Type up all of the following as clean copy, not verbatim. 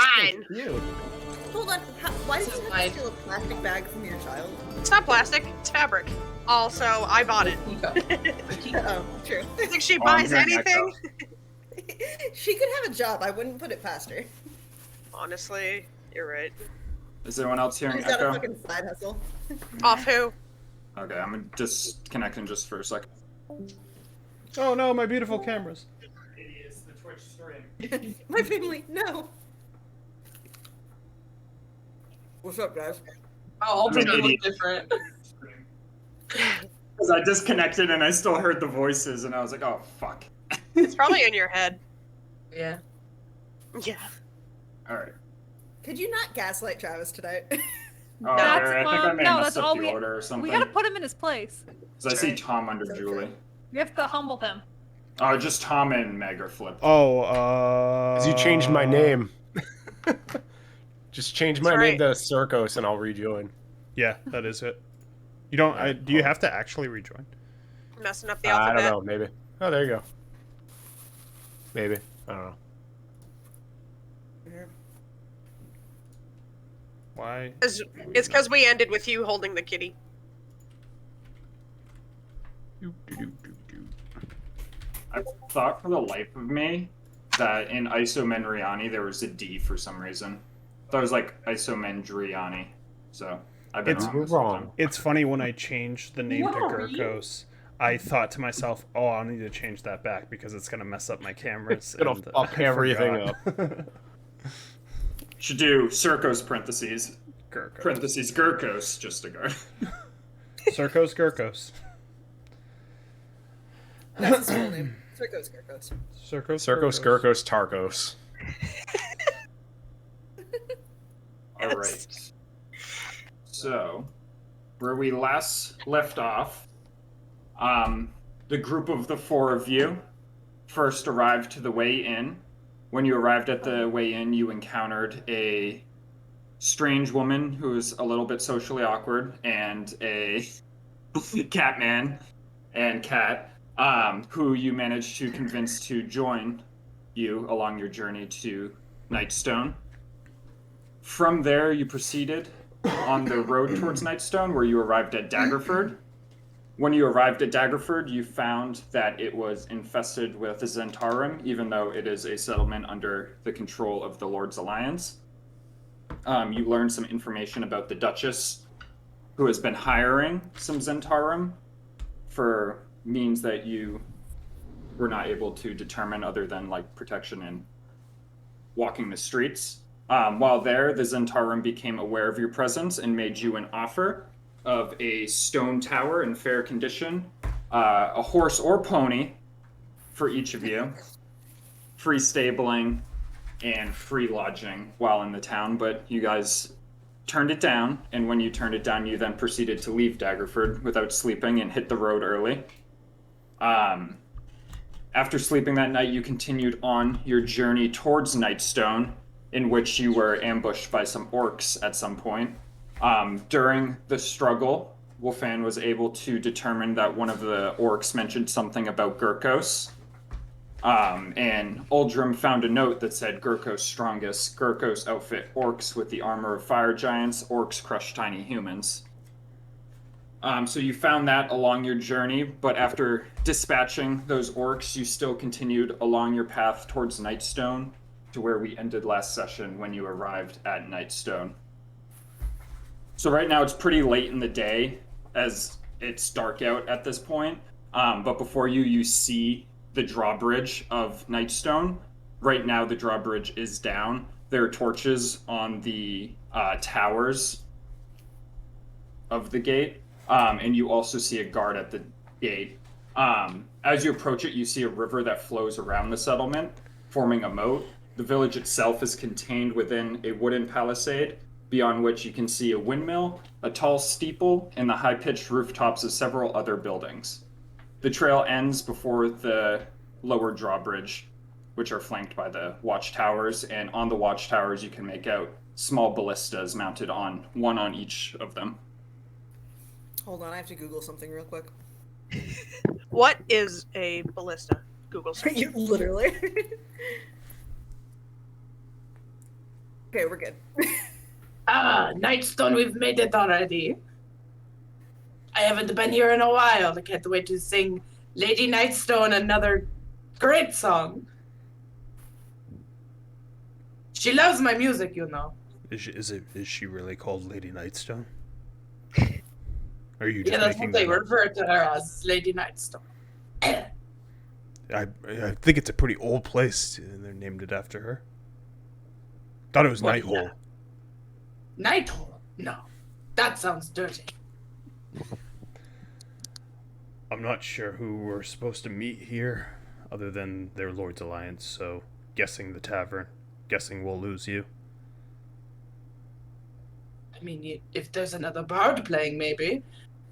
Mine. You. Hold on. Why did you have to steal a plastic bag from your child? It's not plastic. It's fabric. Also, I bought it. Oh, true. You think she buys anything? She could have a job. I wouldn't put it past her. Honestly, you're right. Is anyone else hearing She's got echo? a fucking side hustle. Off who? Okay, I'm disconnecting just for a second. Oh no, my beautiful cameras. It is the Twitch stream. My family, no. What's up, guys? Oh, all I'm an people look idiot. different. Because I disconnected and I still heard the voices and I was like, oh, fuck. It's probably in your head. Yeah. Yeah. Alright. Could you not gaslight Travis tonight? Oh, That's, I think I may have messed that's up all the we. order or something. We gotta put him in his place. Because I see Tom under So Julie. true. We have to humble him. Oh, just Tom and Meg are flipped. Oh, Because you changed my name. Just change my That's name right. to Circos and I'll rejoin. Yeah, that is it. You don't. Do you have to actually rejoin? Messing up the I alphabet. don't know, maybe. Oh, there you go. Maybe. I don't know. Why? It's because we ended with you holding the kitty. I thought for the life of me that in Isomendriani there was a D for some reason. I thought it was like Isomendriani. So I've been It's wrong. this wrong. time. It's funny when I changed the name to What are you? Gurkos. I thought to myself, "Oh, I'll need to change that back because it's gonna mess up my cameras." It'll and, fuck I everything forgot. Should do Circos parentheses. Gurkos. Parentheses Gurkos, just a guard. Circos Gurkos. That's his full name. Circos Gurkos. Circos. Circos, Gurkos, Tarkos. Alright. So, where we last left off, the group of the four of you first arrived to the Way Inn. When you arrived at the Way Inn, you encountered a strange woman who was a little bit socially awkward and a cat man and cat, who you managed to convince to join you along your journey to Nightstone. From there, you proceeded on the road towards Nightstone, where you arrived at Daggerford. When you arrived at Daggerford, you found that it was infested with Zhentarim, even though it is a settlement under the control of the Lord's Alliance. You learned some information about the Duchess, who has been hiring some Zhentarim for means that you were not able to determine other than like protection and walking the streets. While there, the Zhentarim became aware of your presence and made you an offer of a stone tower in fair condition, a horse or pony for each of you, free stabling, and free lodging while in the town, but you guys turned it down, and when you turned it down, you then proceeded to leave Daggerford without sleeping and hit the road early. After sleeping that night, you continued on your journey towards Nightstone, in which you were ambushed by some orcs at some point. During the struggle, Wolfan was able to determine that one of the orcs mentioned something about Gurkos. And Uldrim found a note that said Gurkos strongest. Gurkos outfit orcs with the armor of fire giants. Orcs crush tiny humans. So you found that along your journey, but after dispatching those orcs, you still continued along your path towards Nightstone, to where we ended last session when you arrived at Nightstone. So right now it's pretty late in the day, as it's dark out at this point. But before you see the drawbridge of Nightstone. Right now the drawbridge is down. There are torches on the towers of the gate, and you also see a guard at the gate. As you approach it, you see a river that flows around the settlement, forming a moat. The village itself is contained within a wooden palisade, beyond which you can see a windmill, a tall steeple, and the high-pitched rooftops of several other buildings. The trail ends before the lower drawbridge, which are flanked by the watchtowers, and on the watchtowers you can make out small ballistas mounted on one on each of them. Hold on, I have to Google something real quick. What is a ballista? Google search. You literally. Okay, we're good. Nightstone, we've made it already. I haven't been here in a while. I can't wait to sing Lady Nightstone another great song. She loves my music, you know. Is she really called Lady Nightstone? Are you just Yeah, that's making what they that up? refer to her as, Lady Nightstone. I think it's a pretty old place, and they named it after her. Thought it was What, Nighthole. Nighthole? No. That sounds dirty. I'm not sure who we're supposed to meet here, other than their Lord's Alliance, so guessing the tavern. Guessing we'll lose you. I mean, if there's another bard playing, maybe.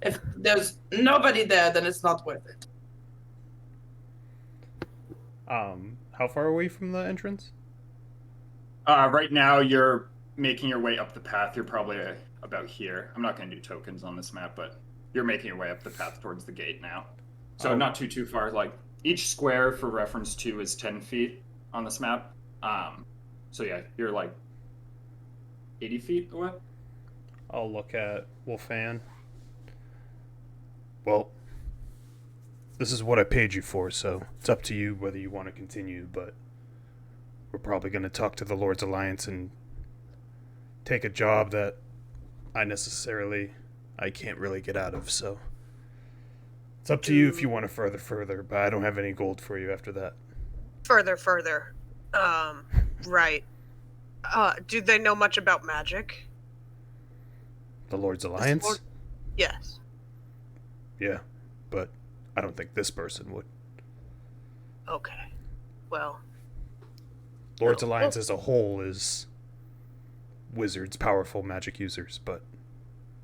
If there's nobody there, then it's not worth it. How far away from the entrance? Right now, you're making your way up the path. You're probably about here. I'm not going to do tokens on this map, but you're making your way up the path towards the gate now. So not too far. Like, each square, for reference to, is 10 feet on this map. So yeah, you're like 80 feet away. I'll look at Wolfan. Well, this is what I paid you for, so it's up to you whether you want to continue, but we're probably going to talk to the Lord's Alliance and take a job that I can't really get out of, so it's up to you if you want to further, but I don't have any gold for you after that. Further. Right. Do they know much about magic? The Lord's Alliance? Yes. Yeah, but I don't think this person would. Okay. Well. Lord's Alliance as a whole is wizards, powerful magic users, but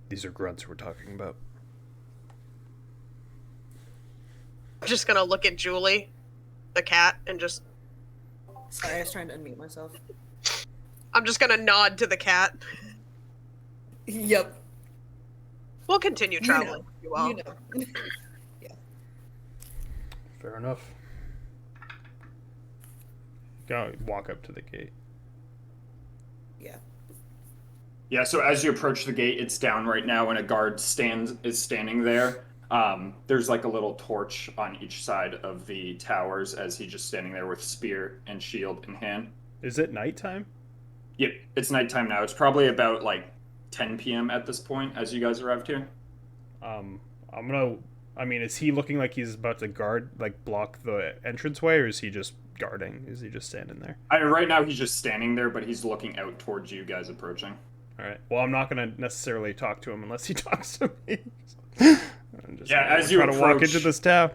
these are grunts we're talking about. I'm just gonna look at Julie, the cat, and just... Sorry, I was trying to unmute myself. I'm just gonna nod to the cat. Yep. We'll continue traveling. You know. Yeah. Fair enough. Go walk up to the gate. Yeah. Yeah, so as you approach the gate, it's down right now, and a guard is standing there. There's like a little torch on each side of the towers as he's just standing there with spear and shield in hand. Is it nighttime? Yep, it's nighttime now. It's probably about like 10 p.m. at this point as you guys arrived here. Is he looking like he's about to block the entranceway, or is he just guarding? Is he just standing there? Right now he's just standing there, but he's looking out towards you guys approaching. Alright, well, I'm not going to necessarily talk to him unless he talks to me. As you try to walk into this town.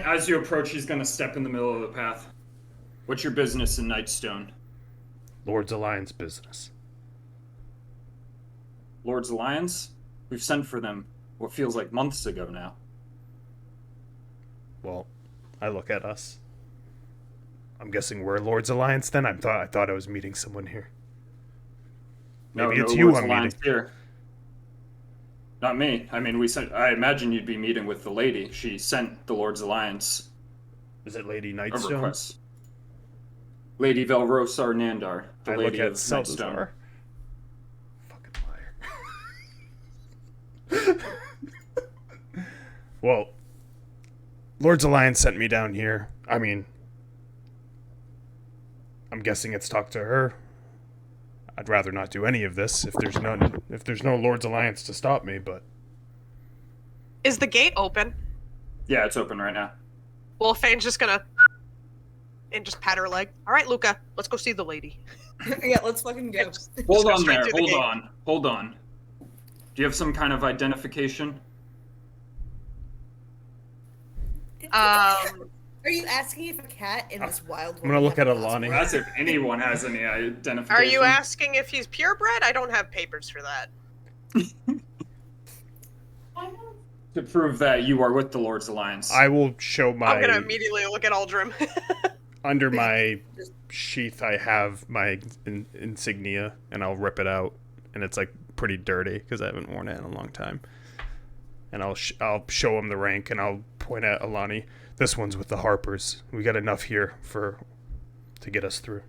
As you approach, he's going to step in the middle of the path. What's your business in Nightstone? Lord's Alliance business. Lord's Alliance? We've sent for them what feels like months ago now. Well, I look at us. I'm guessing we're Lord's Alliance then? I thought I was meeting someone here. Maybe it's you Lord's I'm Alliance meeting. Here. Not me. I mean, I imagine you'd be meeting with the lady. She sent the Lord's Alliance Is it Lady a Nightstone? request. Lady Velrosar Nandar, the I lady look of at Nightstone. Salazar. Fucking liar. Well, Lord's Alliance sent me down here. I mean, I'm guessing it's talk to her. I'd rather not do any of this if there's no Lord's Alliance to stop me, but... Is the gate open? Yeah, it's open right now. Well, Fane's just gonna... and just pat her leg. Alright, Luca, let's go see the lady. Yeah, let's fucking go. Hold go on straight there. through the Hold on. Do you have some kind of identification? Are you asking if a cat in this wild world... I'm gonna look at has a Alani. That's if anyone has any identification. Are you asking if he's purebred? I don't have papers for that. To prove that you are with the Lord's Alliance. I will show my... I'm gonna immediately look at Aldrim. Under my sheath, I have my insignia, and I'll rip it out, and it's like pretty dirty because I haven't worn it in a long time. And I'll show him the rank, and I'll point at Alani. This one's with the Harpers. We got enough here to get us through.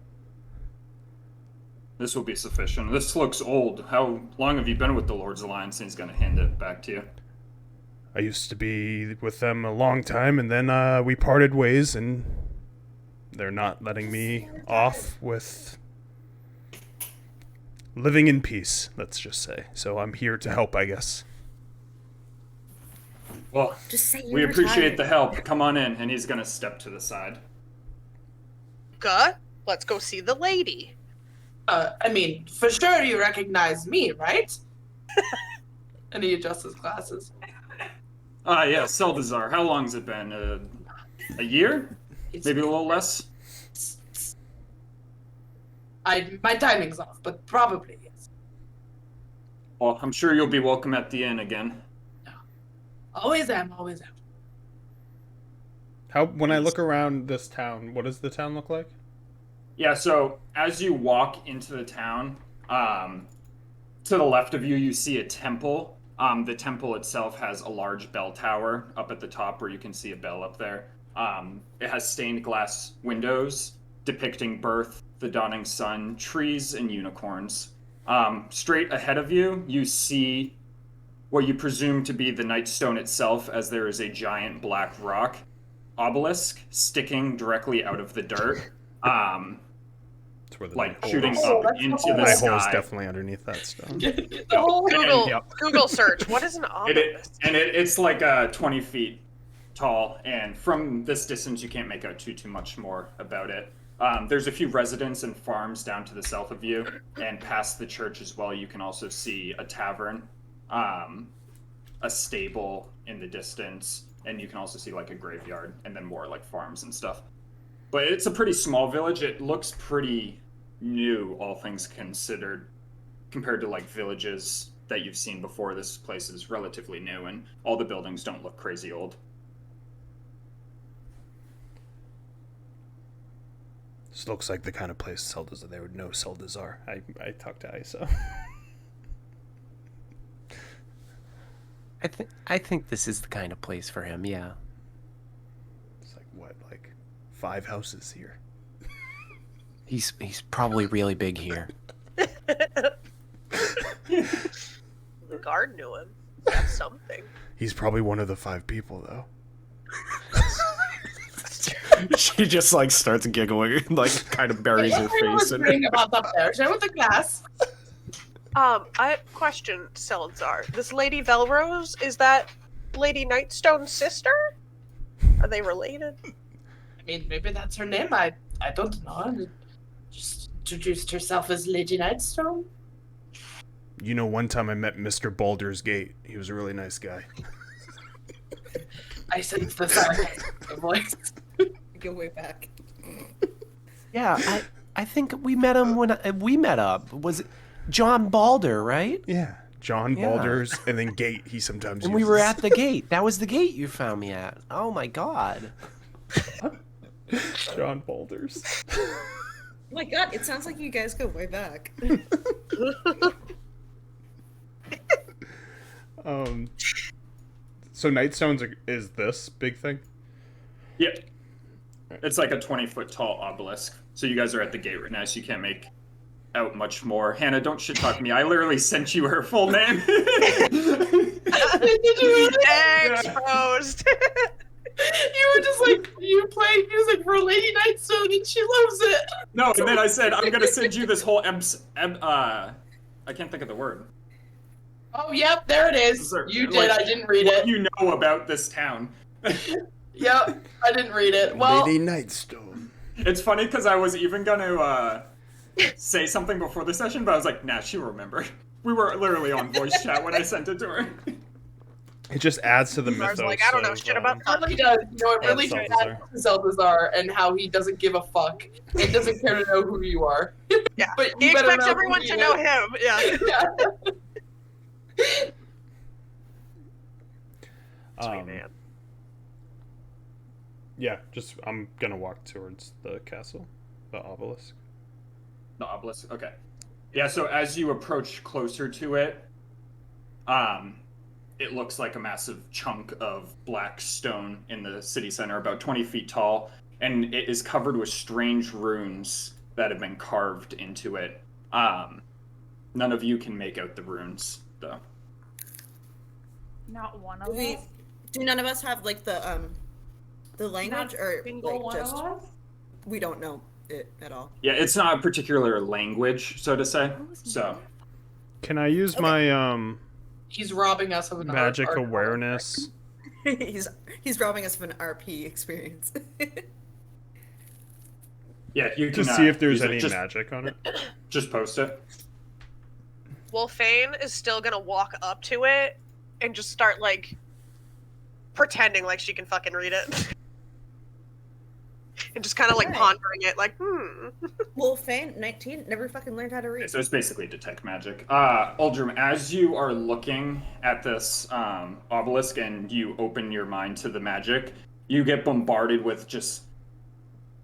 This will be sufficient. This looks old. How long have you been with the Lord's Alliance? And he's going to hand it back to you. I used to be with them a long time, and then we parted ways, and they're not letting me off with living in peace, let's just say. So I'm here to help, I guess. Well, Just say we you're appreciate retired. the help. Come on in. And he's going to step to the side. Luca, let's go see the lady. I mean, for sure you recognize me, right? And he adjusts his glasses. Yeah, Seldazar. How long's it been? A year? Maybe a little less? My timing's off, but probably yes. Well, I'm sure you'll be welcome at the inn again. Always am, always am. When I look around this town, what does the town look like? Yeah, so as you walk into the town, to the left of you, you see a temple. The temple itself has a large bell tower up at the top where you can see a bell up there. It has stained glass windows depicting birth, the dawning sun, trees, and unicorns. Straight ahead of you, you see what you presume to be the Nightstone itself, as there is a giant black rock obelisk sticking directly out of the dirt. It's where the Like night shooting hole is. up into the Night hole is sky. definitely underneath that stone. Google, Yep. Google search. What is an obelisk? It's like 20 feet tall, and from this distance you can't make out too much more about it. There's a few residents and farms down to the south of you, and past the church as well you can also see a tavern, a stable in the distance, and you can also see like a graveyard, and then more like farms and stuff. But it's a pretty small village. It looks pretty new, all things considered, compared to like villages that you've seen before. This place is relatively new, and all the buildings don't look crazy old. This looks like the kind of place Seldazar. There would know Seldazar. I talked to Isa. I think this is the kind of place for him. Yeah. It's like what, like 5 houses here. He's probably really big here. The guard knew him. That's something. He's probably one of the 5 people, though. She just like starts giggling, like kind of buries her face in it. About up there. Share with the glass. I question Salazar. This Lady Velrose, is that Lady Nightstone's sister? Are they related? I mean, maybe that's her name. I don't know. Just introduced herself as Lady Nightstone. You know, one time I met Mr. Baldur's Gate. He was a really nice guy. I sense the sarcasm in the voice. Go way back. Yeah, I think we met him when we met up. Was it John Balder, right? Yeah. John Yeah. Baldur's, and then Gate he sometimes And uses. we were at the gate. That was the gate you found me at. Oh my god. John Baldur's. Oh my god, it sounds like you guys go way back. So Nightstones is this big thing? Yeah. It's like a 20-foot tall obelisk. So you guys are at the gate right now, so you can't make out much more. Hannah, don't shit talk me. I literally sent you her full name. Exposed. You were just like, you play music for Lady Nightstone and she loves it. No, and then I said, I'm going to send you this whole I can't think of the word. Oh, yep, there it is. You did, Like, I didn't read what it. you know about this town. Yep, I didn't read it. Well, Lady Nightstone. It's funny because I was even going to say something before the session, but I was like, nah, she'll remember. We were literally on voice chat when I sent it to her. It just adds to the I was mythos. like, I don't know of, shit about it really does. You know, it really Zelda's does are. to Zeldazar and how he doesn't give a fuck and doesn't care to know who you are. Yeah. But He you better expects know everyone who to he know is. him. Yeah. Yeah. Sweet man. Yeah, just I'm gonna walk towards the castle, the obelisk. The obelisk. Okay. Yeah. So as you approach closer to it, it looks like a massive chunk of black stone in the city center, about 20 feet tall, and it is covered with strange runes that have been carved into it. None of you can make out the runes, though. Not one of We us. do none of us have like the language, Not or single like one just of us. we don't know it at all. Yeah, it's not a particular language, so to say. Who's So, Can I use my He's robbing us of an magic art awareness? he's robbing us of an RP experience. yeah, you can To see if there's use it. any Just, magic on it. Just post it. Wolfane is still gonna walk up to it and just start like pretending like she can fucking read it. And just kind of like Right. pondering it, like, Wolfane, 19, never fucking learned how to read. So it's basically detect magic. Uldrum, as you are looking at this obelisk and you open your mind to the magic, you get bombarded with just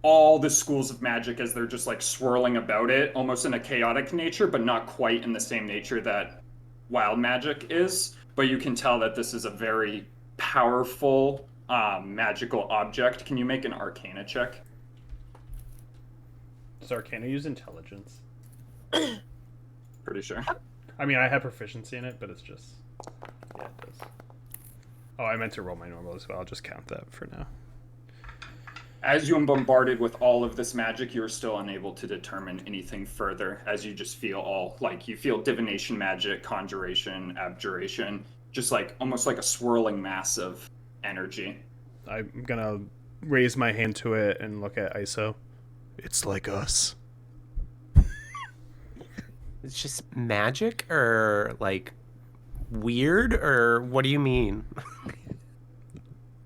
all the schools of magic as they're just like swirling about it, almost in a chaotic nature, but not quite in the same nature that wild magic is. But you can tell that this is a very powerful magical object. Can you make an Arcana check? Does Arcana use intelligence? Pretty sure. I mean, I have proficiency in it, but it's just... Yeah, it does. Oh, I meant to roll my normal as well. I'll just count that for now. As you are bombarded with all of this magic, you're still unable to determine anything further, as you just feel all, like, you feel divination magic, conjuration, abjuration, just like, almost like a swirling mass of energy. I'm gonna raise my hand to it and look at ISO. It's like us. It's just magic, or like weird, or what do you mean?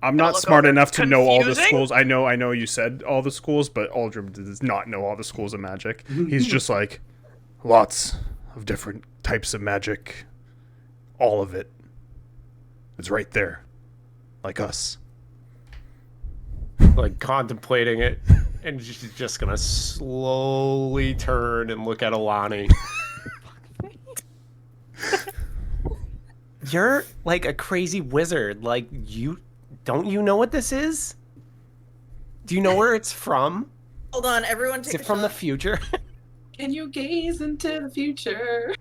I'm not look smart over enough to know all the confusing? schools. I know you said all the schools, but Aldrum does not know all the schools of magic. He's just like, lots of different types of magic. All of it. It's right there. Like us. Like contemplating it, and she's just gonna slowly turn and look at Alani. You're like a crazy wizard. Like, don't you know what this is? Do you know where it's from? Hold on, everyone Is take it a from the shot. future? Can you gaze into the future?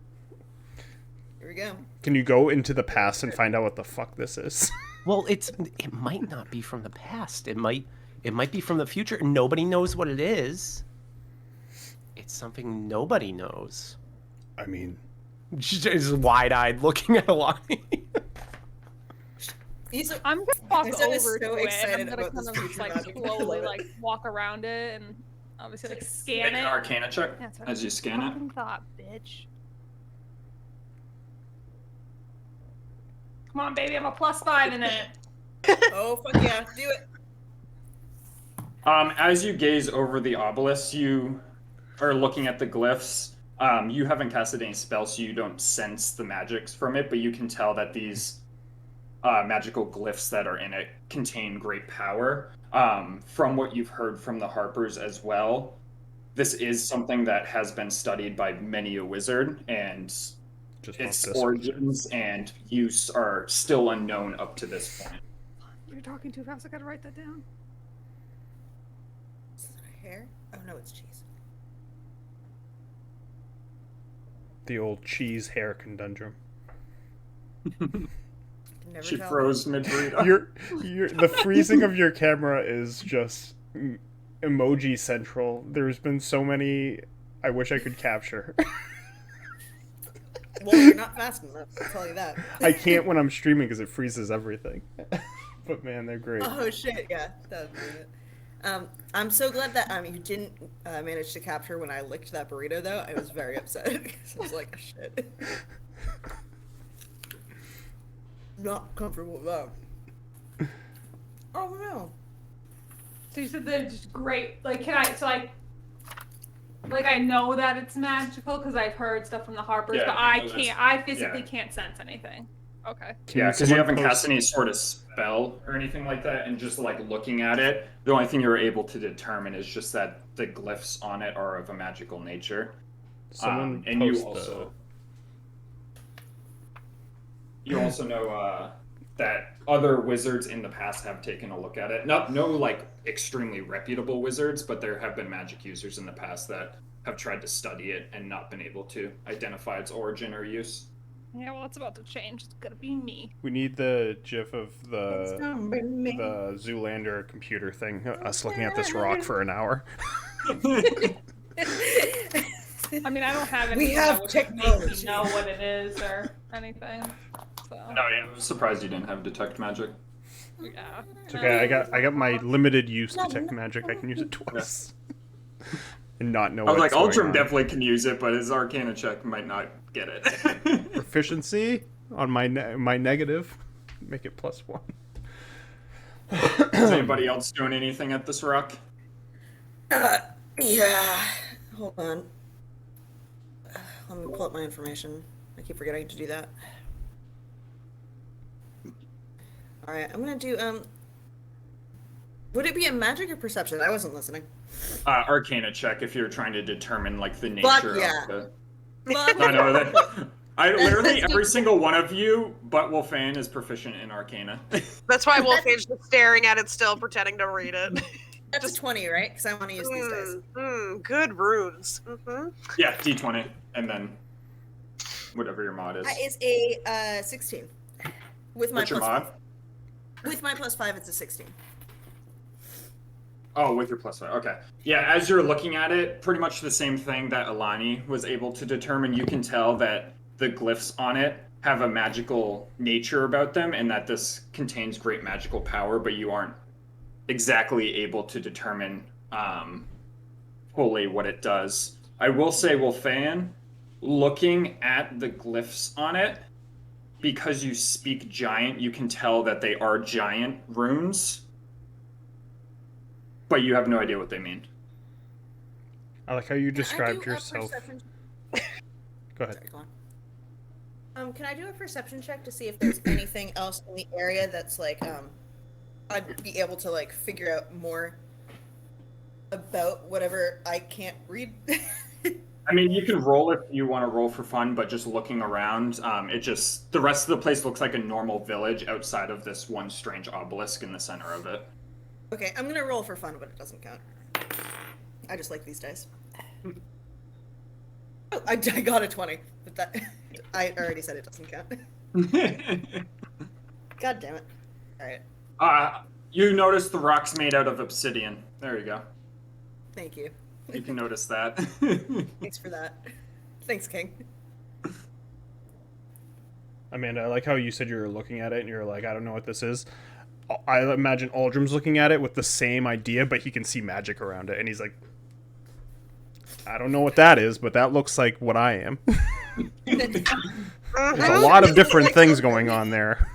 Here we go. Can you go into the past and find out what the fuck this is? Well, it might not be from the past. It might be from the future. Nobody knows what it is. It's something nobody knows. I mean, She's just wide-eyed looking at Alani. I'm gonna walk Isa over is so to it. excited And I'm about gonna this kind of future like magic. I slowly love it. like walk around it and obviously like scan Make an it. Arcana check Yeah, that's what as I you scan it. fucking thought, bitch. Come on, baby, I'm a +5 in it. Oh, fuck yeah, do it. As you gaze over the obelisk, you are looking at the glyphs. You haven't casted any spells, so you don't sense the magics from it, but you can tell that these magical glyphs that are in it contain great power. From what you've heard from the Harpers as well, this is something that has been studied by many a wizard, and just want its this. origins and use are still unknown up to this point. You're talking too fast. I gotta write that down. Is that hair? Oh no, it's cheese. The old cheese hair conundrum. Can never She tell. froze mid-breed. The freezing of your camera is just emoji central. There's been so many I wish I could capture. Well, you're not fast enough, I'll tell you that. I can't when I'm streaming because it freezes everything. But man, they're great. Oh shit, yeah, that would be it. I'm so glad that you didn't manage to capture when I licked that burrito, though. I was very upset because I was like, shit. Not comfortable with that. Oh no. So you said that it's just great. Like, can I? So like I know that it's magical because I've heard stuff from the Harpers, Yeah, but I no, can't. that's- I physically yeah. can't sense anything. Okay. Yeah, because you someone haven't cast post- any sort of spell or anything like that, and just like looking at it, the only thing you're able to determine is just that the glyphs on it are of a magical nature. Someone And post you also know that other wizards in the past have taken a look at it. No like extremely reputable wizards, but there have been magic users in the past that have tried to study it and not been able to identify its origin or use. Yeah, well, it's about to change. It's gonna be me. We need the gif of It's the gonna be me. Zoolander computer thing. Us looking at this rock for an hour. I mean, I don't have We anything have that would make technology. me know what it is or anything. So, No, yeah, I was surprised you didn't have detect magic. yeah. It's okay. I got my limited use detect magic. I can use it twice. And not know I was what's like, going Ultram on. definitely can use it, but his Arcana check might not get it. Proficiency on my my negative. Make it +1. Is anybody else doing anything at this rock? Yeah. Hold on. Let me pull up my information. I keep forgetting to do that. Alright, I'm gonna do, would it be a magic or perception? I wasn't listening. Arcana check if you're trying to determine like the nature yeah. of the. But I know that. Literally That's every single one of you, but Wolfan, is proficient in Arcana. That's why Wolfage's just staring at it still, pretending to read it. That's a 20, right? Because I want to use these dice. Good runes. Yeah, D20, and then whatever your mod is. That is a 16. With my What's your plus mod? 5. With my +5, it's a 16. Oh, with your +5. Okay. Yeah, as you're looking at it, pretty much the same thing that Alani was able to determine. You can tell that the glyphs on it have a magical nature about them, and that this contains great magical power, but you aren't exactly able to determine fully what it does. I will say, Wolfan, looking at the glyphs on it, because you speak giant, you can tell that they are giant runes, but you have no idea what they mean. I like how you Can I described do a yourself. perception- Go ahead. Sorry, go on. Can I do a perception check to see if there's anything else in the area that's like, I'd be able to like figure out more about whatever I can't read? I mean, you can roll if you want to roll for fun, but just looking around, the rest of the place looks like a normal village outside of this one strange obelisk in the center of it. Okay, I'm gonna roll for fun, but it doesn't count. I just like these dice. Oh, I got a 20, but that I already said it doesn't count. God damn it! All right, You notice the rock's made out of obsidian. There you go. thank you. You can notice that. Thanks for that. Thanks, King. Amanda, I like how you said you were looking at it and you're like, I don't know what this is. I imagine Aldrim's looking at it with the same idea, but he can see magic around it, and he's like, I don't know what that is, but that looks like what I am. There's a lot of different things going on there.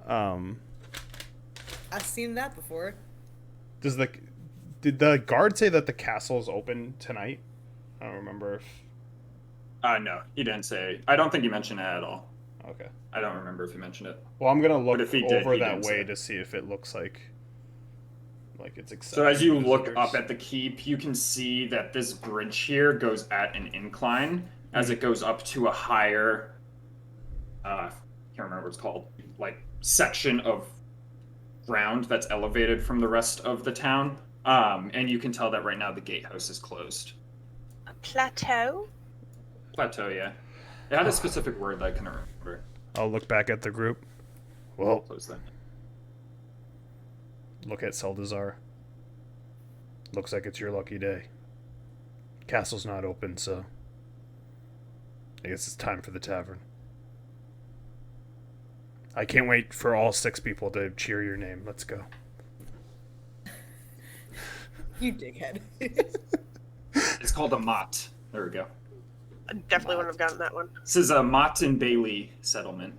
I've seen that before. Did the guard say that the castle is open tonight? I don't remember if. No, he didn't say. I don't think he mentioned it at all. Okay. I don't remember if he mentioned it. Well, I'm gonna look But if he did, over he that didn't way say. to see if it looks like it's accepted. So as you look up at the keep, you can see that this bridge here goes at an incline as it goes up to a higher, can't remember what it's called, like section of ground that's elevated from the rest of the town. And you can tell that right now the gatehouse is closed. A plateau? Plateau, yeah. It had a specific word that I couldn't remember. I'll look back at the group. Well, Close that. look at Seldazar. Looks like it's your lucky day. Castle's not open, so I guess it's time for the tavern. I can't wait for all 6 people to cheer your name. Let's go. You dickhead. It's called a mott. There we go. I definitely wouldn't have gotten that one. This is a Mott and Bailey settlement.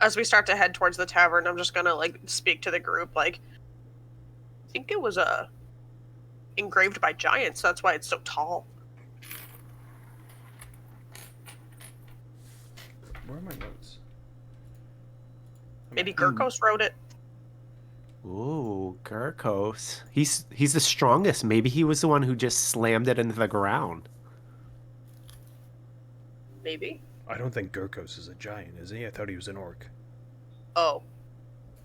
As we start to head towards the tavern, I'm just gonna speak to the group. I think it was engraved by giants. That's why it's so tall. Where are my notes? Maybe Gurkos wrote it. Ooh, Gurkos. He's the strongest. Maybe he was the one who just slammed it into the ground. Maybe. I don't think Gurkos is a giant, is he? I thought he was an orc. Oh.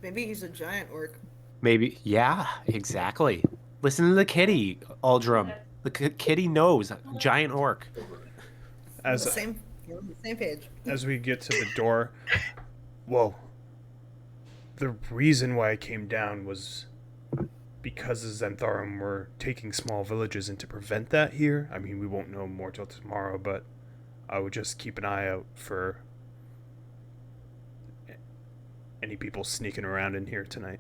Maybe he's a giant orc. Maybe. Yeah, exactly. Listen to the kitty, Aldrum. The kitty knows. Giant orc. As We're on the same page. as we get to the door, well, the reason why I came down was because the Zhentarim were taking small villages, and to prevent that here, I mean, we won't know more till tomorrow, but I would just keep an eye out for any people sneaking around in here tonight.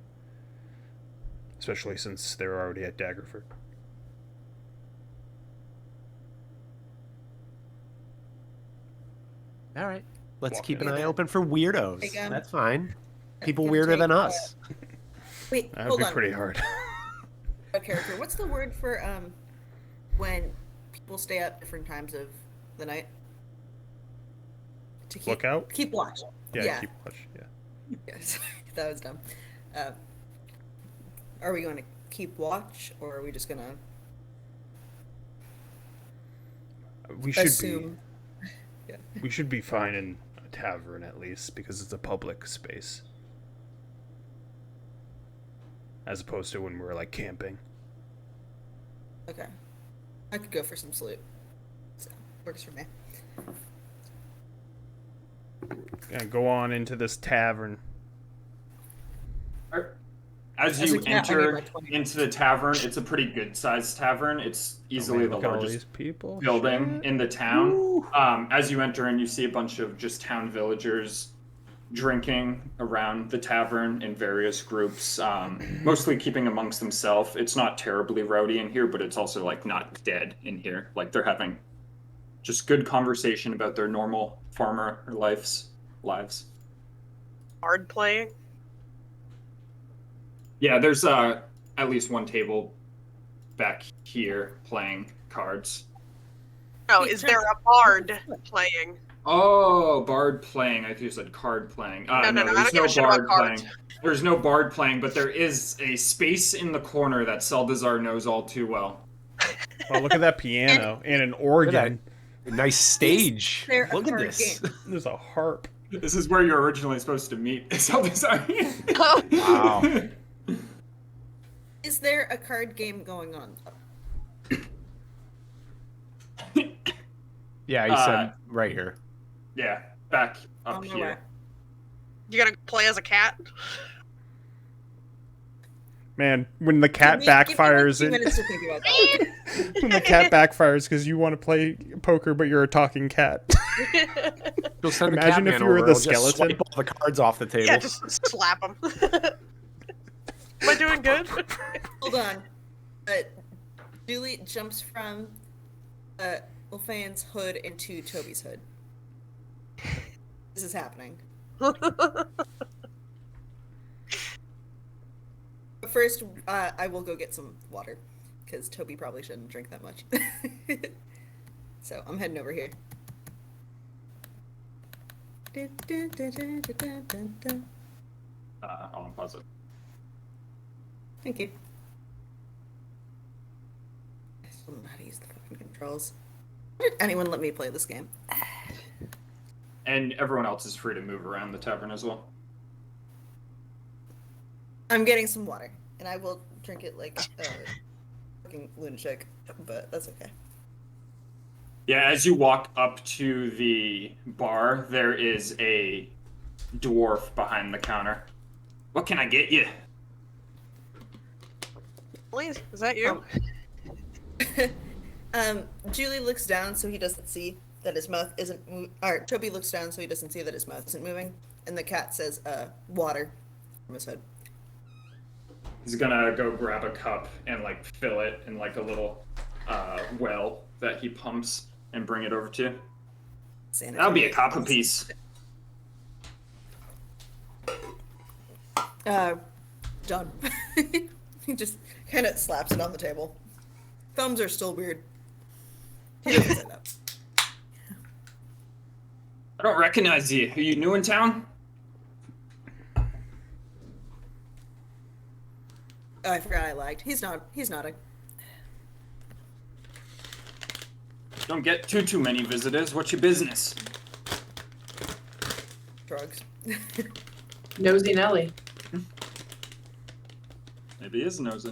Especially since they're already at Daggerford. All right. Let's Walk keep an in. eye open for weirdos. Take, That's fine. People can weirder take, than us. Wait, That would hold be on. pretty hard. A character. What's the word for when people stay up different times of the night? To keep, Look out? Keep watch. Yeah, keep watch. Yeah. Yes, that was dumb. Are we going to keep watch, or are we just gonna We should assume? Yeah. be. We should be fine in a tavern at least because it's a public space, as opposed to when we're like camping. Okay. I could go for some sleep. So works for me. Gonna go on into this tavern. As As you a cat, I enter need my 20. into the tavern, it's a pretty good-sized tavern. It's easily the Look at all largest these people. building Shit. in the town. As you enter in, you see a bunch of just town villagers drinking around the tavern in various groups, mostly keeping amongst themselves. It's not terribly rowdy in here, but it's also like not dead in here. Like they're having just good conversation about their normal farmer lives. Bard playing. Yeah, there's at least one table back here playing cards. Oh, Wait, is turn- there a bard playing? Oh, bard playing. I think you said card playing. No, I don't there's give a shit about cards. playing. There's no bard playing, but there is a space in the corner that Seldazar knows all too well. Oh, look at that piano and an organ. Nice stage. There a Look at card this. game? There's a harp. This is where you're originally supposed to meet Seldazar. Oh, Wow. Is there a card game going on? Yeah, he said right here. Yeah, back up On my here. way. you gotta play as a cat? Man, when the cat Give me, backfires, give me like 2 minutes and to think about that. when the cat backfires because you want to play poker but you're a talking cat. You'll send the Imagine Catman if you were over, the he'll just skeleton. swipe all the cards off the table. Yeah, just slap him. Am I doing good? Hold on. Julie jumps from Ulfane's hood into Toby's hood. This is happening. But first, I will go get some water, because Toby probably shouldn't drink that much. So I'm heading over here. I'll pause it. Thank you. I still don't know how to use the fucking controls. Why did anyone let me play this game? And everyone else is free to move around the tavern as well. I'm getting some water, and I will drink it like a fucking lunatic, but that's okay. Yeah, as you walk up to the bar, there is a dwarf behind the counter. What can I get you? Please, is that you? Julie looks down so he doesn't see that his mouth isn't or Toby looks down so he doesn't see that his mouth isn't moving, and the cat says water from his head. He's gonna go grab a cup and like fill it in like a little well that he pumps and bring it over to you. That'll be a cup apiece. Done. He just kind of slaps it on the table. Thumbs are still weird. He doesn't sit up. I don't recognize you. Are you new in town? Oh, I forgot I lied. He's nodding. Don't get too many visitors. What's your business? Drugs. Nosy Nelly. Maybe he is nosy.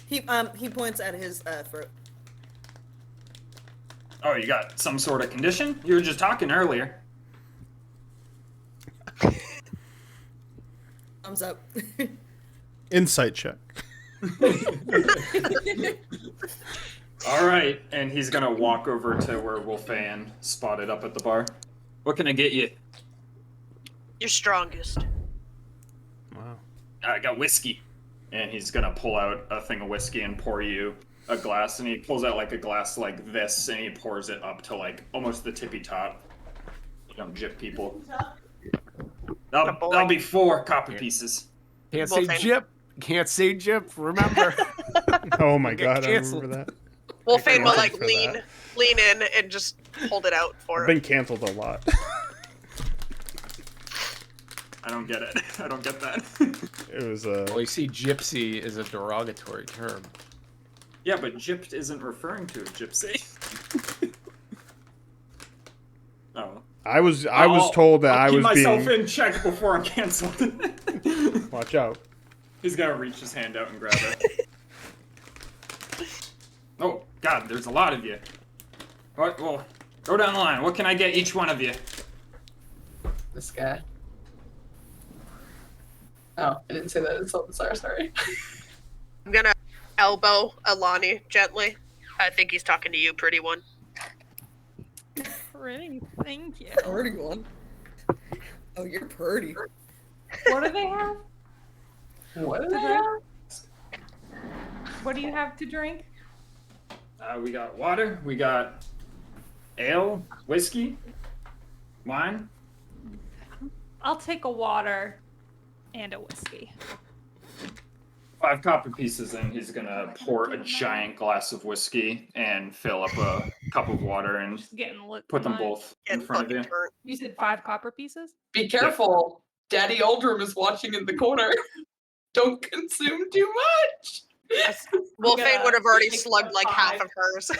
He points at his throat. Oh, you got some sort of condition? You were just talking earlier. Thumbs up. Insight check. All right, and he's gonna walk over to where Wolfan spotted up at the bar. What can I get you? Your strongest. Wow. I got whiskey. And he's gonna pull out a thing of whiskey and pour you a glass, and he pulls out like a glass like this, and he pours it up to like almost the tippy top. You don't jip people. That'll be 4 copper pieces. Can't say jip. Can't say jip. Remember. Oh my Get god, I canceled. remember that. Wolfane will like For lean in and just hold it out for I've him. been canceled a lot. I don't get it. I don't get that. It was Well, you see, gypsy is a derogatory term. Yeah, but gypped isn't referring to a gypsy. Oh. I was told that I'll I was keep myself being in check before I'm canceled. Watch out. He's gonna reach his hand out and grab it. Oh, God, there's a lot of you. What? Well, go down the line. What can I get each one of you? This guy. Oh, I didn't say that in Silver. Sorry. I'm gonna elbow Alani gently. I think he's talking to you, pretty one. Pretty, thank you. Pretty one. Oh, you're pretty. What do they have? What? To drink? What do you have to drink? We got water. We got ale, whiskey, wine. I'll take a water and a whiskey. 5 copper pieces, and he's gonna pour a giant glass of whiskey and fill up a cup of water and Just getting lit. put them tonight. both in Getting front of you. fucking burnt. You said 5 copper pieces? Be careful. Daddy Oldrum is watching in the corner. Don't consume too much. Wolfane would have already take slugged the like half 5 of hers.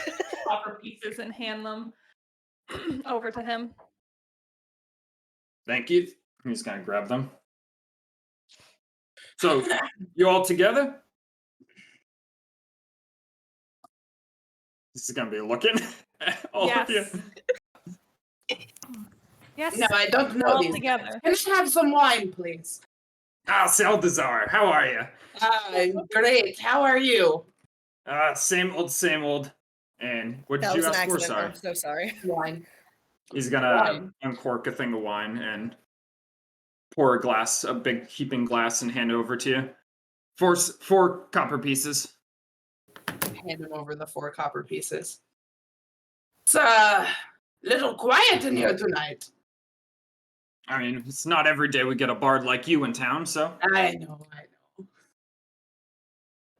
copper pieces and hand them over to him. Thank you. He's gonna grab them. So, you all together? This is gonna be looking at all of you. Yes. No, I don't know All these. together. Can I have some wine, please? Ah, Saldazar, how are you? Great. How are you? Same old, same old. And what did That you was an ask for, accident. sorry? I'm so sorry. Wine. He's gonna Wine. uncork a thing of wine and pour a big heaping glass, and hand it over to you. 4 copper pieces. Hand him over the 4 copper pieces. It's a little quiet in here tonight. I mean, it's not every day we get a bard like you in town, so. I know.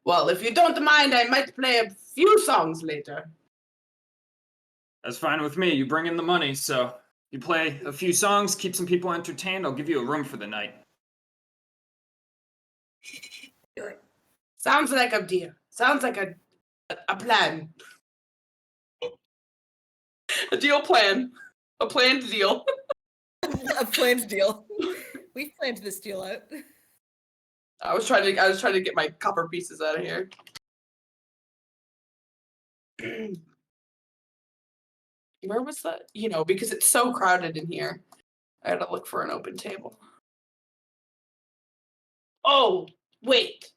Well, if you don't mind, I might play a few songs later. That's fine with me. You bring in the money, so you play a few songs, keep some people entertained. I'll give you a room for the night. Sounds like a deal. Sounds like a plan. A deal plan. A planned deal. A planned deal. We've planned this deal out. I was trying to get my copper pieces out of here. Where was that? Because it's so crowded in here. I had to look for an open table. Oh, wait.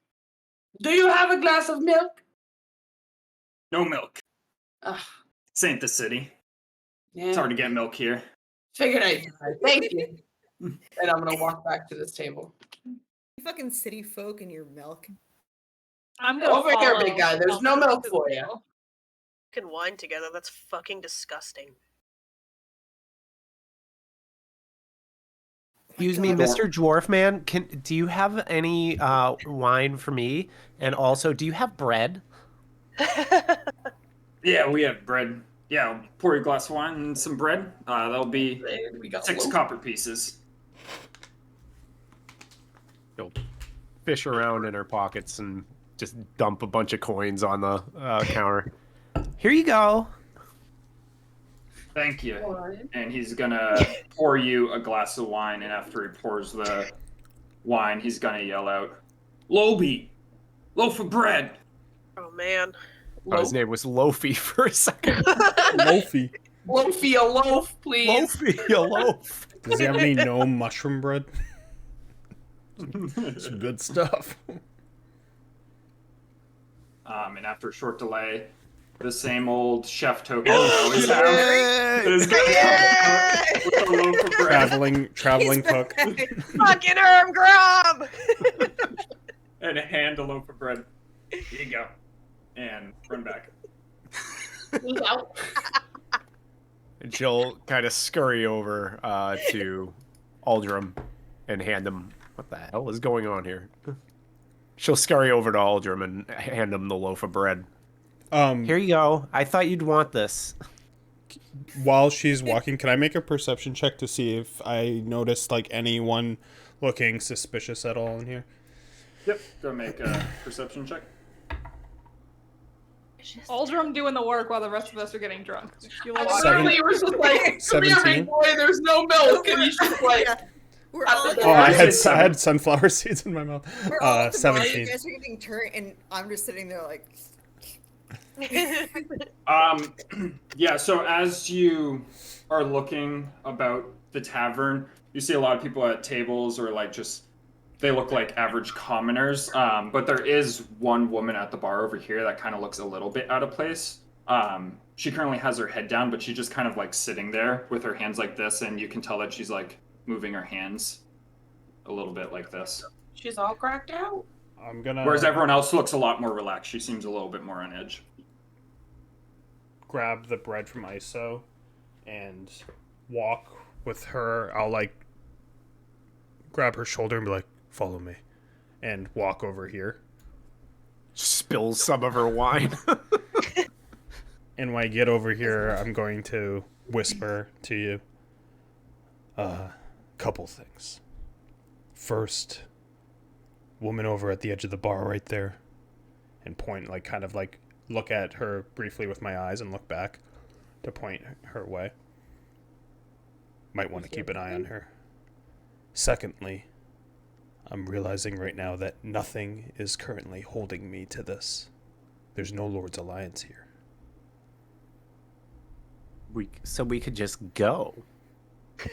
Do you have a glass of milk? No milk. Ugh, This ain't the city. yeah. It's hard to get milk here. Figured I'd try. Thank you. And I'm gonna walk back to this table. You fucking city folk and your milk. I'm gonna Over here, follow big guy. There's no over milk to for the you. table. Fucking wine together. That's fucking disgusting. Excuse me, Mr. Dwarf Man. Do you have any wine for me? And also, do you have bread? Yeah, we have bread. Yeah, I'll pour you a glass of wine and some bread. That'll be We got 6 loaf. copper pieces. You'll fish around in her pockets and just dump a bunch of coins on the counter. Here you go. Thank you. And he's gonna pour you a glass of wine, and after he pours the wine, he's gonna yell out, Loby, loaf of bread. Oh man. Oh, his name was Lofi for a second. Loafy. Loafy, a loaf, please. Lofi, a loaf. Does he have any gnome mushroom bread? Some good stuff. And after a short delay, the same old chef token we always have is gonna come with a loaf of bread Traveling cook. Fucking Herm Grom! and hand a loaf of bread. Here you go. And run back. He's out. And she'll kind of scurry over to Aldrum and hand him. What the hell is going on here? She'll scurry over to Aldrum and hand him the loaf of bread. Here you go. I thought you'd want this. While she's walking, can I make a perception check to see if I noticed like anyone looking suspicious at all in here? Yep. Go make a perception check. Aldrum doing the work while the rest of us are getting drunk. You like Literally, we're just like, come here, 17? big boy, there's no milk. And he's just like, We're all Oh, I had sunflower seeds in my mouth. we're all at the bar, 17. you guys are getting turned, and I'm just sitting there like. Yeah, so as you are looking about the tavern, you see a lot of people at tables or like just they look like average commoners. But there is one woman at the bar over here that kind of looks a little bit out of place. She currently has her head down, but she's just kind of like sitting there with her hands like this, and you can tell that she's like moving her hands a little bit like this. she's all cracked out. I'm gonna. Whereas everyone else looks a lot more relaxed. She seems a little bit more on edge. Grab the bread from ISO and walk with her. I'll like grab her shoulder and be like, "Follow me," and walk over here. Spills some of her wine. And when I get over here, I'm going to whisper to you couple things. First, woman over at the edge of the bar right there, and point like kind of like look at her briefly with my eyes and look back to point her way. Might want to keep an eye on her. Secondly, I'm realizing right now that nothing is currently holding me to this. There's no Lord's Alliance here. So we could just go.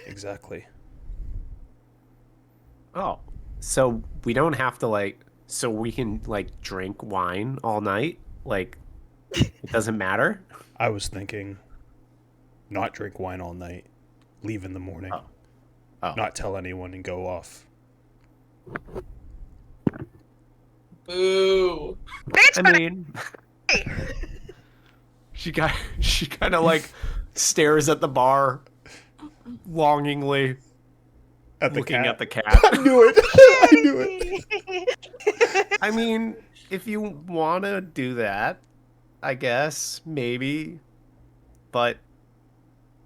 Exactly. Oh, so we don't have to like. So we can like drink wine all night. Like, it doesn't matter. I was thinking, not drink wine all night, leave in the morning, Oh. not tell anyone, and go off. Boo. Bitch, I but mean, she kind of like stares at the bar longingly, At the looking cat. at the cat. I knew it. I knew it. I mean, if you want to do that, I guess maybe, but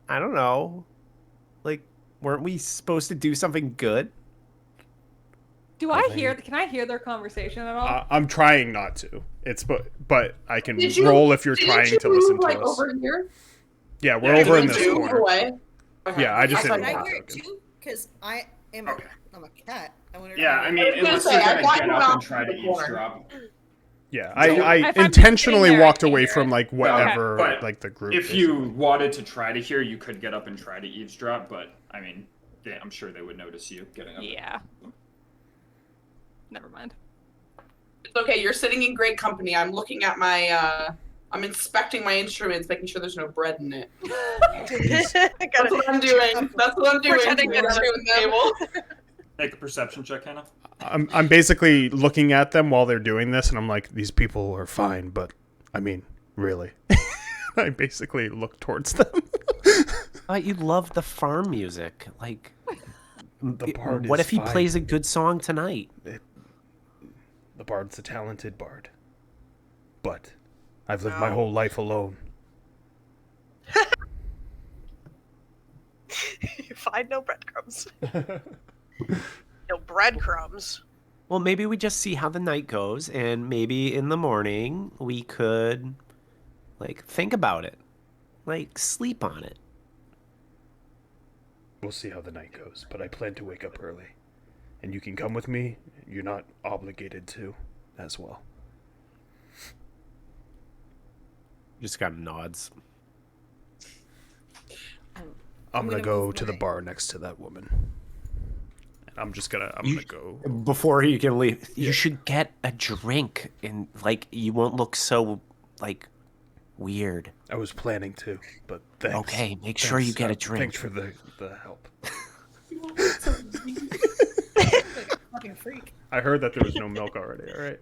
I don't know. Like, weren't we supposed to do something good? Do I hear? Can I hear their conversation at all? I'm trying not to. It's but I can Did you- roll if you're Didn't trying you to listen move, to like, us. over here? Yeah, we're Yeah, over in did this you Move corner. away. Okay. Yeah, I just thought didn't Can I know. hear it too? Because I am. Okay. I'm a cat. I wonder. Yeah, I mean, I was gonna unless say, you're I gonna got get you up off and try to the corner. eavesdrop. Yeah, I I find intentionally sitting there, walked I can away hear from it. like whatever But like the group. If is. you wanted to try to hear, you could get up and try to eavesdrop, but I mean, I'm sure they would notice you getting up. Yeah. Never mind. It's okay. You're sitting in great company. I'm looking at my. I'm inspecting my instruments, making sure there's no bread in it. That's Gotta- what I'm doing. That's what I'm doing. Pretending to Sitting at tune the them. table. Make a perception check, Hannah. I'm basically looking at them while they're doing this, and I'm like, these people are fine, but I mean, really. I basically look towards them. You love the farm music. Like, The bard what is if he fine. plays a good song tonight? The bard's a talented bard, but I've lived my whole life alone. You find no breadcrumbs. No breadcrumbs. Well, maybe we just see how the night goes, and maybe in the morning we could, like, think about it, like, sleep on it. We'll see how the night goes, but I plan to wake up early and you can come with me. You're not obligated to, as well. Just kind of nods. I'm gonna gonna go move to the my- bar next to that woman. And I'm gonna go. Before he can leave, you should get a drink, and like you won't look so like weird. I was planning to, but thanks. Okay, make sure you get a drink. Thanks for the help. Fucking freak. I heard that there was no milk already. All right.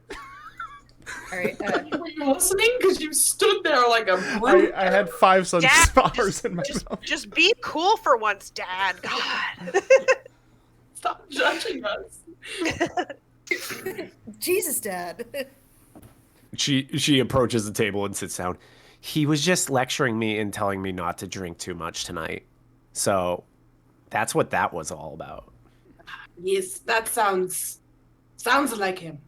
All right. Were you listening? Because you stood there like a brute. I had 5 Dad, sunflowers in my Just, mouth. just be cool for once, Dad. God. Stop judging us. Jesus, Dad. She approaches the table and sits down. He was just lecturing me and telling me not to drink too much tonight. So that's what that was all about. Yes, that sounds like him.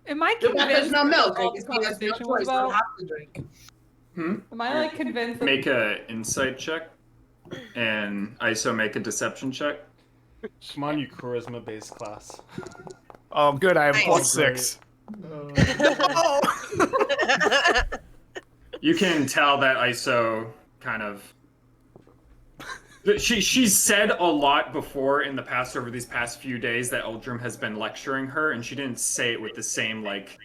Am I Too bad there's convinced no milk. all I this guess he has no conversation was choice. Don't about? have to drink. Am I like convinced that Make a insight check, and ISO make a deception check. Come on, you charisma-based class. Oh, good. I have Nice. +6. You can tell that ISO kind of. She's said a lot before in the past over these past few days that Uldrum has been lecturing her, and she didn't say it with the same like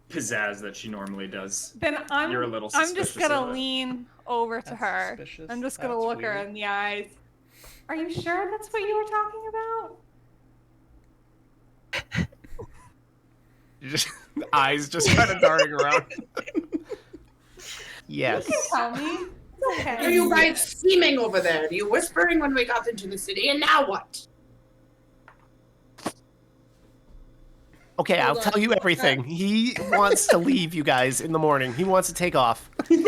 pizzazz that she normally does. then You're a little I'm just suspicious gonna of it. lean over to That's her. suspicious. I'm just gonna That's look her weird. in the eyes. Are you sure that's what you were talking about? Just eyes just kind of darting around. Yes. Tell me. It's okay. Are you guys scheming over there? You whispering when we got into the city, and now what? Okay, I'll Hold tell on. you everything. He wants to leave you guys in the morning. He wants to take off. Fucking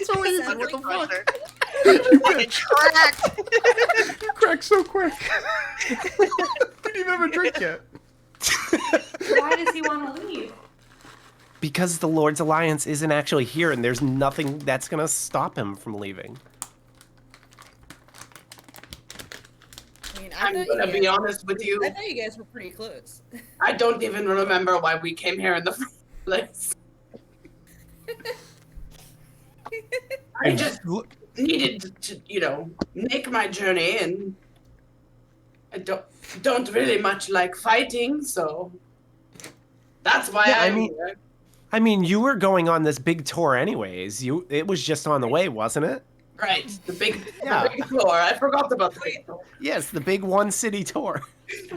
so easy. Sounds What the like fuck? Fucking tracked. You cracked so quick. Didn't even have a drink yet. Why does he want to leave? Because the Lord's Alliance isn't actually here, and there's nothing that's gonna stop him from leaving. I mean, I'm gonna be honest with you. I thought you guys were pretty close. I don't even remember why we came here in the first place. I just needed to, make my journey, and I don't really much like fighting, so that's why Yeah, I I'm mean- here. I mean, you were going on this big tour anyways. It was just on the way, wasn't it? Right, the big floor. I forgot about the big floor. Yes, the big one city tour.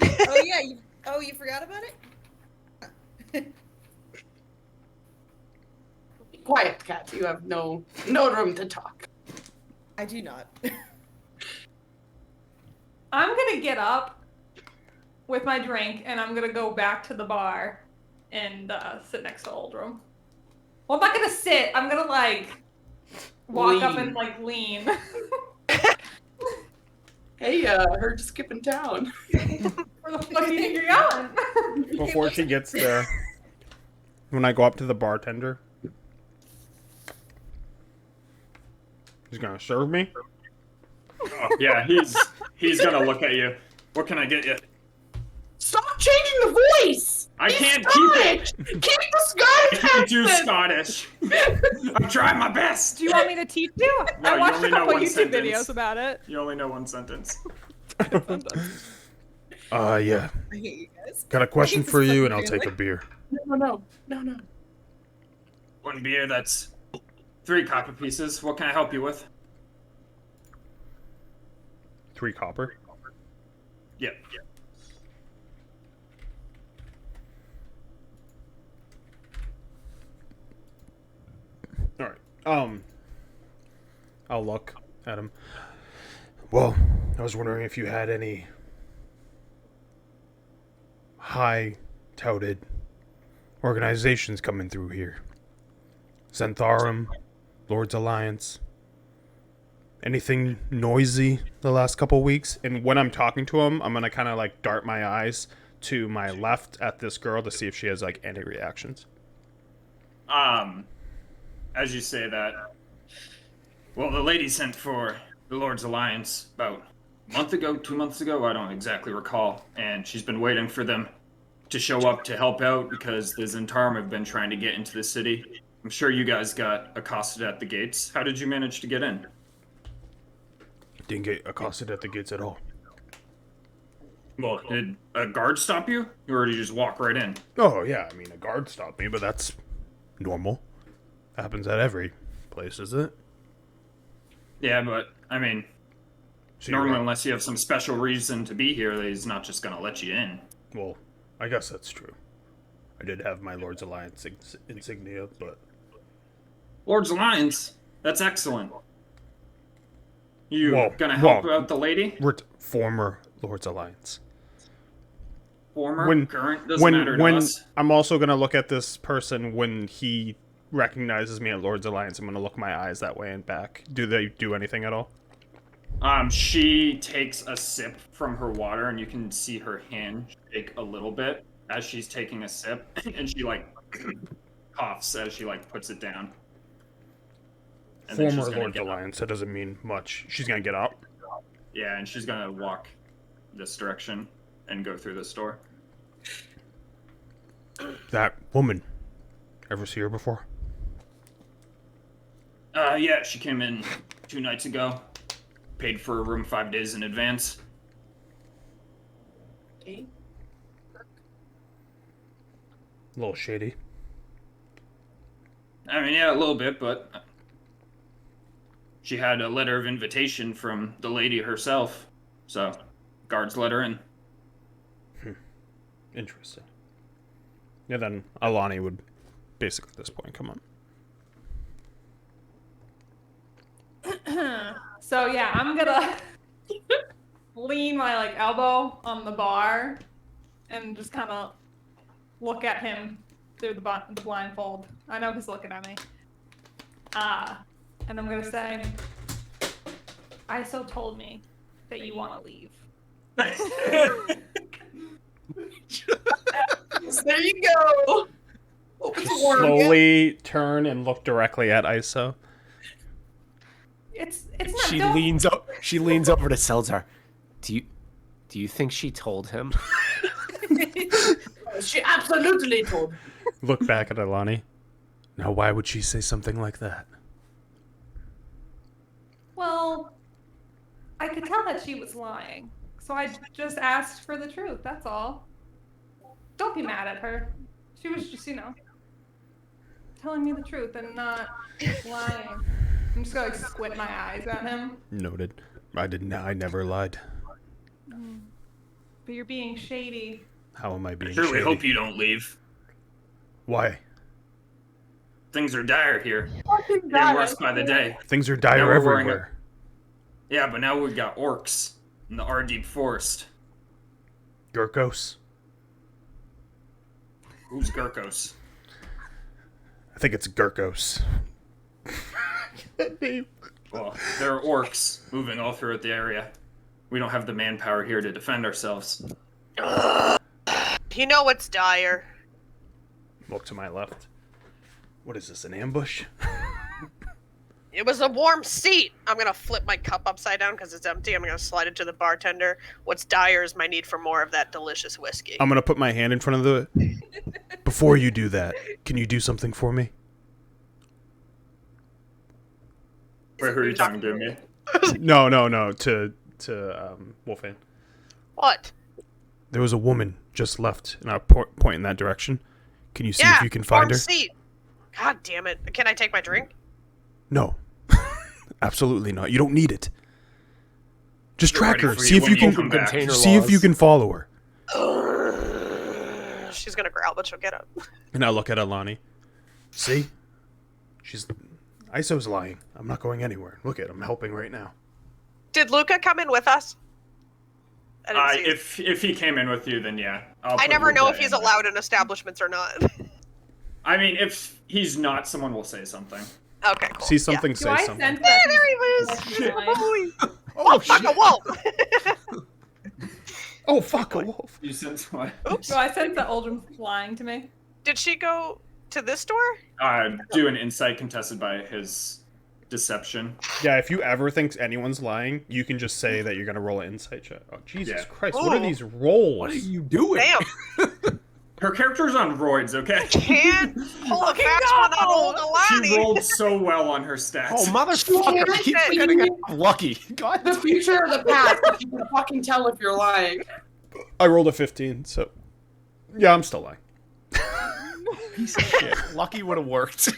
Oh yeah. You forgot about it? Be quiet, cat. You have no room to talk. I do not. I'm gonna get up with my drink and I'm gonna go back to the bar and sit next to Uldrum. Well, I'm not gonna sit. I'm gonna like walk up Lean. and like lean. Hey, heard you skipping town. Where the fuck do you think you're going? Before she gets there, when I go up to the bartender, he's gonna serve me. Oh, yeah, he's gonna look at you. What can I get you? Stop changing the voice. I It's can't keep it. Scottish. Keep the Scottish I can't do accent. Scottish. I'm trying my best. Do you want me to teach you? No, I you watched only a know couple one YouTube sentence. videos about it. You only know one sentence. Yeah. I hate you guys. Got a question I hate for this you, fucking and I'll take a family. beer. No. One beer, that's 3 copper pieces. What can I help you with? 3 copper. Yep. All right. I'll look at him. Well, I was wondering if you had any high-touted organizations coming through here. Zhentarim, Lord's Alliance. Anything noisy the last couple weeks? And when I'm talking to him, I'm gonna kind of like dart my eyes to my left at this girl to see if she has like any reactions. As you say that, well, the lady sent for the Lord's Alliance about month ago, 2 months ago, I don't exactly recall. And she's been waiting for them to show up to help out because the Zhentarim have been trying to get into the city. I'm sure you guys got accosted at the gates. How did you manage to get in? Didn't get accosted at the gates at all. Well, did a guard stop you? Or did you just walk right in? Oh, yeah, I mean, a guard stopped me, but that's normal. Happens at every place, isn't it? Yeah, but, I mean, So you're normally right. unless you have some special reason to be here, he's not just gonna let you in. Well, I guess that's true. I did have my Lord's Alliance insignia, but... Lord's Alliance? That's excellent. You gonna help out the lady? We're former Lord's Alliance. Former, current, doesn't matter to us. I'm also gonna look at this person when he recognizes me at Lord's Alliance. I'm gonna look my eyes that way and back. Do they do anything at all? She takes a sip from her water, and you can see her hand shake a little bit as she's taking a sip, and she, like, coughs as she, like, puts it down. And then Former she's gonna Lord's get up. Alliance, that doesn't mean much. She's gonna get up. Yeah, and she's gonna walk this direction and go through this door. That woman. Ever see her before? Yeah, she came in 2 nights ago. Paid for a room 5 days in advance. Okay. A little shady. I mean, yeah, a little bit, but she had a letter of invitation from the lady herself. So, guards let her in. Interesting. Yeah, then Alani would basically at this point come on. So yeah, I'm gonna lean my like elbow on the bar and just kind of look at him through the blindfold. I know he's looking at me. And I'm gonna say, ISO told me that you want to leave. There you go. Open the door again. Slowly turn and look directly at ISO. It's not. She don't- leans up. She leans over to Seltzar. Do you think she told him? She absolutely told me. Look back at Alani. Now, why would she say something like that? Well, I could tell that she was lying, so I just asked for the truth. That's all. Don't be mad at her. She was just, telling me the truth and not lying. I'm just gonna squint my eyes at him. Noted. I never lied. But you're being shady. How am I being I surely shady? hope you don't leave. Why? Things are dire here. Fucking Getting worse by the day. Things are Now dire we're wearing everywhere. Yeah, but now we've got orcs in the Ardeep Forest. Gurkos. Who's Gurkos? I think it's Gurkos. Well, there are orcs moving all throughout the area. We don't have the manpower here to defend ourselves. You know what's dire? Look to my left. What is this, an ambush? It was a warm seat. I'm gonna flip my cup upside down because it's empty. I'm gonna slide it to the bartender. What's dire is my need for more of that delicious whiskey. I'm gonna put my hand in front of the... Before you do that, can you do something for me? Wait, who are you talking to me? No, to Wolfan. What? There was a woman just left, and I'll point in that direction. Can you see if you can find warm her? seat. God damn it. Can I take my drink? No. Absolutely not. You don't need it. Just We're track ready her. for See you if when you you can come back. Container see if you laws. can follow her. She's gonna growl, but she'll get up. And I look at Alani. See? She's... Iso's lying. I'm not going anywhere. Look at I'm helping right now. Did Luca come in with us? I didn't see If he came in with you, then yeah. I never know if he's allowed in establishments or not. I mean, if he's not, someone will say something. Okay, cool. See something, Do say I something. sense Yeah, that? there he is. He's lying? Oh, fuck a wolf. Oh, fuck, a wolf. You sense what? Oops. Do I sense that Uldrum's lying to me? Did she go to this door? Do an insight contested by his deception. Yeah, if you ever think anyone's lying, you can just say that you're gonna roll an insight check. Oh, Jesus Yeah. Christ, what are Ooh. these rolls? What are you doing? Damn, Her character's on roids, okay? can't pull a Fucking fast one on old She Alani. rolled so well on her stats. Oh, motherfucker. Yeah, I keep shit. forgetting I'm lucky. God. The future or the past, if you can fucking tell if you're lying. I rolled a 15, so yeah, I'm still lying. Piece of shit. Lucky would have worked.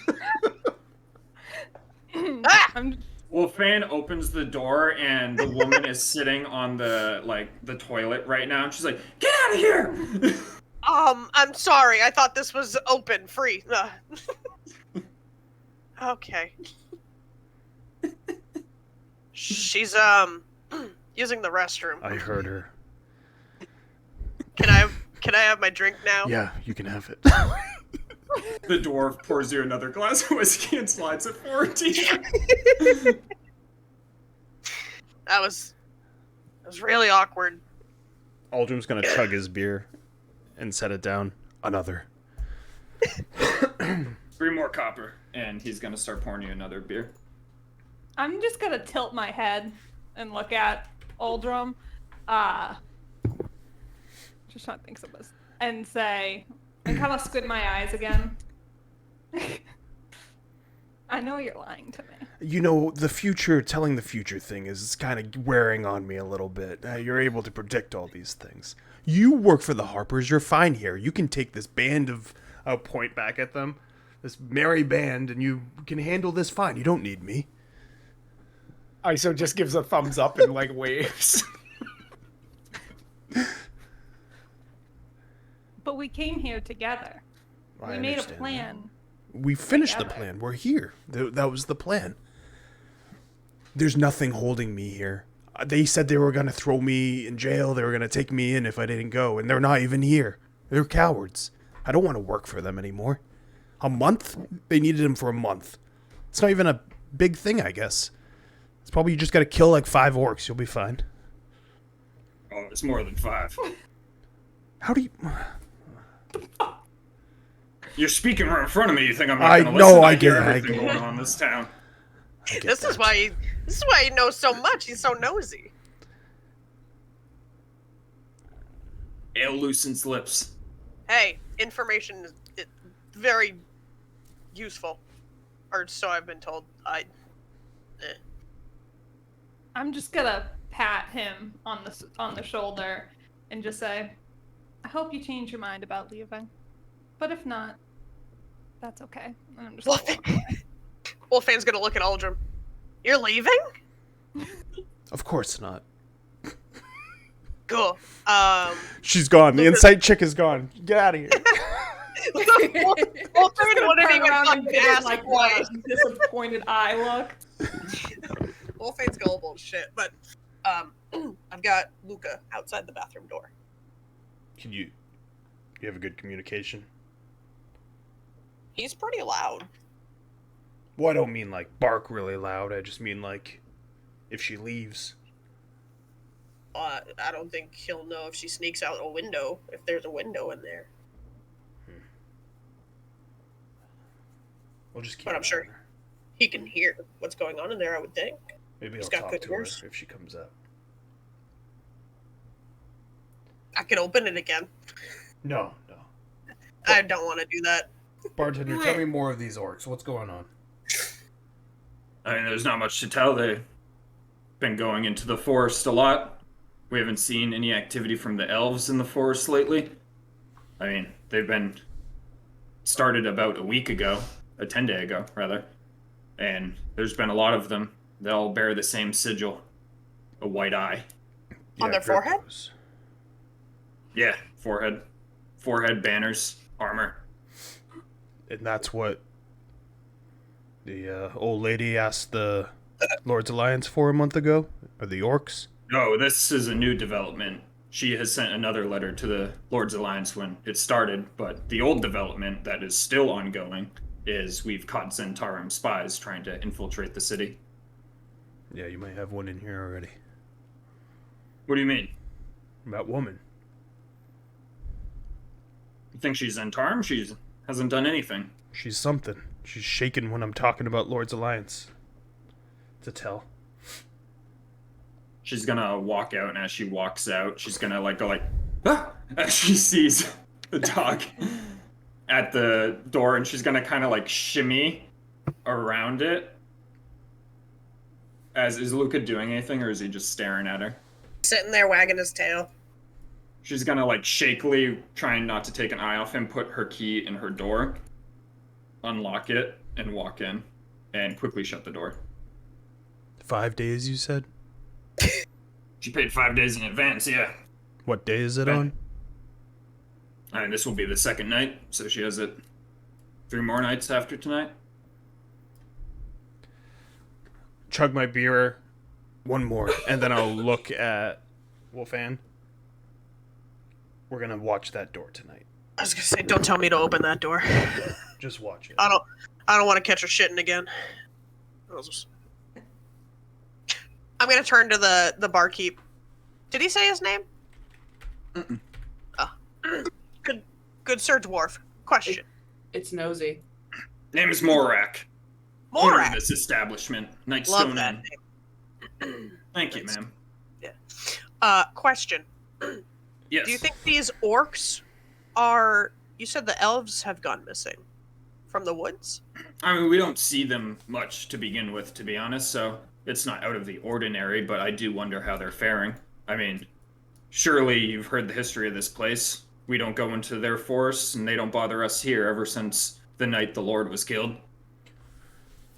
Ah! Well, Fan opens the door and the woman is sitting on the toilet right now. And she's like, "Get out of here!" I'm sorry. I thought this was open, free. Okay. She's using the restroom. I heard her. Can I have my drink now? Yeah, you can have it. The dwarf pours you another glass of whiskey and slides it forward to you. That was really awkward. Aldrim's gonna chug his beer and set it down. Another. 3 more copper, and he's gonna start pouring you another beer. I'm just gonna tilt my head and look at Aldrum. Just trying to think of this. And say, and kind of squint my eyes again. I know you're lying to me. You know, the future, telling the future thing is kind of wearing on me a little bit. You're able to predict all these things. You work for the Harpers, you're fine here. You can take this band of... I'll point back at them. This merry band, and you can handle this fine. You don't need me. ISO just gives a thumbs up and, like, waves. But we came here together. I We made a understand plan. that. We finished the Together. plan. We're here. That was the plan. There's nothing holding me here. They said they were going to throw me in jail. They were going to take me in if I didn't go. And they're not even here. They're cowards. I don't want to work for them anymore. A month? They needed him for a month. It's not even a big thing, I guess. It's probably you just got to kill like 5 orcs. You'll be fine. Oh, it's more than 5. How do you... You're speaking right in front of me. You think I'm I not gonna know, listen? I hear get it, I everything get it. going on in this town. I get This is that. why he knows so much. He's so nosy. Ale loosens lips. Hey, information is very useful, or so I've been told. I'm just gonna pat him on the shoulder and just say, "I hope you change your mind about leaving, but if not, that's okay." And I'm just gonna walk away. Wolffan's gonna look at Aldrum. You're leaving? Of course not. Cool. She's gone. The insight chick is gone. Get out of here. Wolffan wouldn't Turn even around and fucking give ask like twice. a disappointed eye look. Wolffan's gullible as shit, but I've got Luca outside the bathroom door. Can you have a good communication? He's pretty loud. Well, I don't mean like bark really loud. I just mean like if she leaves. I don't think he'll know if she sneaks out a window, if there's a window in there. We'll just keep. But I'm an eye sure on her. he can hear what's going on in there, I would think. Maybe He's I'll got talk good to her ears. if she comes up. I could open it again. No. I don't want to do that. Bartender, tell me more of these orcs. What's going on? I mean, there's not much to tell. They've been going into the forest a lot. We haven't seen any activity from the elves in the forest lately. I mean, they've been started about a week ago, a 10-day ago, rather. And there's been a lot of them. They all bear the same sigil, a white eye. On their forehead? Grippos. Yeah, forehead, banners, armor. And that's what the old lady asked the Lord's Alliance for a month ago? Or the orcs? No, this is a new development. She has sent another letter to the Lord's Alliance when it started, but the old development that is still ongoing is we've caught Zhentarim spies trying to infiltrate the city. Yeah, you might have one in here already. What do you mean? That woman. You think she's Zhentarim? Hasn't done anything. She's something. She's shaken when I'm talking about Lord's Alliance. to tell. She's gonna walk out, and as she walks out, she's gonna go ah! As she sees the dog at the door, and she's gonna kind of shimmy around it. Is Luca doing anything, or is he just staring at her? Sitting there wagging his tail. She's gonna shakily, trying not to take an eye off him, put her key in her door, unlock it, and walk in, and quickly shut the door. 5 days, you said? She paid 5 days in advance, yeah. What day is it on? And this will be the second night, so she has it 3 more nights after tonight. Chug my beer, one more, and then I'll look at Wolfan. We're gonna watch that door tonight. I was gonna say, don't tell me to open that door. Just watch it. I don't want to catch her shitting again. I'm gonna turn to the barkeep. Did he say his name? Mm-mm. Oh. Good sir dwarf. Question. It's nosy. Name is Morak. Owner of Morak. this establishment, Nightstone Love that Inn. name. Thank you, ma'am. Yeah. Question. Yes. Do you think these orcs are... You said the elves have gone missing from the woods? I mean, we don't see them much to begin with, to be honest, so it's not out of the ordinary, but I do wonder how they're faring. I mean, surely you've heard the history of this place. We don't go into their forests, and they don't bother us here ever since the night the Lord was killed.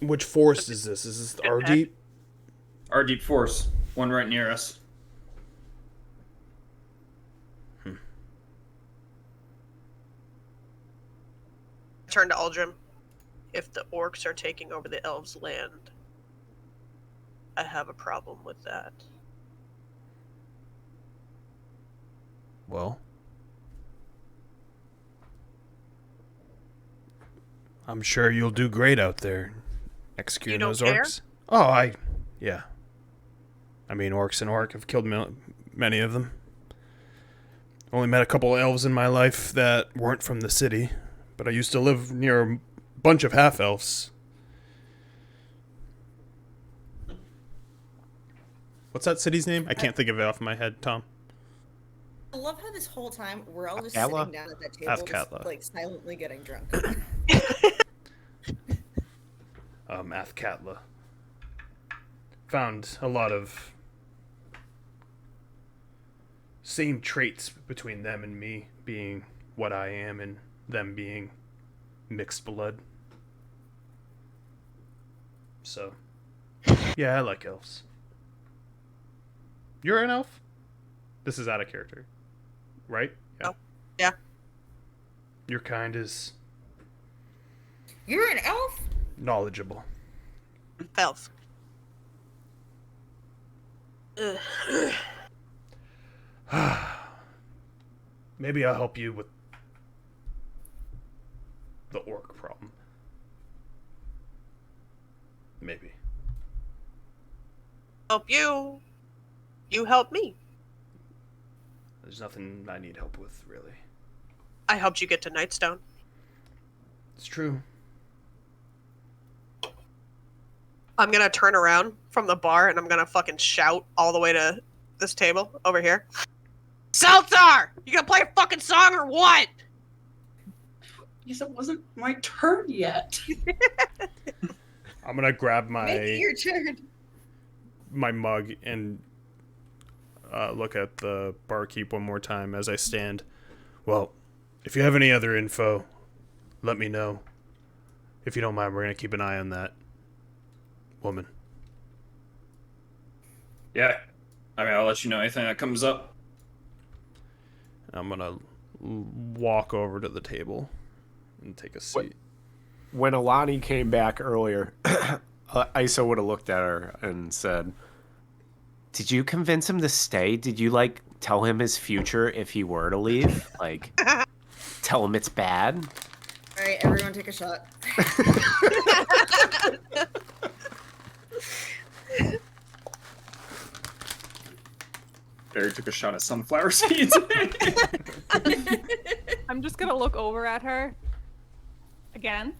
Which forest is this? Is this our deep? Our deep forest, one right near us. Turn to Aldrim. If the orcs are taking over the elves' land, I have a problem with that. Well, I'm sure you'll do great out there, executing You don't those care? orcs. Oh, yeah. I mean, orcs and orc. I've killed many of them. Only met a couple elves in my life that weren't from the city, but I used to live near a bunch of half-elves. What's that city's name? I can't think of it off my head, Tom. I love how this whole time we're all just Athkatla? sitting down at that table, just, Athkatla. silently getting drunk. Athkatla. Found a lot of same traits between them and me, being what I am and them being mixed blood. So, yeah, I like elves. You're an elf? This is out of character, right? Yeah. Oh, yeah. Your kind is You're an elf? knowledgeable. Elf. Maybe I'll help you with the orc problem. Maybe. Help you. You help me. There's nothing I need help with, really. I helped you get to Nightstone. It's true. I'm gonna turn around from the bar and I'm gonna fucking shout all the way to this table over here. Seltzar! You gonna play a fucking song or what? Yes, it wasn't my turn yet. I'm gonna grab Make it your turn. my mug and look at the barkeep one more time as I stand. Well, if you have any other info, let me know. If you don't mind, we're gonna keep an eye on that woman. Yeah. I mean, I'll let you know anything that comes up. I'm gonna walk over to the table and take a seat. When Alani came back earlier, Isa would have looked at her and said, "Did you convince him to stay? Did you, tell him his future if he were to leave? Tell him it's bad?" Alright, everyone take a shot. Barry took a shot at sunflower seeds. I'm just gonna look over at her. Again,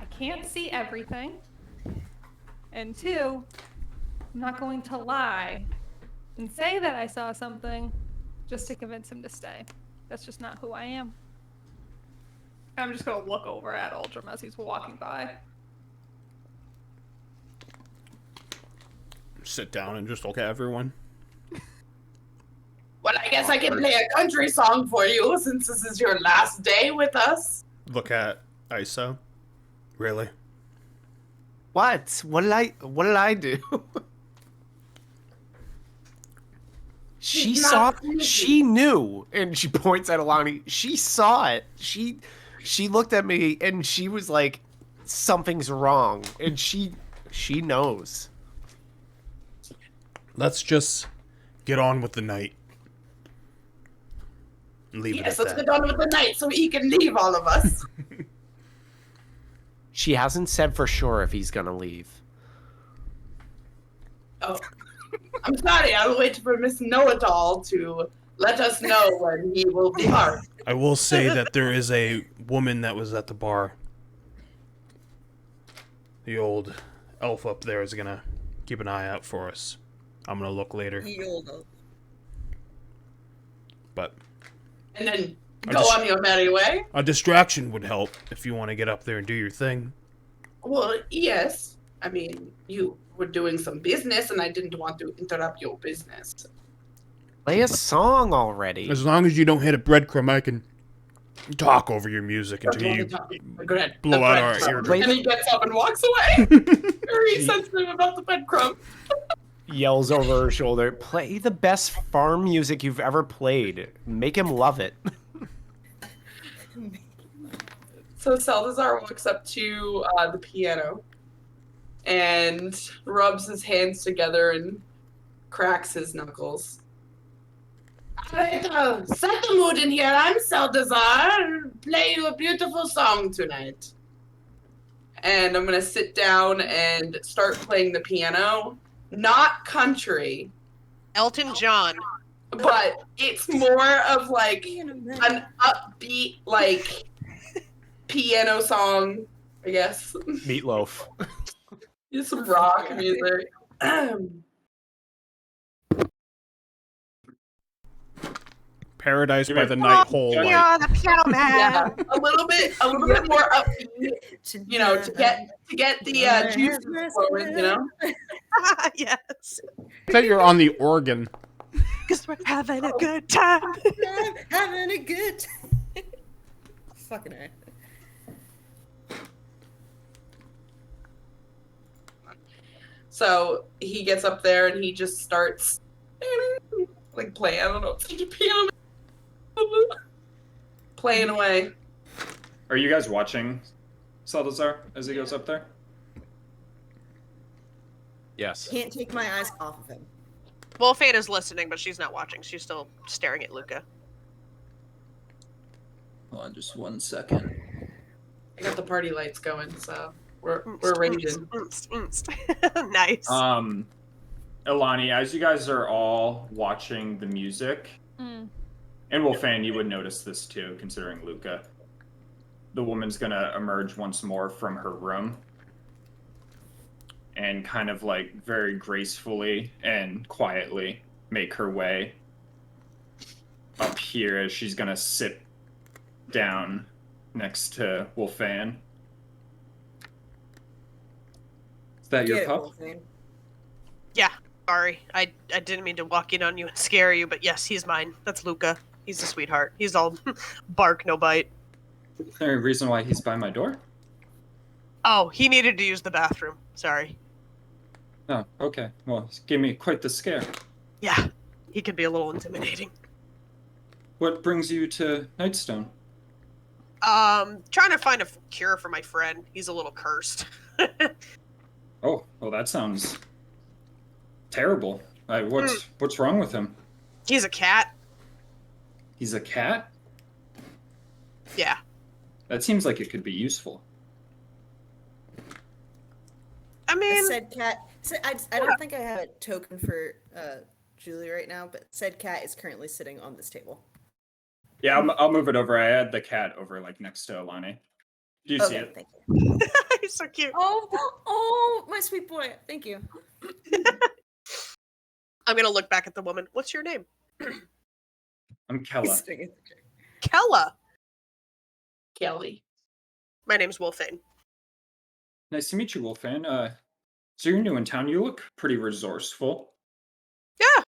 I can't see everything. And 2, I'm not going to lie and say that I saw something just to convince him to stay. That's just not who I am. I'm just gonna look over at Uldrum as he's walking by. Sit down and just look at everyone. Well, I guess I can play a country song for you since this is your last day with us. Look at ISO. Really? What? What did I do? She saw. She knew, and she points at Alani. She saw it. She looked at me, and she was like, "Something's wrong," and she knows. Let's just get on with the night. Leave Yes, it let's at get that. on with the night so he can leave all of us. She hasn't said for sure if he's gonna leave. Oh, I'm sorry. I'll wait for Miss Know-It-All to let us know when he will depart. I will say that there is a woman that was at the bar. The old elf up there is gonna keep an eye out for us. I'm gonna look later. But And then I go just- on your merry way. a distraction would help if you want to get up there and do your thing. Well, yes. I mean, you were doing some business, and I didn't want to interrupt your business. Play a song already. As long as you don't hit a breadcrumb, I can talk over your music until you Regret. blow out our eardrum. eardrums. And he gets up and walks away. Very sensitive about the breadcrumb. Yells over her shoulder, "Play the best farm music you've ever played. Make him love it." So Salazar walks up to the piano and rubs his hands together and cracks his knuckles. Alright, set the mood in here. I'm Salazar. Play you a beautiful song tonight. And I'm going to sit down and start playing the piano. Not country, Elton John. but it's more of like an upbeat, like, piano song, I guess. Meatloaf. Just some rock music. Paradise by the Night Hole. Like, You're the piano man. Yeah, a little bit more upbeat, you know, to get the juices flowing, you know. Yes. I thought you were on the organ. Because we're having a good time. Having a good time. Fucking A. So he gets up there and he just starts like playing. I don't know, it's like a piano. Playing away. Are you guys watching Salazar as he goes up there? Yes. Can't take my eyes off of him. Wolfane is listening, but she's not watching. She's still staring at Luca. Hold on just 1 second. I got the party lights going, so we're raging. Nice. Ilani, as you guys are all watching the music, and Wolfane, you would notice this too, considering Luca. The woman's gonna emerge once more from her room and kind of like very gracefully and quietly make her way up here as she's gonna sit down next to Wolfane. Is that your Get it, pup? Wolfane. Yeah, sorry. I didn't mean to walk in on you and scare you, but yes, he's mine. That's Luca. He's a sweetheart. He's all bark, no bite. Is there a reason why he's by my door? Oh, he needed to use the bathroom. Sorry. Oh, okay. Well, it gave me quite the scare. Yeah, he can be a little intimidating. What brings you to Nightstone? Trying to find a cure for my friend. He's a little cursed. Oh, well, that sounds terrible. What's wrong with him? He's a cat. He's a cat? Yeah. That seems like it could be useful. I mean, Said cat. I don't think I have a token for Julie right now, but said cat is currently sitting on this table. Yeah, I'll move it over. I had the cat over like next to Alani. Do you see Okay, it? thank you. He's so cute. Oh, my sweet boy. Thank you. I'm gonna look back at the woman. What's your name? I'm Kella. Kella. Kelly. My name's Wolfane. Nice to meet you, Wolfan. So you're new in town. You look pretty resourceful. Yeah.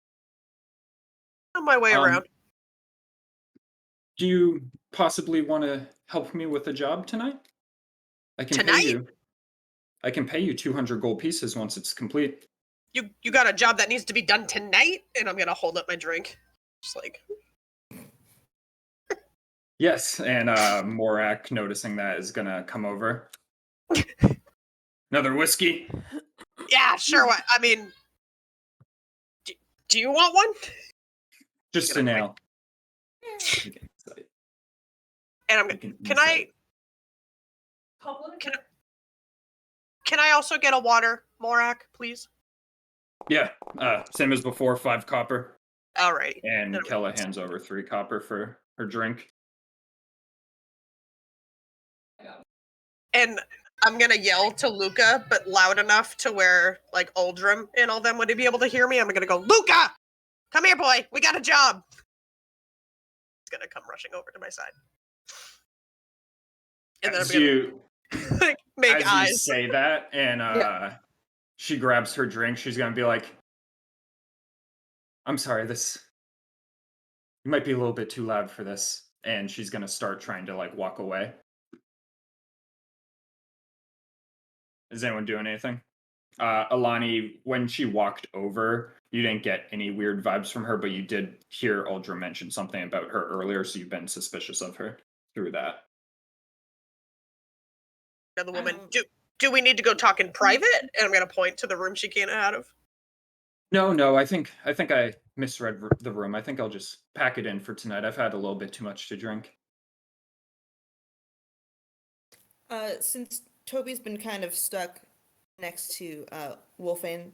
On my way around. Do you possibly want to help me with a job tonight? I can Tonight? pay you. I can pay you 200 gold pieces once it's complete. You got a job that needs to be done tonight? And I'm gonna hold up my drink. Just like Yes, and Morak, noticing that, is gonna come over. Another whiskey? yeah, sure. What? I mean, do you want one? Just a nail. And I'm gonna. Can I also get a water, Morak, please? Yeah, same as before, 5 copper. Alrighty. And Kella hands over 3 copper for her drink. And I'm gonna yell to Luca, but loud enough to where like Uldrum and all them would be able to hear me. I'm gonna go, Luca, come here, boy. We got a job. He's gonna come rushing over to my side. And then As I'm gonna you, like, make as eyes. you say that, and she grabs her drink, she's gonna be like, I'm sorry, this you might be a little bit too loud for this. And she's gonna start trying to like walk away. Is anyone doing anything? Alani, when she walked over, you didn't get any weird vibes from her, but you did hear Uldra mention something about her earlier, so you've been suspicious of her through that. The woman, do we need to go talk in private? And I'm gonna point to the room she came out of. No, I think I misread the room. I think I'll just pack it in for tonight. I've had a little bit too much to drink. Since Toby's been kind of stuck next to Wolfane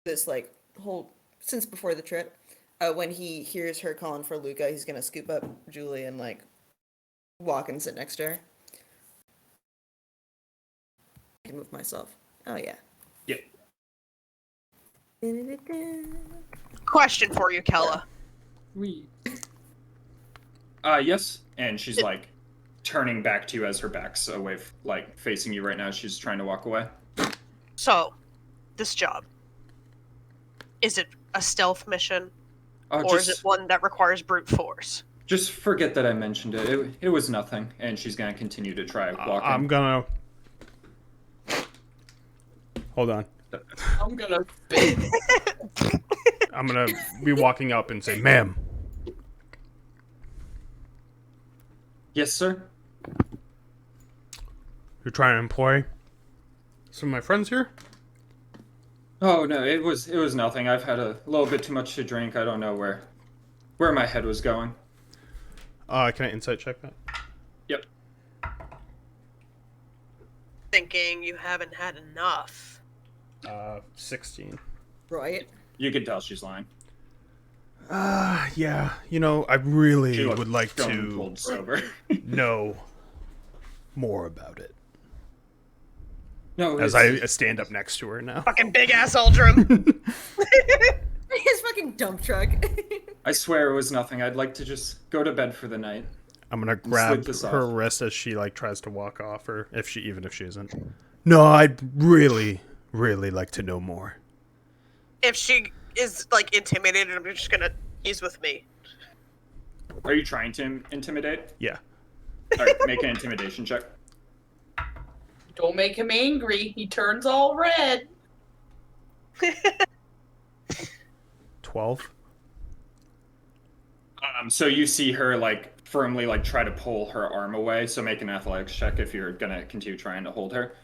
this like whole since before the trip, when he hears her calling for Luca, he's gonna scoop up Julie and like walk and sit next to her. I can move myself. Oh yeah. Yeah. Question for you, Kella. Yes. And she's like turning back to you as her back's away, like facing you right now. She's trying to walk away. So, this job, is it a stealth mission, or is it one that requires brute force? Just forget that I mentioned it. It was nothing. And she's gonna continue to try walking. I'm gonna hold on. I'm gonna spit. I'm gonna be walking up and say, "Ma'am." Yes, sir. You're trying to employ some of my friends here? Oh no, it was nothing. I've had a little bit too much to drink. I don't know where my head was going. Can I insight check that? Yep. Thinking you haven't had enough. 16. Right. You could tell she's lying. Yeah. You know, I really would like stone to cold sober. know more about it. No, As I stand up next to her now. Fucking big ass Uldrum. His fucking dump truck. I swear it was nothing. I'd like to just go to bed for the night. I'm gonna slip grab this her off. wrist as she like tries to walk off, or if she isn't. No, I'd really like to know more. If she is like intimidated, I'm just gonna. He's with me. Are you trying to intimidate? Yeah. All right, make an intimidation check. Don't make him angry. He turns all red. 12. So you see her like firmly like try to pull her arm away. So make an athletics check if you're gonna continue trying to hold her.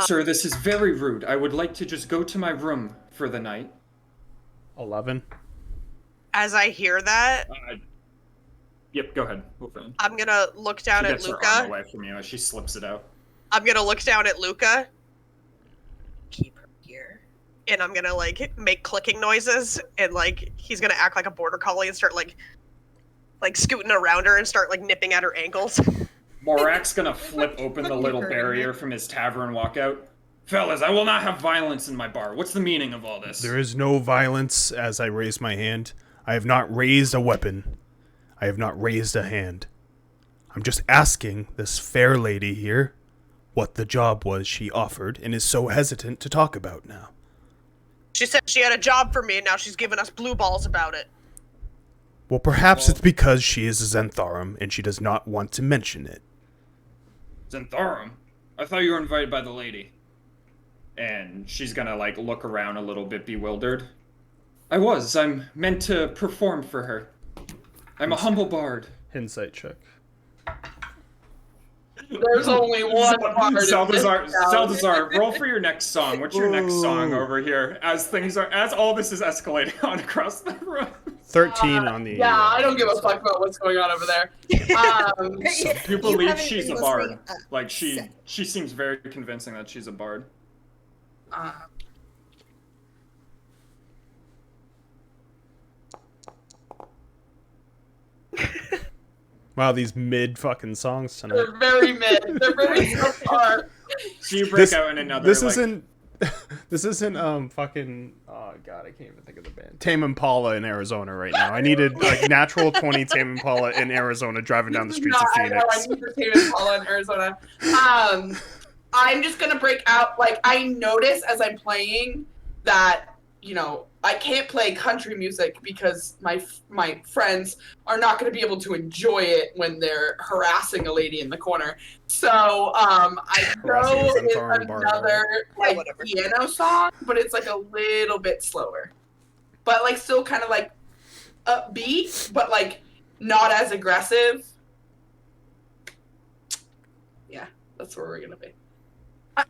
Sir, this is very rude. I would like to just go to my room for the night. 11. As I hear that, Yep, go ahead. We'll finish. I'm gonna look down She at gets her arm Luca. away from you as she slips it out. I'm gonna look down at Luca. Keep her here. And I'm gonna like make clicking noises, and like he's gonna act like a border collie and start like scooting around her and start like nipping at her ankles. Morak's gonna flip open the Fucking little hurting barrier me. from his tavern and walk out. Fellas, I will not have violence in my bar. What's the meaning of all this? There is no violence as I raise my hand. I have not raised a weapon. I have not raised a hand. I'm just asking this fair lady here what the job was she offered and is so hesitant to talk about now. She said she had a job for me, and now she's giving us blue balls about it. Well, perhaps it's because she is a Zhentarim and she does not want to mention it. Zhentarim? I thought you were invited by the lady. And she's gonna, like, look around a little bit bewildered. I'm meant to perform for her. I'm a humble bard. Insight check. There's only one part. Salazar, roll for your next song. What's your next song over here? As all this is escalating on across the room. 13 on the... Yeah, I don't give a fuck about what's going on over there. You believe haven't she's been a bard. listening, Like, she seems very convincing that she's a bard. Wow, these mid fucking songs tonight. They're very mid. They're very subpar. So you break out in another. This like, isn't. This isn't fucking. Oh god, I can't even think of the band. Tame Impala in Arizona right now. I needed like natural 20 Tame Impala in Arizona driving down the streets of I know, Phoenix. I need the Tame Impala in Arizona. I'm just gonna break out. Like, I notice as I'm playing that, you know, I can't play country music because my friends are not going to be able to enjoy it when they're harassing a lady in the corner. So I go with another like piano song, but it's like a little bit slower, but like still kind of like upbeat, but like not as aggressive. Yeah, that's where we're gonna be.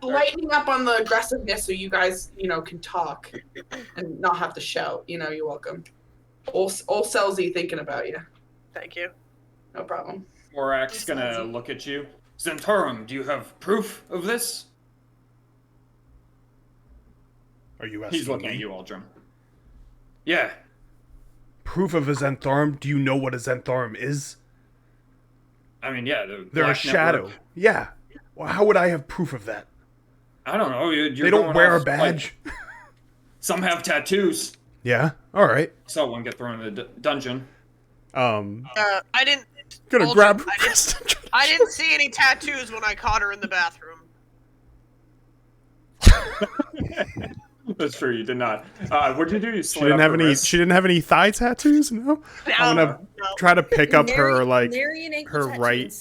Lightening up on the aggressiveness so you guys, you know, can talk and not have to shout. You know, you're welcome. Old Selzy thinking about you. Thank you. No problem. Morak's gonna look at you. Zhentarim, do you have proof of this? Are you asking He's looking me? at you, Aldrum. Yeah. Proof of a Zhentarim? Do you know what a Zhentarim is? I mean, yeah. They're a shadow. Network. Yeah. Well, how would I have proof of that? I don't know. They don't wear a badge. Like, some have tattoos. Yeah. All right. Saw one get thrown in the dungeon. I didn't. Gonna Hold grab. on, I didn't see any tattoos when I caught her in the bathroom. That's true. You did not. What did you do? You She didn't have any. wrist? She didn't have any thigh tattoos. No. I'm gonna try to pick up her like her right.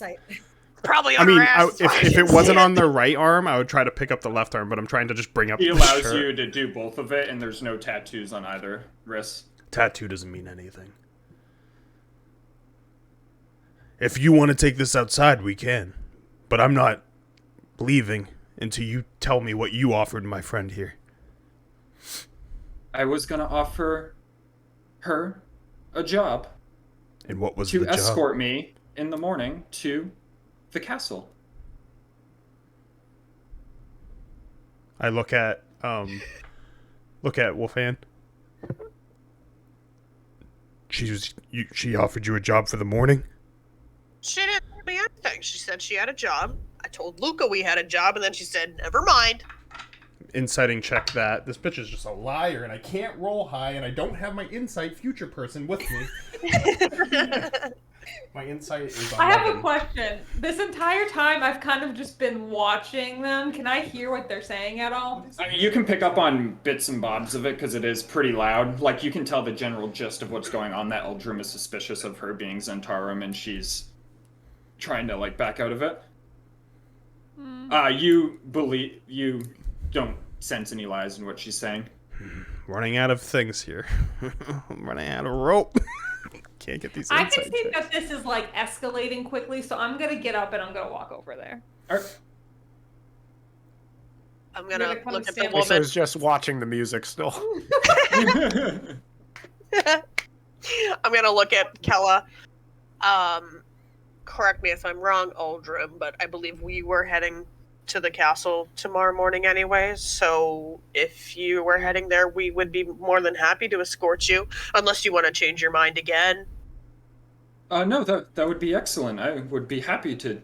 Probably I on mean, her ass. if it wasn't on the right arm, I would try to pick up the left arm. But I'm trying to just bring up. He the allows shirt. you to do both of it, and there's no tattoos on either wrist. Tattoo doesn't mean anything. If you want to take this outside, we can. But I'm not leaving until you tell me what you offered my friend here. I was gonna offer her a job And what was to the job? escort me in the morning to the castle. I look at Wolfan. She offered you a job for the morning? She didn't tell me anything. She said she had a job. I told Luca we had a job, and then she said, never mind. Inciting check that. This bitch is just a liar, and I can't roll high, and I don't have my insight future person with me. My insight is 11. I have a question. This entire time, I've kind of just been watching them. Can I hear what they're saying at all? I mean, you can pick up on bits and bobs of it because it is pretty loud. Like, you can tell the general gist of what's going on. That Eldrum is suspicious of her being Zhentarim, and she's trying to, like, back out of it. You don't sense any lies in what she's saying. Running out of things here. I'm running out of rope. Can't get these I insight can see checks. that this is like escalating quickly, so I'm gonna get up and I'm gonna walk over there. All right. I'm gonna come look at the stand So woman. is just watching the music still. I'm gonna look at Kella. Correct me if I'm wrong, Aldrim, but I believe we were heading to the castle tomorrow morning anyways, so if you were heading there, we would be more than happy to escort you, unless you want to change your mind again. No, that would be excellent. I would be happy to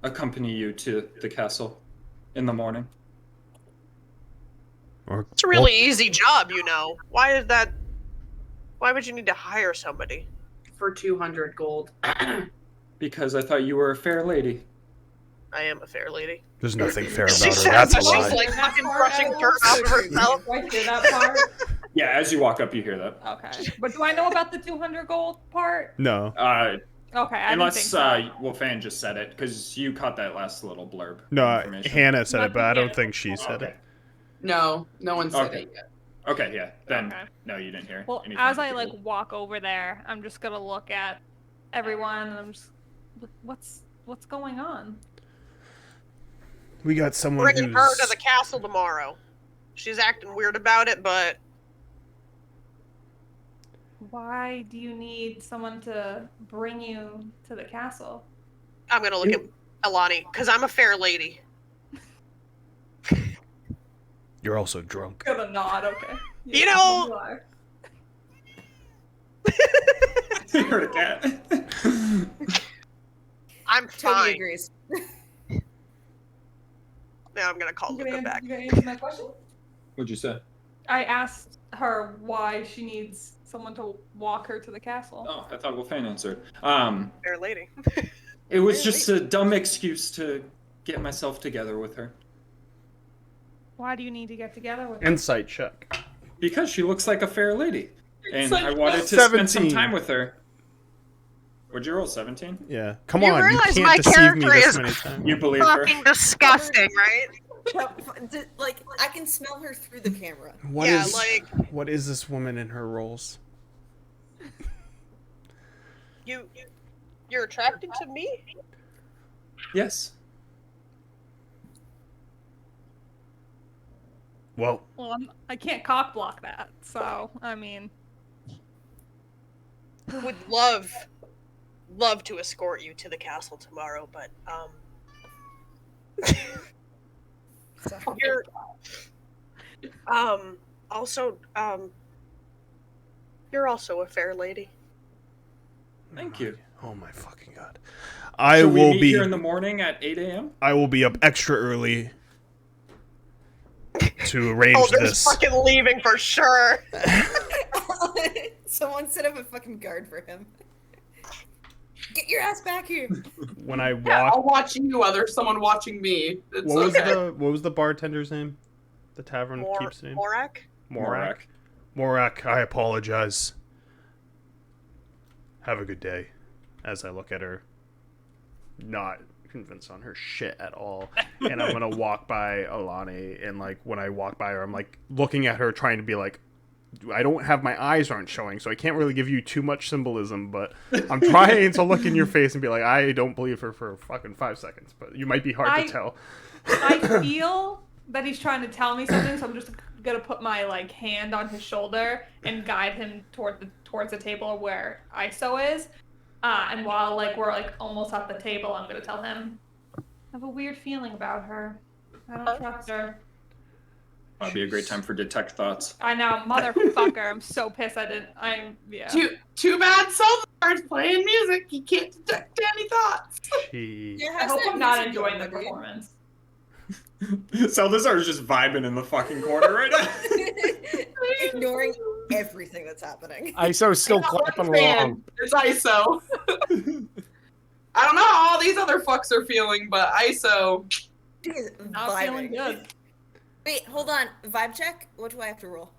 accompany you to the castle in the morning. Or It's a really easy job, you know. Why would you need to hire somebody? For 200 gold. Because I thought you were a fair lady. I am a fair lady. there's nothing fair about She her. says That's a that lie. she's like That fucking part brushing I dirt off of also- herself. Do I hear that part? Yeah, as you walk up, you hear that. Okay. But do I know about the 200 gold part? No. Okay, I didn't think Unless so. Wolfan just said it, because you caught that last little blurb. No, of information. Hannah said it, but I don't Hannah. think she said Okay. it. No one said Okay. it yet. Okay, yeah. Then Okay. no, you didn't hear. Well, anything as with I the like gold. walk over there, I'm just gonna look at everyone and I'm just, what's going on? We got someone Bringing who's... her to the castle tomorrow. She's acting weird about it, but Why do you need someone to bring you to the castle? I'm gonna look at Alani, because I'm a fair lady. You're also drunk. Gonna nod, okay. You know- you are. You heard a cat. I'm Toby fine. agrees. Now I'm gonna call You Luca gonna, back. you gonna answer my question? What'd you say? I asked her why she needs someone to walk her to the castle. Oh, I thought Wolfan answered. Fair lady. It was just a dumb excuse to get myself together with her. Why do you need to get together with her? Insight check. Because she looks like a fair lady. And like I wanted to spend some 17. time with her. Would you roll 17? Yeah. Come You on, you realize can't my deceive me character this is many times. You believe her? Fucking disgusting, right? Like, I can smell her through the camera. What Yeah, is- like- what is this woman in her roles? You're attracted to me? Yes. Well, Well, I can't cock block that, so, I mean... Would love to escort you to the castle tomorrow, but you're also you're also a fair lady. Thank you. oh my fucking god. I Should we will meet be here in the morning at 8 a.m.? I will be up extra early to arrange Oh, there's this. fucking leaving for sure. Someone set up a fucking guard for him. Get your ass back here. When I Yeah, I'll walk watch you while there's someone watching me. It's what was the bartender's name? The tavern keeps name? Morak? Morak. Morak, I apologize. Have a good day. As I look at her, not convinced on her shit at all. And I'm gonna walk by Alani, and like when I walk by her, I'm like looking at her, trying to be like, I don't have my eyes aren't showing, so I can't really give you too much symbolism, but I'm trying to look in your face and be like, I don't believe her for fucking 5 seconds, but you might be hard to tell. I feel that he's trying to tell me something, so I'm just gonna put my like hand on his shoulder and guide him towards the table where ISO is. And while like we're like almost at the table, I'm gonna tell him I have a weird feeling about her. I don't trust her. That'd be a great time for detect thoughts. I know, motherfucker. I'm so pissed. Yeah. Too bad Salazar's playing music. He can't detect any thoughts. She I hope I'm not enjoying the performance. Salazar's just vibing in the fucking corner right now. Ignoring everything that's happening. ISO's still clapping along. It's ISO. I don't know how all these other fucks are feeling, but ISO. She is I'm feeling vibing. good. Wait, hold on. Vibe check? What do I have to roll?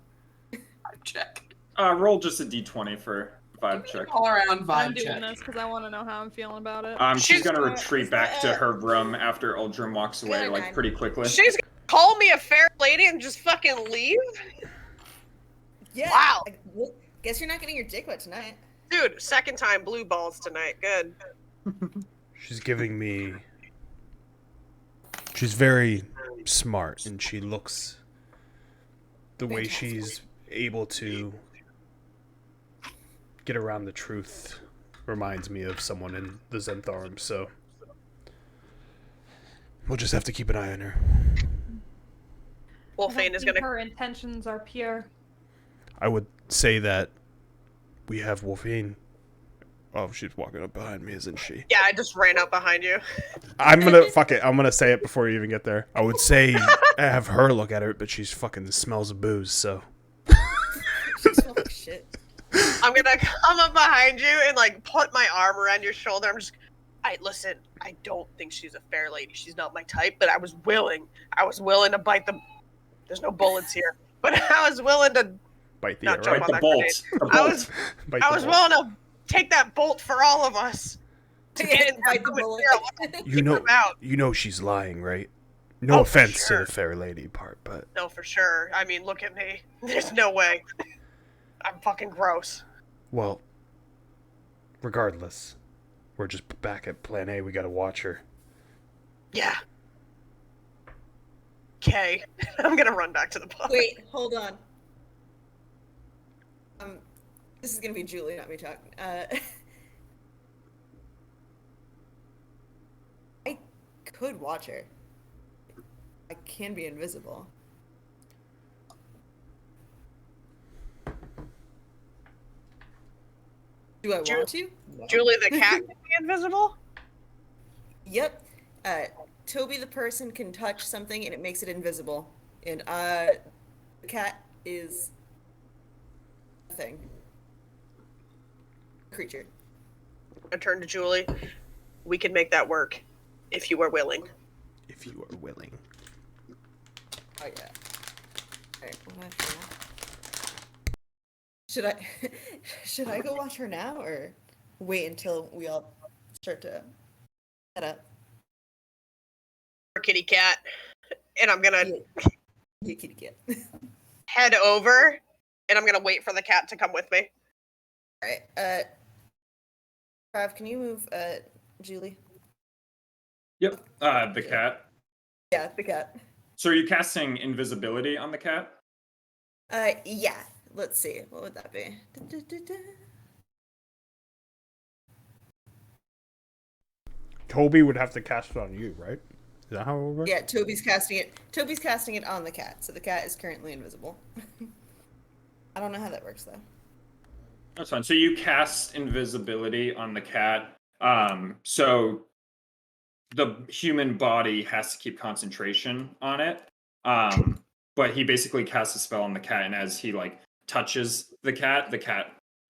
Check. Roll just a d20 for vibe check. All around I'm vibe doing check. this because I want to know how I'm feeling about it. She's She's gonna gonna- retreat back to her room after Uldrum walks away, Good, like man. pretty quickly. She's gonna call me a fair lady and just fucking leave? Yeah. Wow. Well, guess you're not getting your dick wet tonight. Dude, second time blue balls tonight. Good. She's giving me. She's very smart, and she looks. The way she's able to get around the truth reminds me of someone in the Zhentarim, so we'll just have to keep an eye on her. Wolfane is gonna. Her intentions are pure. I would say that we have Wolfine Oh, she's walking up behind me, isn't she? Yeah, I just ran up behind you. I'm gonna fuck it. I'm gonna say it before you even get there. I would say have her look at her, but she's fucking smells of booze. So She smells like shit. I'm gonna come up behind you and like put my arm around your shoulder. I'm just, listen. I don't think she's a fair lady. She's not my type, but I was willing. To bite the. There's no bullets here, but I was willing to bite the not arrow. jump Bite on the that bolt. grenade. The I bolt. was, Bite I the was bolt. willing to take that bolt for all of us. To get in there, Bite the come in bullet. here, You know, them out. you know she's lying, right? No Oh, for offense sure. to the fair lady part, but No, for sure. I mean, look at me. There's no way. I'm fucking gross. well, regardless, we're just back at Plan A. We gotta watch her. Yeah. Okay. I'm gonna run back to the bar. Wait, hold on. This is gonna be Julie, not me talking. I could watch her. I can be invisible. Do I want to? No. Julie the cat can be invisible? Yep. Toby the person can touch something and it makes it invisible. And the cat is a thing. Creature. I turn to Julie. We can make that work if you are willing. If you are willing. Oh yeah. Alright, should I go watch her now or wait until we all start to set up? Kitty cat. And I'm gonna Yeah, kitty cat. head over and I'm gonna wait for the cat to come with me. Alright, Trav, can you move Julie? Yep. The cat. Yeah, the cat. So are you casting invisibility on the cat? Yeah. Let's see. What would that be? Toby would have to cast it on you, right? Is that how it works? Yeah, Toby's casting it. Toby's casting it on the cat, so the cat is currently invisible. I don't know how that works though. That's fine. So you cast invisibility on the cat. So the human body has to keep concentration on it. But he basically casts a spell on the cat, and as he like touches the cat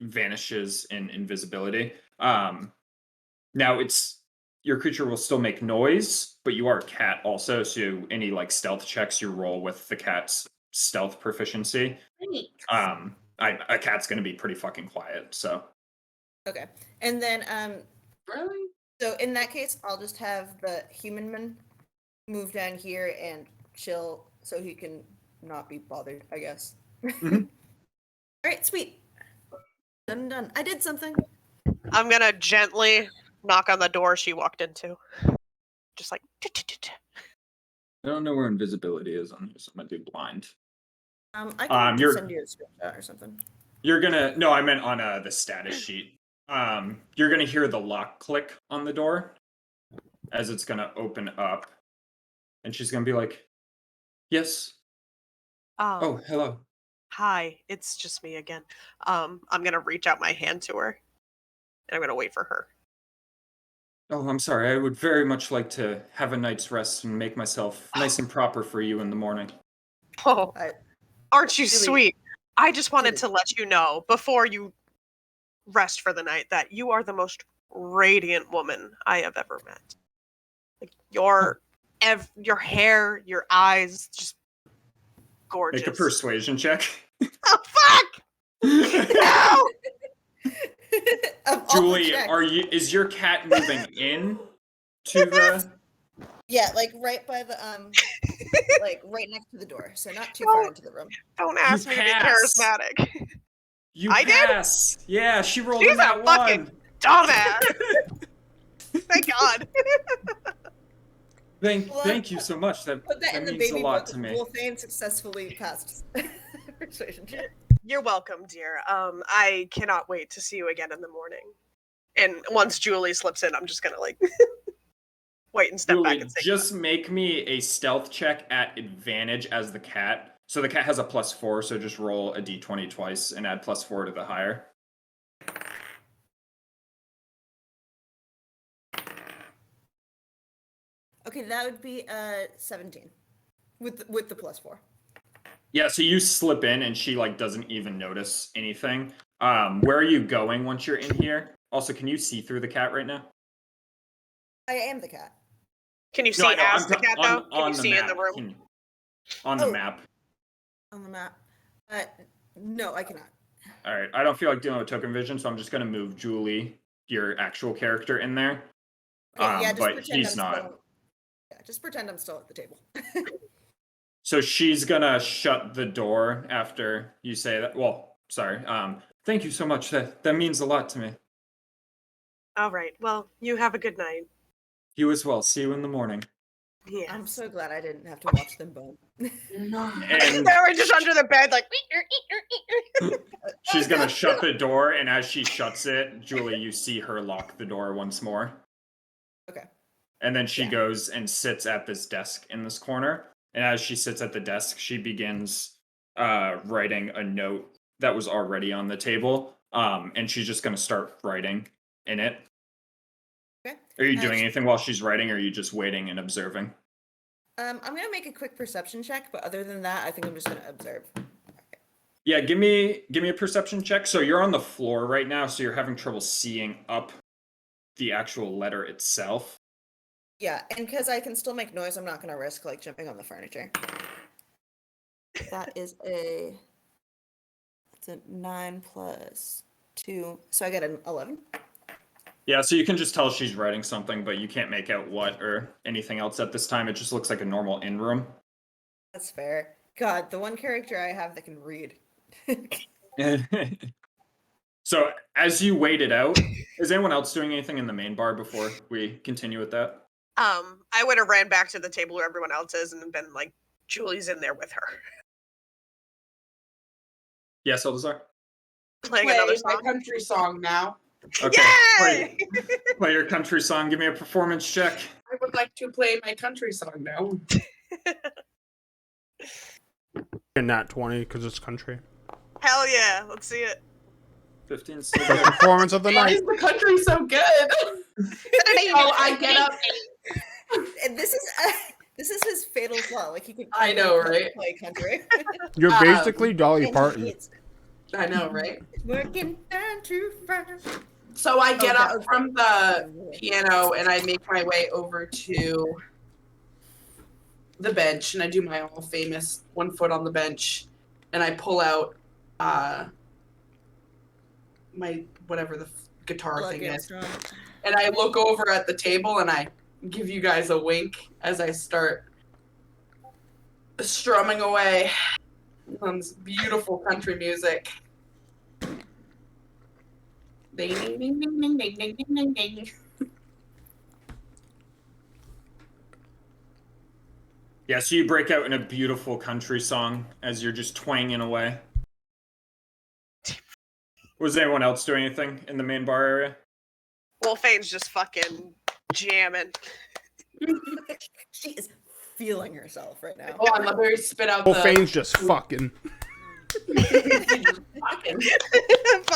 vanishes in invisibility. Now it's your creature will still make noise, but you are a cat also, so any like stealth checks you roll with the cat's stealth proficiency. A cat's gonna be pretty fucking quiet, so. Okay. And then Really? so in that case, I'll just have the human man move down here and chill so he can not be bothered, I guess. Mhm. Alright, sweet. Done. I did something. I'm gonna gently knock on the door she walked into. Just like I don't know where invisibility is on here, so I'm gonna do blind. I can you're- send you a screenshot or something. You're gonna no, I meant on the status sheet. You're gonna hear the lock click on the door as it's gonna open up, and she's gonna be like, "Yes. Oh, hello. Hi, it's just me again. I'm gonna reach out my hand to her. And I'm gonna wait for her. Oh, I'm sorry. I would very much like to have a night's rest and make myself nice and proper for you in the morning." Oh, I- aren't you Julie- sweet? I just wanted Julie. to let you know before you rest for the night that you are the most radiant woman I have ever met. Like your hair, your eyes, just gorgeous. Make a persuasion check. Oh fuck! No! Of all the Julie, checks. is your cat moving in to the Yeah, like right by the like right next to the door, so not too far into the room. Don't ask me to be pass. charismatic. You I did? pass. Yeah, she rolled She's in that a fucking one. dumbass. Thank God. Thank you so much. That Put that in the means a baby lot book. to me. Wolfane successfully passed persuasion check. You're welcome, dear. I cannot wait to see you again in the morning. And once Julie slips in, I'm just gonna like wait and step back Julie, and say, just make me a stealth check at advantage as the cat. So the cat has a +4, so just roll a d20 twice and add +4 to the higher. Okay, that would be 17 with the +4. Yeah, so you slip in and she like doesn't even notice anything. Where are you going once you're in here? Also, can you see through the cat right now? I am the cat. Can you No, see I know. as the cat, though? Can on you the see map. in the room? On the Oh. map. On the map. No, I cannot. All right. I don't feel like dealing with token vision, so I'm just gonna move Julie, your actual character, in there. Okay, yeah, just But pretend he's I'm not. Still, yeah, just pretend I'm still at the table. So she's gonna shut the door after you say that. Well, sorry. Thank you so much. That means a lot to me. All right. Well, you have a good night. You as well. See you in the morning. Yeah. I'm so glad I didn't have to watch them bone. And They were just under the bed, like. she's gonna shut the door, and as she shuts it, Julie, you see her lock the door once more. Okay. And then she Yeah. goes and sits at this desk in this corner. And as she sits at the desk, she begins writing a note that was already on the table. And she's just gonna start writing in it. Okay. Are you doing anything while she's writing, or are you just waiting and observing? I'm gonna make a quick perception check, but other than that, I think I'm just gonna observe. Yeah, give me a perception check. So you're on the floor right now, so you're having trouble seeing up the actual letter itself. Yeah, and because I can still make noise, I'm not gonna risk like jumping on the furniture. That is it's a 9 plus 2, so I get an 11. Yeah, so you can just tell she's writing something, but you can't make out what or anything else at this time. It just looks like a normal in-room. That's fair. God, the one character I have that can read. So as you wait it out, is anyone else doing anything in the main bar before we continue with that? I would have ran back to the table where everyone else is and been like, Julie's in there with her. Yes, Eldazar? Playing Play another my song. country song now. Okay. Yay! Play your country song. Give me a performance check. I would like to play my country song now. And not 20 because it's country. Hell yeah, let's see it. 15. The performance of the Why night. is the country so good? Oh, I get up. And this is his fatal flaw. Like he can. I know, right? Play country. You're basically Dolly And Parton. it's I know, right? working down too far. So I get Okay, up from the piano and I make my way over to the bench and I do my all famous 1 foot on the bench and I pull out my whatever the guitar Blood thing is. Armstrong. And I look over at the table and I give you guys a wink as I start strumming away on this beautiful country music. Ding, ding, ding, ding, ding, ding, ding, ding, ding. Yeah, so you break out in a beautiful country song as you're just twanging away. Was anyone else doing anything in the main bar area? Wolfane's just fucking jamming. She is feeling herself right now. Hold on, let me spit out Well, the. Fane's just fucking. Fucking.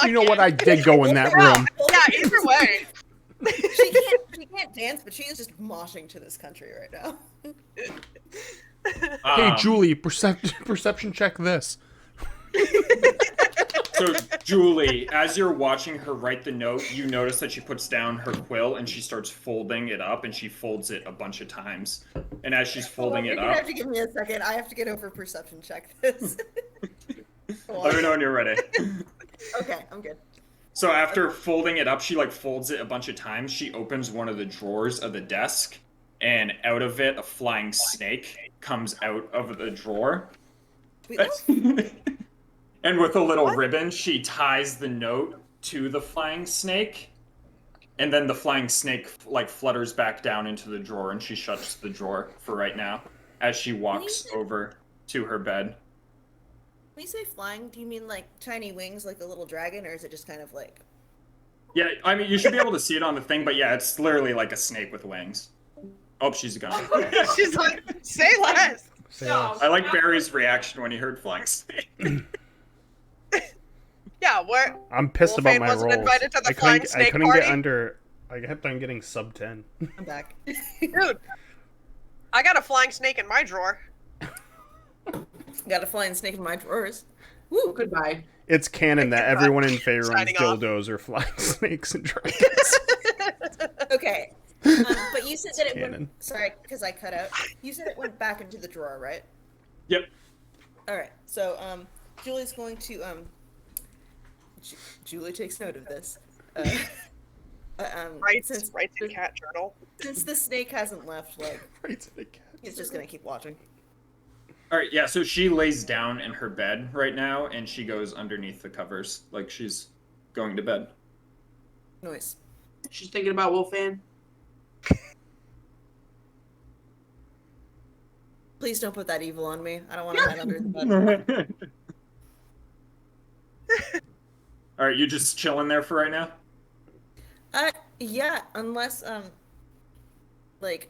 You know what? I did go in that room. Yeah, either way. She can't dance, but she is just moshing to this country right now. Hey, Julie, perception check this. So, Julie, as you're watching her write the note, you notice that she puts down her quill and she starts folding it up, and she folds it a bunch of times. And as she's folding it You're up, gonna have to give me a second. I have to get over perception check this. let me know when you're ready. Okay, I'm good. So after folding it up, she like folds it a bunch of times. She opens one of the drawers of the desk, and out of it, a flying snake comes out of the drawer. And with a little ribbon, she ties the note to the flying snake. And then the flying snake like flutters back down into the drawer, and she shuts the drawer for right now as she walks over to her bed. When you say flying, do you mean like tiny wings like a little dragon, or is it just kind of like... Yeah, I mean, you should be able to see it on the thing, but yeah, it's literally like a snake with wings. Oh, she's gone. She's like, say less. I like Barry's reaction when he heard flying snake. Yeah, where? I'm pissed about Wolfane my wasn't rolls. invited to the I flying couldn't snake get party? under. I kept on getting sub 10. I'm back. Dude, I got a flying snake in my drawer. Got a flying snake in my drawers. Woo, goodbye. It's canon that everyone in Faerun's Signing off. dildos are flying snakes and dragons. Okay. But you said that it canon. went... Sorry, because I cut out. You said it went back into the drawer, right? Yep. Alright, so, Julie's going to, Julie takes note of this. Writes in cat journal. Since the snake hasn't left, like, Right to the cat. he's just gonna keep watching. All right, yeah, so she lays down in her bed right now, and she goes underneath the covers, like she's going to bed. Noise. She's thinking about Wolfan. Please don't put that evil on me. I don't want to hide under the bed. All right, you just chilling there for right now? Yeah, unless, like,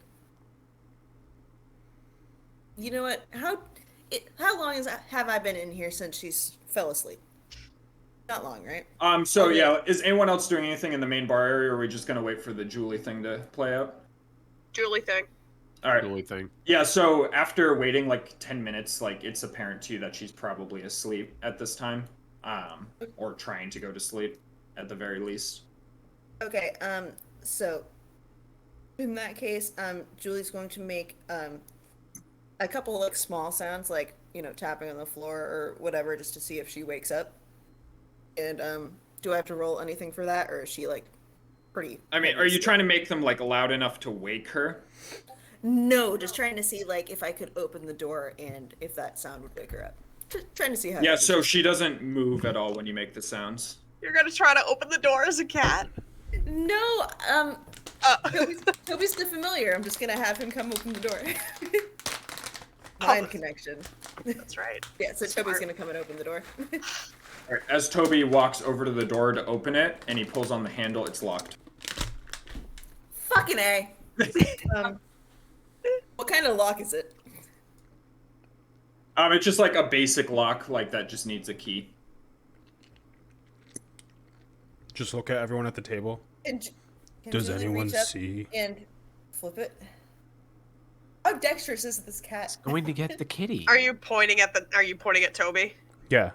you know what? How long have I been in here since she's fell asleep? Not long, right? So Okay. yeah, is anyone else doing anything in the main bar area, or are we just gonna wait for the Julie thing to play out? Julie thing. All right. Julie thing. Yeah, so after waiting like 10 minutes, like it's apparent to you that she's probably asleep at this time, or trying to go to sleep at the very least. Okay, so in that case, Julie's going to make a couple like small sounds, like, you know, tapping on the floor or whatever, just to see if she wakes up. And do I have to roll anything for that, or is she like pretty? I mean, are you trying to make them like loud enough to wake her? No, just trying to see like if I could open the door and if that sound would wake her up. Just trying to see how. Yeah, so she doesn't move at all when you make the sounds. You're gonna try to open the door as a cat? No, Toby's the familiar. I'm just gonna have him come open the door. Mind connection. That's right. Yeah, so Smart. Toby's gonna come and open the door. All right, as Toby walks over to the door to open it, and he pulls on the handle, it's locked. Fucking A. What kind of lock is it? It's just like a basic lock, like that just needs a key. Just look at everyone at the table. And can Does Julie anyone reach up see? and flip it? How dexterous is this cat? Going to get the kitty. Are you pointing at Toby? Yeah.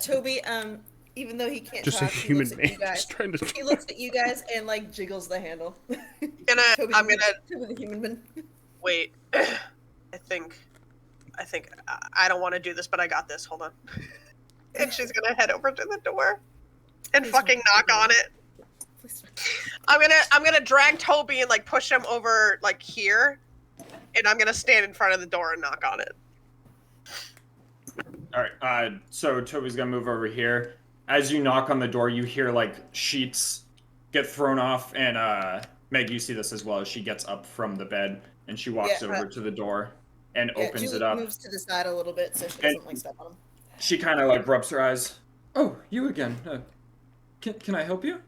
Toby, even though he can't Just a talk, he human looks at man you guys. just trying to. He looks at you guys and like jiggles the handle. I'm gonna Toby the human man. wait. I think I don't want to do this, but I got this. Hold on. And she's gonna head over to the door and Please fucking don't. knock on it. Please I'm gonna drag Toby and like push him over like here, and I'm gonna stand in front of the door and knock on it. All right, so Toby's gonna move over here. As you knock on the door, you hear like sheets get thrown off, and Meg, you see this as well. As she gets up from the bed and she walks Yeah, over to the door and opens Julie it up. moves to the side a little bit so she doesn't like step on him. She kind of like rubs her eyes. Oh, you again? Can I help you?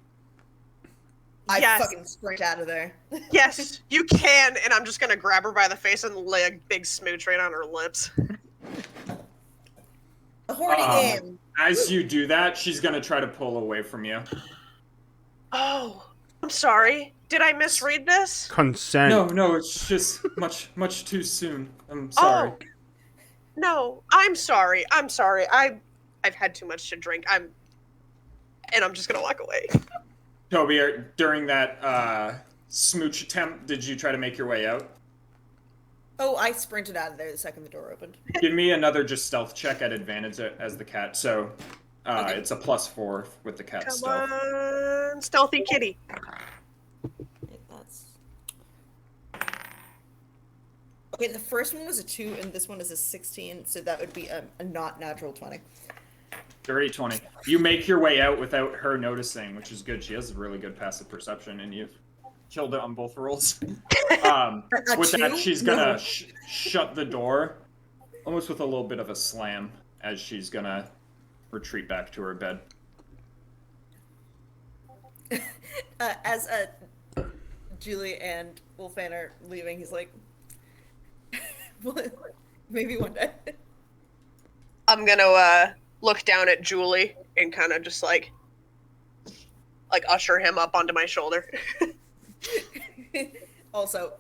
I Yes. fucking sprint out of there. Yes, you can, and I'm just gonna grab her by the face and lay a big smooch right on her lips. A horny game. As you do that, she's gonna try to pull away from you. Oh, I'm sorry. Did I misread this? Consent. No, it's just much too soon. I'm sorry. Oh, no, I'm sorry. I've had too much to drink. I'm just gonna walk away. Toby, during that smooch attempt, did you try to make your way out? Oh, I sprinted out of there the second the door opened. Give me another just stealth check at advantage as the cat. So Okay. it's a +4 with the cat Come stealth. on, stealthy kitty. That's... Okay, the first one was a 2 and this one is a 16, so that would be a not natural 20. Dirty 20. You make your way out without her noticing, which is good. She has really good passive perception, and you've killed it on both rolls. With that, she's gonna shut the door, almost with a little bit of a slam, as she's gonna retreat back to her bed. As Julie and Wolfan are leaving, he's like, maybe one day. I'm gonna look down at Julie and kind of just like usher him up onto my shoulder. Also,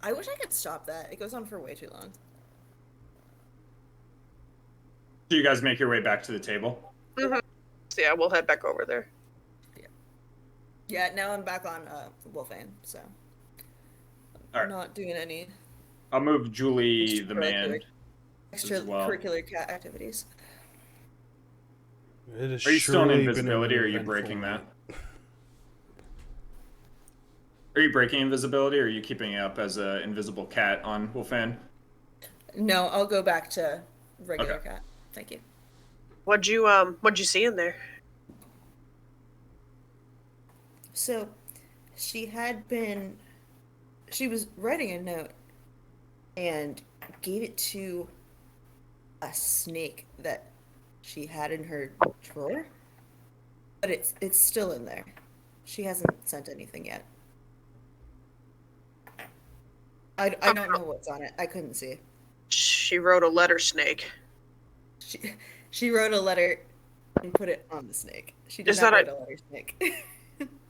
I wish I could stop that. It goes on for way too long. Do you guys make your way back to the table? So yeah, we'll head back over there. Yeah, now I'm back on Wolfane, so All right. not doing any I'll move Julie the man. extracurricular cat activities. It has Are you still in surely been invisibility, an or are you eventful breaking that? night. Are you breaking invisibility, or are you keeping it up as an invisible cat on Wolfan? No, I'll go back to regular Okay. cat. Thank you. What'd you see in there? So, she was writing a note and gave it to a snake that she had in her drawer, but it's still in there. She hasn't sent anything yet. I don't know what's on it. I couldn't see. She wrote a letter, snake. She wrote a letter and put it on the snake. She did Is not that write a letter snake.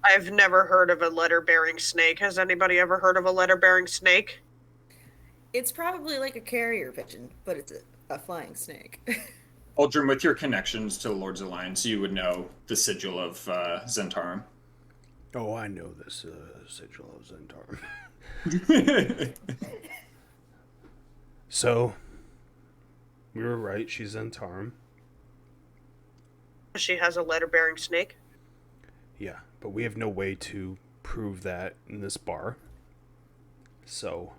I've never heard of a letter-bearing snake. Has anybody ever heard of a letter-bearing snake? It's probably like a carrier pigeon, but it's a flying snake. Uldrum, with your connections to the Lord's Alliance, you would know the sigil of Zhentarim. Oh, I know this sigil of Zhentarim. So, we were right. She's Zhentarim. She has a letter-bearing snake. Yeah, but we have no way to prove that in this bar. So,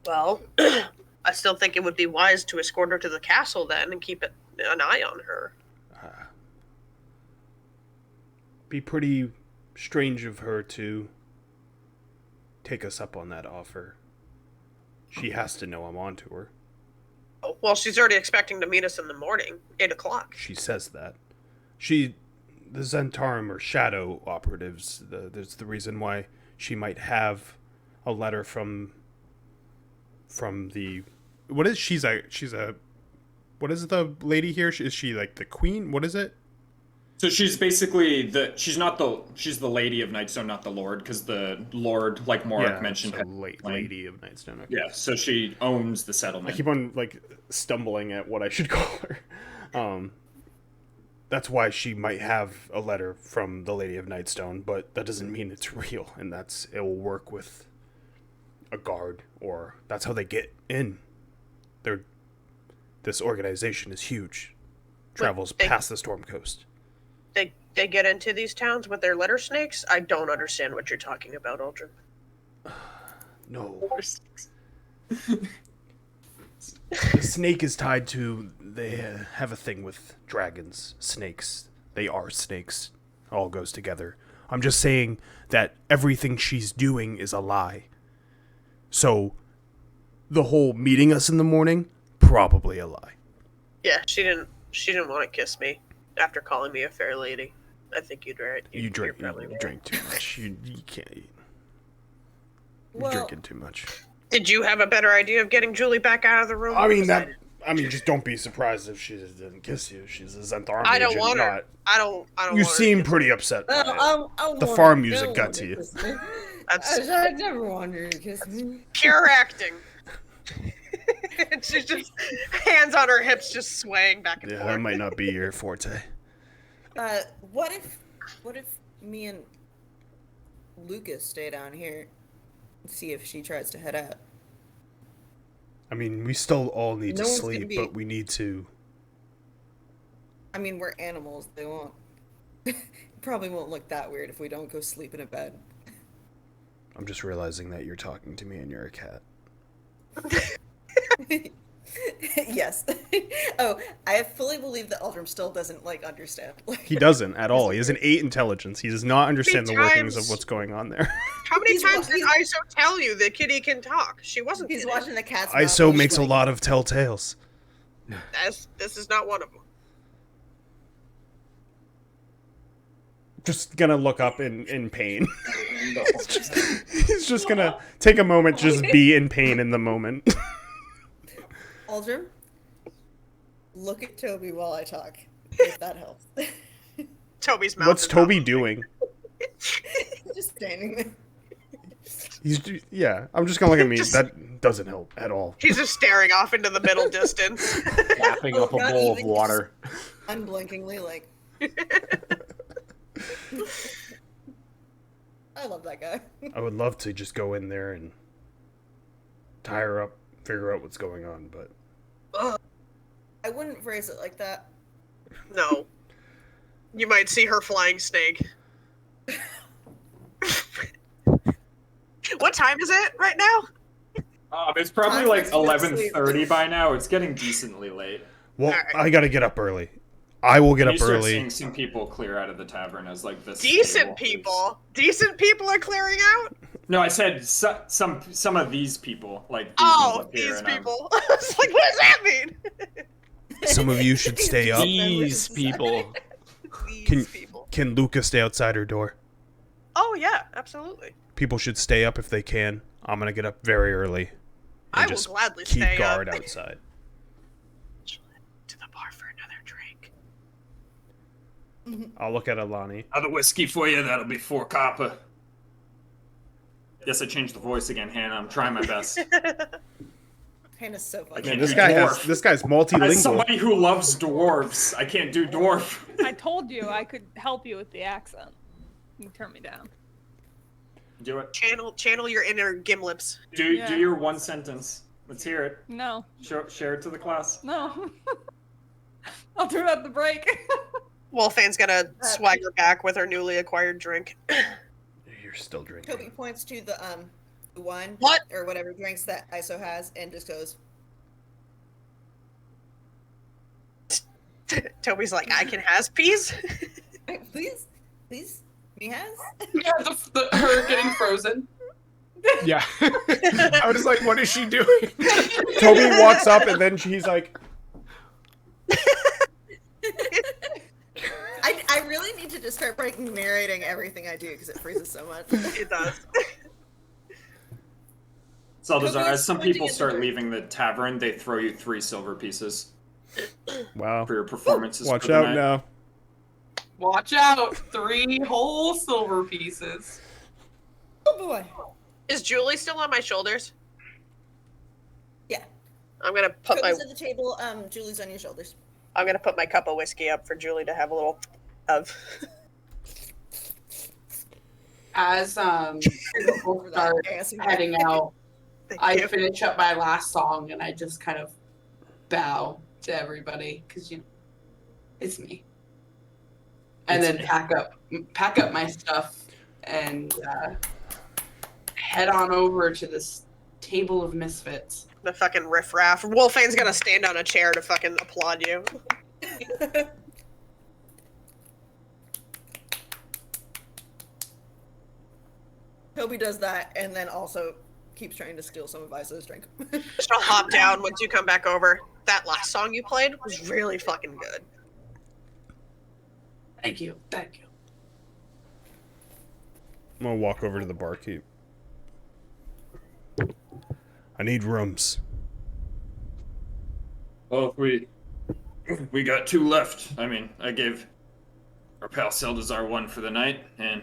Well, I still think it would be wise to escort her to the castle then and keep an eye on her. be pretty strange of her to take us up on that offer. She has to know I'm on to her. Oh, well, she's already expecting to meet us in the morning, 8 o'clock. She says that. The Zhentarim are shadow operatives. There's the reason why she might have a letter from the... What is... She's a... What is the lady here? Is she like the queen? What is it? So she's basically she's the lady of Nightstone, not the lord, because the lord, like Morik mentioned, so lady of Nightstone. Okay. Yeah, so she owns the settlement. I keep on like stumbling at what I should call her. That's why she might have a letter from the Lady of Nightstone, but that doesn't mean it's real, and it will work with a guard, or that's how they get in. This organization is huge, travels past the Storm Coast. They get into these towns with their letter snakes? I don't understand what you're talking about, Aldrin. No. The snake is tied to... They have a thing with dragons, snakes. They are snakes. All goes together. I'm just saying that everything she's doing is a lie. So, the whole meeting us in the morning, probably a lie. Yeah, she didn't want to kiss me after calling me a fair lady. I think you'd right. You drink too much. You can't eat. You're drinking too much. Did you have a better idea of getting Julie back out of the room? I mean, just don't be surprised if she didn't kiss you. She's a Zhentarim. I don't want her. I don't. You seem pretty upset. By it. The farm music got to you. I never wanted her to kiss me. Pure acting. She's just hands on her hips, just swaying back and forth. Yeah, that might not be your forte. What if me and Lucas stay down here and see if she tries to head out? I mean, we still all need to sleep, but we need to... I mean, we're animals. They won't... probably won't look that weird if we don't go sleep in a bed. I'm just realizing that you're talking to me and you're a cat. Yes. Oh, I fully believe that Aldrin still doesn't, understand. He doesn't at all. He has an 8 intelligence. He does not understand the workings of what's going on there. How many times did ISO tell you that Kitty can talk? She wasn't He's kidding. watching the cat's ISO makes a lot of telltales. This is not one of them. Just gonna look up in pain. He's just gonna take a moment, just be in pain in the moment. Aldrin, look at Toby while I talk, if that helps. Toby's mouth. What's is Toby up. doing? Just standing there. Yeah, I'm just gonna look at me. Just- That doesn't help at all. He's just staring off into the middle distance. Lapping up a Not bowl of even water. Unblinkingly, like. I love that guy. I would love to just go in there and tie her up, figure out what's going on, but I wouldn't phrase it like that. No. You might see her flying snake. What time is it right now? It's probably Time like to go to sleep. 11:30 by now. It's getting decently late. well, Alright. I gotta get up early. I will get You up start early. seeing some people clear out of the tavern as like this. Decent people. Decent people are clearing out? No, I said some of these people, like these Oh, ones up here, these and, people. I was like, what does that mean? Some of you should stay up. These people. These Can- people. Can Luca stay outside her door? Oh, yeah, absolutely. People should stay up if they can. I'm gonna get up very early. And I will just gladly keep stay guard up. outside. To the bar for another drink. I'll look at Alani. Another whiskey for you. That'll be 4 copper. Yes, I changed the voice again, Hannah. I'm trying my best. Hannah's so funny. can't This do guy dwarf. this guy's multilingual. As somebody who loves dwarves, I can't do dwarf. I told you I could help you with the accent. You can turn me down. Do it. Channel your inner Gimlips. Do Yeah. your one sentence. Let's hear it. No. Share it to the class. No. I'll do it at the break. Wolfan's gonna swagger back with her newly acquired drink. You're still drinking. Toby points to the wine What? or whatever drinks that ISO has and just goes, Toby's like, I can has peas? please, me has? Yeah, her getting frozen. Yeah. I was like, what is she doing? Toby walks up and then he's like, I really need to just start narrating everything I do because it freezes so much. It does. Salazar, Toby's as some pointing people at the start door. leaving the tavern, they throw you 3 silver pieces wow. for your performances. Watch for the out night. now. Watch out! 3 whole silver pieces. Oh boy. Is Julie still on my shoulders? Yeah. I'm gonna put my Toby's at the table, Julie's on your shoulders. cup of whiskey up for Julie to have a little of. As people start ASMR. heading out, Thank I you. finish up my last song and I just kind of bow to everybody because it's me. And then pack up my stuff and head on over to this table of misfits. The fucking riffraff. Wolfan's gonna stand on a chair to fucking applaud you. Toby does that and then also keeps trying to steal some of Iso's drink. Just gonna hop down once you come back over. That last song you played was really fucking good. Thank you. Thank you. I'm gonna walk over to the barkeep. I need rooms. Well, we got 2 left. I mean, I gave our pal Seldazar 1 for the night, and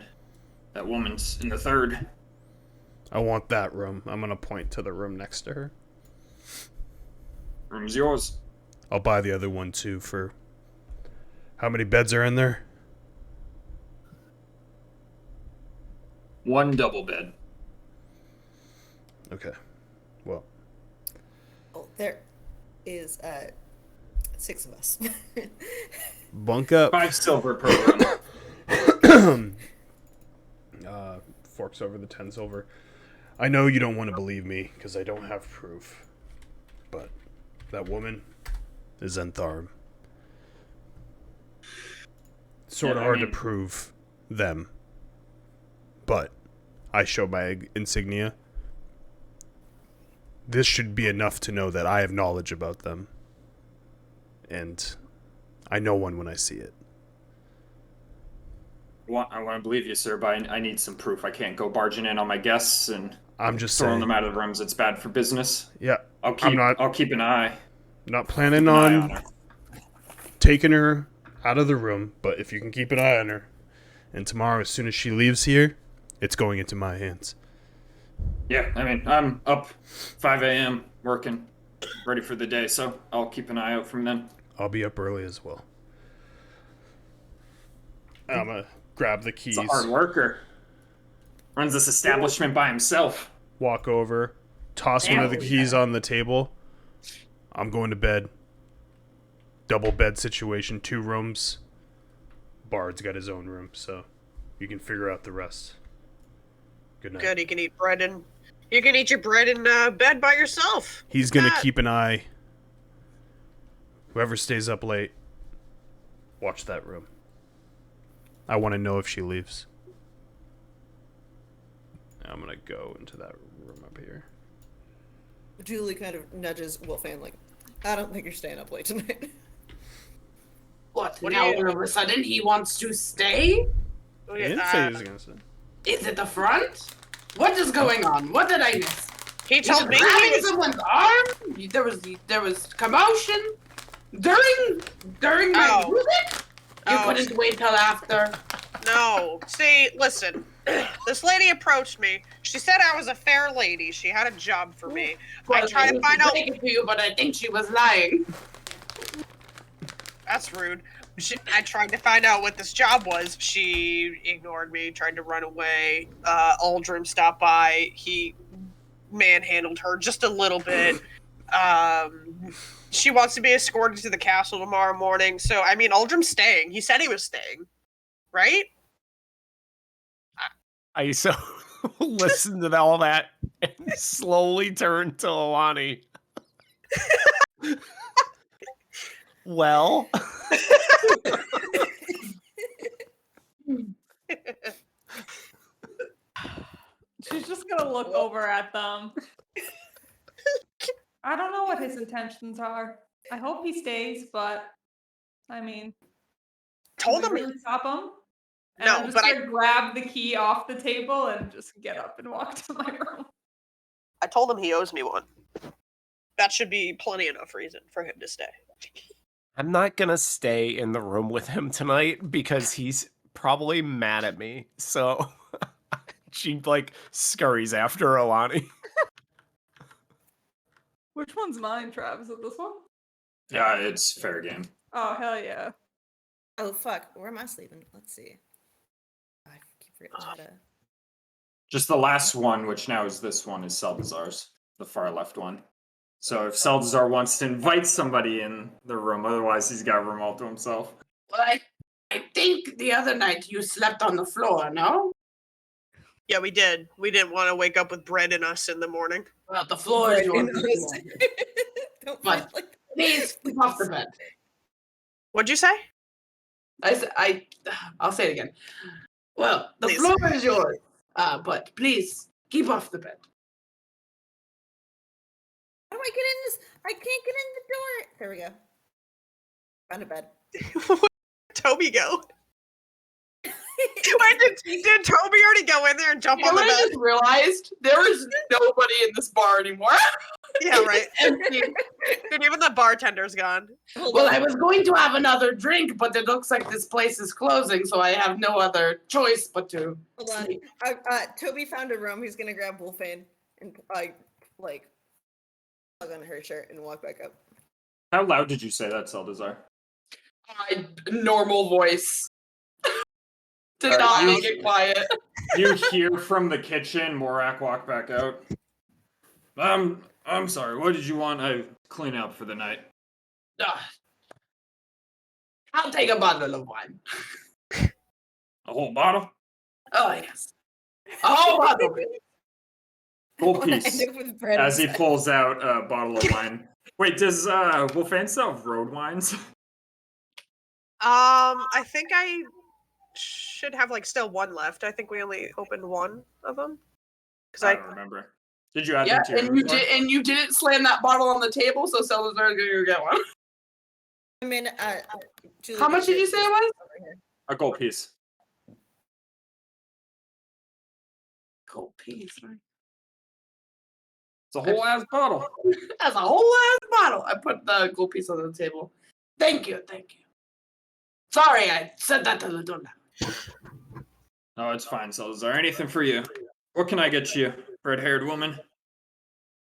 that woman's in the 3rd. I want that room. I'm gonna point to the room next to her. Room's yours. I'll buy the other one too for... How many beds are in there? 1 double bed. Okay. Well, Oh, there is 6 of us. bunk up. 5 silver per room. Forks over the 10 silver. I know you don't want to believe me because I don't have proof. But that woman is Zhentarim. Sort of Yeah, I hard mean- to prove them. But I show my insignia. This should be enough to know that I have knowledge about them. And I know one when I see it. I want to believe you, sir, but I need some proof. I can't go barging in on my guests and I'm just throwing saying. them out of the rooms. It's bad for business. Yeah, I'll keep not- an eye. not planning An eye on on her. taking her out of the room, but if you can keep an eye on her, and tomorrow, as soon as she leaves here, it's going into my hands. Yeah, I mean, I'm up 5 a.m. working, ready for the day, so I'll keep an eye out from then. I'll be up early as well. I'm gonna grab the keys. He's a hard worker. Runs this establishment by himself. Walk over, toss one of the keys on the table. I'm going to bed. Double bed situation, 2 rooms. Bard's got his own room, so you can figure out the rest. Good night. Good, you can eat bread and you can eat your bread in bed by yourself. He's gonna keep an eye. Whoever stays up late, watch that room. I want to know if she leaves. I'm gonna go into that room up here. Julie kind of nudges Wolfan like, I don't think you're staying up late tonight. What now? All of a sudden, he wants to stay? Oh, He didn't say he was gonna stay. Is it the front? What is going on? What did I miss? He told me grabbing he was... someone's arm. There was commotion during my music. You couldn't wait till after. No. See, listen. This lady approached me. She said I was a fair lady. She had a job for me. Well, I tried to find out. Take it to you, but I think she was lying. That's rude. I tried to find out what this job was. She ignored me, tried to run away. Aldrin stopped by. He manhandled her just a little bit. She wants to be escorted to the castle tomorrow morning. So, I mean, Aldrin's staying. He said he was staying. Right? I so listened to all that and slowly turned to Alani. Well, She's just gonna look over at them. I don't know what his intentions are. I hope he stays, but I mean, Told can him. we really stop him? And No, I'm just but gonna grab the key off the table and just get up and walk to my room. I told him he owes me one. That should be plenty enough reason for him to stay. I'm not gonna stay in the room with him tonight because he's probably mad at me. So she like scurries after Alani. Which one's mine, Trav? Is it this one? Yeah, it's fair game. Oh, hell yeah. Oh, fuck. Where am I sleeping? Let's see. I keep forgetting how to... Just the last one, which now is this one, is Seldazar's, the far left one. So if Seldazar wants to invite somebody in the room, otherwise he's got a room all to himself. Well, I think the other night you slept on the floor, no? Yeah, we did. We didn't want to wake up with bread in us in the morning. Well, the floor is yours. Don't But fight like please keep off the bed. What'd you say? I'll say it again. Well, the Please. floor is yours. But please keep off the bed. How do I get in this? I can't get in the door. There we go. Found a bed. Where'd Toby go? Did Toby already go in there and jump You know on the what I bed? just realized? There is nobody in this bar anymore. Yeah, right. Empty. Dude, even the bartender's gone. Well, I was going to have another drink, but it looks like this place is closing, so I have no other choice but to Hold on. sleep. Toby found a room. He's gonna grab Wolfane and like plug on her shirt and walk back up. How loud did you say that, Seldazar? Normal voice. To Alright, not you- make it quiet. You hear from the kitchen, Morak walk back out. I'm sorry, what did you want? I clean up for the night. I'll take a bottle of wine. A whole bottle? Oh, yes. A whole bottle. Full Wanna piece. end it with bread As he inside. pulls out a bottle of wine. Wait, does Wolfan still have road wines? I think I should have like still one left. I think we only opened one of them. Because I don't remember. Did you add Yeah, them to your and you inventory? did, and you didn't slam that bottle on the table, so Salazar's gonna go get one. I mean, Julie, How much did you say it was? over here. A gold piece. Gold piece, right? It's a whole ass bottle. That's a whole ass bottle. I put the gold piece on the table. Thank you, thank you. Sorry, I said that a little loud. No, it's fine, Salazar. Anything for you? What can I get you, red-haired woman?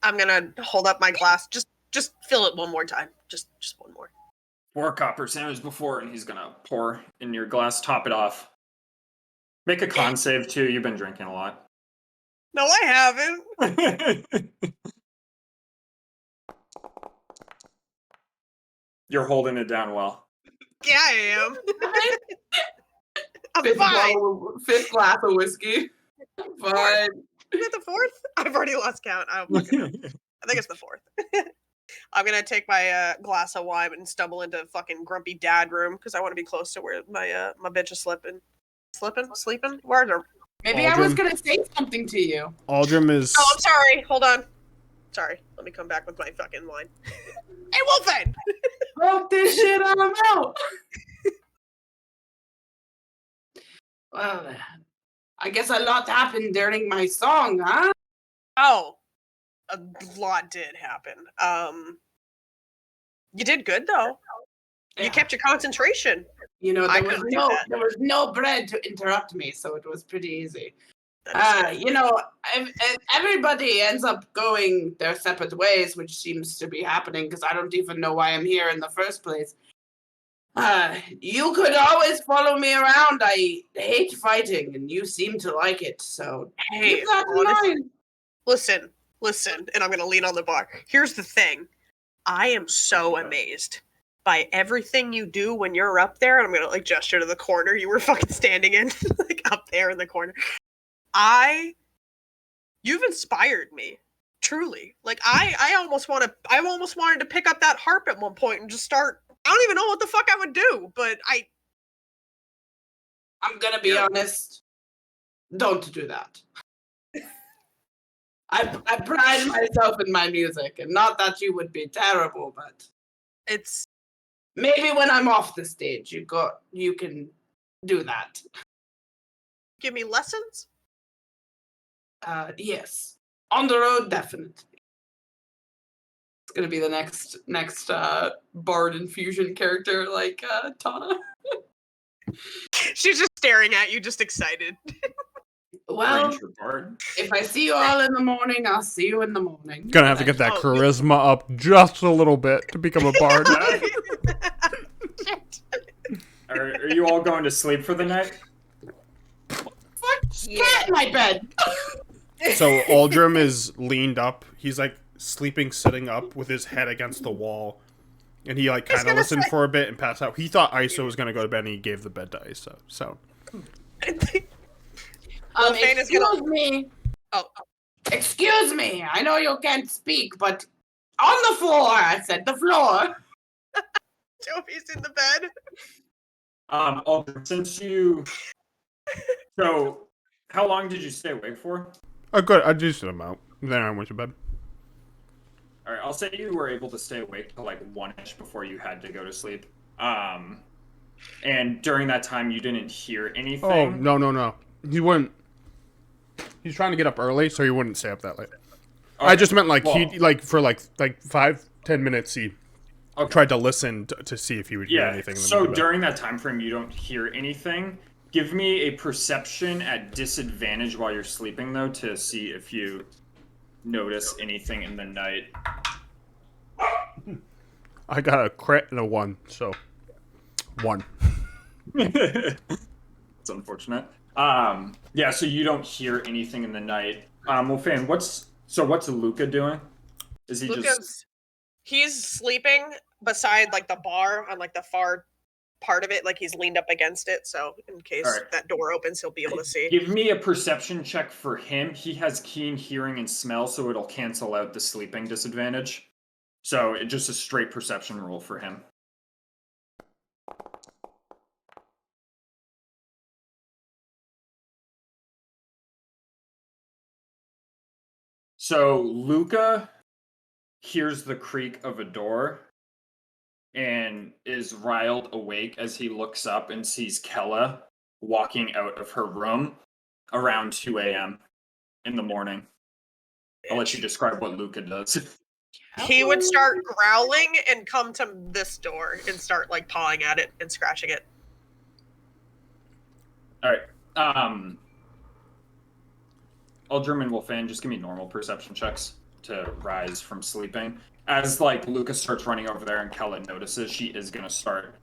I'm gonna hold up my glass. Just fill it one more time. Just one more. 4 copper sandwich before, and he's gonna pour in your glass, top it off. Make a con save too. You've been drinking a lot. No, I haven't. You're holding it down well. Yeah, I am. I'm Fifth fine. fifth glass of whiskey. Fine. Is it the fourth? I've already lost count. I think it's the fourth. I'm gonna take my glass of wine and stumble into fucking grumpy dad room because I want to be close to where my bitch is sleeping. Sleeping? Where are they? Maybe I was gonna say something to you. Aldrim is. Oh, I'm sorry. Hold on. Sorry. Let me come back with my fucking wine. Hey, Wolfen! Broke this shit on out. Well, then, I guess a lot happened during my song, huh? Oh, a lot did happen. You did good though. You kept your concentration. You know, I there couldn't do that. was no bread to interrupt me, so it was pretty easy. That is good. You know, everybody ends up going their separate ways, which seems to be happening because I don't even know why I'm here in the first place. You could always follow me around. I hate fighting, and you seem to like it, so Hey, keep that in mind. listen, and I'm gonna lean on the bar. Here's the thing. I am so amazed by everything you do when you're up there, and I'm gonna like gesture to the corner you were fucking standing in, like up there in the corner. You've inspired me. Truly. Like I almost wanted to pick up that harp at one point and just start. I don't even know what the fuck I would do, but I'm gonna be honest. Don't do that. I pride myself in my music, and not that you would be terrible, but it's maybe when I'm off the stage, you can do that. give me lessons. Yes, on the road, definitely. It's gonna be the next bard infusion character, like Tana. She's just staring at you, just excited. Well, Ranger Bard. if I see you all in the morning, I'll see you in the morning. Gonna have to get that charisma up just a little bit to become a bard. Are you all going to sleep for the night? Get in my bed. So Aldrim is leaned up. He's like sleeping, sitting up with his head against the wall. And he like kind of listened for a bit and passed out. He thought Iso was going to go to bed and he gave the bed to Iso. So. Excuse me. Oh. Excuse me. I know you can't speak, but on the floor, I said the floor. Toby's in the bed. Aldrin, since you... So, how long did you stay awake for? Oh, good. I just him out. Then I went to bed. Alright, I'll say you were able to stay awake till like 1-ish before you had to go to sleep. And during that time, you didn't hear anything. Oh, no. He wouldn't. He's trying to get up early, so he wouldn't stay up that late. Okay. I just meant like he like for like 5-10 minutes he tried to listen to see if he would hear anything. So during that time frame, you don't hear anything. Give me a perception at disadvantage while you're sleeping, though, to see if you notice anything in the night. I got a crit and a 1, so 1. It's unfortunate. Yeah, so you don't hear anything in the night. Well, Fan, what's Luca doing? Is he He's sleeping beside like the bar on like the far part of it, like he's leaned up against it, so in case that door opens, he'll be able to see. Give me a perception check for him. He has keen hearing and smell, so it'll cancel out the sleeping disadvantage. So it's just a straight perception roll for him. So Luca hears the creak of a door and is riled awake as he looks up and sees Kella walking out of her room around 2 a.m. in the morning. I'll let you describe what Luca does. He would start growling and come to this door and start like pawing at it and scratching it. All right. Eldrim and Wolfan, just give me normal perception checks to rise from sleeping. As like Lucas starts running over there and Kellen notices, she is gonna start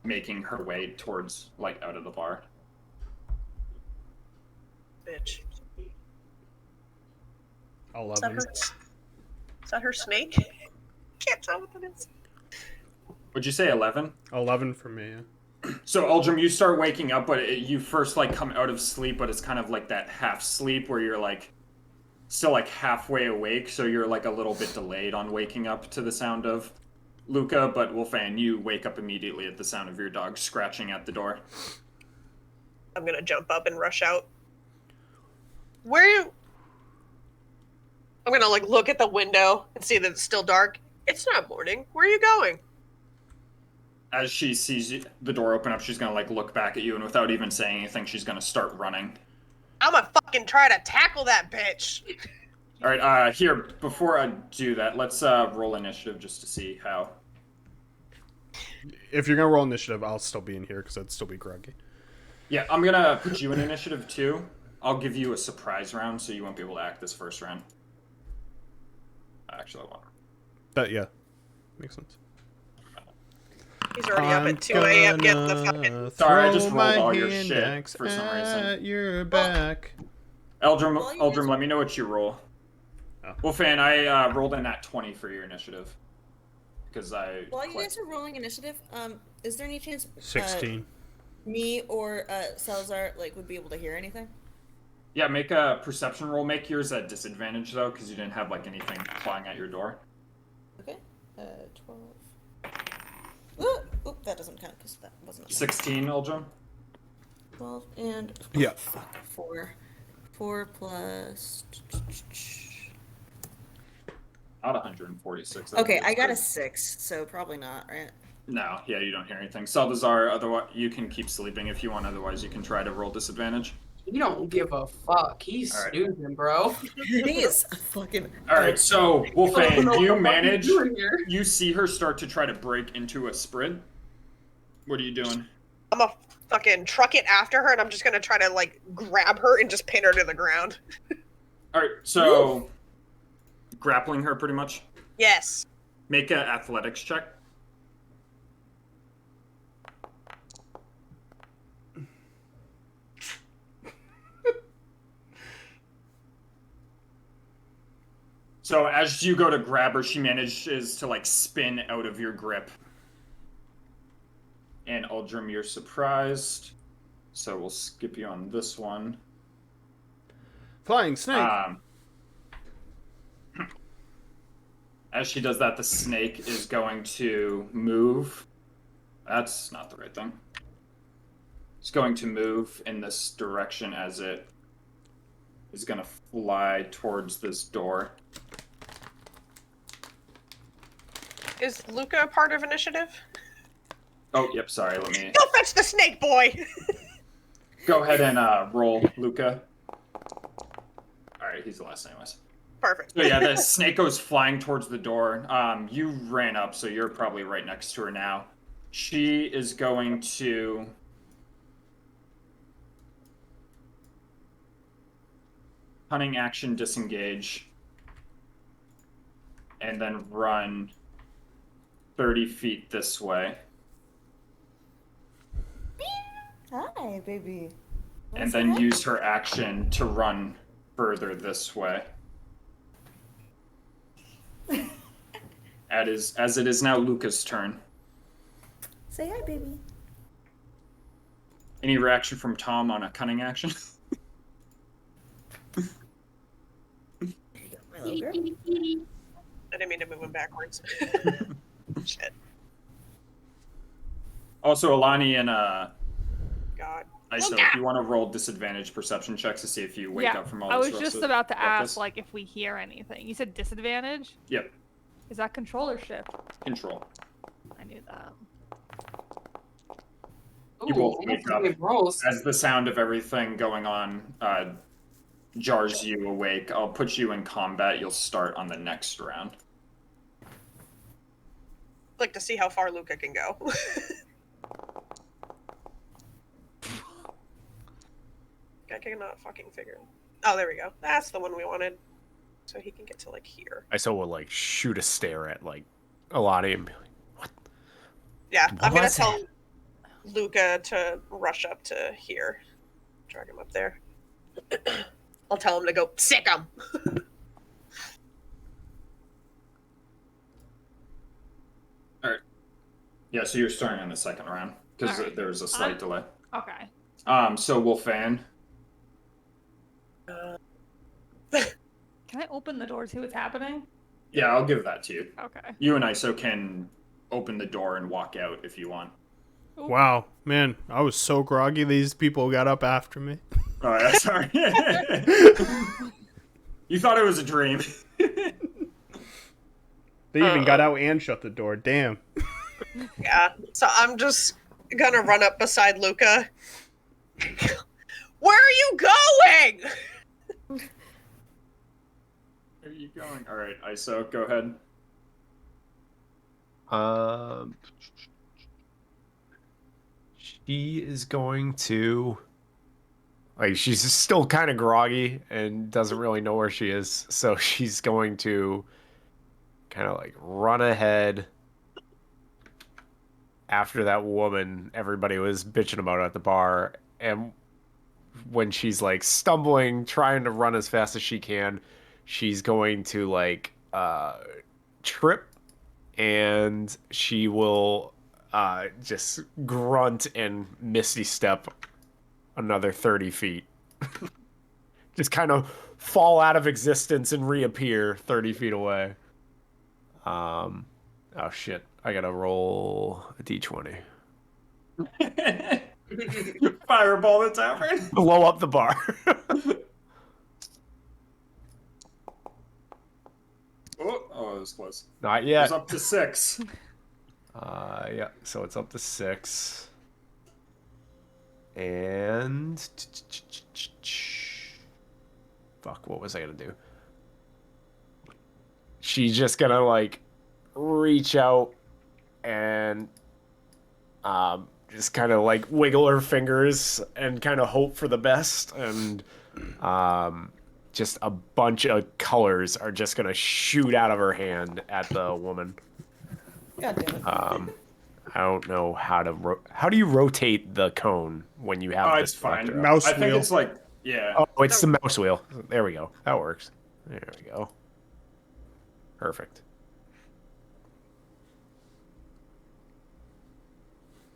making her way towards like out of the bar. Bitch. 11. Is that her snake? Can't tell what that is. Would you say 11? 11 for me, yeah. So Eldrim, you start waking up, but you first like come out of sleep, but it's kind of like that half sleep where you're like still like halfway awake, so you're like a little bit delayed on waking up to the sound of Luca. But Wolfan, you wake up immediately at the sound of your dog scratching at the door. I'm gonna jump up and rush out. Where are you? I'm gonna like look at the window and see that it's still dark. It's not morning. Where are you going? As she sees the door open up, she's gonna like look back at you, and without even saying anything, she's gonna start running. I'm gonna fucking try to tackle that bitch. All right, here, before I do that, let's roll initiative just to see how. If you're gonna roll initiative, I'll still be in here because I'd still be groggy. Yeah, I'm gonna put you in initiative too. I'll give you a surprise round, so you won't be able to act this first round. Actually, I won't. Yeah, makes sense. He's already up at 2 a.m. getting the fucking... Sorry, I just rolled all your shit for some reason. Your back. Eldrim, let me know what you roll. Oh. Wolfan, I rolled in that 20 for your initiative. Because I... While you guys are rolling initiative, is there any chance 16. me or Salazar would be able to hear anything? Yeah, make a perception roll. Make yours at disadvantage, though, because you didn't have, anything flying at your door. Okay. 12. Ooh, oop, that doesn't count, because that wasn't... 16, Eldrim? 12 and... Yeah. 4. 4 plus... Not 146. Okay, I got a 6, so probably not, right? No, yeah, you don't hear anything. Salazar, otherwise, you can keep sleeping if you want, otherwise you can try to roll disadvantage. He don't give a fuck. He's All right. snoozing, bro. He is fucking... Alright, so, Wolfan, you What manage... you doing here? You see her start to try to break into a sprint. What are you doing? I'm gonna fucking truck it after her, and I'm just gonna try to, grab her and just pin her to the ground. Alright, so... Grappling her, pretty much. Yes. Make an athletics check. So as you go to grab her, she manages to spin out of your grip. And Eldrim, you're surprised. So we'll skip you on this one. Flying snake. As she does that, the snake is going to move. That's not the right thing. It's going to move in this direction as it is going to fly towards this door. Is Luca a part of initiative? Oh, yep, sorry, let me... Go fetch the snake, boy! Go ahead and roll, Luca. Alright, he's the last anyways. Perfect. So yeah, the snake goes flying towards the door. You ran up, so you're probably right next to her now. She is going to... Cunning action, disengage. And then run 30 feet this way. Hi, baby. And then use her action to run further this way. As it is now Luca's turn. Say hi, baby. Any reaction from Tom on a cunning action? My little girl. I didn't mean to move him backwards. Shit. Also, Alani and God. Iso, Luca! if you want to roll disadvantage perception checks to see if you wake up from all I this was just ruckus- about to ruckus. ask, if we hear anything. You said disadvantage? Yep, Is that control or shift? control. I knew that. You both wake up rolls. as the sound of everything going on jars you awake. I'll put you in combat. You'll start on the next round. I'd like to see how far Luca can go. I cannot fucking figure it. Oh, there we go. That's the one we wanted. So he can get to, like, here. Iso will, like, shoot a stare at, like, Alani and be like, what? Yeah, What I'm gonna was tell that? Luca to rush up to here. Drag him up there. I'll tell him to go sick him. All right. Yeah, so you're starting on the second round because All right. there's a slight delay. Okay. So Wolfan. Can I open the door, see what's happening? Yeah, I'll give that to you. Okay. You and Iso can open the door and walk out if you want. Wow, man, I was so groggy. These people got up after me. Oh, yeah, sorry. You thought it was a dream. They even got out and shut the door. Damn. Yeah, so I'm just gonna run up beside Luca. Where are you going? Where are you going? All right, Iso, go ahead. She is going to, like, she's still kind of groggy and doesn't really know where she is, so she's going to kind of like run ahead after that woman everybody was bitching about at the bar. And when she's like stumbling, trying to run as fast as she can, she's going to like trip, and she will just grunt and misty step another 30 feet. Just kind of fall out of existence and reappear 30 feet away. Oh shit, I gotta roll a d20. Fireball the tavern. Blow up the bar. Oh, it was close. Not It yet. was up to 6. Yeah, so it's up to 6. And fuck, what was I gonna do? She's just gonna like reach out and just kind of like wiggle her fingers and kind of hope for the best, and just a bunch of colors are just gonna shoot out of her hand at the woman. God damn it. I don't know how to how do you rotate the cone when you have this It's fine. selector up? Mouse I think wheel. it's like, yeah. Oh, it's the mouse wheel. There we go. That works. There we go. Perfect.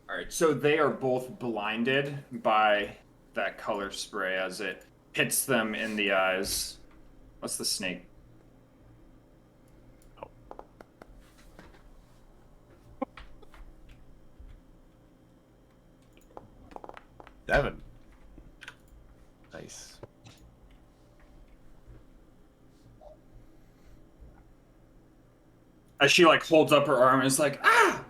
All right, so they are both blinded by that color spray as it hits them in the eyes. What's the snake? Seven. Nice. As she like holds up her arm and is like, ah!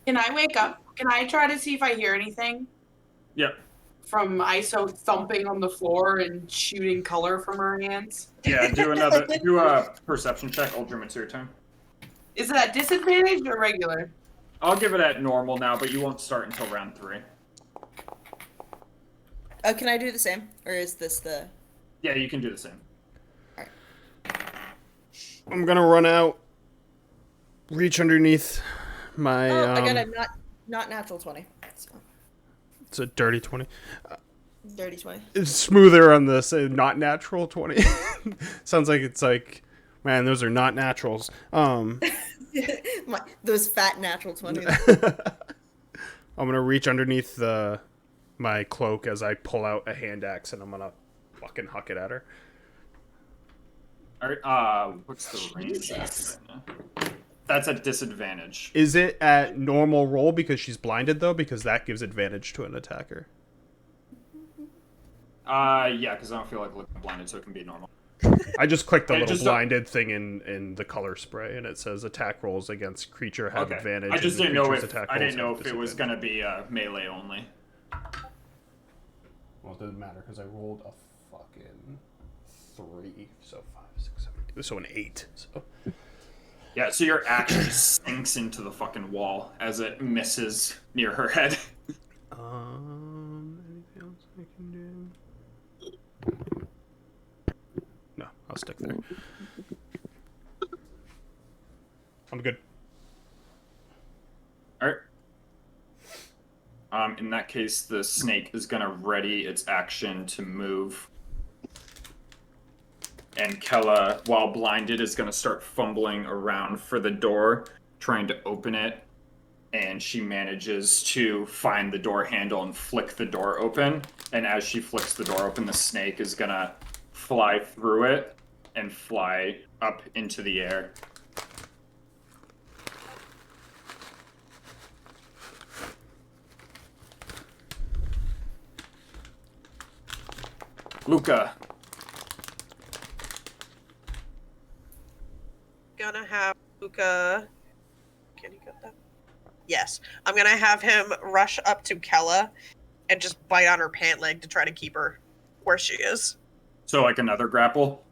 Can I wake up? Can I try to see if I hear anything Yep. from Iso thumping on the floor and shooting color from her hands? Yeah, do a perception check. Uldrim, it's your turn. Is it at disadvantage or regular? I'll give it at normal now, but you won't start until round 3. Can I do the same? Or is this the... Yeah, you can do the same. I'm gonna run out, reach underneath my. Oh, I got a not natural 20. So, It's a dirty 20. dirty 20. It's smoother on this, not natural 20. Sounds like it's like, man, those are not naturals. Those fat natural 20s. I'm gonna reach underneath my cloak as I pull out a hand axe, and I'm gonna fucking huck it at her. All right, what's the range? That's at disadvantage. Is it at normal roll because she's blinded though? Because that gives advantage to an attacker. Yeah, because I don't feel like looking blinded, so it can be normal. I just clicked the Hey, little just blinded thing in the color spray, and it says attack rolls against creature have Okay. advantage. I just and didn't know creature's if attack I rolls didn't know have if it was disadvantage. gonna be melee only. Well, it doesn't matter because I rolled a fucking 3, so 5, 6, 7. So an 8. So Yeah, so your axe just sinks into the fucking wall as it misses near her head. Anything else I can do? No, I'll stick there. I'm good. Alright. In that case, the snake is gonna ready its action to move. And Kella, while blinded, is gonna start fumbling around for the door, trying to open it. And she manages to find the door handle and flick the door open. And as she flicks the door open, the snake is gonna fly through it and fly up into the air. Luca. Gonna have Luca. Can you get that? Yes. I'm gonna have him rush up to Kella and just bite on her pant leg to try to keep her where she is. So like another grapple?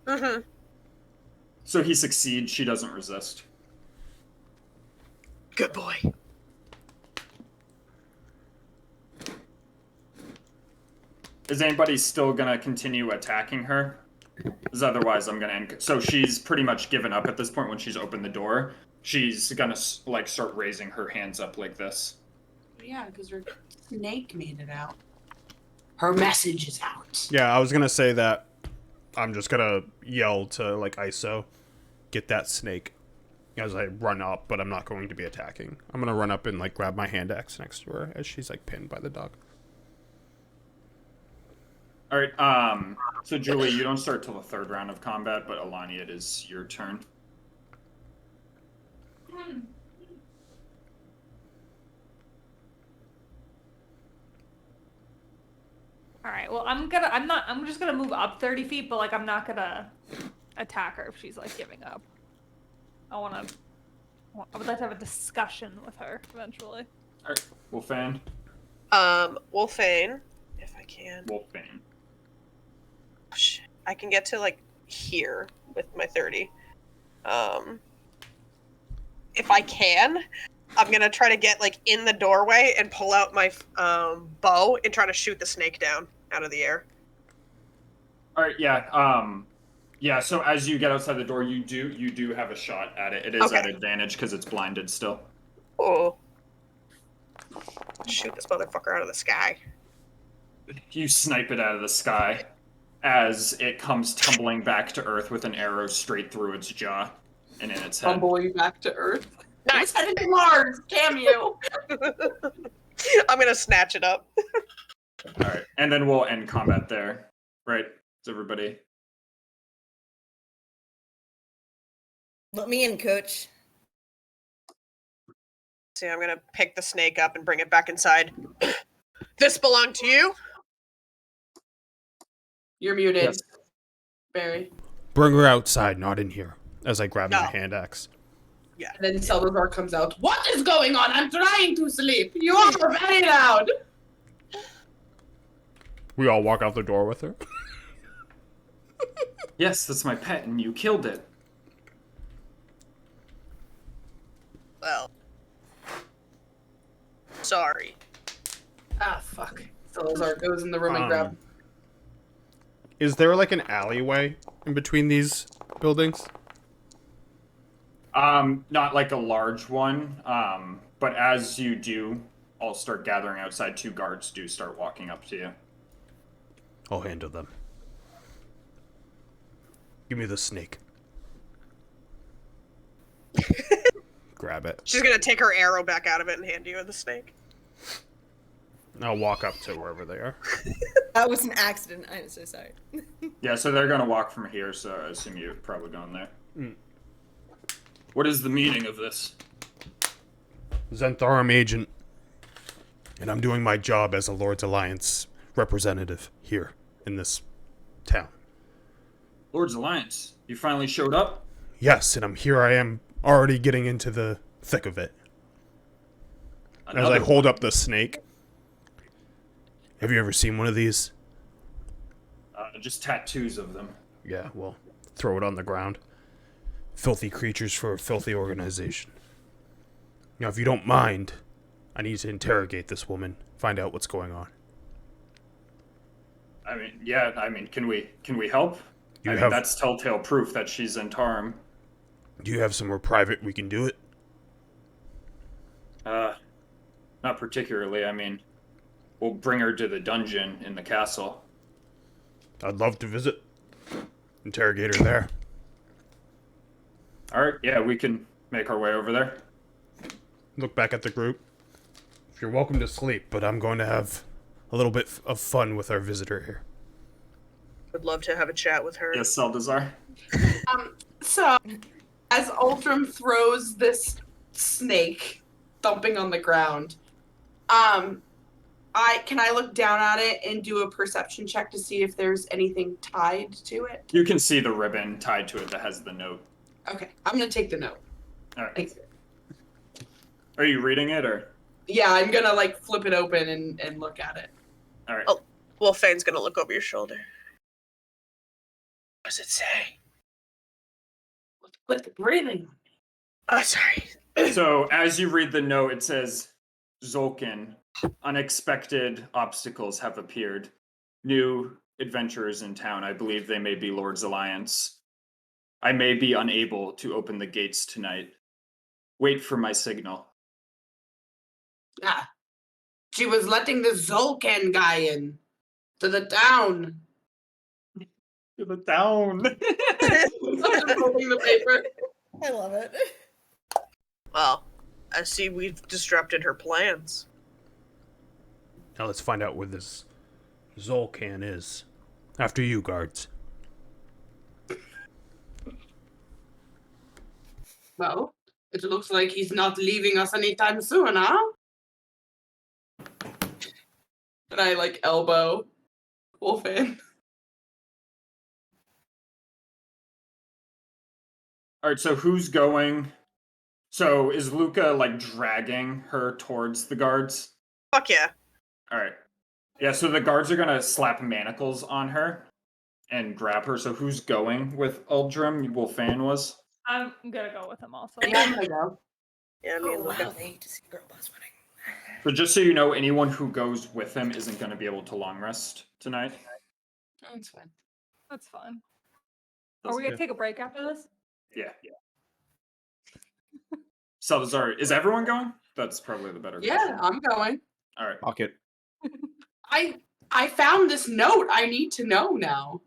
Mm-hmm. So he succeeds, she doesn't resist. Good boy. Is anybody still gonna continue attacking her? Because otherwise I'm gonna end... So she's pretty much given up at this point when she's opened the door. She's gonna, like, start raising her hands up like this. Yeah, because her snake made it out. Her message is out. Yeah, I was gonna say that I'm just gonna yell to, like, ISO, get that snake as I run up, but I'm not going to be attacking. I'm gonna run up and, like, grab my hand axe next to her as she's, like, pinned by the dog. Alright, so Julie, you don't start till the third round of combat, but Alani, it is your turn. Alright, well, I'm just gonna move up 30 feet, but, like, I'm not gonna attack her if she's, like, giving up. I would like to have a discussion with her, eventually. Alright, Wolfane. Wolfane, if I can. Wolfane. I can get to, like, here with my 30. If I can, I'm gonna try to get, like, in the doorway and pull out my bow and try to shoot the snake down out of the air. Alright, yeah, yeah, so as you get outside the door, you do have a shot at it. It is Okay. at advantage because it's blinded still. Oh. Shoot this motherfucker out of the sky. You snipe it out of the sky as it comes tumbling back to Earth with an arrow straight through its jaw and in its head. Tumbling back to Earth. Nice. Headed to Mars. Cameo. I'm gonna snatch it up. Alright, and then we'll end combat there. Right? Is everybody... Let me in, coach. See, I'm gonna pick the snake up and bring it back inside. This belonged to you? You're muted, Yes. Barry. Bring her outside, not in here, as I grab No. my hand axe. Yeah. And then Salvador comes out. What is going on? I'm trying to sleep. You are very loud. We all walk out the door with her. Yes, that's my pet, and you killed it. Well. Sorry. Ah, fuck. Salazar goes in the room and grabs. Is there, like, an alleyway in between these buildings? Not like a large one, but as you do all start gathering outside, 2 guards do start walking up to you. I'll handle them. Give me the snake. Grab it. She's gonna take her arrow back out of it and hand you the snake. I'll walk up to wherever they are. That was an accident. I'm so sorry. Yeah, so they're gonna walk from here, so I assume you're probably going there. Mm. What is the meaning of this? Zhentarim agent. And I'm doing my job as a Lord's Alliance representative here in this town. Lord's Alliance, you finally showed up? Yes, and I am already getting into the thick of it. As I Another hold up the snake. Have you ever seen one of these? just tattoos of them. Yeah, well, throw it on the ground. filthy creatures for a filthy organization. Now, if you don't mind, I need to interrogate this woman, find out what's going on. I mean, yeah. I mean, can we help? That's telltale proof that she's Zhentarim. Do you have somewhere private we can do it? Not particularly. I mean, we'll bring her to the dungeon in the castle. I'd love to visit. Interrogate her there. All right. Yeah, we can make our way over there. Look back at the group. You're welcome to sleep, but I'm going to have a little bit of fun with our visitor here. Would love to have a chat with her. Yes, Saldazar. So, as Uldrum throws this snake thumping on the ground, can I look down at it and do a perception check to see if there's anything tied to it? You can see the ribbon tied to it that has the note. Okay, I'm gonna take the note. All right. Are you reading it, or? Yeah, I'm gonna like flip it open and look at it. All right. Oh. Wolfane's gonna look over your shoulder. What does it say? Quit the breathing. Oh, sorry. So as you read the note, it says, Zolkin, unexpected obstacles have appeared. New adventurers in town. I believe they may be Lord's Alliance. I may be unable to open the gates tonight. Wait for my signal. Ah, she was letting the Zolkin guy in to the town. To the town. I'm just holding the paper. I love it. Well, I see we've disrupted her plans. Now let's find out where this Zolcan is. After you, guards. Well, it looks like he's not leaving us anytime soon, huh? And I like elbow Wolfin. All right, so who's going? So is Luca like dragging her towards the guards? Fuck yeah. All right. Yeah, so the guards are gonna slap manacles on her and grab her. So who's going with Uldrum? Wolfan was. I'm gonna go with him also. Yeah, I'm gonna go. Yeah, me and Luca. Wow, they hate to see girl boss winning. So just so you know, anyone who goes with him isn't going to be able to long rest tonight. That's fine. That's fun. Are we gonna take a break after this? Yeah. Salazar, is everyone going? That's probably the better Yeah, question. I'm going. All right. Pocket. I found this note. I need to know now.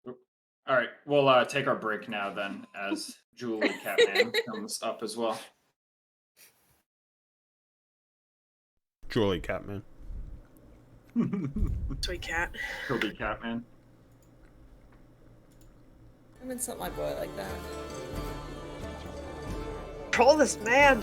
All right. We'll take our break now then, as Julie Catman comes up as well. Julie Catman. Sweet cat. Kobe Catman. I'm insult my boy like that. Troll this man.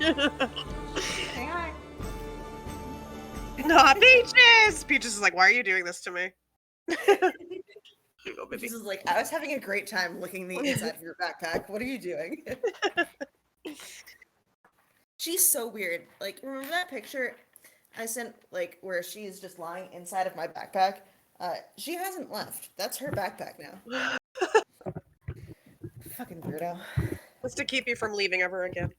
Hang on. Not Peaches! Peaches is like, why are you doing this to me? Here you go, baby. This is like, I was having a great time looking the inside of your backpack. What are you doing? She's so weird. Like, remember that picture I sent, like, where she's just lying inside of my backpack? She hasn't left. That's her backpack now. Fucking weirdo. That's to keep you from leaving ever again.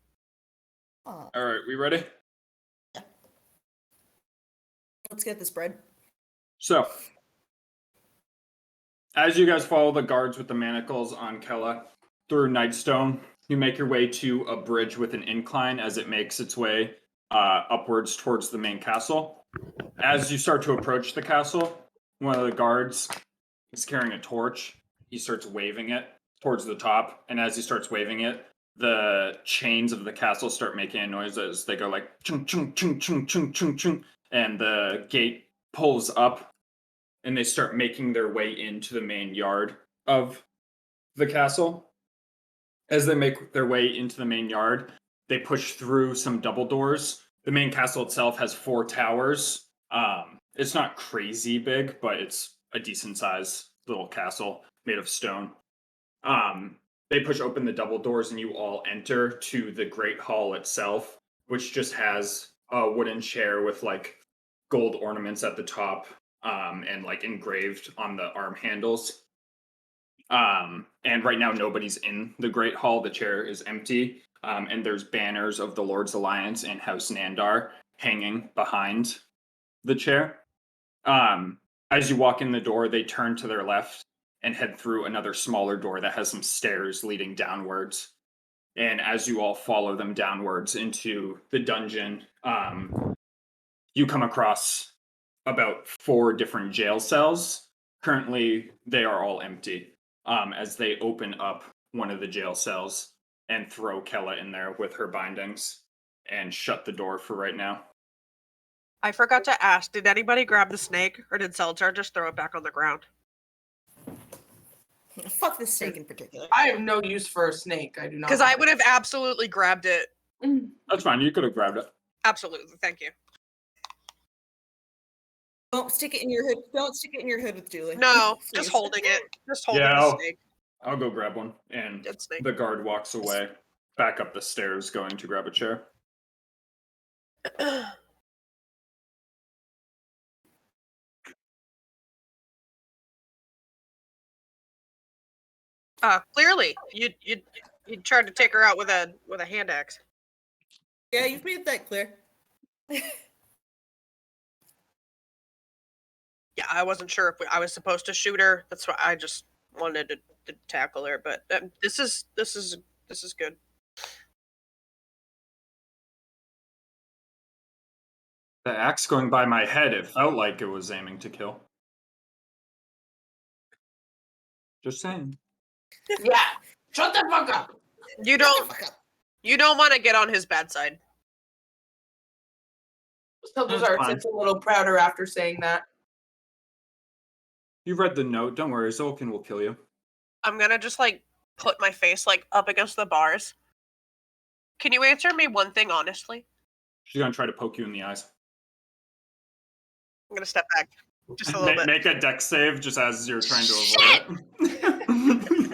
Aw. All right, we ready? Let's get this bread. So, as you guys follow the guards with the manacles on Kella through Nightstone, you make your way to a bridge with an incline as it makes its way upwards towards the main castle. As you start to approach the castle, one of the guards is carrying a torch. He starts waving it towards the top, and as he starts waving it, the chains of the castle start making a noise as they go like chung chung chung chung chung chung chung, and the gate pulls up, and they start making their way into the main yard of the castle. As they make their way into the main yard, they push through some double doors. The main castle itself has 4 towers. It's not crazy big, but it's a decent size little castle made of stone. They push open the double doors and you all enter to the Great Hall itself, which just has a wooden chair with like gold ornaments at the top, and like engraved on the arm handles. And right now nobody's in the Great Hall. The chair is empty. And there's banners of the Lord's Alliance and House Nandar hanging behind the chair. As you walk in the door, they turn to their left and head through another smaller door that has some stairs leading downwards. And as you all follow them downwards into the dungeon, you come across about 4 different jail cells. Currently, they are all empty. As they open up one of the jail cells and throw Kella in there with her bindings and shut the door for right now. I forgot to ask, did anybody grab the snake, or did Seltzar just throw it back on the ground? Fuck this snake in particular. I have no use for a snake. I do not. Because I would have absolutely grabbed it. That's fine. You could have grabbed it. Absolutely, thank you. Don't stick it in your hood. Don't stick it in your hood with Julie. No, Please. just holding it. Just holding Yeah, the snake. I'll go grab one. And Dead snake. the guard walks away, back up the stairs, going to grab a chair. Clearly, you tried to take her out with a hand axe. Yeah, you've made that clear. Yeah, I wasn't sure if I was supposed to shoot her. That's why I just wanted to tackle her. But this is good. The axe going by my head, it felt like it was aiming to kill. Just saying. Yeah. Shut the fuck up. You don't want to get on his bad side. Silverzar fine. sits a little prouder after saying that. You read the note. Don't worry. Zolkin will kill you. I'm gonna just like put my face like up against the bars. Can you answer me one thing honestly? She's going to try to poke you in the eyes. I'm gonna step back just a little bit. Make a dex save just as you're trying to avoid it.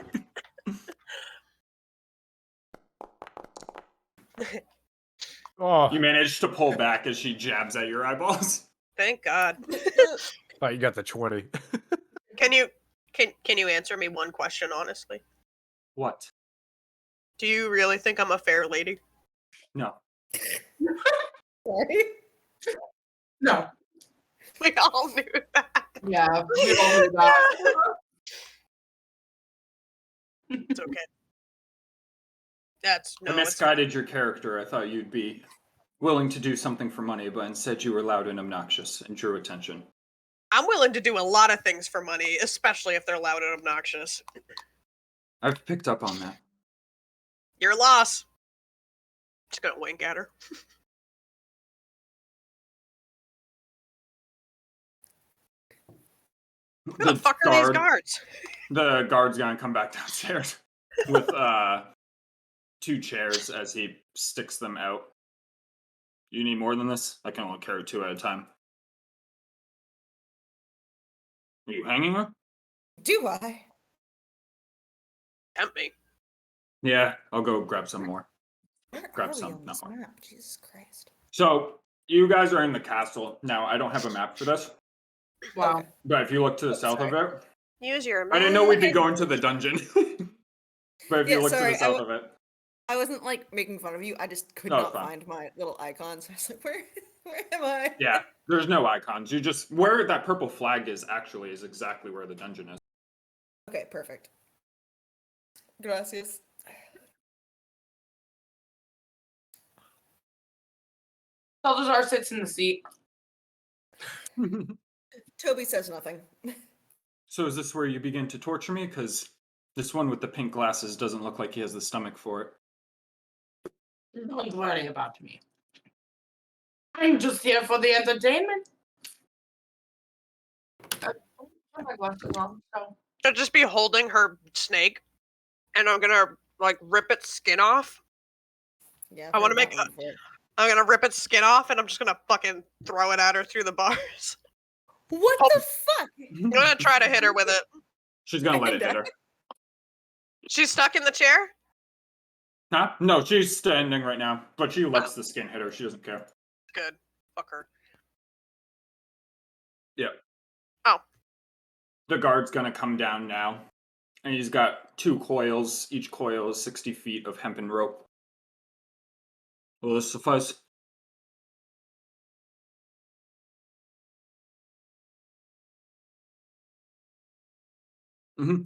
Oh, You manage to pull back as she jabs at your eyeballs. Thank God. thought you got the 20. Can you answer me one question honestly? What? Do you really think I'm a fair lady? No. Sorry. No. We all knew that. Yeah, we all knew that. It's okay. That's I no. It's, misguided your character. I thought you'd be willing to do something for money, but instead you were loud and obnoxious and drew attention. I'm willing to do a lot of things for money, especially if they're loud and obnoxious. I've picked up on that. Your loss. Just gonna wink at her. Who the fuck are these guards? The guard's gonna come back downstairs with 2 chairs as he sticks them out You need more than this? I can only carry 2 at a time. Are you hanging her? Do I? Tempt me. Yeah, I'll go grab some more. Where Grab are we some, on not this more. map? Jesus Christ. So, you guys are in the castle. Now, I don't have a map for this, Wow. Okay. but if you look to the south sorry. of it, Use your I didn't know we'd be Okay. going to the dungeon. But if you Yeah, look to sorry, the south of it, I wasn't like making fun of you. I just could No, it's not fine. find my little icons. I was like, where am I? yeah, there's no icons. You just where that purple flag is actually is exactly where the dungeon is. Okay, perfect. Gracias. Salazar sits in the seat. Toby says nothing. So is this where you begin to torture me? Because this one with the pink glasses doesn't look like he has the stomach for it. Don't worry about me. I'm just here for the entertainment. I have my glasses on, so. She'll just be holding her snake, and I'm gonna like rip its skin off. Yeah, I want to make. I'm gonna rip its skin off, and I'm just gonna fucking throw it at her through the bars. What Oh. the fuck? I'm gonna try to hit her with it. She's gonna let it hit her. She's stuck in the chair. Huh? No, she's standing right now, but she lets the skin hit her. She doesn't care. Good. Fuck her. Yep. Oh. The guard's gonna come down now, and he's got 2 coils. Each coil is 60 feet of hempen rope. Will this suffice? Mm-hmm.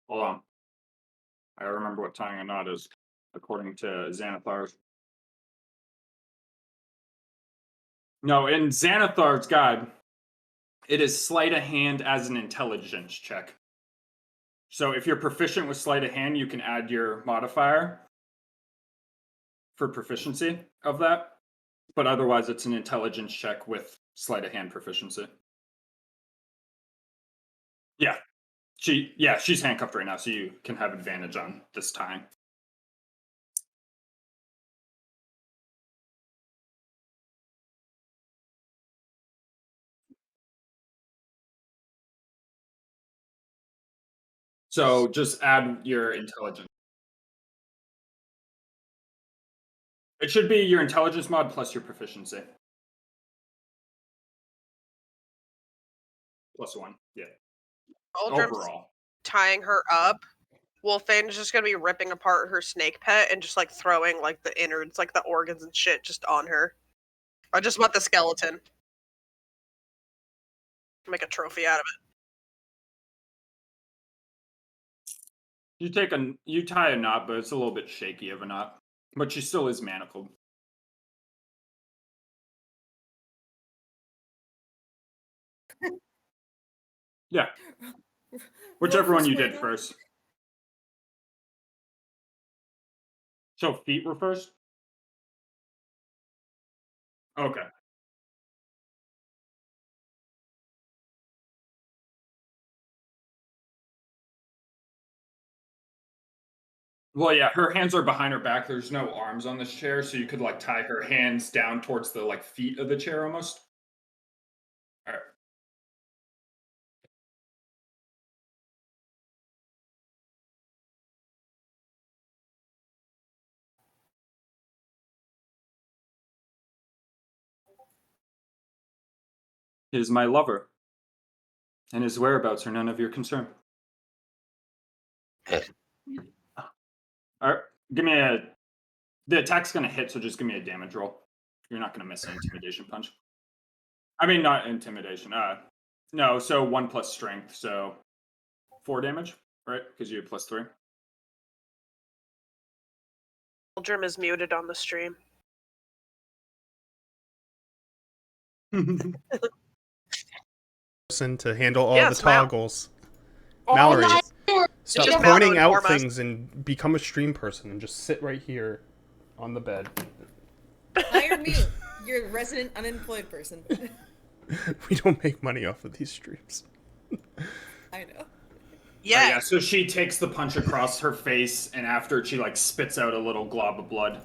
Hold on. I remember what tying a knot is, according to Xanathar's. No, in Xanathar's guide, it is sleight of hand as an intelligence check. So if you're proficient with sleight of hand, you can add your modifier for proficiency of that. But otherwise, it's an intelligence check with sleight of hand proficiency. Yeah. She's handcuffed right now, so you can have advantage on this tying. So just add your intelligence. It should be your intelligence mod plus your proficiency. +1, yeah. Aldrim's Overall. tying her up. Wolfane's just gonna be ripping apart her snake pet and just like throwing like the innards, like the organs and shit, just on her. I just want the skeleton. Make a trophy out of it. You tie a knot, but it's a little bit shaky of a knot. But she still is manacled. Yeah. Whichever one you did first. So feet were first? Okay. Well, yeah, her hands are behind her back. There's no arms on this chair, so you could like tie her hands down towards the like feet of the chair almost. All right. He is my lover, and his whereabouts are none of your concern. All right, give me a. The attack's gonna hit, so just give me a damage roll. You're not gonna miss an intimidation punch. I mean, not intimidation. No. So 1 plus strength, so 4 damage, right? Because you have +3. Aldrim is muted on the stream. Person to handle all Yeah, the smile. toggles. Oh Mallory, my Stop Just pointing out malnourishing us. things and become a stream person and just sit right here on the bed. Hire me. You're a resident unemployed person. We don't make money off of these streams. I know. Yeah. Yeah, so she takes the punch across her face, and after she, like, spits out a little glob of blood.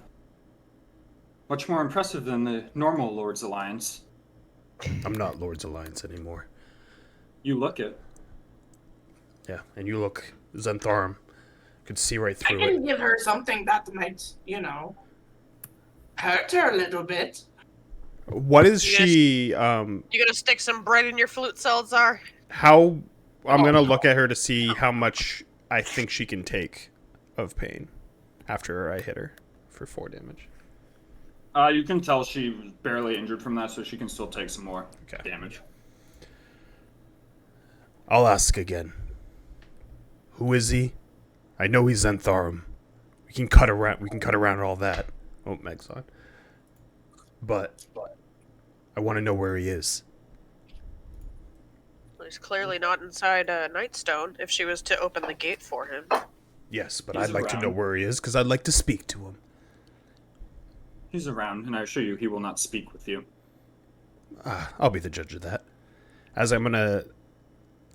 Much more impressive than the normal Lord's Alliance. I'm not Lord's Alliance anymore. You look it. Yeah, and you look Zhentarim. Could see right I through can it. give her something that might, hurt her a little bit. What is You she? You gonna stick some bread in your flute, Salazar? How? I'm gonna look at her to see how much I think she can take of pain after I hit her for 4 damage. You can tell she was barely injured from that, so she can still take some more damage. I'll ask again. Who is he? I know he's Zhentarim. We can cut around all that. Oh, Meg's on. But I want to know where he is. Well, he's clearly not inside Nightstone if she was to open the gate for him. Yes, but He's I'd like to know around. where he is because I'd like to speak to him. He's around, and I assure you he will not speak with you. I'll be the judge of that. As I'm gonna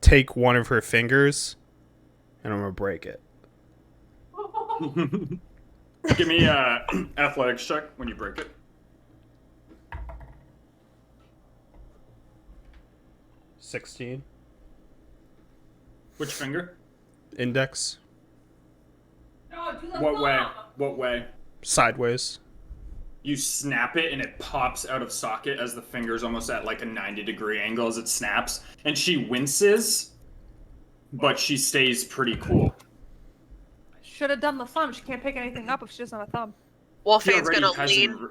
take one of her fingers and I'm gonna break it. Give me a athletics check when you break it. $16. Which finger? Index. No, do the What way? thumb. What way? Sideways. You snap it and it pops out of socket as the finger's almost at like a 90-degree angle as it snaps. And she winces, but she stays pretty cool. Should have done the thumb. She can't pick anything up if she doesn't have a thumb. Wolfane's gonna lean.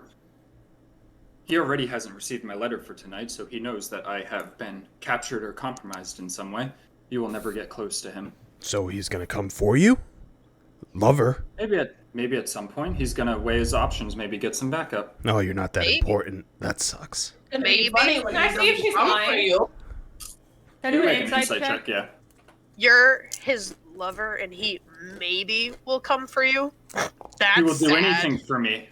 He already hasn't received my letter for tonight, so he knows that I have been captured or compromised in some way. You will never get close to him. So he's gonna come for you? Lover. Maybe at some point he's gonna weigh his options, maybe get some backup. No, you're not that Maybe. important. That sucks. Maybe. Can I see if she's lying? Can I do Make an insight check? yeah. You're his lover, and he maybe will come for you. That's He will do sad. anything for me,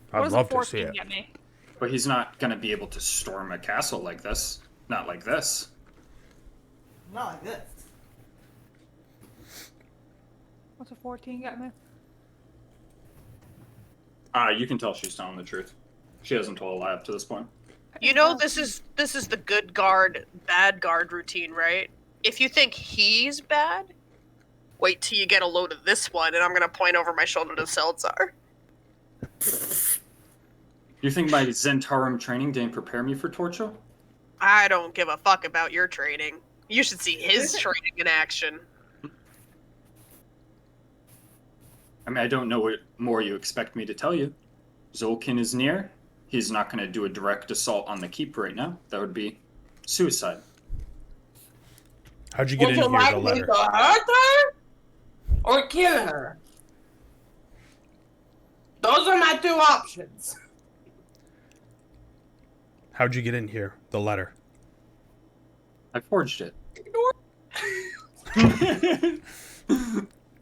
What I'd does love a to 14 see it. get me? but he's not gonna be able to storm a castle like this. Not like this. Not like this. What's a 14 get me? You can tell she's telling the truth. She hasn't told a lie up to this point. You know, this is the good guard, bad guard routine, right? If you think he's bad, wait till you get a load of this one, and I'm gonna point over my shoulder to Seltzar. You think my Zhentarim training didn't prepare me for torture? I don't give a fuck about your training. You should see his training in action. I mean, I don't know what more you expect me to tell you. Zolkin is near. He's not going to do a direct assault on the keep right now. That would be suicide. How'd you get Would in you here, like the me letter? to hurt her or kill her? Those are my two options. How'd you get in here, the letter? I forged it.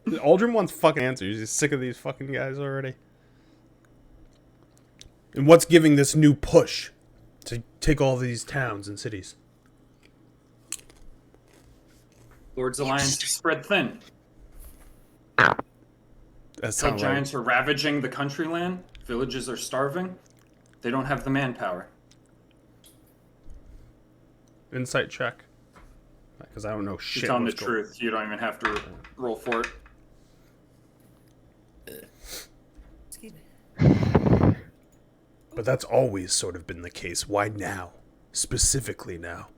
Aldrin wants fucking answers. He's sick of these fucking guys already. And what's giving this new push to take all these towns and cities? Lord's Alliance is spread thin. That's Hill not giants are ravaging the country land. Villages are starving. They don't have the manpower. Insight check. Because I don't know She's shit. telling the what's going- truth. You don't even have to roll for it. Excuse me. But that's always sort of been the case. Why now? Specifically now.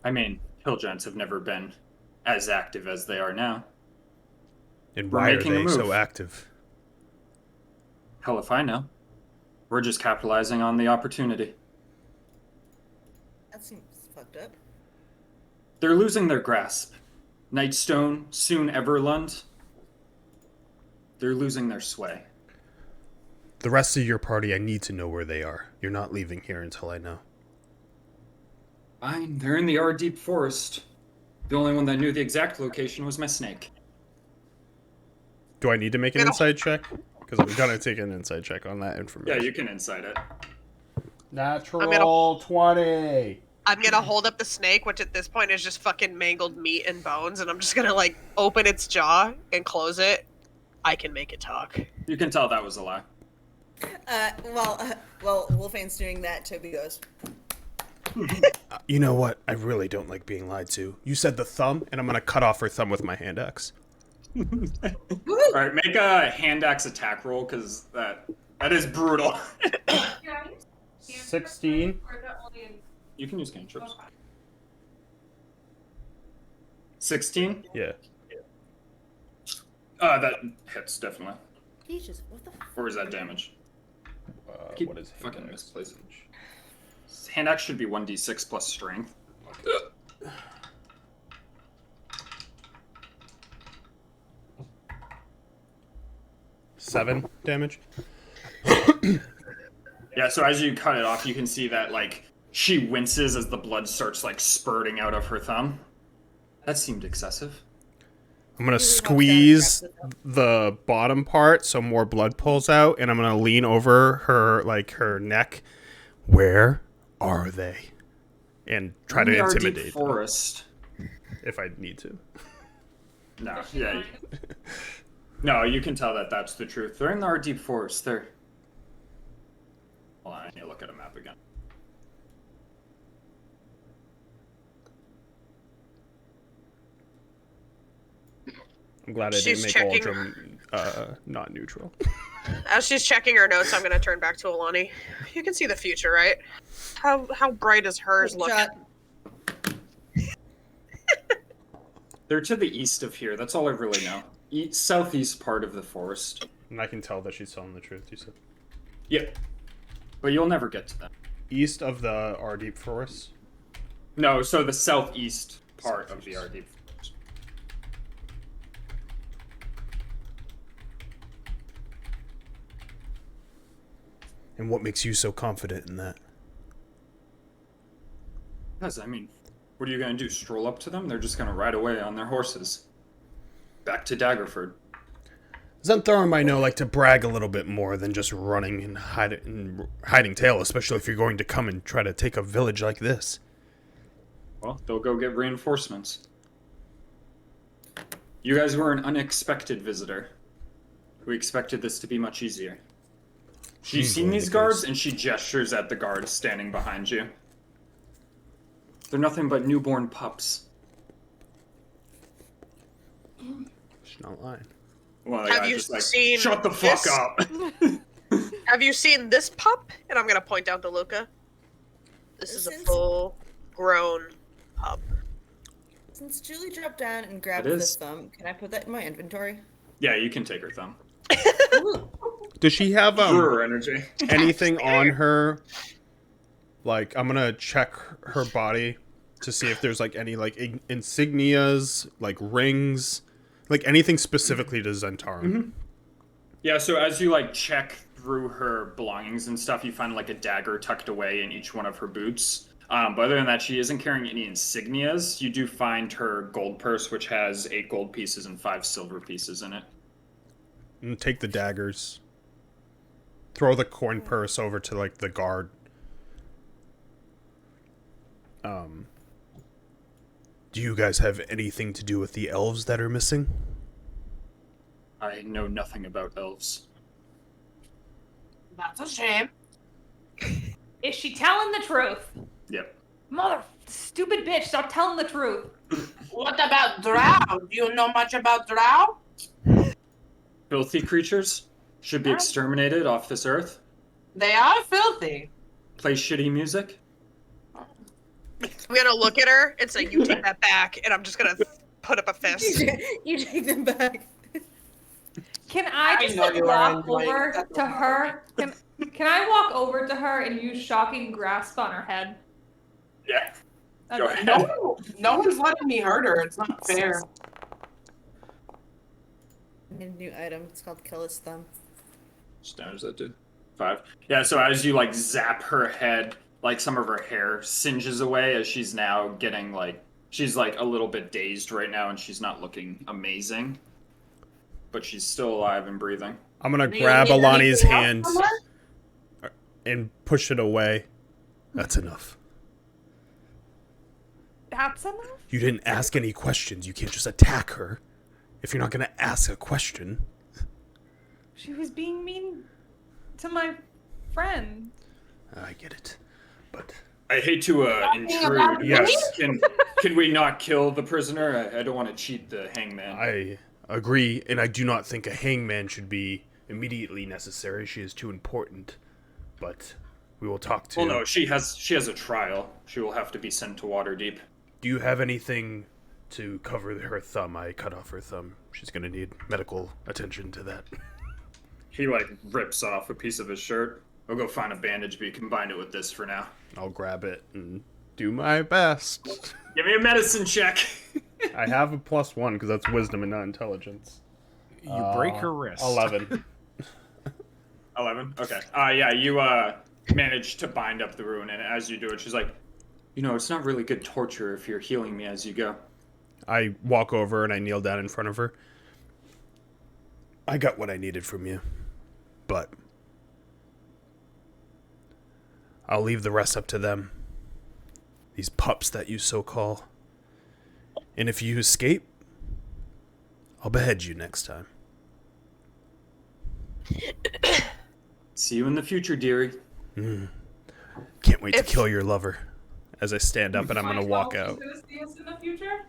I mean, hill giants have never been as active as they are now. And We're why are making a they so move. active? Hell if I know. We're just capitalizing on the opportunity. That seems fucked up. They're losing their grasp. Nightstone, soon Everlund. They're losing their sway. The rest of your party, I need to know where they are. You're not leaving here until I know. Fine, they're in the Deep Forest. The only one that knew the exact location was my snake. Do I need to make an inside check? Because I'm gonna take an inside check on that information. Yeah, you can insight it. Natural 20. I'm gonna hold up the snake, which at this point is just fucking mangled meat and bones, and I'm just gonna like open its jaw and close it. I can make it talk. You can tell that was a lie. While Wolfane's doing that, Toby goes, You know what? I really don't like being lied to. You said the thumb, and I'm gonna cut off her thumb with my hand axe. All right, make a hand axe attack roll because that is brutal. 16. You can use cantrips. 16? Yeah. That hits definitely. Jesus, what the f-? Or is that damage? What is fucking misplacing? Hand axe should be 1d6 plus strength. Seven damage? Yeah, so as you cut it off, you can see that, like, she winces as the blood starts, like, spurting out of her thumb. That seemed excessive. I'm gonna squeeze the bottom part so more blood pulls out, and I'm gonna lean over her, like, her neck. Where are they? And try to intimidate them, forest. if I need to. No, yeah. No, you can tell that that's the truth. They're in the our deep forest. They're... Hold on, I need to look at a map again. I'm glad I She's didn't make checking. Aldrum not neutral. As she's checking her notes, I'm gonna turn back to Alani. You can see the future, right? How bright is hers looking? Shot. They're to the east of here. That's all I really know. Southeast part of the forest. And I can tell that she's telling the truth, you said. Yep. But you'll never get to them. East of the our deep forest? No, so the southeast part of the our deep forest. And what makes you so confident in that? Because, I mean, what are you going to do? Stroll up to them? They're just going to ride away on their horses. Back to Daggerford. Zhentarim, I know, like to brag a little bit more than just running and hiding tail, especially if you're going to come and try to take a village like this. Well, they'll go get reinforcements. You guys were an unexpected visitor. We expected this to be much easier. She's Seems seen like these the guards, case. and she gestures at the guards standing behind you. They're nothing but newborn pups. She's not lying. Well, the Have guy's you just like, seen shut the fuck this? up! Have you seen this pup? And I'm gonna point down to Luca. This is a Since- full-grown pup. Since Julie dropped down and grabbed It this is. thumb, can I put that in my inventory? Yeah, you can take her thumb. Does she have Brewer energy. anything on her? Like, I'm gonna check her body to see if there's like any like insignias, like rings, like anything specifically to Zhentarim. Mm-hmm. Yeah, so as you like check through her belongings and stuff, you find like a dagger tucked away in each one of her boots. But other than that, she isn't carrying any insignias. You do find her gold purse, which has 8 gold pieces and 5 silver pieces in it. And take the daggers. Throw the coin purse over to like the guard. Do you guys have anything to do with the elves that are missing? I know nothing about elves. That's a shame. Is she telling the truth? Yep. Mother stupid bitch, stop telling the truth. What about drow? Do you know much about drow? Filthy creatures should be exterminated off this earth. They are filthy. Play shitty music. I'm gonna look at her and say, "You take that back," and I'm just gonna put up a fist. You take them back. Can I just know like you are walk enjoying over that. to her? Can I walk over to her and use shocking grasp on her head? Yeah. That'd Go be- ahead. No one's letting me hurt her. It's not fair. A new item. It's called Killis Thumb. What damage that did? 5. Yeah, so as you like zap her head, like some of her hair singes away as she's now getting like She's like a little bit dazed right now, and she's not looking amazing, but she's still alive and breathing. I'm gonna Do you grab need Alani's anything else hand from her? and push it away. That's enough. That's enough? You didn't ask any questions. You can't just attack her if you're not gonna ask a question. She was being mean to my friend. I get it, but I hate to intrude. Yes. Can we not kill the prisoner? I don't want to cheat the hangman. I agree, and I do not think a hangman should be immediately necessary. She is too important. But we will talk to. Well, no, she has a trial. She will have to be sent to Waterdeep. Do you have anything to cover her thumb? I cut off her thumb. She's gonna need medical attention to that. He like rips off a piece of his shirt. I'll go find a bandage, but you combine it with this for now. I'll grab it and do my best. Give me a medicine check. I have a +1 because that's wisdom and not intelligence. You break her wrist. 11. 11? Okay. Yeah, you manage to bind up the wound, and as you do it, she's like, you know, it's not really good torture if you're healing me as you go. I walk over and I kneel down in front of her. I got what I needed from you, but I'll leave the rest up to them. These pups that you so call. And if you escape, I'll behead you next time. See you in the future, dearie. Can't wait to kill your lover. As I stand up and I'm gonna walk out. She's gonna see us in the future?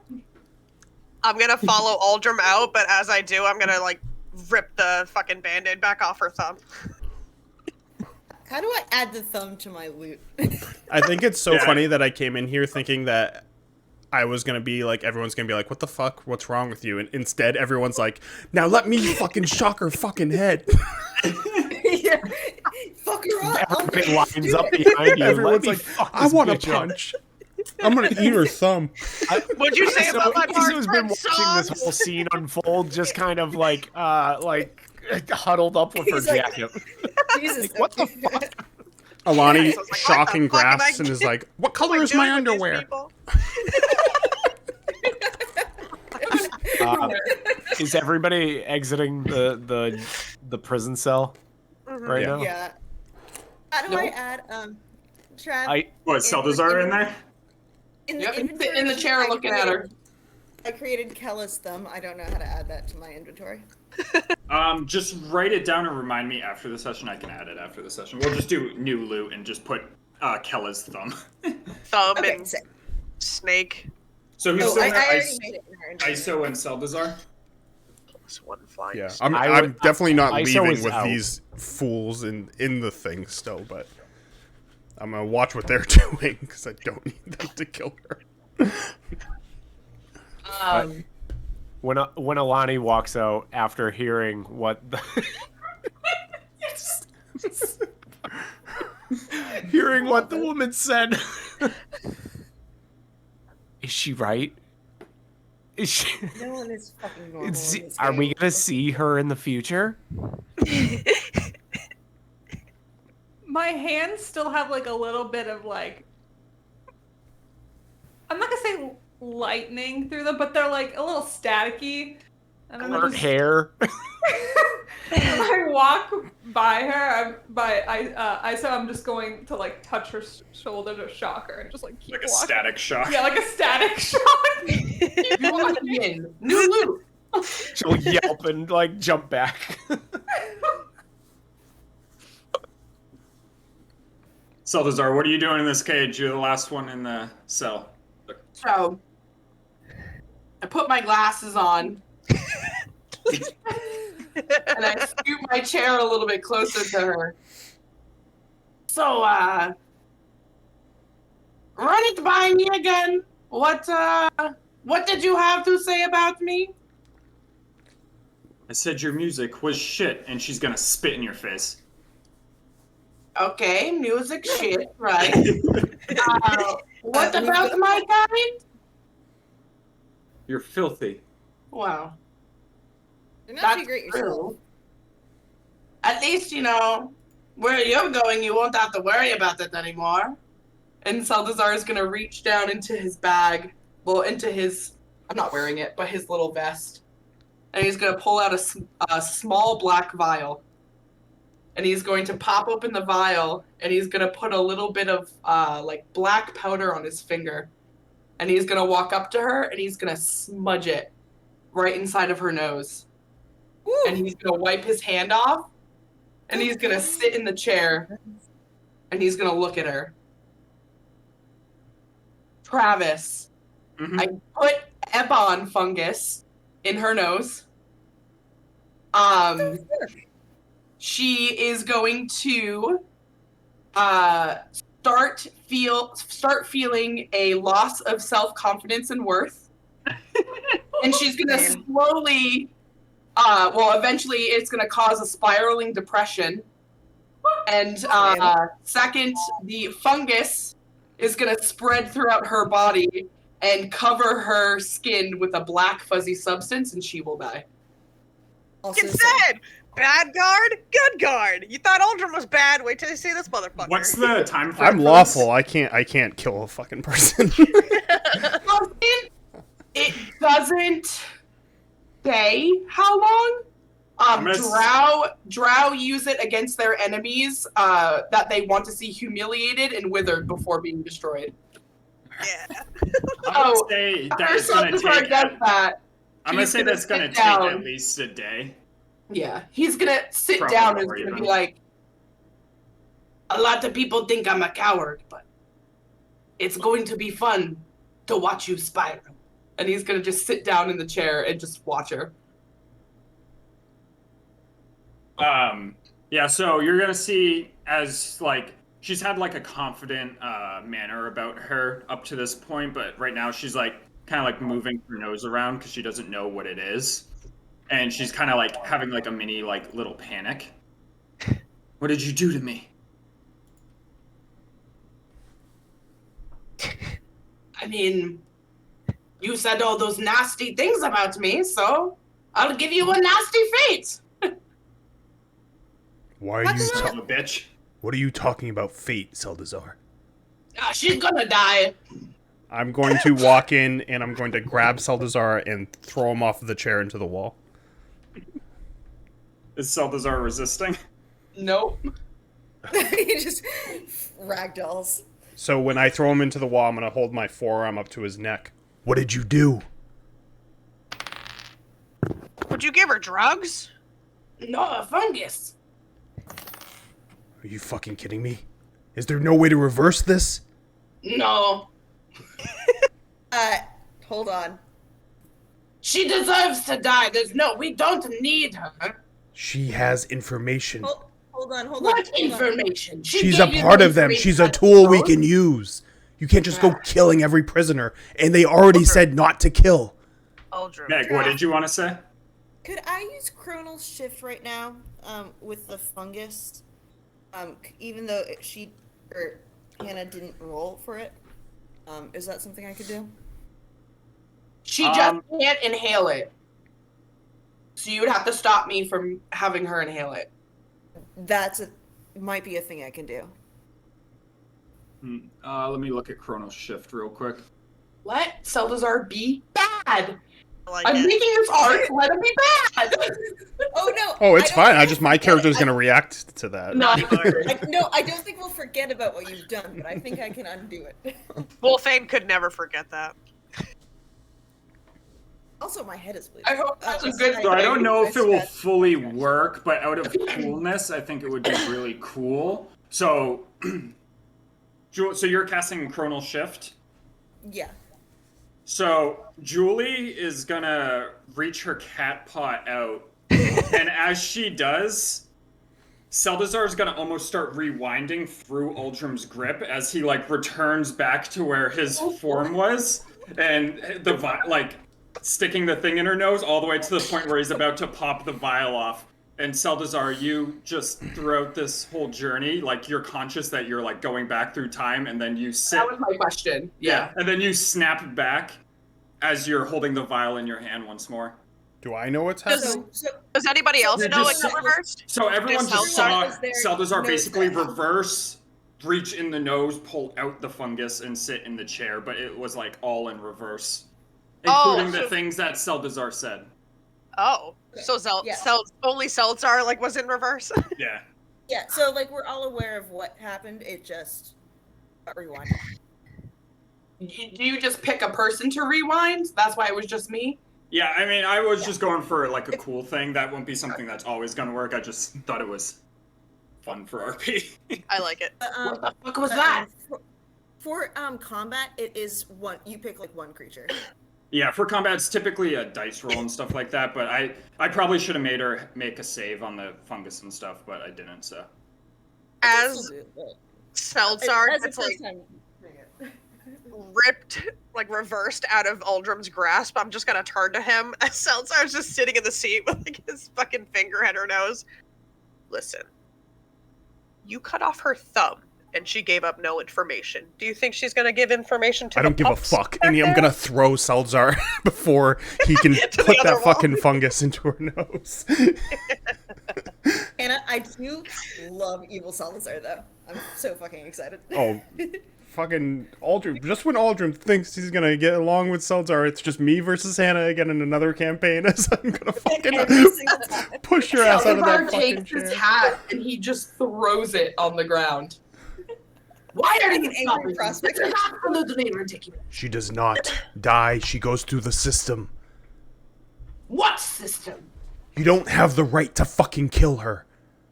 I'm gonna follow Aldrum out, but as I do, I'm gonna like rip the fucking band-aid back off her thumb. How do I add the thumb to my loot? I think it's so funny that I came in here thinking that I was gonna be like, everyone's gonna be like, what the fuck? What's wrong with you? And instead, everyone's like, now let me fucking shock her fucking head. Yeah. Fuck her up. Everybody lines up behind you. Everyone's like, I want a bitch up." punch. I'm gonna eat her thumb. What'd you say about my Isa's been Bart watching this whole scene unfold, just kind of like huddled up with her He's like- jacket. Jesus. What the fuck? Alani So it's like, what shocking the fuck am I grasps and is like, what color What is am I my doing with these underwear? people? Is everybody exiting the prison cell right now? Yeah. How do I add Trav? What, Salazar in there? In the Yep, inventory, in the chair I looking at her. created- I created Kella's thumb. I don't know how to add that to my inventory. Just write it down and remind me after the session. I can add it after the session. We'll just do new loot and just put Kella's thumb. Thumb Okay, and sick. snake. So who's Oh, still I there? already made it in our inventory. Iso and Salazar? Plus one flying. Yeah, snake. I'm definitely not ISO leaving is with out. these fools in the thing still, but I'm gonna watch what they're doing because I don't need them to kill her. When Alani walks out after hearing what hearing what the woman said, is she right? Is she? No one is fucking normal. in this Are we game. gonna see her in the future? My hands still have like a little bit of like, I'm not gonna say lightning through them, but they're like a little staticky. And I'm Her just, hair. when I walk by her, so I'm just going to like touch her shoulder to shock her and just like keep Like a walking. static shock. Yeah, like a static shock. You want in. New loot. She'll yelp and like jump back. Salazar, what are you doing in this cage? You're the last one in the cell. So, I put my glasses on. And I scoot my chair a little bit closer to her. So, run it by me again. What did you have to say about me? I said your music was shit, and she's gonna spit in your face. Okay, music shit, right. What about my kind? You're filthy. Wow. You're not That's too great yourself. true. At least, you know, where you're going, you won't have to worry about that anymore. And Salazar is going to reach down into his bag, into his, I'm not wearing it, but his little vest. And he's going to pull out a small black vial. And he's going to pop open the vial, and he's going to put a little bit of like black powder on his finger. And he's going to walk up to her, and he's going to smudge it right inside of her nose. Woo! And he's going to wipe his hand off, and he's going to sit in the chair, and he's going to look at her. Travis, Mhm. I put Ebon fungus in her nose. She is going to start feeling a loss of self-confidence and worth. And she's going to slowly eventually it's going to cause a spiraling depression. And second, the fungus is going to spread throughout her body and cover her skin with a black fuzzy substance, and she will die. Also, It said, bad guard, good guard. You thought Aldrin was bad. Wait till you see this motherfucker. What's the time frame? I'm for lawful. I can't kill a fucking person. It doesn't say how long. Drow use it against their enemies that they want to see humiliated and withered before being destroyed. Yeah. I'm gonna say that it's gonna take. that. I'm gonna say that's gonna sit take down. at least a day. Yeah, he's gonna sit Probably down and more he's gonna even. be like, a lot of people think I'm a coward, but it's going to be fun to watch you spiral. And he's gonna just sit down in the chair and just watch her. Yeah, so you're gonna see as like she's had like a confident manner about her up to this point, but right now she's like kind of like moving her nose around because she doesn't know what it is, and she's kind of like having like a mini like little panic. What did you do to me? I mean, you said all those nasty things about me, so I'll give you a nasty fate. Why are you? Son of a bitch. What are you talking about, fate, Seldazar? She's gonna die. I'm going to walk in and I'm going to grab Seldazar and throw him off of the chair into the wall. Is Seldazar resisting? Nope. He just ragdolls. So when I throw him into the wall, I'm going to hold my forearm up to his neck. What did you do? Would you give her drugs? No, a fungus. Are you fucking kidding me? Is there no way to reverse this? No. Hold on. She deserves to die. We don't need her. She has information. Hold on. What information? She's a part of them. She's a tool we can use. You can't just go killing every prisoner. And they already said not to kill. Aldrin. Meg, what did you want to say? Could I use Chronal Shift right now, with the fungus? Even though Hannah didn't roll for it, is that something I could do? She just can't inhale it. So you would have to stop me from having her inhale it. Might be a thing I can do. Let me look at Chrono Shift real quick. Let Seldazar be bad. Like I'm it. making this art. Let him be bad. Oh no! Oh, it's fine. My character character's going to react to that. No. I don't think we'll forget about what you've done, but I think I can undo it. Wolfane could never forget that. Also, my head is bleeding. I hope that's a good So I don't know if it will stress. fully work, but out of coolness, I think it would be really cool. So, so you're casting Chronal Shift. Yeah. So Julie is gonna reach her cat paw out, and as she does, Seldazar is gonna almost start rewinding through Uldrim's grip as he like returns back to where his form was, and sticking the thing in her nose all the way to the point where he's about to pop the vial off. And Seldazar, you just throughout this whole journey, like you're conscious that you're like going back through time, and then you sit. That was my question. Yeah. And then you snap back as you're holding the vial in your hand once more. Do I know what's happening? Does anybody else You're know just- it got reversed? So everyone Just just saw Seldazar is there. Seldazar No, basically it's not. reverse reach in the nose, pull out the fungus, and sit in the chair, but it was like all in reverse. Including the things that Seldazar said. Oh, Okay. so Yeah. only Seltzar like was in reverse. Yeah. Yeah, so like we're all aware of what happened. It just got rewinded. Do you just pick a person to rewind? That's why it was just me? Yeah, I mean, I was just going for like a cool thing. That won't be something that's always going to work. I just thought it was fun for RP. I like it. What the fuck was that? For combat, it is one. You pick like one creature. Yeah, for combat, it's typically a dice roll and stuff like that, but I probably should have made her make a save on the fungus and stuff, but I didn't, so. As Seltzar As gets the like first time. ripped, like reversed out of Uldrum's grasp, I'm just gonna turn to him as Seltzar's just sitting in the seat with like his fucking finger at her nose. Listen, you cut off her thumb and she gave up no information. Do you think she's gonna give information to I don't give a pups fuck. back And I'm there? gonna throw Seltzar before he can To the put other that wall. fucking fungus into her nose. Anna, I do love Evil Salazar though. I'm so fucking excited. Oh, fucking Aldrum. Just when Aldrum thinks he's gonna get along with Seltzar, it's just me versus Hannah again in another campaign. As I'm gonna fucking Every single time. push your ass out of that Salazar fucking takes his chair. hat and he just throws it on the ground. Why are Like you an angry stopping? prospect. This is absolutely ridiculous. She does not die. She goes through the system. What system? You don't have the right to fucking kill her.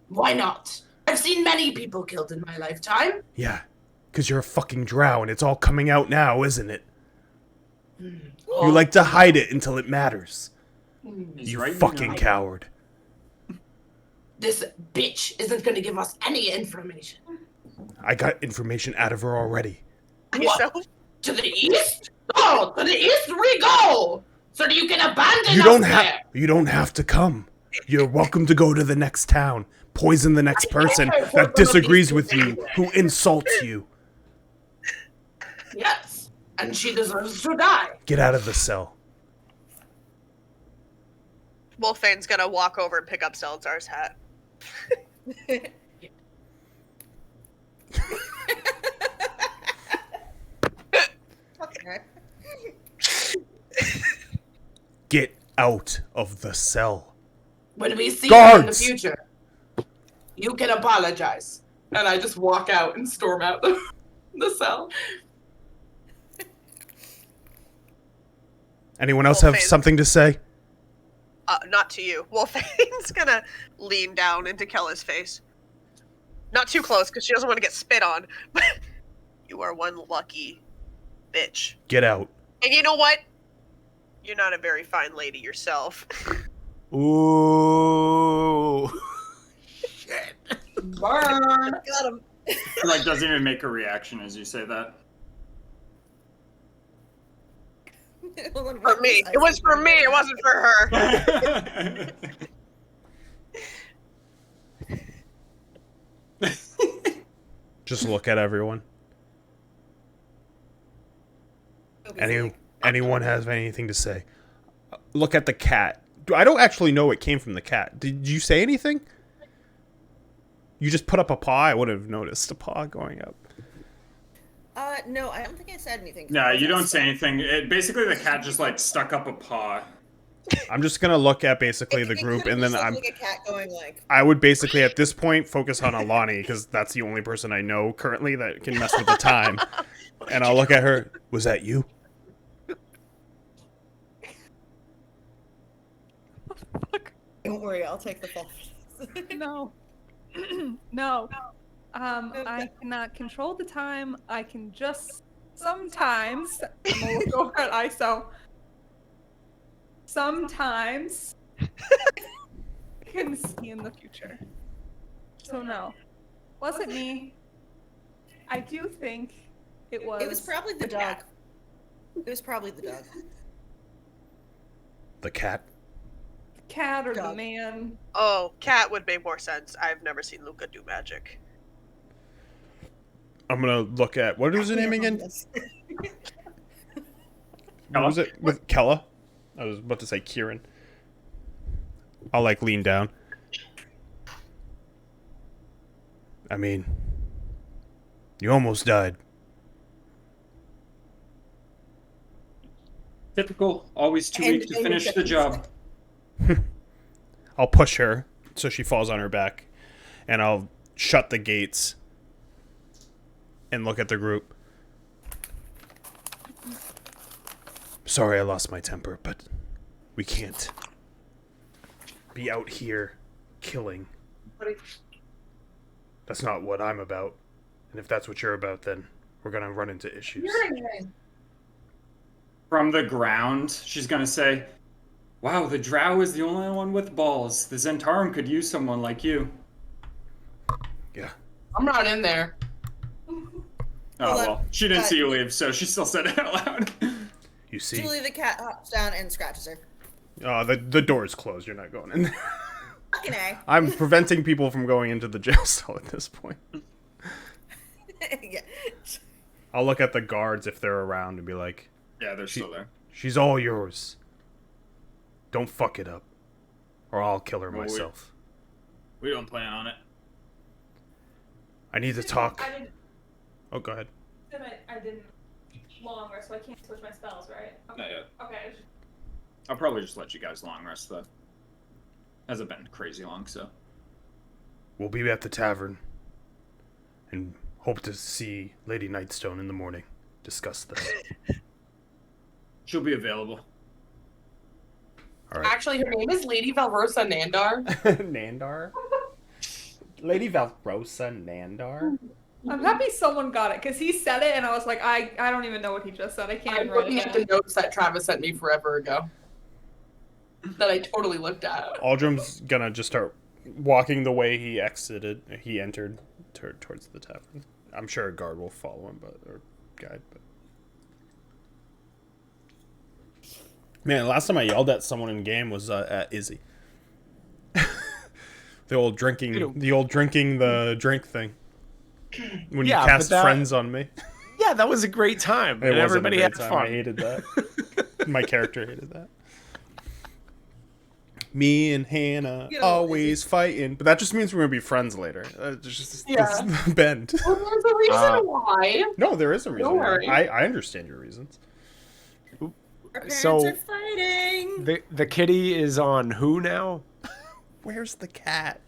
Why not? I've seen many people killed in my lifetime. Yeah, because you're a fucking drow and it's all coming out now, isn't it? You like to hide it until it matters. He's You right, fucking know. coward. This bitch isn't going to give us any information. I got information out of her already. What? So, To the east? Oh, to the east we go! So that you can abandon You us don't there! you don't have to come. You're welcome to go to the next town. Poison the next person that disagrees with you, who insults you. Yes, and she deserves to die. Get out of the cell. Wolfane's gonna walk over and pick up Seltzar's hat. Okay. Get out of the cell. When we see you in the Guards! future, you can apologize. And I just walk out and storm out the cell. Anyone else have Wolfane. something to say? Not to you. Wolfane's gonna lean down into Kella's face. Not too close, because she doesn't want to get spit on. But you are one lucky bitch. Get out. And you know what? You're not a very fine lady yourself. Ooh. Burn! Got him. Like, doesn't even make a reaction as you say that. For me. It was for me, it wasn't for her. Just look at everyone. Anyone has anything to say? Look at the cat. I don't actually know what came from the cat. Did you say anything? You just put up a paw? I would have noticed a paw going up. No, I don't think I said anything. No, you don't say anything. Basically, the cat just, like, stuck up a paw. I'm just gonna look at basically the It group, could've and then just looked like a cat going like. I would basically at this point focus on Alani because that's the only person I know currently that can mess with the time. And I'll look at her. Was that you? Don't worry, I'll take the fall. No. No. I cannot control the time. I can just sometimes. I'm gonna look over at ISO. Sometimes can see in the future. So no, wasn't me. I do think it was. It was probably the dog. It was probably the dog. The cat? Cat or the Dog. man. Oh, cat would make more sense. I've never seen Luca do magic. I'm gonna look at what was her name again? What was it with Kella? I was about to say Kieran. I'll like lean down. I mean, You almost died. Typical. Always too weak to finish the job. I'll push her so she falls on her back, and I'll shut the gates and look at the group. Sorry I lost my temper, but we can't be out here killing. That's not what I'm about. And if that's what you're about, then we're gonna run into issues. From the ground, she's gonna say, wow, the drow is the only one with balls. The Zhentarim could use someone like you. Yeah. I'm not in there. Oh, well, she didn't see you leave, so she still said it out loud. You see. Julie the cat hops down and scratches her. The door is closed. You're not going in there. Fucking A. I'm preventing people from going into the jail cell at this point. Yeah. I'll look at the guards if they're around and be like, Yeah, they're still there. she's all yours. Don't fuck it up, or I'll kill her Well, myself. We don't plan on it. I need to talk. I didn't. Oh, go ahead. I didn't long rest, so I can't switch my spells, right? Okay. Not yet. Okay. I'll probably just let you guys long rest, though. Hasn't been crazy long, so. We'll be at the tavern, and hope to see Lady Nightstone in the morning. Discuss this. She'll be available. All right. Actually, her name is Lady Valrosa Nandar. Nandar? Lady Valrosa Nandar? I'm happy someone got it, because he said it, and I was like, I don't even know what he just said. I can't I'm even write looking it at down. the notes that Travis sent me forever ago. That I totally looked at. Aldrim's gonna just start walking the way he entered towards the tavern. I'm sure a guard will follow him, or guide, but. Man, last time I yelled at someone in game was at Izzy. the old drinking the drink thing. When you cast friends on me. Yeah, that was a great time. It And wasn't everybody a great had time. fun. I hated that. My character hated that. Me and Hannah always fighting, but that just means we're gonna be friends later. Just bend. Well, there's a reason why. No, there is a reason. Don't worry. I understand your reasons. Our parents So- are fighting. The kitty is on who now? Where's the cat?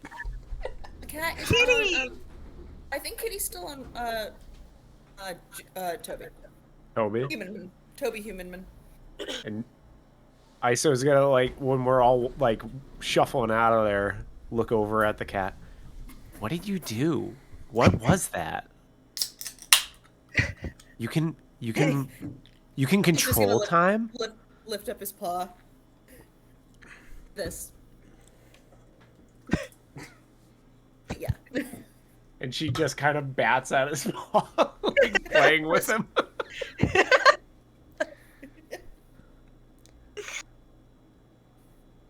The cat is Kitty! on, I think Kitty's still on Toby. Toby. Humanman. Toby Humanman. And Iso's gonna, like, when we're all, like, shuffling out of there, look over at the cat. What did you do? What was that? You can control lift- time? Lift up his paw. This. Yeah. And she just kind of bats at his paw, like, playing with him.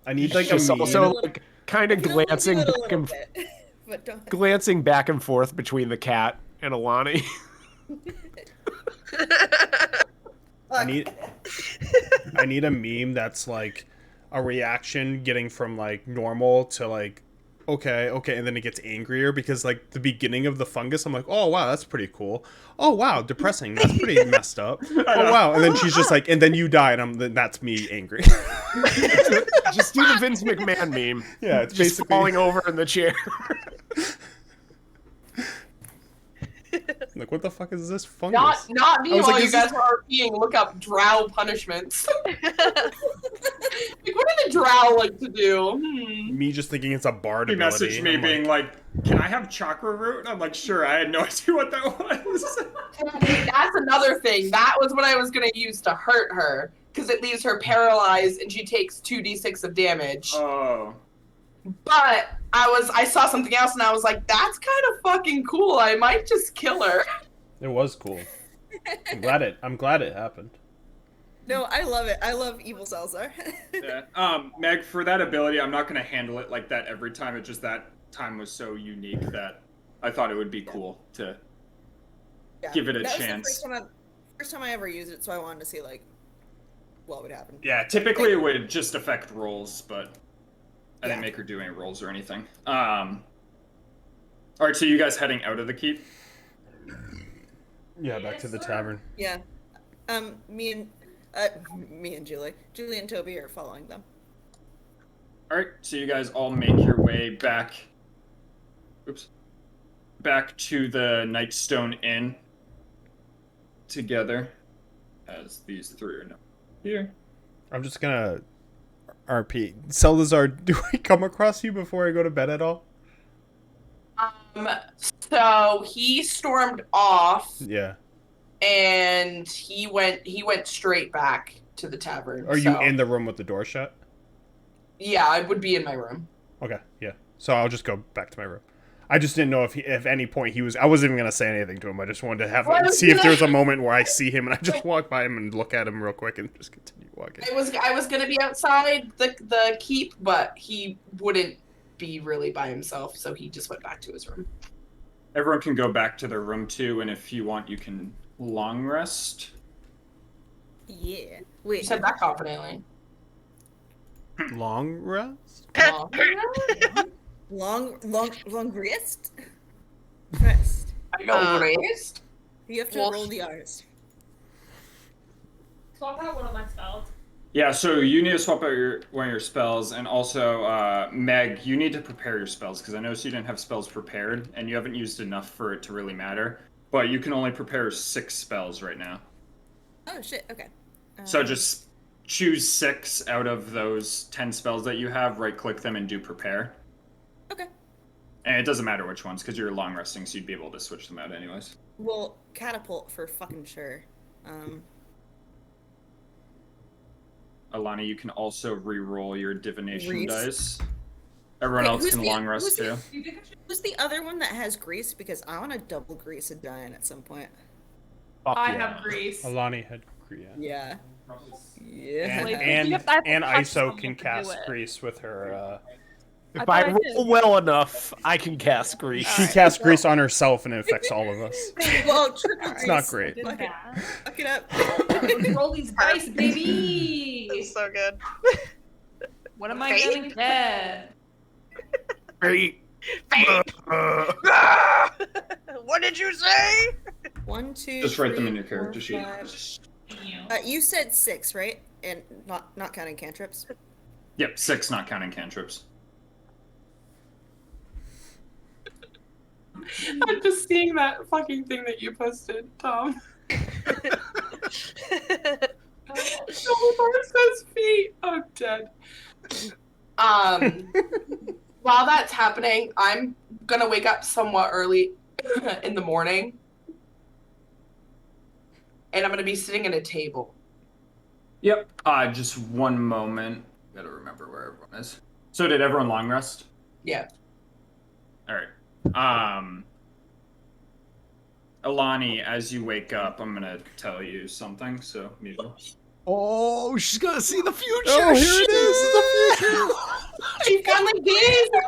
I need like She's a also, like, kind of You know, we'll do glancing it a back little and bit, but don't. glancing back and forth between the cat and Alani. I need a meme that's like a reaction getting from like normal to like okay, and then it gets angrier because like the beginning of the fungus, I'm like, oh wow, that's pretty cool. Oh wow, depressing. That's pretty messed up. Oh wow, and then she's just like, and then you die, and that's me angry. Just do the Vince McMahon meme. Yeah, it's Just basically falling over in the chair. like, what the fuck is this fungus? Not me I was while like, you is guys are RPing. Look up drow punishments. Like, what do the drow like to do? Me just thinking it's a bard He ability. messaged me I'm being like, can I have chakra root? I'm like, sure. I had no idea what that was. That's another thing. That was what I was gonna use to hurt her, because it leaves her paralyzed and she takes 2d6 of damage. Oh. But I saw something else and I was like, that's kind of fucking cool. I might just kill her. It was cool. I'm glad it happened. No, I love it. I love Evil Salazar. Yeah. Meg, for that ability, I'm not gonna handle it like that every time. It just that time was so unique that I thought it would be cool to Yeah. give it a That was the chance. first time I ever used it, so I wanted to see like what would happen. Yeah, typically it would just affect rolls, but I didn't make her do any rolls or anything. Alright, so you guys heading out of the keep? Yeah, back to the tavern. Yeah. Me and Julie and Toby are following them. All right, so you guys all make your way back. Back to the Nightstone Inn together, as these three are now here. I'm just gonna RP. Salazar, do I come across you before I go to bed at all? So he stormed off Yeah. and he went straight back to the tavern. Are you in the room with the door shut? Yeah, I would be in my room. Okay, yeah. So I'll just go back to my room. I just didn't know if any point he was. I wasn't even gonna say anything to him. I just wanted to see if there was a moment where I see him and I just walk by him and look at him real quick and just continue walking. I was gonna be outside the keep, but he wouldn't be really by himself, so he just went back to his room. Everyone can go back to their room too, and if you want, you can long rest. Yeah. You Wait. said that confidently. Long rest? Long rest? Rest. I go raised. You have to Well, roll the R's. Swap out one of my spells. Yeah, so you need to swap out one of your spells, and also, Meg, you need to prepare your spells, because I noticed you didn't have spells prepared, and you haven't used enough for it to really matter. But you can only prepare 6 spells right now. Oh shit. Okay. So just choose 6 out of those 10 spells that you have, right-click them, and do prepare. Okay. And it doesn't matter which ones, because you're long resting, so you'd be able to switch them out anyways. Well, catapult for fucking sure. Alana, you can also re-roll your divination Grease. dice. Everyone Wait, else who's can the- long rest who's the- too. Who's the other one that has grease? Because I want to double grease a Diane at some point. Fuck I yeah. have grease. Alani had Yeah. Yeah. and Yep, I have to and touch ISO someone can to do cast it. grease with her. If I I thought I roll did. well enough, I can cast grease. She casts grease on herself and it affects all of us. Well, triple It's not grease. great. Did that. Fuck it up. Let's roll these dice, baby. It's so good. What am I gonna get? Great. What did you say? 1, 2. Just write them 3, in your 4, character sheet. 5. You said 6, right? And not counting cantrips. Yep, 6, not counting cantrips. I'm just seeing that fucking thing that you posted, Tom. Salazar says feet. I'm dead. While that's happening, I'm gonna wake up somewhat early in the morning, and I'm gonna be sitting at a table. Yep. Just one moment. Gotta remember where everyone is. So did everyone long rest? Yeah. All right. Alani, as you wake up, I'm gonna tell you something. So mutual. Oh, she's gonna see the future. Oh, here it She finally did. All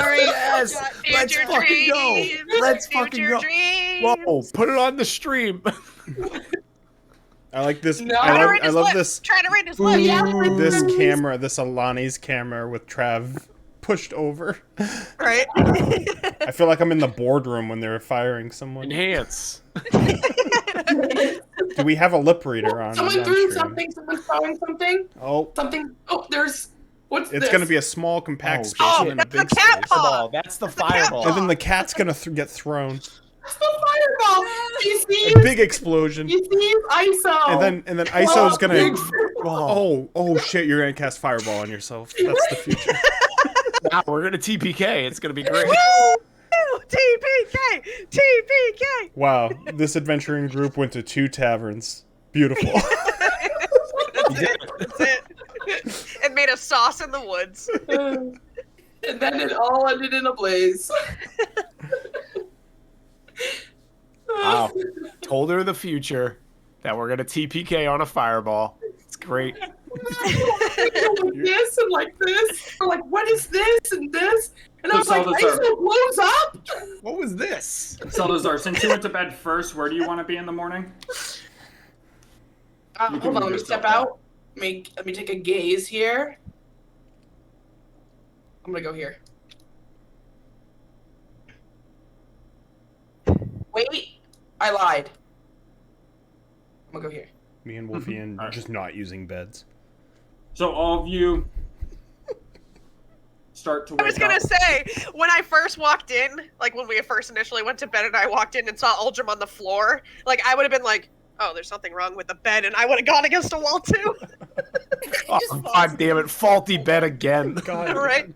right. Yes. Let's Future fucking go. dreams, Let's fucking future go. dreams. Whoa, put it on the stream. I like this. No. I love this. Try to read his lips. This camera, this Alani's camera with Trav pushed over. Right? I feel like I'm in the boardroom when they were firing someone. Enhance. Do we have a lip reader on? Someone on threw stream? something. Someone's throwing something. Oh, Something. Oh, there's. What's it's this? gonna be a small, compact Oh, space Oh, and then a that's the big cat space. paw. Fireball. That's the fireball. And then the cat's gonna get thrown. That's the fireball. You see? A big explosion. You see? ISO. And then ISO's gonna. Big fireball. Oh shit! You're gonna cast fireball on yourself. That's the future. Wow, we're gonna TPK. It's gonna be great. TPK! TPK! Wow, this adventuring group went to 2 taverns. Beautiful. That's it. And made a sauce in the woods. And then it all ended in a blaze. Wow. Told her the future that we're gonna TPK on a fireball. It's great. Like this and like this. Or like, what is this and this? And I was So like, Salazar- ISO blows up. What was this? Salazar, since you went to bed first, where do you want to be in the morning? You can Hold on, move let me yourself step out. Let me take a gaze here. I'm gonna go here. Wait, I lied. I'm gonna go here. Me and Wolfian Alright. just not using beds. So all of you start to wake I was gonna up. say, when I first walked in, like when we first initially went to bed and I walked in and saw Uldrum on the floor, like I would have been like, oh, there's something wrong with the bed, and I would have gone against a wall too. Oh, God damn it. Faulty bed again. God. Right?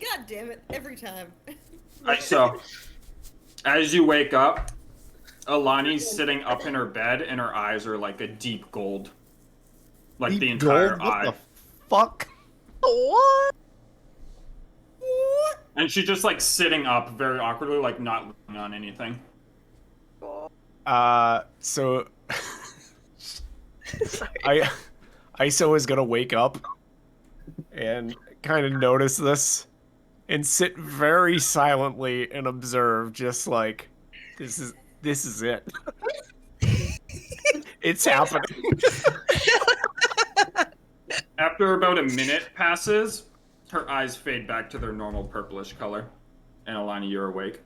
God damn it, every time. Alright, so as you wake up, Alani's sitting up in her bed, and her eyes are like a deep gold. Like the Deep entire gold? What eye. the fuck? What? And she's just like sitting up very awkwardly, like not looking on anything. So Sorry. ISO is gonna wake up and kind of notice this and sit very silently and observe, just like this is it. It's happening. After about a minute passes, her eyes fade back to their normal purplish color. And Alani, you're awake.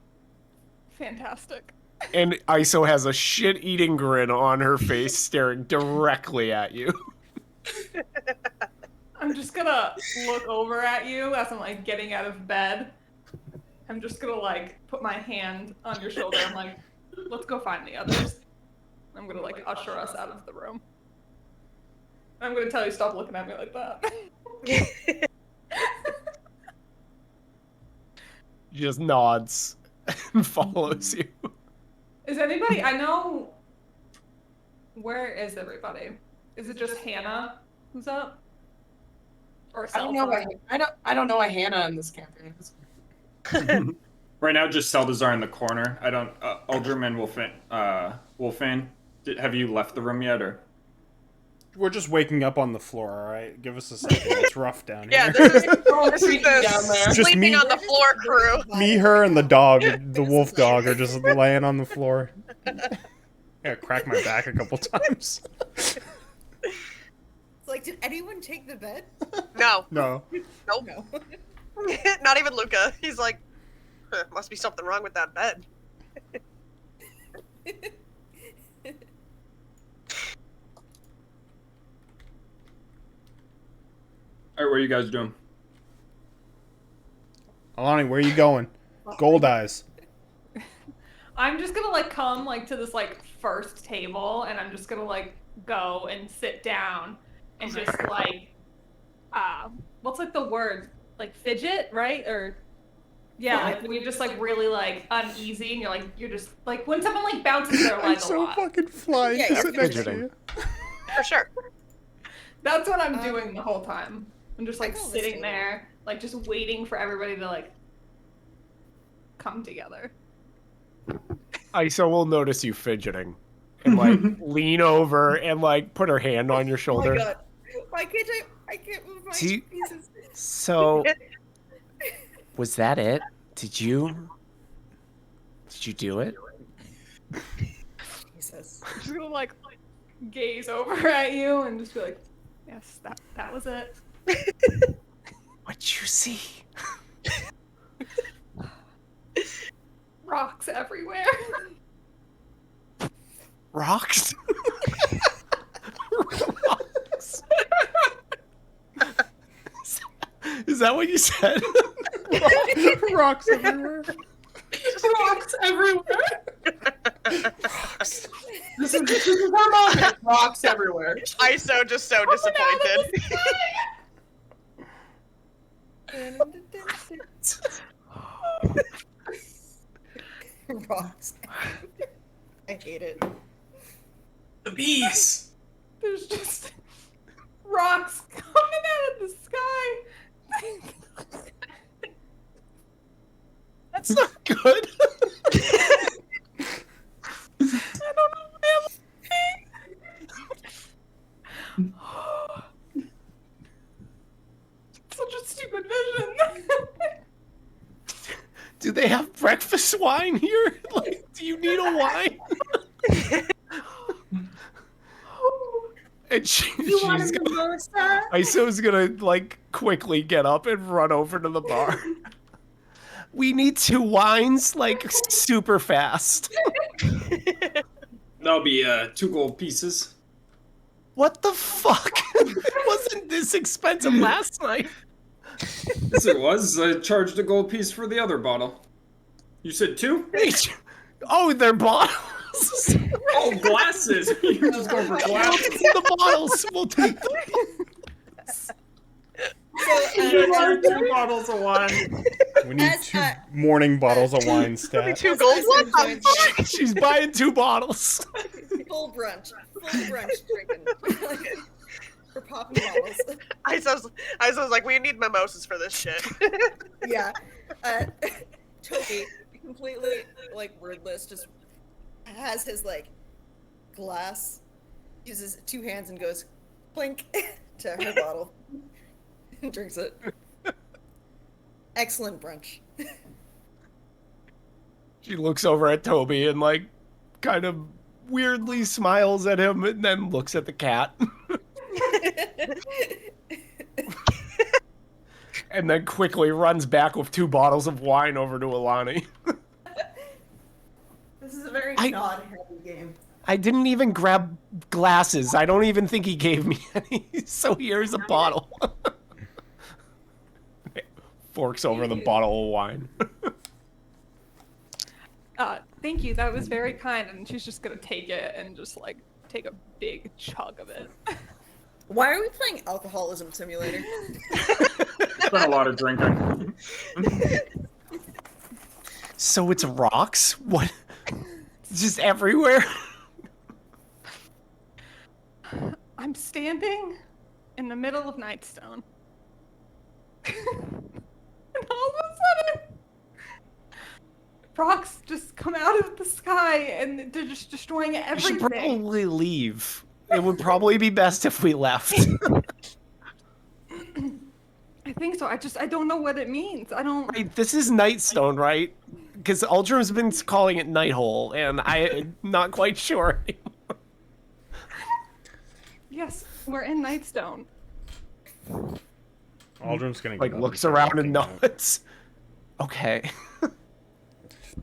Fantastic. And ISO has a shit-eating grin on her face, staring directly at you. I'm just gonna look over at you as I'm like getting out of bed. I'm just gonna like put my hand on your shoulder. I'm like, let's go find the others. I'm gonna like usher us out of the room. I'm gonna tell you stop looking at me like that. Just nods and follows you. Is anybody? I know. Where is everybody? Is it just Hannah who's up? Or I don't know. I don't know a Hannah in this campaign. Right now, just Seldazar in the corner. I don't. Uldrum and Wolfane. Have you left the room yet, or? We're just waking up on the floor, alright? Give us a second. It's rough down here. Yeah, this is Creepy the down there. Just sleeping me- on the floor crew. Me, her, and the dog, the wolf dog, are just laying on the floor. Yeah, crack my back a couple times. It's like, did anyone take the bed? No, No. nope. No. Not even Luca. He's like, huh, must be something wrong with that bed. Alright, what are you guys doing? Alani, where are you going? Gold eyes. I'm just gonna like come like to this like first table, and I'm just gonna like go and sit down and just like what's like the word, like fidget, right? Or yeah, like when you're just like really like uneasy and you're just like when someone like bounces their I'm leg a so lot. fucking flying Yeah, to you're sit next to fidgeting. you. For sure. That's what I'm doing the whole time. I'm just like I call this sitting table. there, like just waiting for everybody to like come together. ISO will notice you fidgeting and like lean over and like put her hand on your Oh shoulder. my god. Why can't I can't move my See- pieces. So, was that it? Did you do it? Jesus. I'm just gonna like gaze over at you and just be like, yes, that was it. What'd you see? Rocks everywhere. Rocks? Rocks? Is that what you said? Rocks everywhere. Rocks everywhere. This is our moment. Rocks everywhere. ISO just so disappointed. Rocks. I hate it. The bees! There's just rocks coming out of the sky. That's not good. I don't know what I'm saying. Such a stupid vision. Do they have breakfast wine here? Like, do you need a wine? And she's gonna. ISO's gonna like quickly get up and run over to the bar. We need 2 wines, like, super fast. That'll be 2 gold pieces. What the fuck? It wasn't this expensive last night. Yes, it was. I charged a gold piece for the other bottle. You said 2? Oh, they're bottles. Oh, glasses! You're just going for We'll glasses. take the bottles. We'll take them. You are 2 bottles of wine. We need As, 2 morning bottles of wine stat. 2 gold? What the fuck? She's buying 2 bottles. Full brunch drinking. We're popping bottles. I was like, we need mimosas for this shit. Yeah. Toby, completely, like, wordless, just has his, like, glass, uses 2 hands and goes clink to her bottle. And drinks it. Excellent brunch. She looks over at Toby and, like, kind of weirdly smiles at him and then looks at the cat. And then quickly runs back with 2 bottles of wine over to Alani. This is a very nod-heavy game. I didn't even grab glasses. I don't even think he gave me any. So here's a bottle. Forks over the bottle of wine. Thank you. That was very kind. And she's just gonna take it and just like take a big chug of it. Why are we playing Alcoholism Simulator? Spent a lot of drinking. So it's rocks? What? It's just everywhere? I'm standing in the middle of Nightstone. And all of a sudden, rocks just come out of the sky and they're just destroying We everything. should probably leave. It would probably be best if we left. I think so. I don't know what it means. I don't. Right, this is Nightstone, right? Because Uldrum's been calling it Nighthole, and I'm not quite sure. Yes, we're in Nightstone. Aldrin's gonna Like, get up looks start around and walking out. nods. Okay.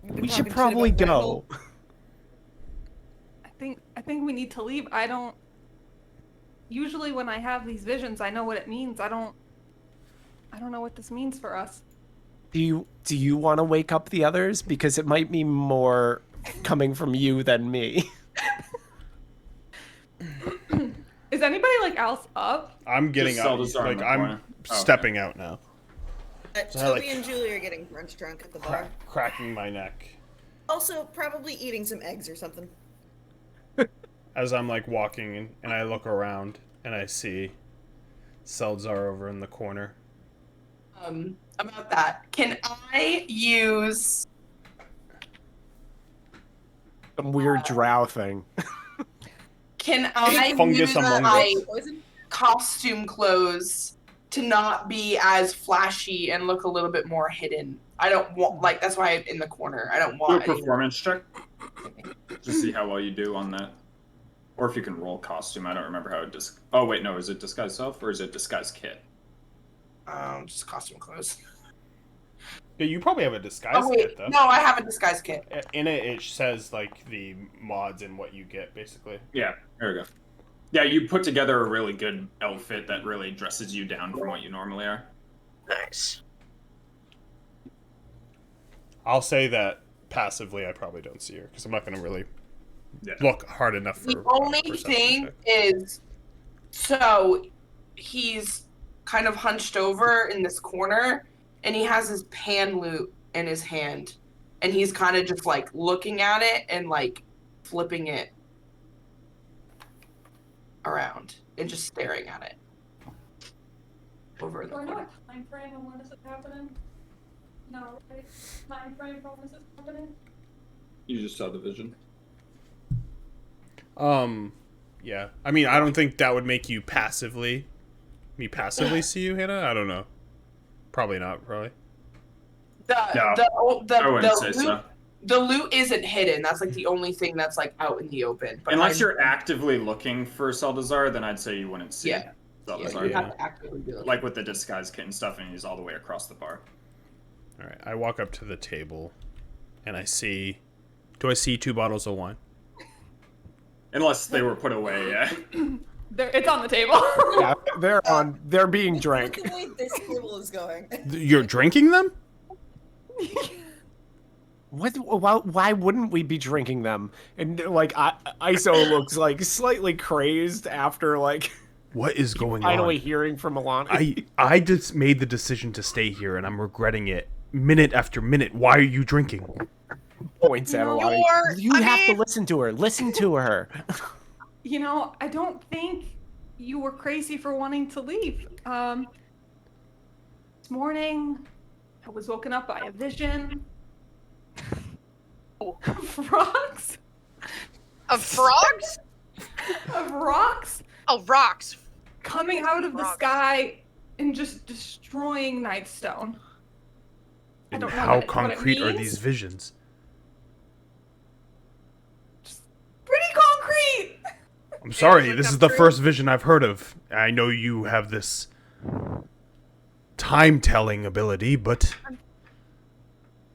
We should talking shit probably about go. I think we need to leave. I don't. Usually, when I have these visions, I know what it means. I don't know what this means for us. Do you want to wake up the others? Because it might be more coming from you than me. Is anybody like else up? I'm getting Just out. Salazar in Like the I'm corner. Oh, okay. stepping out now. So I, Toby like, and Julie are getting brunch drunk at the bar. Cracking my neck Also, probably eating some eggs or something. as I'm like walking and I look around and I see Salazar over in the corner. About that, can I use Some weird drow thing. Can I Fungus use among my us. costume clothes to not be as flashy and look a little bit more hidden? I don't want, like, that's why I'm in the corner. I don't Do want a any- performance check. Just see how well you do on that. Or if you can roll costume. I don't remember how it oh wait, no, is it disguise self or is it disguise kit? just costume clothes. Yeah, you probably have a disguise Oh wait, kit though. no, I have a disguise kit. In it says like the mods and what you get basically. Yeah, there we go. Yeah, you put together a really good outfit that really dresses you down from what you normally are. Nice. I'll say that passively I probably don't see her because I'm not going to really Yeah. look hard enough for The only perception thing check. is, so he's kind of hunched over in this corner, and he has his pan lute in his hand, and he's kind of just like looking at it and like flipping it around and just staring at it over in the Do I know corner. a time frame on when is it happening? No, right? Time frame for when is it happening? You just saw the vision. Yeah. I mean, I don't think that would make you passively see you, Hannah. I don't know. Probably not. Probably. I The wouldn't say loot, so. the loot isn't hidden. That's like the only thing that's like out in the open. But Unless I'm- you're actively looking for Salazar, then I'd say you wouldn't see. Yeah. Salazar. You have to actively do it. Like with the disguise kit and stuff, and he's all the way across the bar. All right, I walk up to the table, and I see. Do I see 2 bottles of wine? Unless they were put away, yeah. It's on the table. Yeah, they're being drank. Look at the way this table is going. You're drinking them? Why wouldn't we be drinking them? And like ISO looks like slightly crazed after like What is going finally on? hearing from Alana. I just made the decision to stay here, and I'm regretting it minute after minute. Why are you drinking? Points at Alana. You I have to mean- listen to her. Listen to her. You know, I don't think you were crazy for wanting to leave. This morning, I was woken up by a vision. Of rocks? Of frogs? Of rocks Oh, rocks. coming out of the Rocks. sky and just destroying Nightstone. I And don't know how what it concrete are means. these visions? Pretty concrete! I'm sorry, look this up is the through. first vision I've heard of. I know you have this time-telling ability, but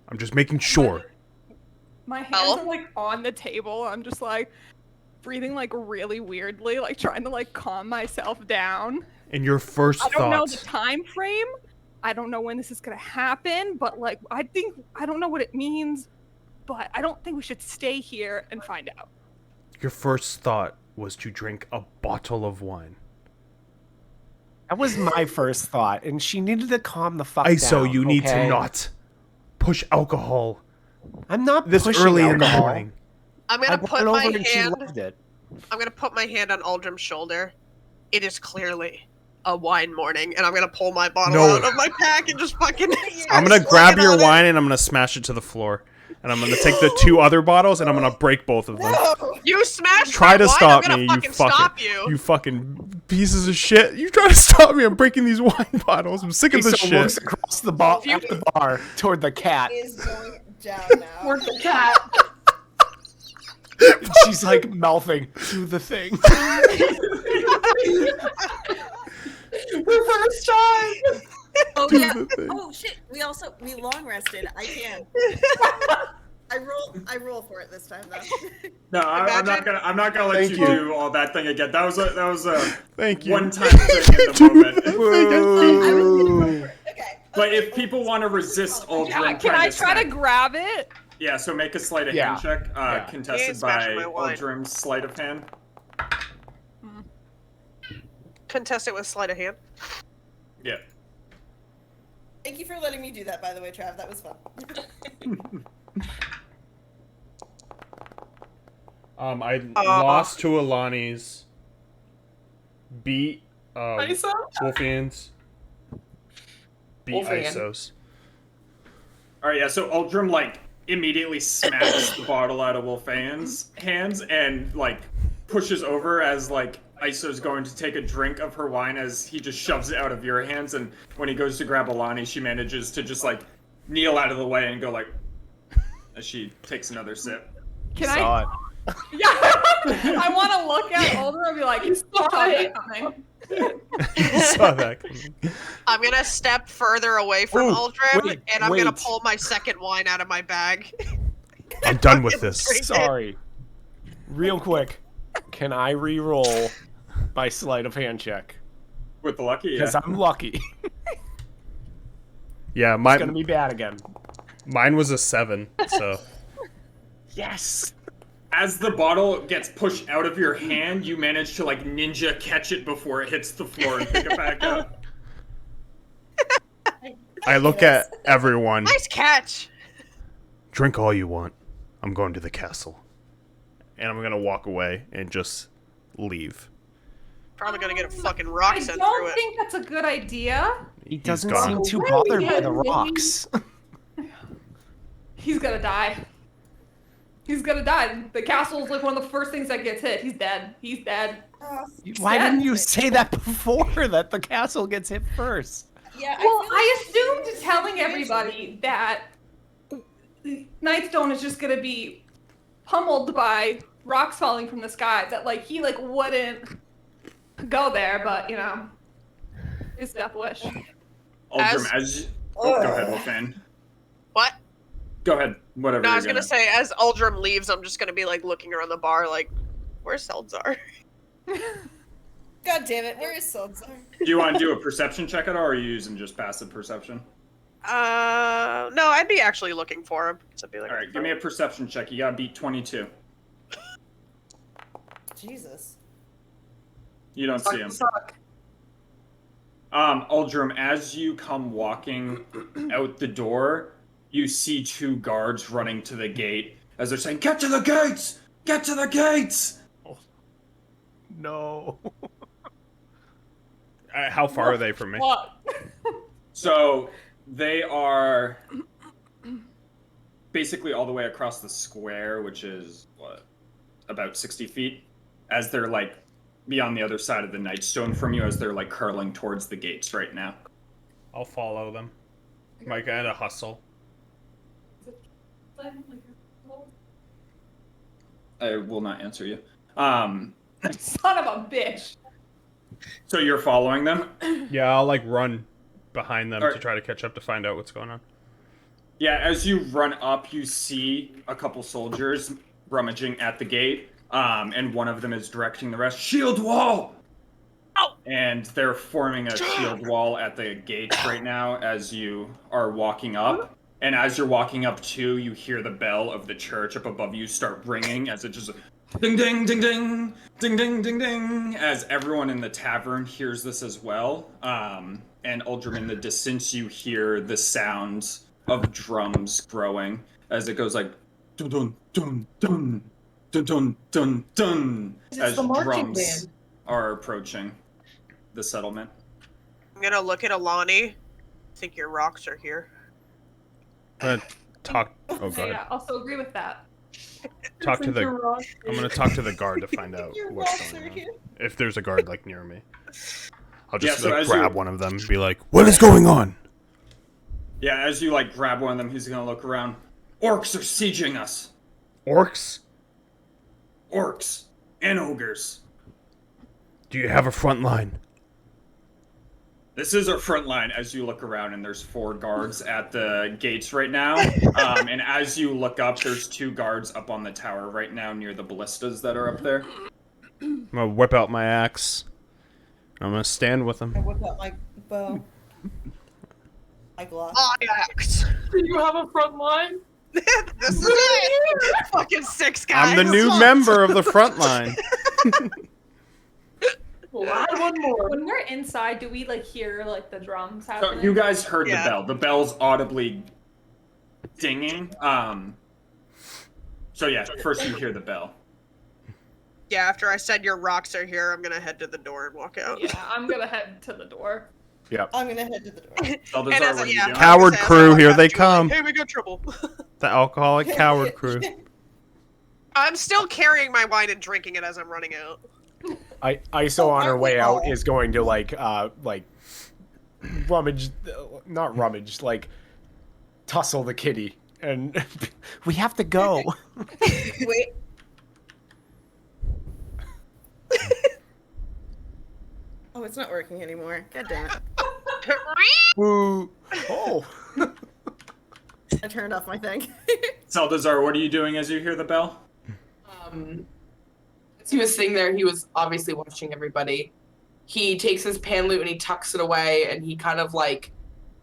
I'm just making sure. My hands Oh. are like on the table. I'm just like breathing like really weirdly, like trying to like calm myself down. And your first I don't know the thought, time frame. I don't know when this is gonna happen, but like I don't know what it means, but I don't think we should stay here and find out. your first thought was to drink a bottle of wine. That was my first thought, and she needed to calm the fuck down. ISO, you need okay? to not push alcohol I'm not this pushing early in the alcohol. morning. I'm I gonna brought put it my over and she hand. loved it. I'm gonna put my hand on Aldrim's shoulder. It is clearly a wine morning, and I'm gonna pull my bottle No. out of my pack and just fucking. I'm gonna grab your wine and I'm gonna smash it to the floor. And I'm gonna take the 2 other bottles and I'm gonna break both of them. No! You smashed Try my to wine, stop I'm gonna me, you fucking stop fucking, you. you fucking pieces of shit. You try to stop me, I'm breaking these wine bottles. I'm sick of this ISO shit. looks across the at the bar toward the cat. Is going down now. Where's the cat? She's like mouthing, do the thing. Reverse shot. Oh Do yeah. the thing. Oh shit. We long rested. I can. I roll for it this time though. No, I'm not Imagine- gonna let Thank you you. do all that thing again. That was a Thank you. one-time thing in the moment. Boo. Okay. But if people want to resist Yeah, Aldrin, can I to try to smack- grab it? Yeah, so make a sleight of Yeah. hand check, Yeah. contested He's by smashing my wine. Aldrin's sleight of hand. Contest it with sleight of hand. Yeah. Thank you for letting me do that, by the way, Trav. That was fun. I lost to Alani's, beat ISO? Wolfian's, beat Wolfian. ISO's. All right, yeah. So Aldrin like immediately smacks the bottle out of Wolfan's hands and like pushes over as like Iso's going to take a drink of her wine as he just shoves it out of your hands. And when he goes to grab Alani, she manages to just like kneel out of the way and go like as she takes another sip. Can Saw I? it. Yeah. I want to look at Alder and be like, "You saw that coming." Saw that coming. I'm gonna step further away from Ooh, Aldrim, wait, and I'm gonna wait. pull my second wine out of my bag. I'm done with this. Drink it. Sorry. Real quick. Can I re-roll my sleight of hand check? With the lucky, Because yeah. I'm lucky. Yeah, It's gonna be bad again. mine was a 7, so Yes. As the bottle gets pushed out of your hand, you manage to like ninja catch it before it hits the floor and pick it back up. I look at everyone. Nice catch. Drink all you want. I'm going to the castle. And I'm gonna walk away and just leave. Probably gonna get a fucking rock I sent through don't it. think that's a good idea. He He's doesn't gone. seem too Wait, bothered by yeah, the maybe- rocks. He's gonna die. He's gonna die. The castle's like one of the first things that gets hit. He's dead. He's dead. Why didn't you say that before, that the castle gets hit first? Yeah. Well, feel I like- assumed telling everybody that Nightstone is just gonna be pummeled by rocks falling from the sky. That like he like wouldn't go there, but you know, his death wish. Uldrum, go ahead, Wolfan. What? Go ahead. Whatever. No, I you're was gonna say, as Uldrum leaves, I'm just gonna be like looking around the bar, like, where's Seldzar? God damn it, where is Seldzar? Do you want to do a perception check at all, or are you using just passive perception? No, I'd be actually looking for him. So I'd be like, All right, give me a perception check. You gotta beat 22. Jesus. You don't see him. Uldrum, as you come walking out the door, you see two guards running to the gate as they're saying, "Get to the gates! Get to the gates!" Oh. No. How far are they from me? What? So they are basically all the way across the square, which is what, about 60 feet, as they're like be on the other side of the Nightstone from you, as they're like curling towards the gates right now. I'll follow them. Like at a hustle. I will not answer you. Son of a bitch. So you're following them? Yeah, I'll like run behind them Alright. to try to catch up to find out what's going on. Yeah, as you run up, you see a couple soldiers rummaging at the gate, and one of them is directing the rest, "Shield wall!" Oh! And they're forming a shield wall at the gates right now as you are walking up. And as you're walking up too, you hear the bell of the church up above you start ringing as it just ding ding ding ding ding ding ding ding, as everyone in the tavern hears this as well. And Uldrum, in the distance you hear the sounds of drums growing as it goes like dun dun dun dun dun dun dun dun as the marching drums band. are approaching the settlement. I'm gonna look at Alani. Think your rocks are here. I'm gonna talk. Oh, go Yeah, ahead. I also agree with that. Talk to the. I'm gonna talk to the guard to find out Your what's rocks going are on. here. If there's a guard like near me, I'll just Yeah, so like, as grab you- one of them and be like, "What is going on?" Yeah, as you like grab one of them, he's gonna look around. Orcs are sieging us. Orcs? Orcs and ogres. Do you have a front line? This is our front line as you look around, and there's 4 guards at the gates right now. And as you look up, there's 2 guards up on the tower right now near the ballistas that are up there. I'm gonna whip out my axe. I'm gonna stand with I them. whip out my bow. My glock. Ajax! Do you have a front line? This is it! Fucking 6 guys! I'm the new member of the front line. We'll add one more. When we're inside, do we like hear like the drums So happening? you guys heard Yeah. the bell. The bell's audibly dinging. So yeah, first you hear the bell. Yeah, after I said your rocks are here, I'm gonna head to the door and walk out. Yeah, I'm gonna head to the door. I'm gonna head to the door. Salazar, And as what are you yeah, doing? Coward as I crew, walk here out, they Julie's come. Like, hey, we got trouble. The alcoholic coward crew. I'm still carrying my wine and drinking it as I'm running out. ISO on her aren't way we out all? is going to like rummage, not rummage, like tussle the kitty, and we have to go. Wait. Oh, it's not working anymore. God damn it. Woo! Oh, I turned off my thing. Salazar, what are you doing as you hear the bell? As he was sitting there, he was obviously watching everybody. He takes his pan loot and he tucks it away, and he kind of like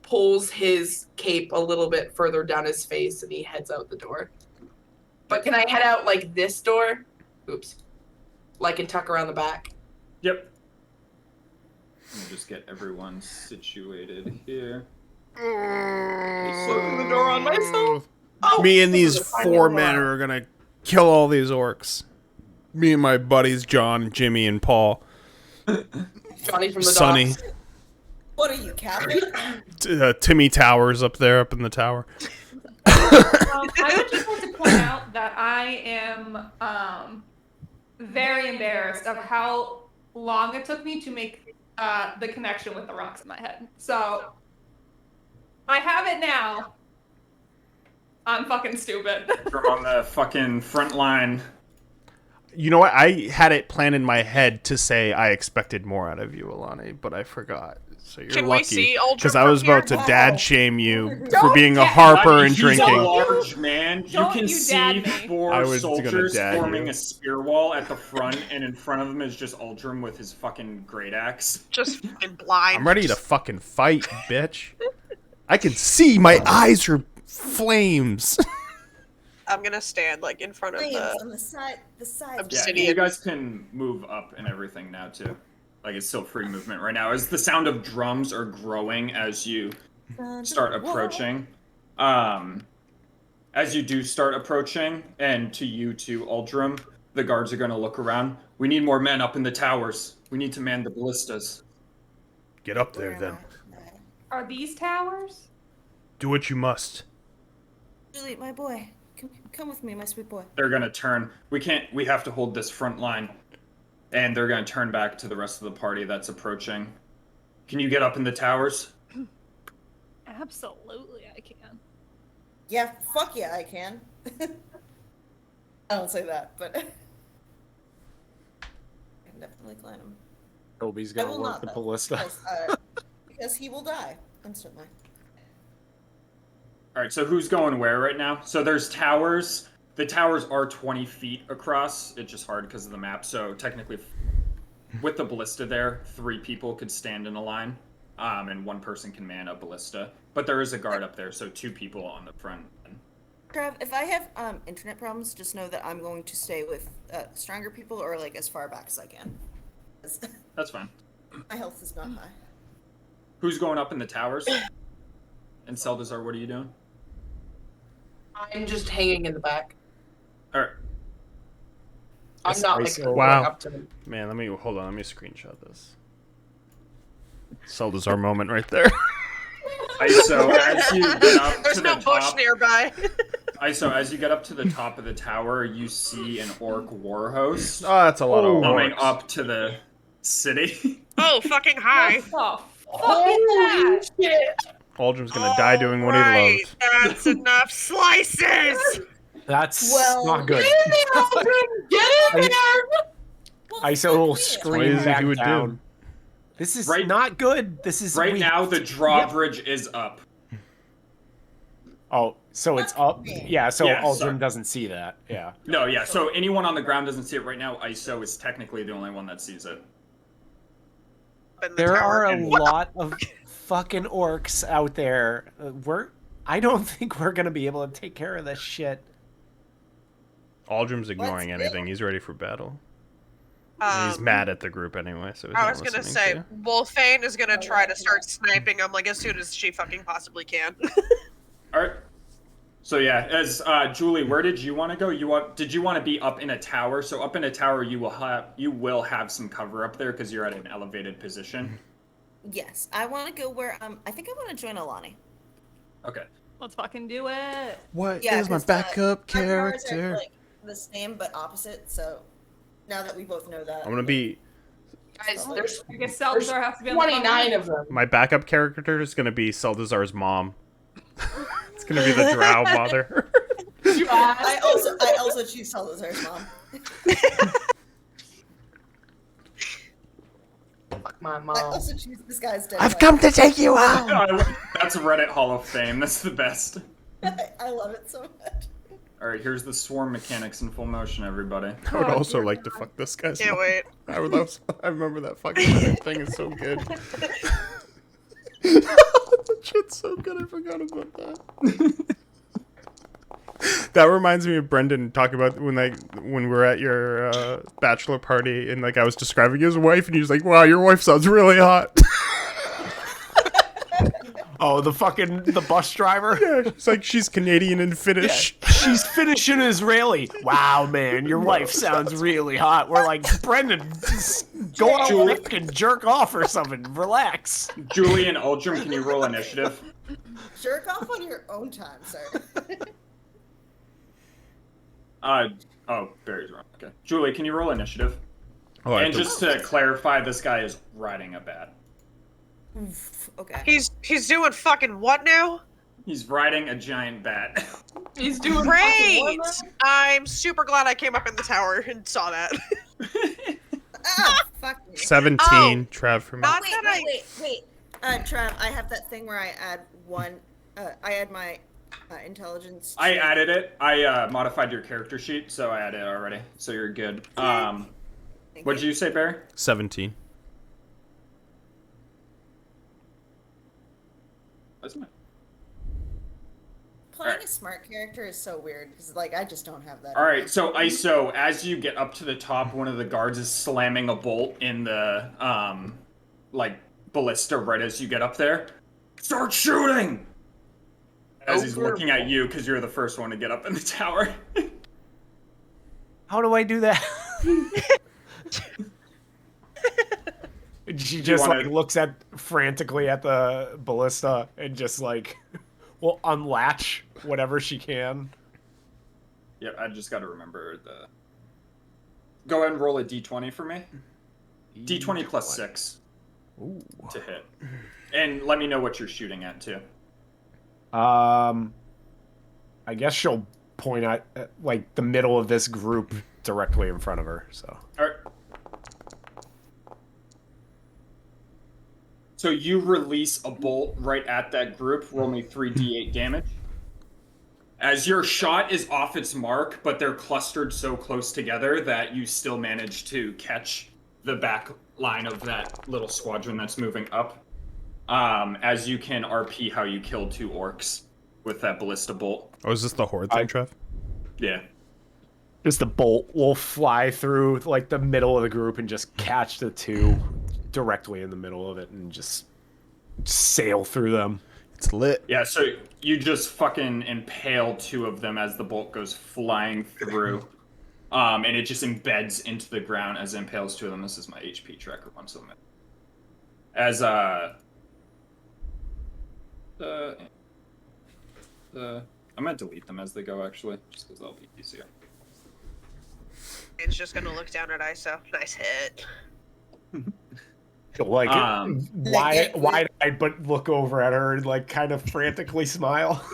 pulls his cape a little bit further down his face, and he heads out the door. But can I head out like this door? Oops. Like and tuck around the back. Yep. Let me just get everyone situated here. Closing the door on myself. Oh, Me and these this is a 4 fine men door. are gonna kill all these orcs. Me and my buddies John, Jimmy, and Paul. Johnny from the Sonny. docks. What are you, Catholic? Timmy Towers up there, up in the tower. I would just like to point out that I am very embarrassed of how long it took me to make the connection with the rocks in my head. So I have it now. I'm fucking stupid. You're on the fucking front line. You know what? I had it planned in my head to say I expected more out of you, Alani, but I forgot. So you're Can we lucky. see Uldrum Because I from was about to here? dad Wow. shame you for Don't being a dad- harper and He's drinking. a large man. You Don't can you see dad me. I four was gonna soldiers dad forming you. a spear wall at the front, and in front of him is just Uldrum with his fucking great axe. Just fucking blind. I'm ready to fucking fight, bitch. I can see my eyes are flames. I'm gonna stand like in front of Flames the. on the side. The sides. Yeah, Obsidian. you guys can move up and everything now too. Like it's still free movement right now. As the sound of drums are growing as you start approaching. As you do start approaching, and to you too, Uldrum, the guards are going to look around. We need more men up in the towers. We need to man the ballistas. Get up there, then. Are these towers? Do what you must. Julie, my boy, come with me, my sweet boy. They're going to turn. We have to hold this front line. And they're going to turn back to the rest of the party that's approaching. Can you get up in the towers? Absolutely, I can. Yeah, fuck yeah, I can. I don't say that, but I can definitely climb him. Toby's I gonna will work not, the though, ballista. because he will die instantly. All right, so who's going where right now? So there's towers. The towers are 20 feet across. It's just hard because of the map. So technically, with the ballista there, 3 people could stand in a line, and 1 person can man a ballista. But there is a guard up there, so 2 people on the front. Trav, if I have internet problems, just know that I'm going to stay with stronger people or like as far back as I can. 'Cause That's fine. my health is not high. Who's going up in the towers? And Seldazar, what are you doing? I'm just hanging in the back. All right. I'm not like ISO. going Wow. up to them. Man, let me screenshot this. Seldazar moment right there. ISO, as you get up There's to no the bush top, nearby. ISO, as you get up to the top of the tower, you see an orc war host Oh, that's a lot of coming orcs. up to the city. Oh, fucking hi. What the fuck is Holy that? shit! Aldrin's gonna die doing what he Alright, loves. That's enough slices. That's Well, not good. Get in there, Aldrin! Get in there! Well, ISO will fuck me. scream What is it back he would do? down. This is Right- not good. This is Right weak. now, the drawbridge is up. Oh, so it's up. Yeah, so Yeah, Aldrin sorry. doesn't see that. Yeah. No, yeah, so anyone on the ground doesn't see it right now. ISO is technically the only one that sees it. In the There tower. are a lot of fucking orcs out there. I don't think we're gonna be able to take care of this shit. Aldrin's ignoring Let's anything. go. He's ready for battle. And he's Um, mad at the group anyway, so he's I not was gonna listening say, to you. Wolfane is gonna Oh, try yeah, to start sniping him like as soon as she fucking possibly can. All right. So yeah, as Julie, where did you want to go? Did you want to be up in a tower? So up in a tower, you will have some cover up there because you're at an elevated position. Yes, I want to go where I think I want to join Alani. Okay. Let's fucking do it. What Yeah, is my 'cause, backup our powers are, character? like, the same but opposite. So now that we both know that, I'm gonna be. Guys, there's I guess Salazar has to be on the 29 of them. My backup character is gonna be Seldazar's mom. It's gonna be the drow mother. I also choose Salazar's mom. Fuck my I mom. also choose this guy's dead. I've wife. come to take you out. That's Reddit Hall of Fame. That's the best. I love it so much. All right, here's the swarm mechanics in full motion, everybody. I would Oh, also dear like to fuck this guy's Can't mom. wait. I remember that fucking Reddit thing is so good. That shit's so good. I forgot about that. That reminds me of Brendan talking about when we were at your bachelor party and like I was describing his wife and he was like, "Wow, your wife sounds really hot." Oh, the bus driver. Yeah, it's like she's Canadian and Finnish. She's Finnish and Israeli. Wow, man, your wife sounds really hot. We're like, Brendan, just go out and fucking jerk off or something. Relax. Julie and Uldrum, can you roll initiative? Jerk off on your own time, sir. Oh, Barry's wrong. Okay. Julie, can you roll initiative? Oh, I And have just to clarify, this guy is riding a bat. Oof, okay. He's doing fucking what now? He's riding a giant bat. He's doing fucking Great! one I'm super glad I came up in the tower and saw that. Ah, fuck me. 17, Trav for me. Not Wait, that I. wait. Trav, I have that thing where I add one. I add my intelligence. I to- added it. I modified your character sheet, so I added it already. So you're good. Thank What'd you say, Barry? 17. Wasn't it? Playing Alright. a smart character is so weird because, like, I just don't have that. All right, so ISO, as you get up to the top, one of the guards is slamming a bolt in the like ballista right as you get up there. Start shooting! As he's looking at you because you're the first one to get up in the tower. How do I do that? She just wanna- like looks at frantically at the ballista and just like will unlatch whatever she can. Yep, I just got to remember the. Go ahead and roll a d20 for me. D20 plus 6 Ooh. to hit. And let me know what you're shooting at, too. I guess she'll point at like the middle of this group directly in front of her. So. All right. So you release a bolt right at that group. Roll me 3d8 damage. As your shot is off its mark, but they're clustered so close together that you still manage to catch the back line of that little squadron that's moving up. As you can RP how you killed 2 orcs with that ballista bolt. Oh, is this the horde thing, Trev? Yeah. Just the bolt will fly through like the middle of the group and just catch the 2 directly in the middle of it and just sail through them. It's lit. Yeah, so you just fucking impale 2 of them as the bolt goes flying through. And it just embeds into the ground as it impales 2 of them. This is my HP tracker once a minute. As I'm gonna delete them as they go actually, just because they'll be easier. It's just gonna look down at ISO. Nice hit. Like Um, wide-eyed, but look over at her and like kind of frantically smile.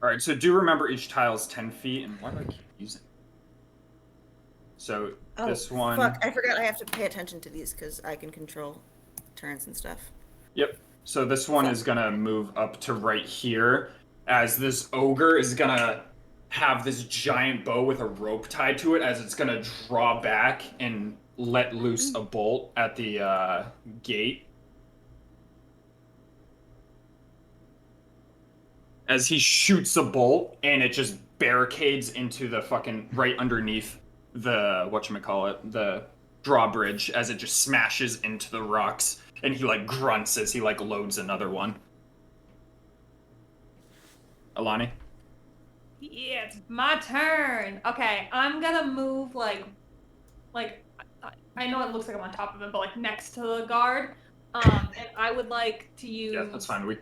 Alright, so do remember each tile is 10 feet, and why do I keep using it? So this one. Fuck, I forgot I have to pay attention to these because I can control turns and stuff. Yep. So this one is gonna move up to right here, as this ogre is gonna have this giant bow with a rope tied to it, as it's gonna draw back and let loose a bolt at the gate. As he shoots a bolt, and it just barricades into the fucking right underneath the whatchamacallit, the drawbridge, as it just smashes into the rocks, and he like grunts as he like loads another one. Alani? Yeah, it's my turn. Okay, I'm gonna move like I know it looks like I'm on top of him, but like next to the guard. And I would like to use. Yeah, that's fine. We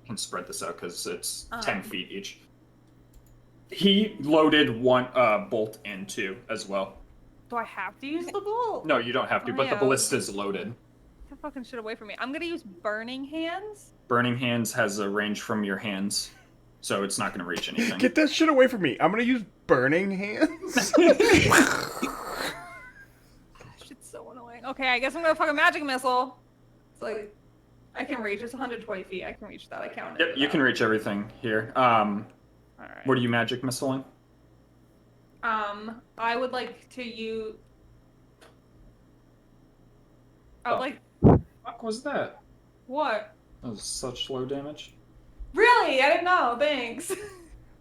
can spread this out because it's 10 feet each. He loaded one bolt in too as well. Do I have to use the bolt? No, you don't have to, but the Yeah. ballista's loaded. Get the fucking shit away from me. I'm gonna use Burning Hands. Burning Hands has a range from your hands, so it's not going to reach anything. Get that shit away from me. I'm gonna use burning hands. Shit's so annoying. Okay, I guess I'm gonna fucking magic missile. It's like I can reach. It's 120 feet. I can reach that. I counted. Yep, you can reach everything here. Alright. What are you magic missiling? I would like to use. I would Oh. like. What was that? What? That was such low damage. Really? I didn't know. Thanks.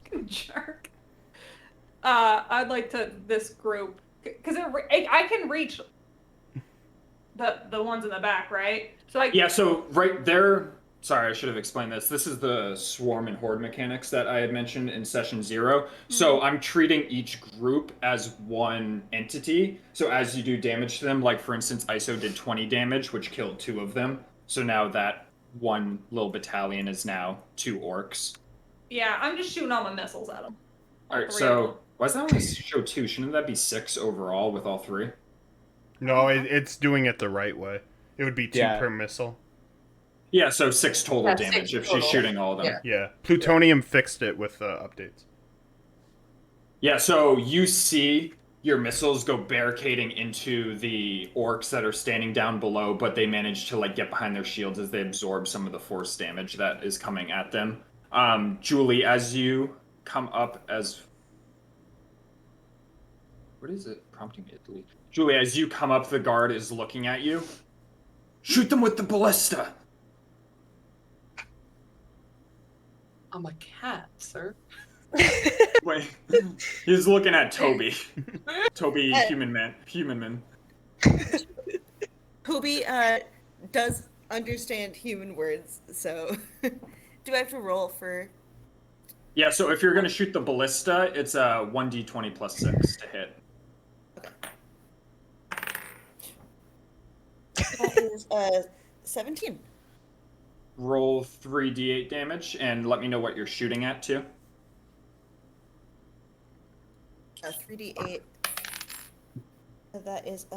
Fucking jerk. I'd like to this group because I can reach the ones in the back, right? So like. Yeah, so right there. Sorry, I should have explained this. This is the swarm and horde mechanics that I had mentioned in session 0. So I'm treating each group as one entity. So as you do damage to them, like for instance, ISO did 20 damage, which killed 2 of them. So now that one little battalion is now 2 orcs. Yeah, I'm just shooting all my missiles at them. All right, 3 of so them. why does that only show 2? Shouldn't that be 6 overall with all 3? No, it's doing it the right way. It would be 2 Yeah. per missile. Yeah, so 6 total Yeah, damage 6 if total. she's shooting all of them. Yeah. Yeah, plutonium fixed it with updates. Yeah, so you see your missiles go barricading into the orcs that are standing down below, but they manage to like get behind their shields as they absorb some of the force damage that is coming at them. Julie, as you come up as what is it prompting me to delete? Julie, as you come up, the guard is looking at you. Shoot them with the ballista. I'm a cat, sir. Wait, he's looking at Toby. Toby, human man. Toby does understand human words, so do I have to roll for? Yeah, so if you're gonna shoot the ballista, it's a 1d20 plus 6 to hit. That is 17. Roll 3d8 damage and let me know what you're shooting at too. 3d8. That is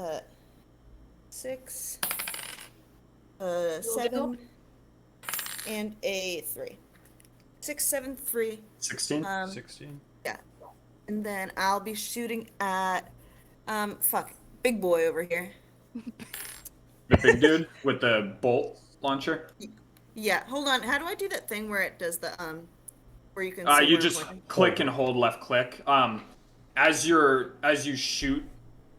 6, 7, and a 3. 6, 7, 3. 16. 16. Yeah, and then I'll be shooting at big boy over here. The big dude with the bolt launcher. Yeah, hold on. How do I do that thing where it does the where you can? See You where I'm just pointing? click and hold left click. As you shoot,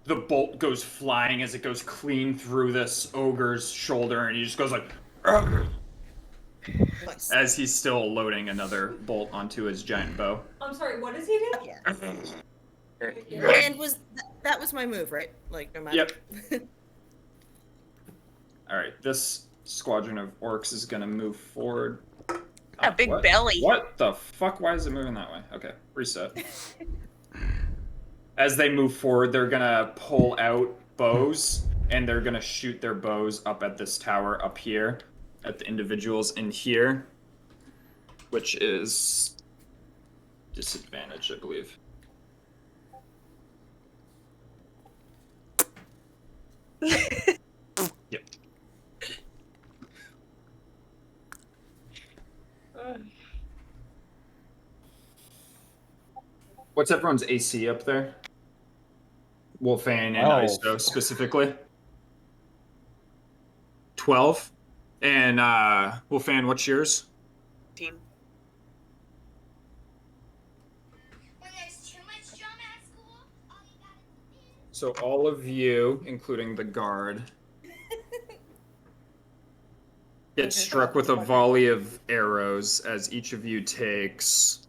the bolt goes flying as it goes clean through this ogre's shoulder, and he just goes like, "Argh," Nice. as he's still loading another bolt onto his giant bow. I'm sorry, what does he do? Yeah. And that was my move, right? Like no matter. Yep. All right, this squadron of orcs is gonna move forward. A big What? belly. What the fuck? Why is it moving that way? Okay, reset. As they move forward, they're gonna pull out bows, and they're gonna shoot their bows up at this tower up here, at the individuals in here, which is disadvantage, I believe. Yep. What's everyone's AC up there? Wolfane and Isto specifically. 12. And Wolfane, what's yours? Team. So all of you, including the guard, get struck with a volley of arrows as each of you takes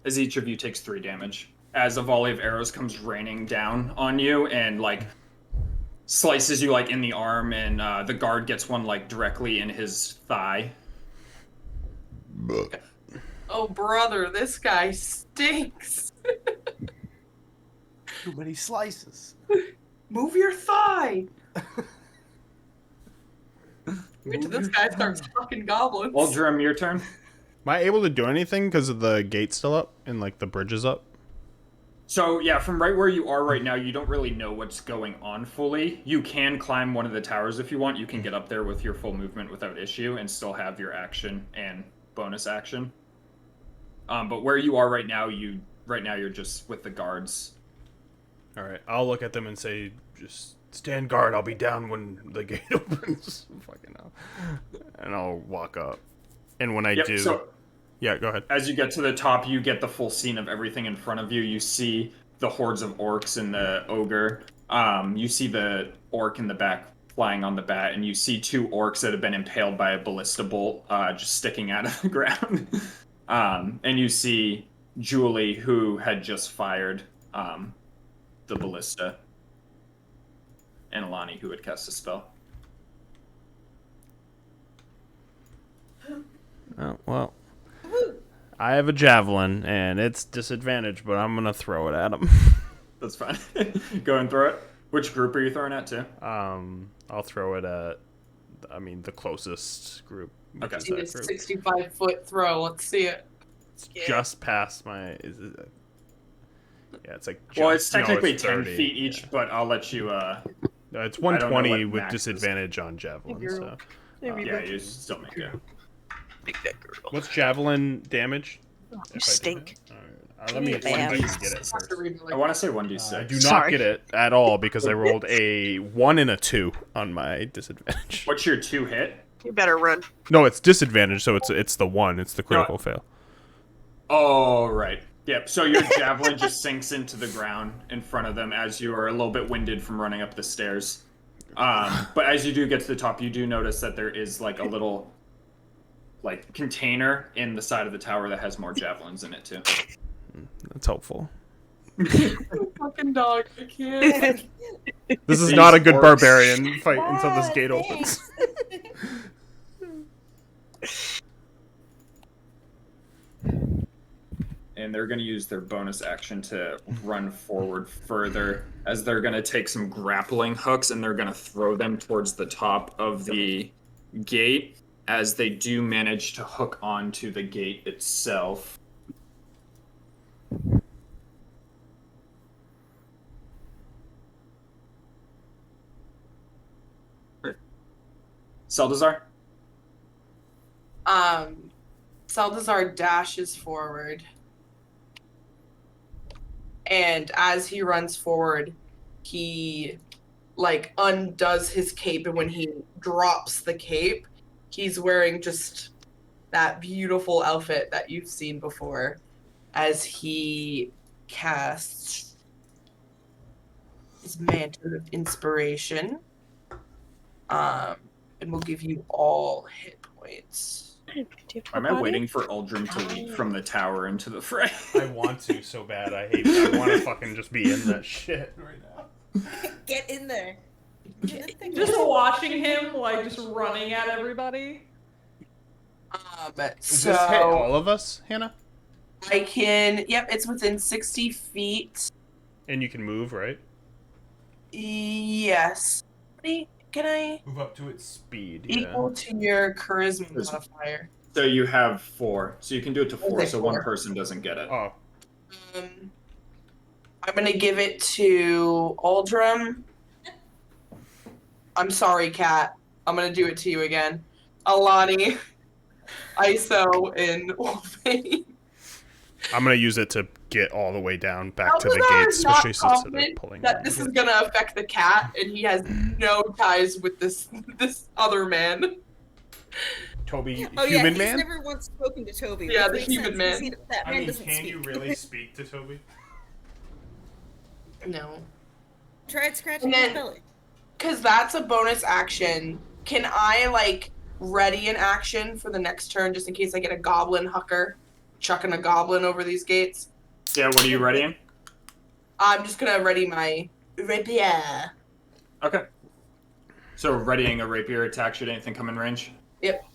3 damage. As a volley of arrows comes raining down on you and like slices you like in the arm, and the guard gets one like directly in his thigh. Oh, brother, this guy stinks. Too many slices. Move your thigh. Wait till this guy starts fucking goblins. Aldrim, your turn. Am I able to do anything because of the gate still up and like the bridge is up? So yeah, from right where you are right now, you don't really know what's going on fully. You can climb one of the towers if you want. You can get up there with your full movement without issue and still have your action and bonus action. But where you are right now, you're just with the guards. All right, I'll look at them and say, just stand guard. I'll be down when the gate opens. Fucking hell. And I'll walk up. And when I do, So yeah, go ahead. as you get to the top, you get the full scene of everything in front of you. You see the hordes of orcs and the ogre. You see the orc in the back flying on the bat, and you see 2 orcs that have been impaled by a ballista bolt just sticking out of the ground. And you see Julie, who had just fired the ballista, and Alani, who had cast a spell. Oh, well, I have a javelin, and it's disadvantage, but I'm going to throw it at him. That's fine. Go and throw it. Which group are you throwing at to? I'll throw it at, the closest group. Okay. Is See that this group. 65-foot throw. Let's see it. It's just past my... Yeah, it's like... Well, it's technically 30. 10 feet each, Yeah. but I'll let you It's I don't know 120 what with max is. disadvantage on javelin. So. Yeah, you still make it. Big that girl. What's javelin damage? You if I do stink. that? Let me see if Bam. I can get it I have to first. read it I like want that. to say 1d6. I do not Sorry. get it at all because I rolled a 1 and a 2 on my disadvantage. What's your 2 hit? You better run. No, it's disadvantage, so it's the 1. It's the critical fail. Oh, right. Yep, so your javelin just sinks into the ground in front of them as you are a little bit winded from running up the stairs. But as you do get to the top, you do notice that there is like a little container in the side of the tower that has more javelins in it too. That's helpful. Fucking dog. I can't. This is These not a good orcs- barbarian fight until this gate opens. And they're going to use their bonus action to run forward further as they're going to take some grappling hooks and they're going to throw them towards the top of the gate as they do manage to hook onto the gate itself. Seldazar? Seldazar dashes forward. And as he runs forward, he undoes his cape, and when he drops the cape, he's wearing just that beautiful outfit that you've seen before as he casts his mantle of inspiration. And we'll give you all hit points. Why am I waiting for Uldrum to leap from the tower into the fray? I want to so bad. I want to fucking just be in that shit right now. Get in there. Just watching him, like, just running at everybody. Does So this hit all of us, Hannah? I can. Yep, it's within 60 feet. And you can move, right? Yes. Can I Move up to its speed. Yeah. equal to your charisma modifier? So you have 4. So you can do it to 4, Okay, so 4. one person doesn't get it. Oh, I'm gonna give it to Uldrum. I'm sorry, Kat. I'm gonna do it to you again. Alani, ISO, and Wolfane. I'm gonna use it to get all the way down back to the Balthazar gate, is not especially since they're confident pulling. that on this me. is gonna affect the cat, and he has no ties with this other man. Toby, Oh yeah, human he's man. never once spoken to Toby. Yeah, which the makes human sense, 'cause man. That man doesn't can speak. you really speak to Toby? No. Tried scratching And his then- belly. Because that's a bonus action. Can I, ready an action for the next turn just in case I get a goblin hucker chucking a goblin over these gates? Yeah, what are you readying? I'm just gonna ready my rapier. Okay. So readying a rapier attack should anything come in range? Yep.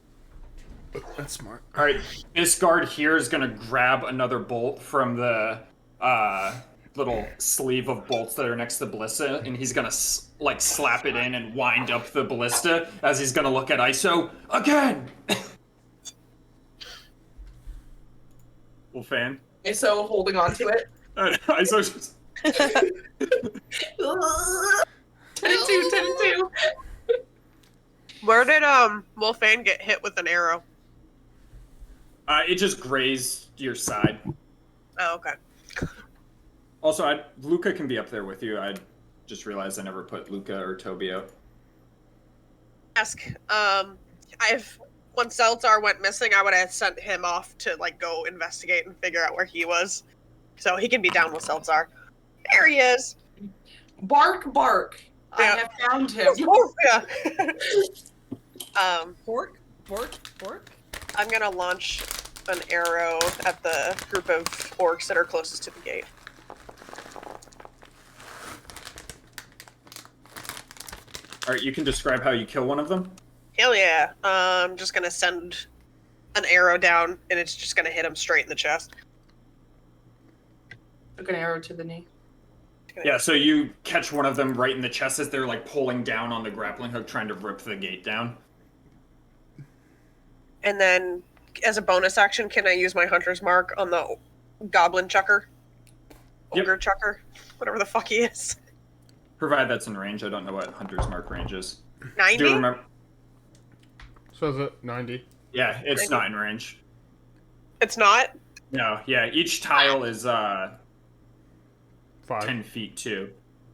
That's smart. All right, this guard here is gonna grab another bolt from the little sleeve of bolts that are next to the ballista, and he's gonna slap it in and wind up the ballista as he's gonna look at ISO again. Wolfan. So holding on to it. ISO's just... 22. Where did Wolfane get hit with an arrow? It just grazed your side. Oh, okay. Also, Luca can be up there with you. I just realized I never put Luca or Toby out. Ask. When Seltzar went missing, I would have sent him off to go investigate and figure out where he was, so he can be down with Seltzar. There he is. Bark, bark. I Yeah. have found him. Oh, yeah. Bork? I'm gonna launch an arrow at the group of orcs that are closest to the gate. All right, you can describe how you kill one of them. Hell yeah. I'm just gonna send an arrow down, and it's just gonna hit him straight in the chest. Took an arrow to the knee. Yeah, so you catch one of them right in the chest as they're pulling down on the grappling hook, trying to rip the gate down. And then, as a bonus action, can I use my hunter's mark on the goblin chucker? Yep. Ogre chucker? Whatever the fuck he is. Provide that's in range. I don't know what Hunter's Mark range is. 90? Do you remember? So is it 90? Yeah, it's not in range. It's not? No, yeah, each tile is 5. 10 feet too.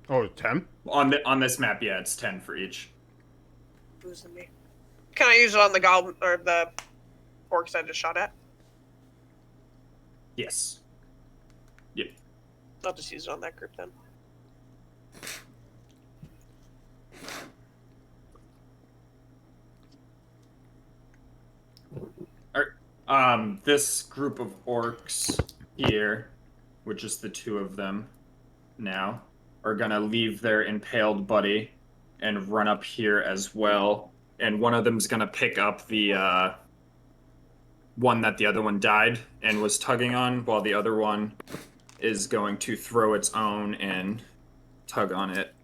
Oh, 10? On this map, yeah, it's 10 for each. Losing me. Can I use it on the goblin or the orcs I just shot at? Yes. Yep. I'll just use it on that group then. This group of orcs here, which is the 2 of them now, are gonna leave their impaled buddy and run up here as well. And one of them's gonna pick up the one that the other one died and was tugging on, while the other one is going to throw its own and tug on it.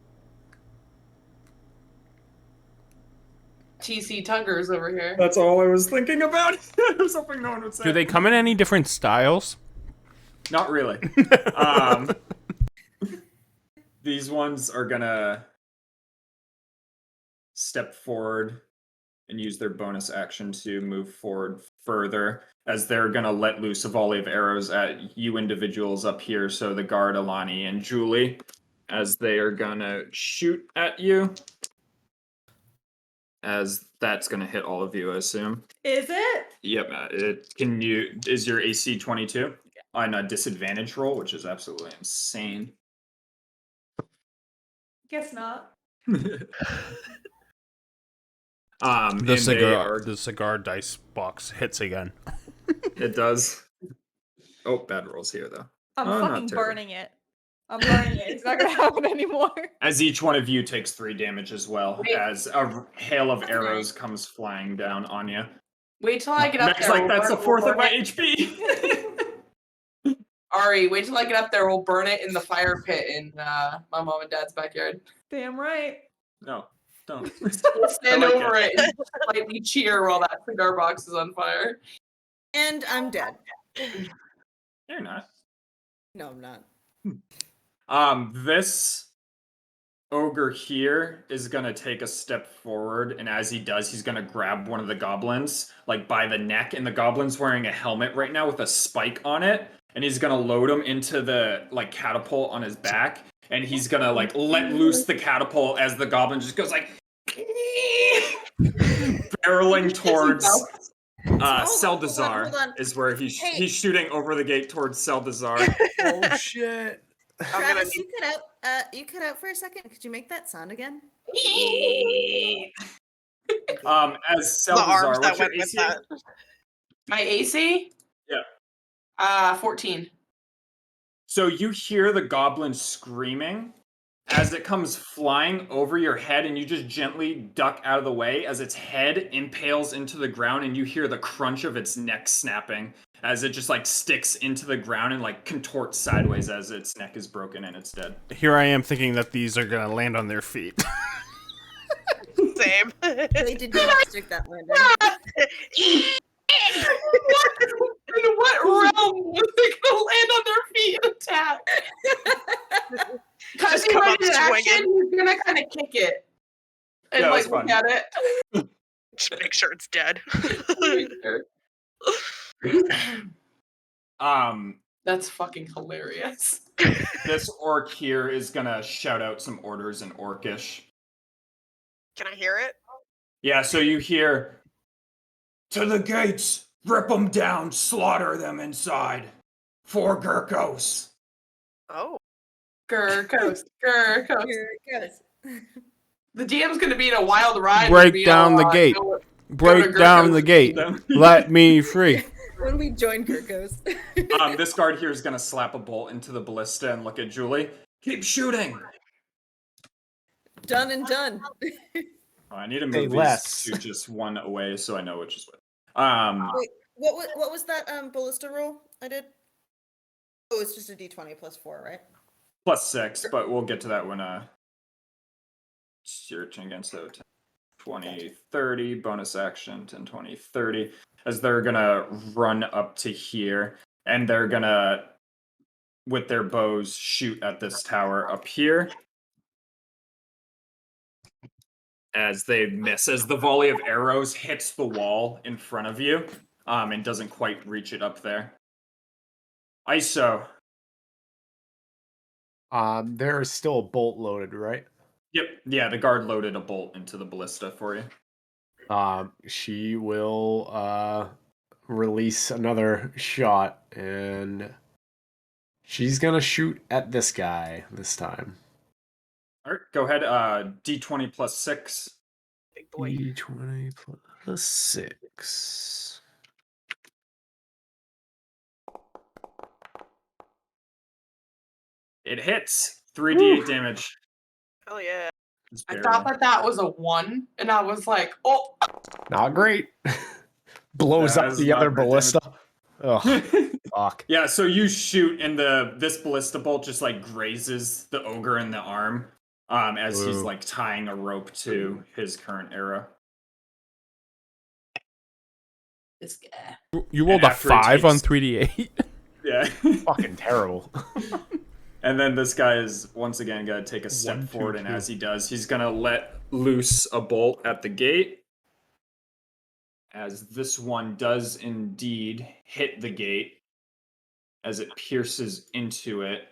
TC Tuggers over here. That's all I was thinking about. I was hoping no one would say. Do they come in any different styles? Not really. These ones are gonna step forward and use their bonus action to move forward further, as they're gonna let loose a volley of arrows at you individuals up here. So the guard, Alani and Julie, as they are gonna shoot at you. As that's gonna hit all of you, I assume. Is it? Yep. Is your AC 22 on a disadvantage roll, which is absolutely insane. Guess not. The cigar dice box hits again. It does. Oh, bad rolls here though. I'm Oh, not fucking terrible. burning it. I'm burning it. It's not gonna happen anymore. As each one of you takes 3 damage as well, Wait. as a hail of arrows comes flying down on you. Wait till I get up Meg's there. like, that's a we'll fourth of burn my it." HP. Ari, wait till I get up there. We'll burn it in the fire pit in my mom and dad's backyard. Damn right. No, don't. We'll stand I like over it and slightly cheer while that cigar box is on fire. And I'm dead. You're not. No, I'm not. This ogre here is gonna take a step forward, and as he does, he's gonna grab one of the goblins, like by the neck, and the goblin's wearing a helmet right now with a spike on it, and he's gonna load him into the like catapult on his back, and he's gonna like let loose the catapult as the goblin just goes like barreling towards Seldazar hold on. is where he's Hey. he's shooting over the gate towards Seldazar. Oh shit! I'm gonna Travis, need you cut out for a second. Could you make that sound again? As the arms Seldazar, that what's your went with AC? that. My AC? Yeah. 14. So you hear the goblin screaming as it comes flying over your head, and you just gently duck out of the way as its head impales into the ground, and you hear the crunch of its neck snapping as it just like sticks into the ground and like contorts sideways as its neck is broken and it's dead. Here I am thinking that these are gonna land on their feet. Same. They did not stick that landing. In what realm was they gonna land on their feet and attack? Because Just he come ready up to action, swinging. he's gonna kind of kick it and Yeah, like that's look fun. at it. Just make sure it's dead. That's fucking hilarious. This orc here is gonna shout out some orders in Orcish. Can I hear it? Yeah, so you hear, "To the gates! Rip them down! Slaughter them inside! For Gurkos!" Oh. Gurkos. Gurkos. Here it goes. The DM's gonna be in a wild ride. Break with down the gate. Break down the gate. Let me free. When we join Kirkos. This guard here is gonna slap a bolt into the ballista and look at Julie. "Keep shooting!" Done and done. Oh, I need to Say move less. these to just one away so I know which is which. Wait, what was that ballista roll I did? Oh, it's just a d20 plus 4, right? +6, but we'll get to that when searching against so 10, 20, 30, bonus action, 10, 20, 30, as they're gonna run up to here, and they're gonna, with their bows, shoot at this tower up here. as they miss, as the volley of arrows hits the wall in front of you, and doesn't quite reach it up there. ISO. There is still a bolt loaded, right? Yep, yeah, the guard loaded a bolt into the ballista for you. She will release another shot, and she's gonna shoot at this guy this time. All right, go ahead. D20 plus 6. Big boy. D20 plus 6. It hits. 3d8 damage. Hell yeah. Just I barely. thought that was a 1, and I was like, oh. Not great. Blows That up is the not other great ballista. Ugh, fuck. Yeah, so you shoot, and this ballista bolt just like grazes the ogre in the arm, as he's Ooh. like tying a rope to his current arrow. This guy. You rolled And a after it 5 on takes- 3d8? Yeah. Fucking terrible. And then this guy is once again gonna take a step 1, 2, forward, and 2. as he does, he's gonna let loose a bolt at the gate. As this one does indeed hit the gate, as it pierces into it.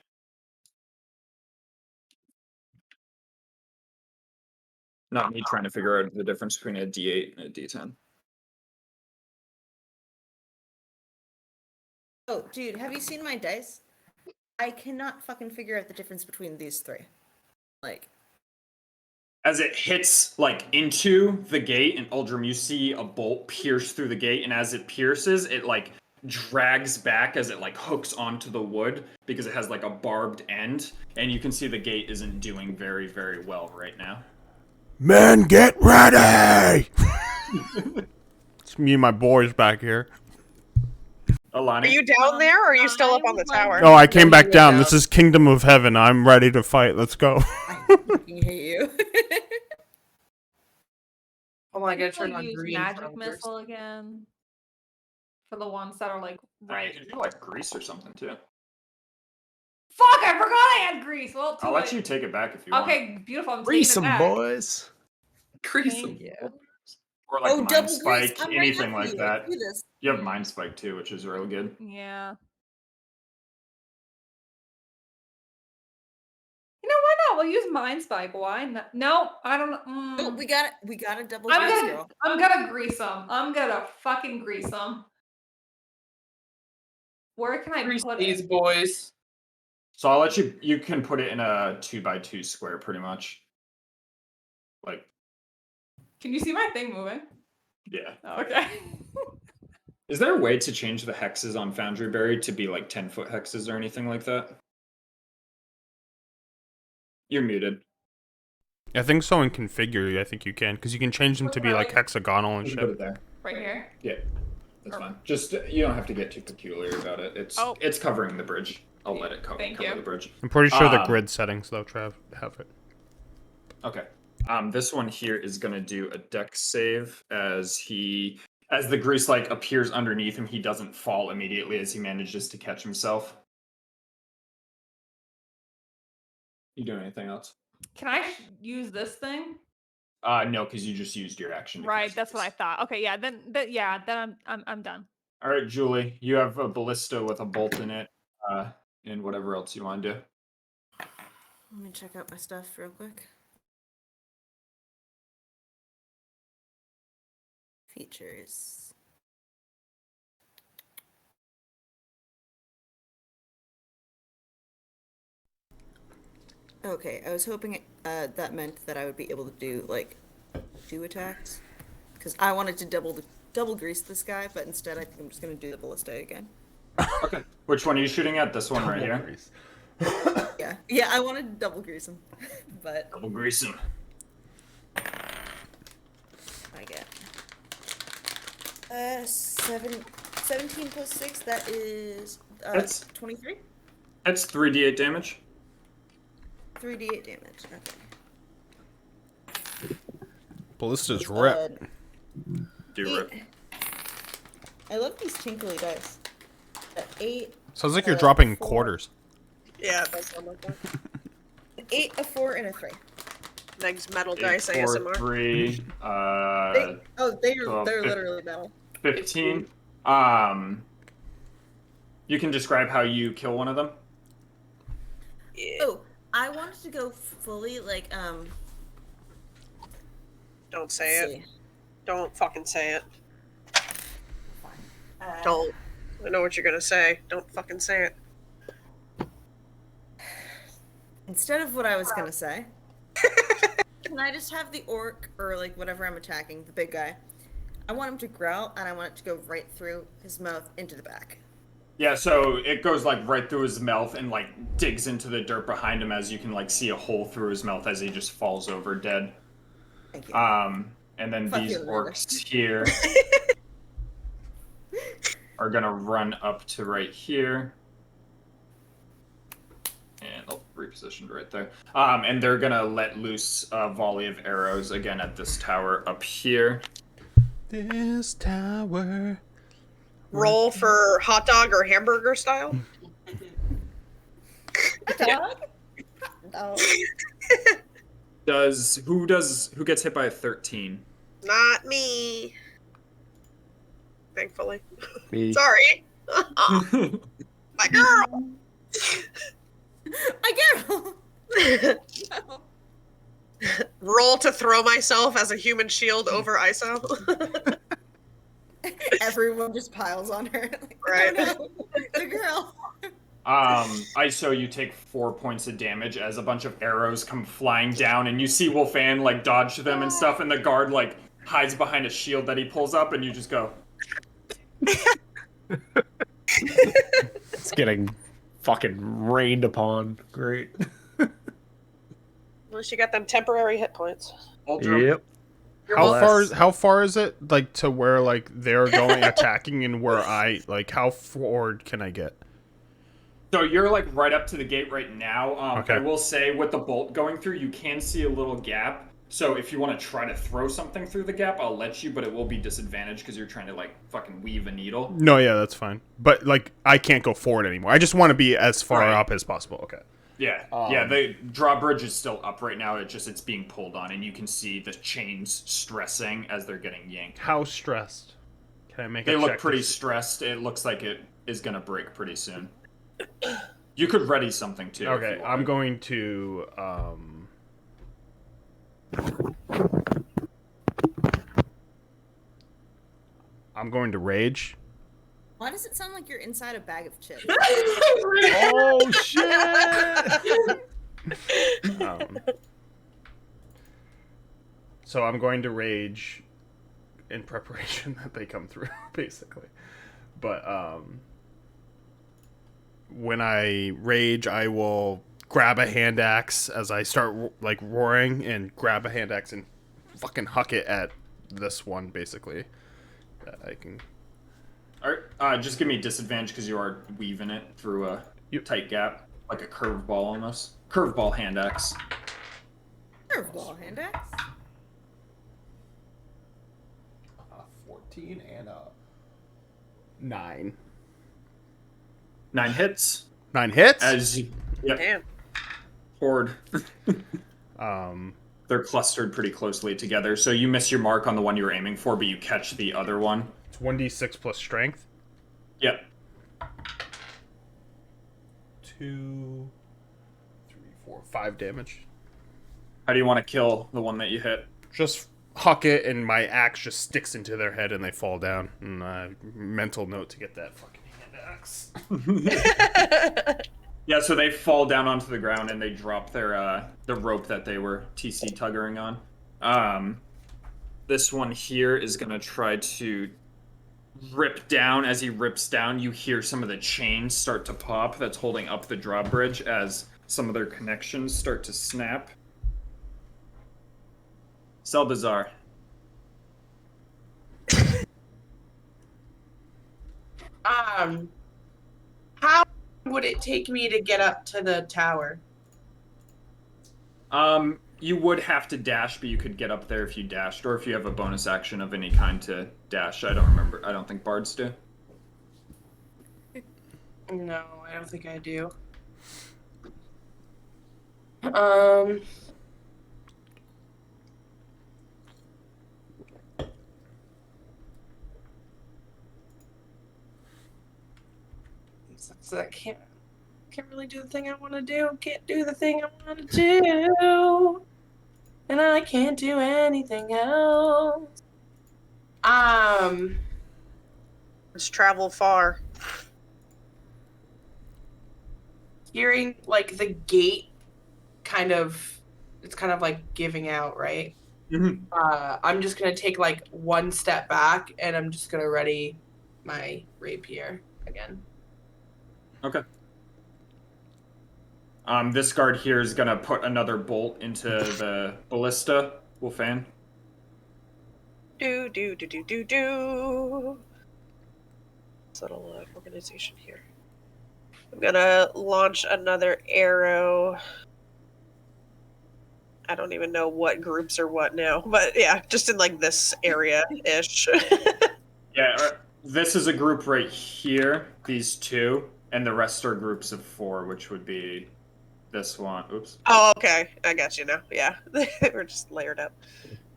Not me trying to figure out the difference between a D8 and a D10. Oh, dude, have you seen my dice? I cannot fucking figure out the difference between these three. Like, As it hits like into the gate, and Uldrum, you see a bolt pierce through the gate, and as it pierces, it like drags back as it like hooks onto the wood because it has like a barbed end, and you can see the gate isn't doing very, very well right now. Men, get ready! It's me and my boys back here. Alani, Are you down there, or are you still up on the tower? Oh, I came back down. This is Kingdom of Heaven. I'm ready to fight. Let's go. I fucking hate you. Oh my god, People turn on use green. magic for missile again. For the ones that are like right? right. You can do like grease or something too. Fuck! I forgot I had grease. Well, I'll too let late. you take it back if you want. Okay, beautiful. I'm Grease taking it them, back. boys. Grease Thank you. Or like Mind double grease. Spike, I'm right anything after like you. that. Do this. You have Mind Spike too, which is real good. Yeah. You know, why not? We'll use Mind Spike. Why not? No, I don't know. Oh, we got it. We got a double I'm grease, gonna, girl. I'm gonna grease them. I'm gonna fucking grease them. Where can I Grease put these it? boys. So I'll let you. You can put it in a 2x2 square, pretty much. Like, Can you see my thing moving? yeah. Oh, okay. Is there a way to change the hexes on Foundryberry to be like 10-foot hexes or anything like that? You're muted. I think so in configure. I think you can, because you can change them to be like hexagonal and You can put shit. it there. Right here. Yeah, that's Or- fine. Just you don't have to get too peculiar about it. It's covering the bridge. I'll let it cover Thank the you. bridge. I'm pretty sure the Um, grid settings though, Trav, have it. Okay. This one here is gonna do a dex save as the grease like appears underneath him. He doesn't fall immediately as he manages to catch himself. You doing anything else? Can I use this thing? No, because you just used your action. to Right, cast that's what I this. thought. Okay, yeah, then I'm done. All right, Julie, you have a ballista with a bolt in it, and whatever else you want to do. Let me check out my stuff real quick. Features. Okay, I was hoping that meant that I would be able to do like 2 attacks, because I wanted to double grease this guy, but instead I think I'm just gonna do the ballista again. Okay. Which one are you shooting at? This one right here. Yeah, I wanted to double grease him, but Double grease him. I get 17 plus 6. That is That's 23. That's 3d8 damage. 3d8 damage. Okay. Ballista's rip. Do rip. 8. I love these tinkly dice. 8. Sounds like you're dropping 4. quarters. Yeah, it does sound like that. 8, a 4, and a 3. Meg's metal 8, dice 4, ASMR. 3, They're 12, literally metal. 15. You can describe how you kill one of them. Yeah. Oh, I wanted to go fully like Don't say it. see. Don't fucking say it. Fine. Don't. I know what you're gonna say. Don't fucking say it. Instead of what I was gonna say, can I just have the orc or like whatever I'm attacking, the big guy? I want him to growl, and I want it to go right through his mouth into the back. Yeah, so it goes like right through his mouth and like digs into the dirt behind him as you can like see a hole through his mouth as he just falls over dead. Thank you. And then Fuck these you, Amanda. orcs here are gonna run up to right here. And repositioned right there. And they're gonna let loose a volley of arrows again at this tower up here. This tower. Roll for hot dog or hamburger style. Dog? No. Who gets hit by a 13? Not me. Thankfully. Me. Sorry. My girl. I get no. Roll to throw myself as a human shield over ISO. Everyone just piles on her. Like, Right. Oh no, the girl. ISO, you take 4 points of damage as a bunch of arrows come flying down, and you see Wolfan like dodge them and stuff, and the guard like hides behind a shield that he pulls up, and you just go. It's getting fucking rained upon. Great. Unless you got them temporary hit points. Ultra. Yep. How far is it like to where like they're going attacking and where I like how forward can I get? So you're like right up to the gate right now. Okay. I will say with the bolt going through, you can see a little gap. So if you want to try to throw something through the gap, I'll let you, but it will be disadvantaged because you're trying to like fucking weave a needle. No, yeah, that's fine. But like I can't go forward anymore. I just want to be as far Right. up as possible. Okay. Yeah, yeah. The drawbridge is still up right now. It's being pulled on, and you can see the chains stressing as they're getting yanked. How stressed? Can I make They a look check pretty to see- stressed. It looks like it is gonna break pretty soon. You could ready something too. if Okay, you I'm wanted. going to I'm going to rage. Why does it sound like you're inside a bag of chips? Oh shit! So I'm going to rage in preparation that they come through, basically. But when I rage, I will grab a hand axe as I start like roaring and grab a hand axe and fucking huck it at this one, basically. I can. Alright, just give me disadvantage because you are weaving it through a Yep. tight gap, like a curveball almost. Curveball hand axe. Curveball hand axe. 14 and a 9. 9 hits. 9 hits. As you, yep, Damn. horde. Um. They're clustered pretty closely together, so you miss your mark on the one you were aiming for, but you catch the other one. It's 1d6 plus strength. Yep. 2, 3, 4, 5 damage. How do you want to kill the one that you hit? Just huck it, and my axe just sticks into their head, and they fall down. And mental note to get that fucking hand axe. Yeah, so they fall down onto the ground and they drop their the rope that they were TC tuggering on. This one here is gonna try to rip down. As he rips down, you hear some of the chains start to pop that's holding up the drawbridge as some of their connections start to snap. Selbazar. How would it take me to get up to the tower? You would have to dash, but you could get up there if you dashed, or if you have a bonus action of any kind to dash. I don't remember. I don't think bards do. No, I don't think I do. So I can't really do the thing I want to do. Can't do the thing I want to do. And I can't do anything else. Let's travel far. Hearing like the gate it's kind of like giving out, right? Mhm. I'm just gonna take like one step back and I'm just gonna ready my rapier again. Okay. This guard here is gonna put another bolt into the ballista, Wolfan. Do. Subtle organization here. I'm gonna launch another arrow. I don't even know what groups are what now, but yeah, just in like this area-ish. Yeah, this is a group right here, these two, and the rest are groups of 4, which would be this one. Oops. Oh, okay. I got you now. Yeah. We're just layered up.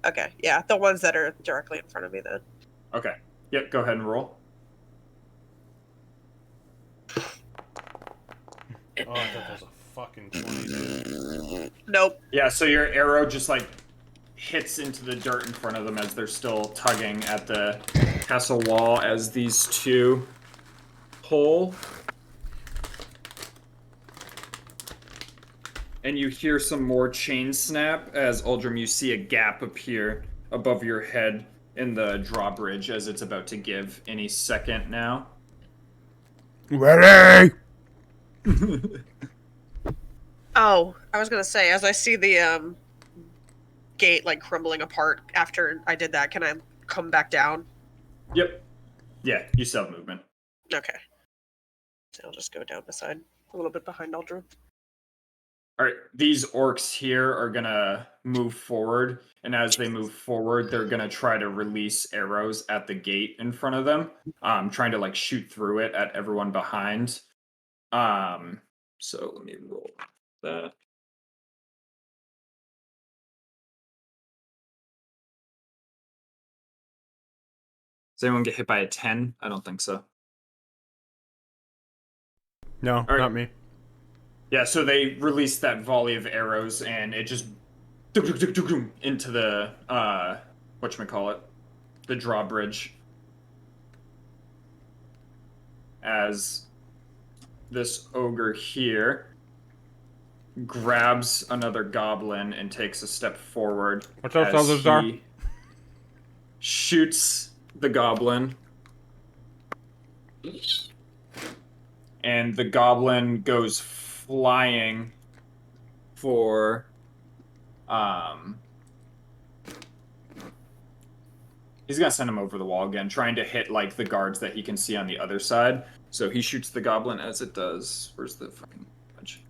Okay. Yeah. The ones that are directly in front of me then. Okay. Yep, go ahead and roll. Oh, I thought that was a fucking 20. Nope. Yeah, so your arrow just like hits into the dirt in front of them as they're still tugging at the castle wall as these two pull. And you hear some more chain snap as Uldrum, you see a gap appear above your head in the drawbridge as it's about to give any second now. Ready! Oh, I was gonna say, as I see the gate like crumbling apart after I did that, can I come back down? Yep. Yeah, you still have movement. Okay. So I'll just go down beside, a little bit behind Aldrin. All right, these orcs here are gonna move forward, and as they move forward, they're gonna try to release arrows at the gate in front of them, trying to like shoot through it at everyone behind. So let me roll that. Does anyone get hit by a 10? I don't think so. No, All right. not me. Yeah, so they released that volley of arrows, and it just into the whatchamacallit, the drawbridge. As this ogre here grabs another goblin and takes a step forward. Watch out, as Salazar. he shoots the goblin. And the goblin goes flying for he's gonna send him over the wall again, trying to hit like the guards that he can see on the other side. So he shoots the goblin as it does. Where's the fucking punch?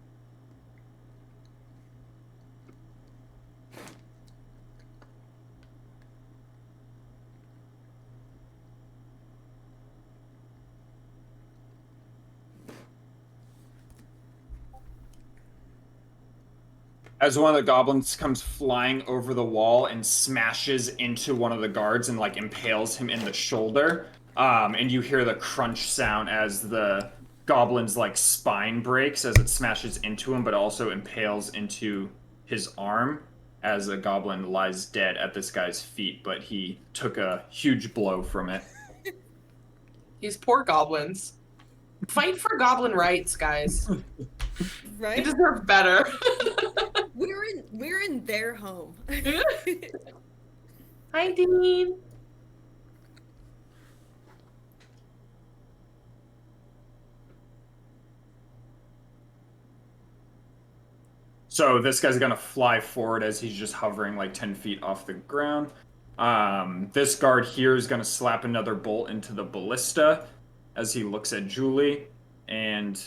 As one of the goblins comes flying over the wall and smashes into one of the guards and like impales him in the shoulder. And you hear the crunch sound as the goblin's like spine breaks as it smashes into him, but also impales into his arm as a goblin lies dead at this guy's feet, but he took a huge blow from it. These poor goblins. Fight for goblin rights, guys. They Right? deserve better. We're in their home. Hi, Dean. So this guy's gonna fly forward as he's just hovering like 10 feet off the ground. This guard here is gonna slap another bolt into the ballista as he looks at Julie, and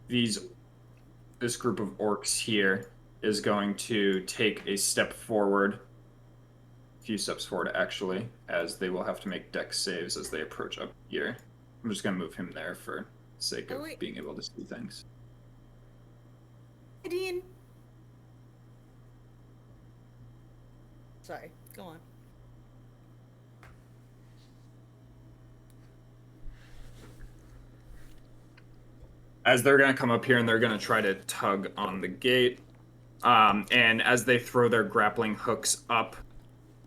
this group of orcs here is going to take a step forward, a few steps forward actually, as they will have to make dex saves as they approach up here. I'm just gonna move him there for the sake of being able to see things. Dean. Sorry, go on. as they're going to come up here and they're going to try to tug on the gate. And as they throw their grappling hooks up,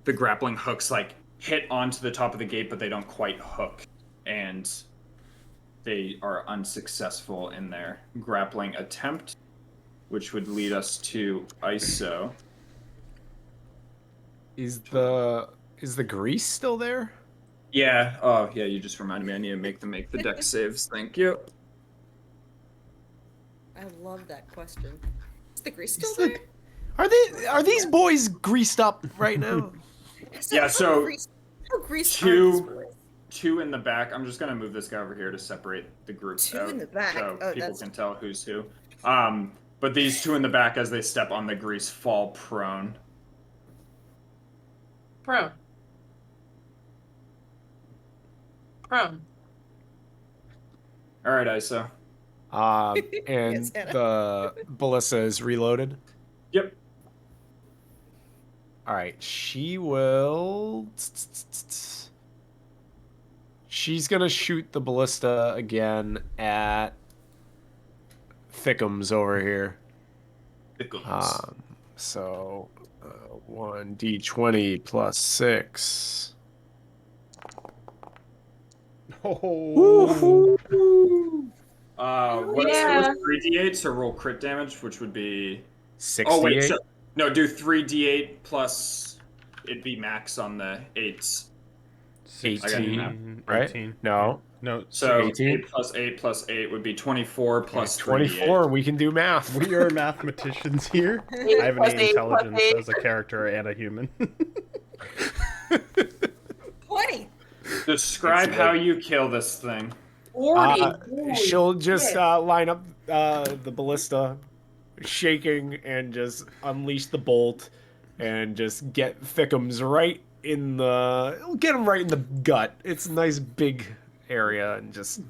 the grappling hooks like hit onto the top of the gate, but they don't quite hook. And they are unsuccessful in their grappling attempt, which would lead us to ISO. Is the grease still there? Yeah. Oh, yeah. You just reminded me. I need to make the deck saves. Thank you. I love that question. Is the grease still there? Are these boys greased up right now? Yeah. So how greased are these boys? Two in the back. I'm just gonna move this guy over here to separate the groups Two out, in the back. so Oh, people that's... can tell who's who. But these two in the back, as they step on the grease, fall prone. Prone. All right, ISO. And Yes, Hannah. the ballista is reloaded. Yep. All right, she will. She's gonna shoot the ballista again at Thickums over here. So 1d20 plus 6. Oh. What's Yeah. 3d8? So roll crit damage, which would be 68. Oh wait, so, no, do 3d8 plus it'd be max on the 8s. 18, right? 18. No. No. So 18? 8 plus 8 would be 24 plus 24. We can do math. We are mathematicians here. I have an 8 intelligence as a character and a human. 20. Describe how you kill this thing. 40. She'll just line up the ballista, shaking, and just unleash the bolt, and just get Thickums right in the... Get him right in the gut. It's a nice big area, and just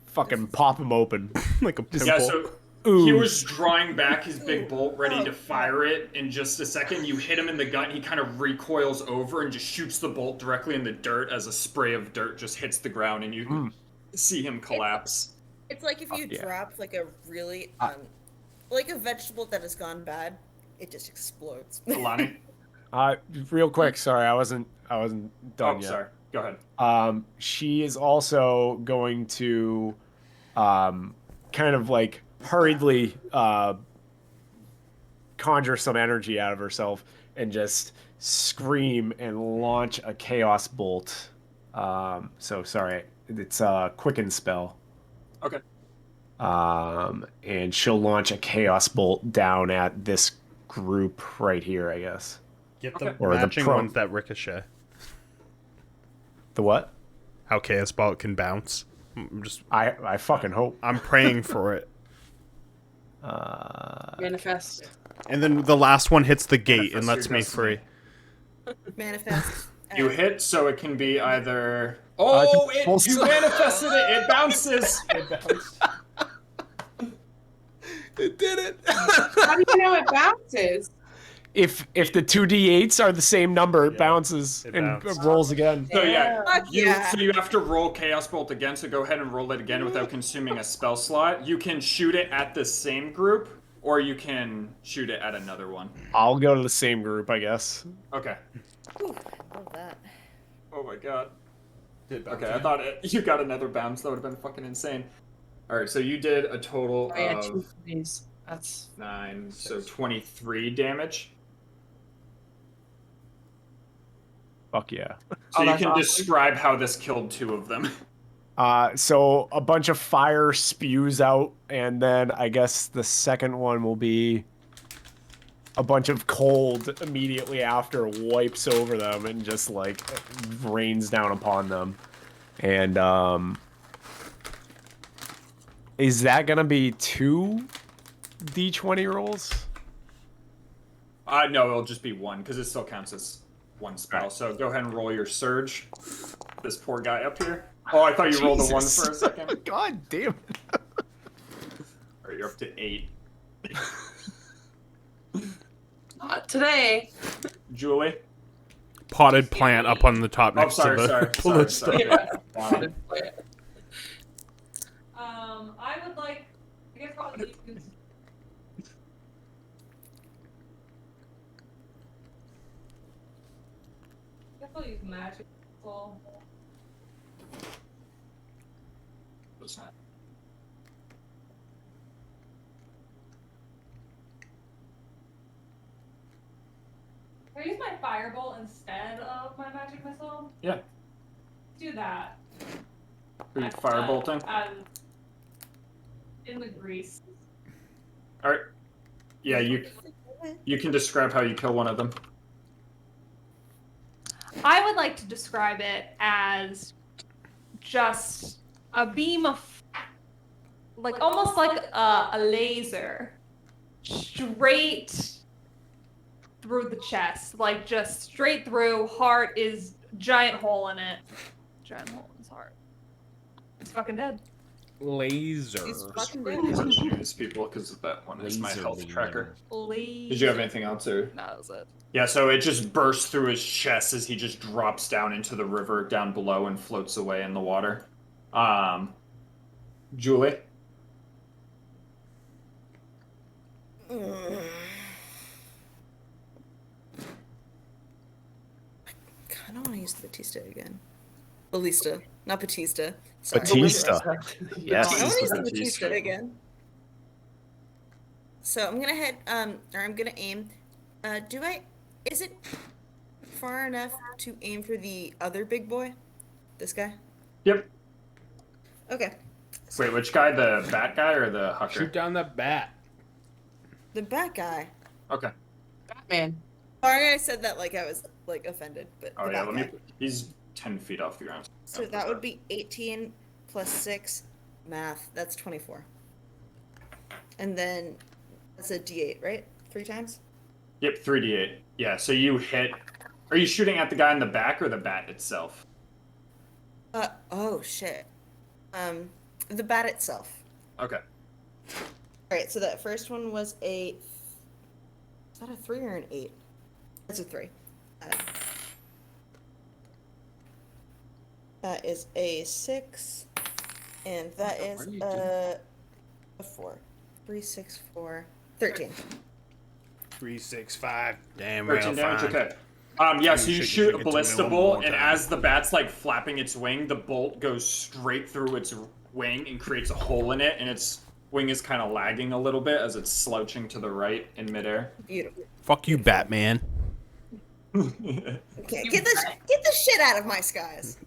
fucking pop him open. Like a pimple. Yeah, so Ooh. he was drawing back his big bolt, ready to fire it in just a second. You hit him in the gut, and he kind of recoils over and just shoots the bolt directly in the dirt as a spray of dirt just hits the ground, and you see him collapse. It's like if you yeah. drop like a really like a vegetable that has gone bad, it just explodes. Alani? Real quick, sorry, I wasn't done yet. Sorry. Go ahead. She is also going to kind of like hurriedly conjure some energy out of herself and just scream and launch a chaos bolt. So sorry, it's a quicken spell. Okay. And she'll launch a chaos bolt down at this group right here, I guess. Get the Or the matching pro- ones that ricochet. The what? How Chaos Bolt can bounce. I fucking hope. I'm praying for it. Manifest. And then the last one hits the gate and Manifest lets your me destiny. free. Manifest. You hit, so it can be either... Oh, you manifested it! It bounces! It bounced. It did it. How do you know it bounces? If the 2d8s are the same number, it bounces it and bounced. rolls again. So yeah, Fuck yeah. so you have to roll Chaos Bolt again, so go ahead and roll it again without consuming a spell slot. You can shoot it at the same group, or you can shoot it at another one. I'll go to the same group, I guess. Okay. Ooh, love that. Oh my god. Okay, I thought you got another bounce. That would have been fucking insane. Alright, so you did a total Oh, yeah, of 2 of these. That's 9, so 23 damage. Fuck yeah. So you that's can awesome. describe how this killed 2 of them. So a bunch of fire spews out, and then I guess the second one will be a bunch of cold immediately after wipes over them and just like rains down upon them. And is that gonna be 2 d20 rolls? No, it'll just be 1, because it still counts as 1 spell. Alright. So go ahead and roll your surge. This poor guy up here. Oh, I thought you rolled a 1 Jesus. for a second. God damn it. Alright, you're up to 8. not today. Julie? Potted plant up on the top Oh, next to the ballista. Yeah. I would like still use magic missile. What's that? Can I use my firebolt instead of my magic missile? Yeah. Do that. Are you firebolting? In the grease. All right. Yeah, you can describe how you kill one of them. I would like to describe it as just a beam of, like, almost like a laser, straight through the chest, like just straight through. Heart is giant hole in it. Giant hole in his heart. He's fucking dead. Laser. He's fucking dead. Searching these people because that one is my Laser health beam. tracker. Laser. Did you have anything else, or? No, that was it. Yeah, so it just bursts through his chest as he just drops down into the river down below and floats away in the water. Julie? I don't want to use the Batista again. Ballista, not Batista. Sorry. Batista. I Yes. want to use the Batista. Batista again. So I'm gonna head, or I'm gonna aim. Is it far enough to aim for the other big boy? This guy? Yep. Okay. Wait, which guy? The bat guy or the hucker? Shoot down that bat. The bat guy. Okay. Batman. Sorry, I said that like I was like offended, but Oh the yeah, bat let guy. me. He's 10 feet off the ground. So that would be 18 plus 6 math. That's 24. And then that's a D8, right? 3 times? Yep, 3d8. Yeah, so you hit. Are you shooting at the guy in the back or the bat itself? Oh shit. The bat itself. Okay. Alright, so that first one was is that a 3 or an 8? That's a 3. That is a 6, and that is a 4. 3, 6, 4, 13. 3, 6, 5. Damn, 13 well, damage, fine. okay. Yeah, so you Shake it, shoot shake a it to me ballista one bolt, more and time. as the bat's like flapping its wing, the bolt goes straight through its wing and creates a hole in it, and its wing is kind of lagging a little bit as it's slouching to the right in midair. Beautiful. Fuck you, Batman. Okay, get the shit out of my skies.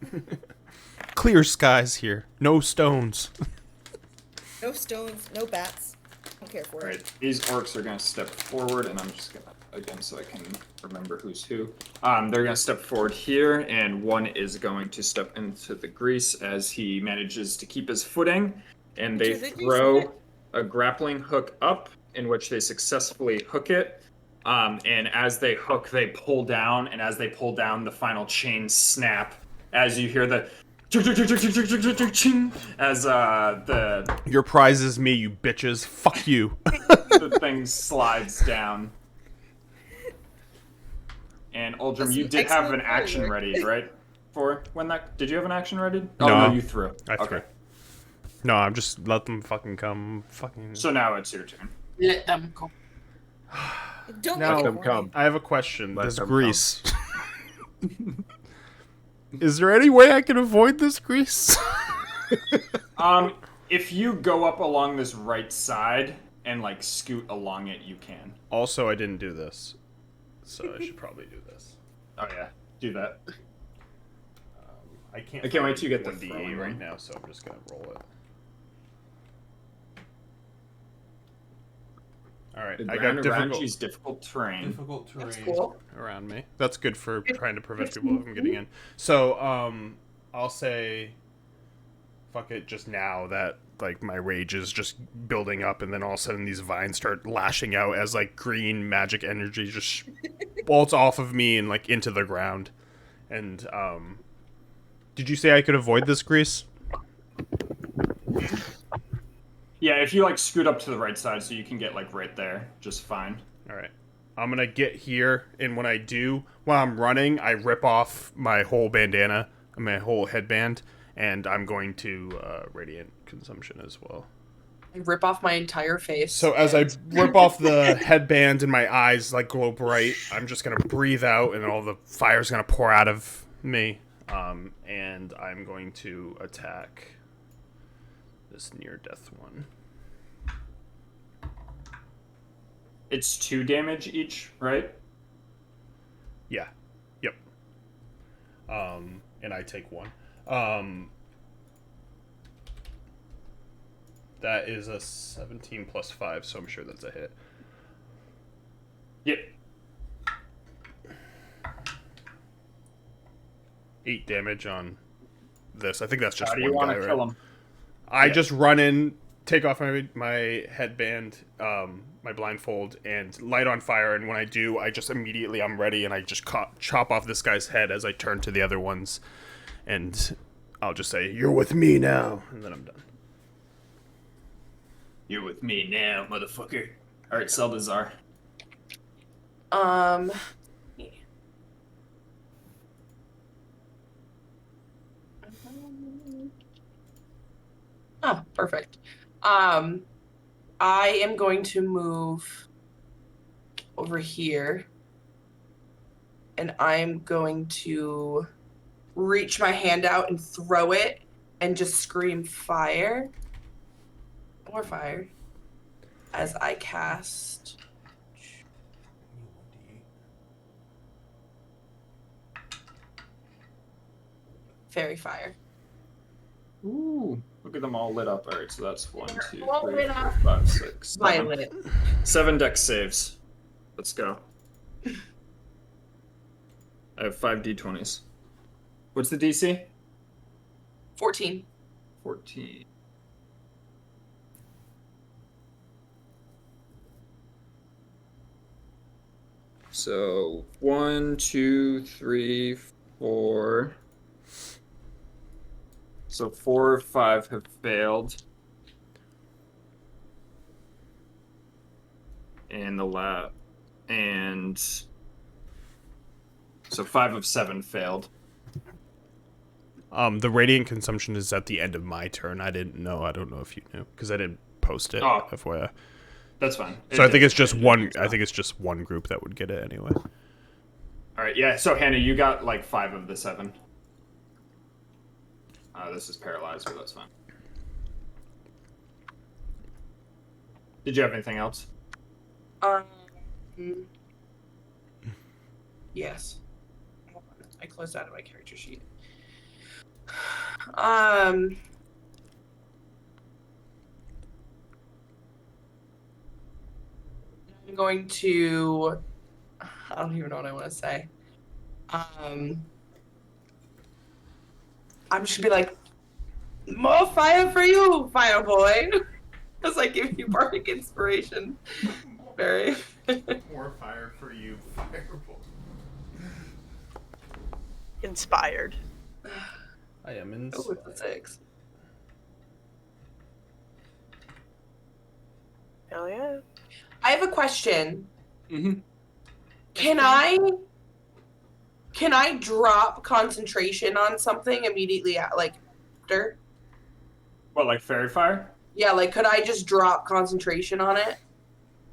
Clear skies here. No stones. No stones, no bats. Don't care for it. Alright, these orcs are gonna step forward, and I'm just gonna, again, so I can remember who's who. They're gonna step forward here, and one is going to step into the grease as he manages to keep his footing, and they Do they do throw that? a grappling hook up, in which they successfully hook it. And as they hook, they pull down, and as they pull down, the final chain snap, as you hear the as the Your prize is me, you bitches. Fuck you. the thing slides down. And Uldrum, That's you an did have an excellent action work. ready, right? For when that? Did you have an action ready? Oh No. no, you threw. I threw. Okay. No, I'm just let them fucking come. Fucking. So now it's your turn. Let them go. Don't Now- make it Them horny. come. I have a question. Let This them grease. Is there any way I can avoid this grease? If you go up along this right side and like scoot along it, you can. Also, I didn't do this, so I should probably do this. Oh yeah, do that. I can't. I can't wait till you get the 1d8 throwing right one. now, so I'm just gonna roll it. All right, The I ground got around difficult you is difficult terrain. Difficult terrain. That's cool. around me. That's good for trying to prevent people from getting in. So, I'll say, fuck it, just now that like my rage is just building up, and then all of a sudden these vines start lashing out as like green magic energy just bolts off of me and like into the ground. And did you say I could avoid this grease? Yeah, if you like scoot up to the right side, so you can get like right there, just fine. All right. I'm going to get here, and when I do, while I'm running, I rip off my whole bandana, my whole headband, and I'm going to Radiant Consumption as well. I rip off my entire face. So as I rip off the headband and my eyes like glow bright, I'm just gonna breathe out and all the fire's gonna pour out of me. And I'm going to attack this near death one. It's 2 damage each, right? Yeah. Yep. And I take 1. That is a 17 plus 5, so I'm sure that's a hit. Yep. 8 damage on this. I think that's just How do one you want guy, to right? kill him? I just run in, take off my headband, my blindfold, and light on fire. And when I do, I just immediately, I'm ready, and I just chop off this guy's head as I turn to the other ones. And I'll just say, "You're with me now," and then I'm done. You're with me now, motherfucker. All right, Seldazar. Oh, perfect. I am going to move over here, and I'm going to reach my hand out and throw it and just scream fire. More fire. As I cast fairy fire. Ooh, look at them all lit up. All right, so that's 1, 2, All 3, lit 4, up. 5, 6, 7. Violet. 7 dex saves. Let's go. I have 5 d20s. What's the DC? 14. 14. So 1, 2, 3, 4. So 4 or 5 have failed. And the lab. And so 5 of 7 failed. The radiant consumption is at the end of my turn. I didn't know. I don't know if you knew because I didn't post it. Oh. FYI. That's fine. So I think it's just one. I think it's just one group that would get it anyway. All right, yeah. So Hannah, you got like 5 of the 7. This is paralyzed, but that's fine. Did you have anything else? Yes. I closed out of my character sheet. I'm going to. I don't even know what I want to say. I'm just gonna be like, more fire for you, fire boy, as I give you bardic inspiration. Very. More fire for you, fireball. Inspired. I am in. Oh, it's a 6. Hell yeah. I have a question. Mm-hmm. Can I drop concentration on something immediately after? What, like fairy fire? Yeah, like could I just drop concentration on it?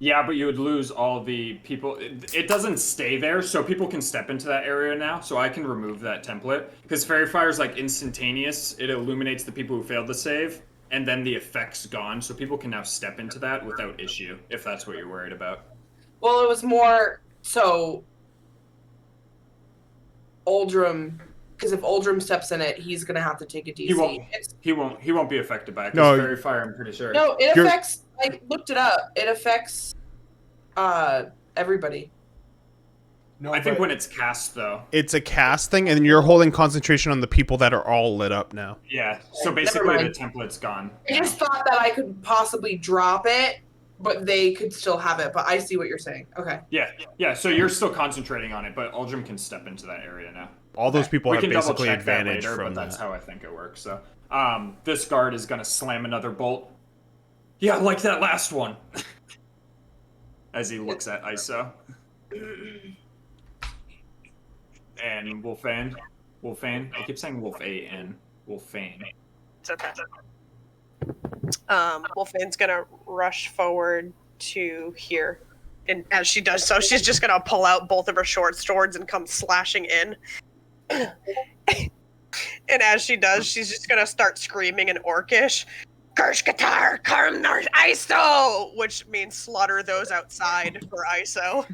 Yeah, but you would lose all the people. It doesn't stay there, so people can step into that area now. So I can remove that template because fairy fire is like instantaneous. It illuminates the people who failed the save, and then the effect's gone. So people can now step into that without issue, if that's what you're worried about. Well, it was more so Uldrum, because if Uldrum steps in it, he's gonna have to take a DC. He won't be affected by it. No, Fairy fire, I'm pretty sure. No, it affects. I looked it up. It affects everybody. No, I think when it's cast though. It's a cast thing, and you're holding concentration on the people that are all lit up now. Yeah. So Never basically, the mind. template's gone. I just thought that I could possibly drop it, but they could still have it. But I see what you're saying. Okay. Yeah. So you're still concentrating on it, but Uldrum can step into that area now. All those people We have can double basically check that advantage later, from but that's that. how I think it works. So, this guard is gonna slam another bolt. Yeah, like that last one. As he looks at ISO. And Wolfane. I keep saying Wolf-A-N. Wolfane. It's okay. Wolfman's gonna rush forward to here. And as she does so, she's just gonna pull out both of her short swords and come slashing in. And as she does, she's just gonna start screaming in Orcish, Gershkatar, Karmnar ISO! Which means slaughter those outside for ISO.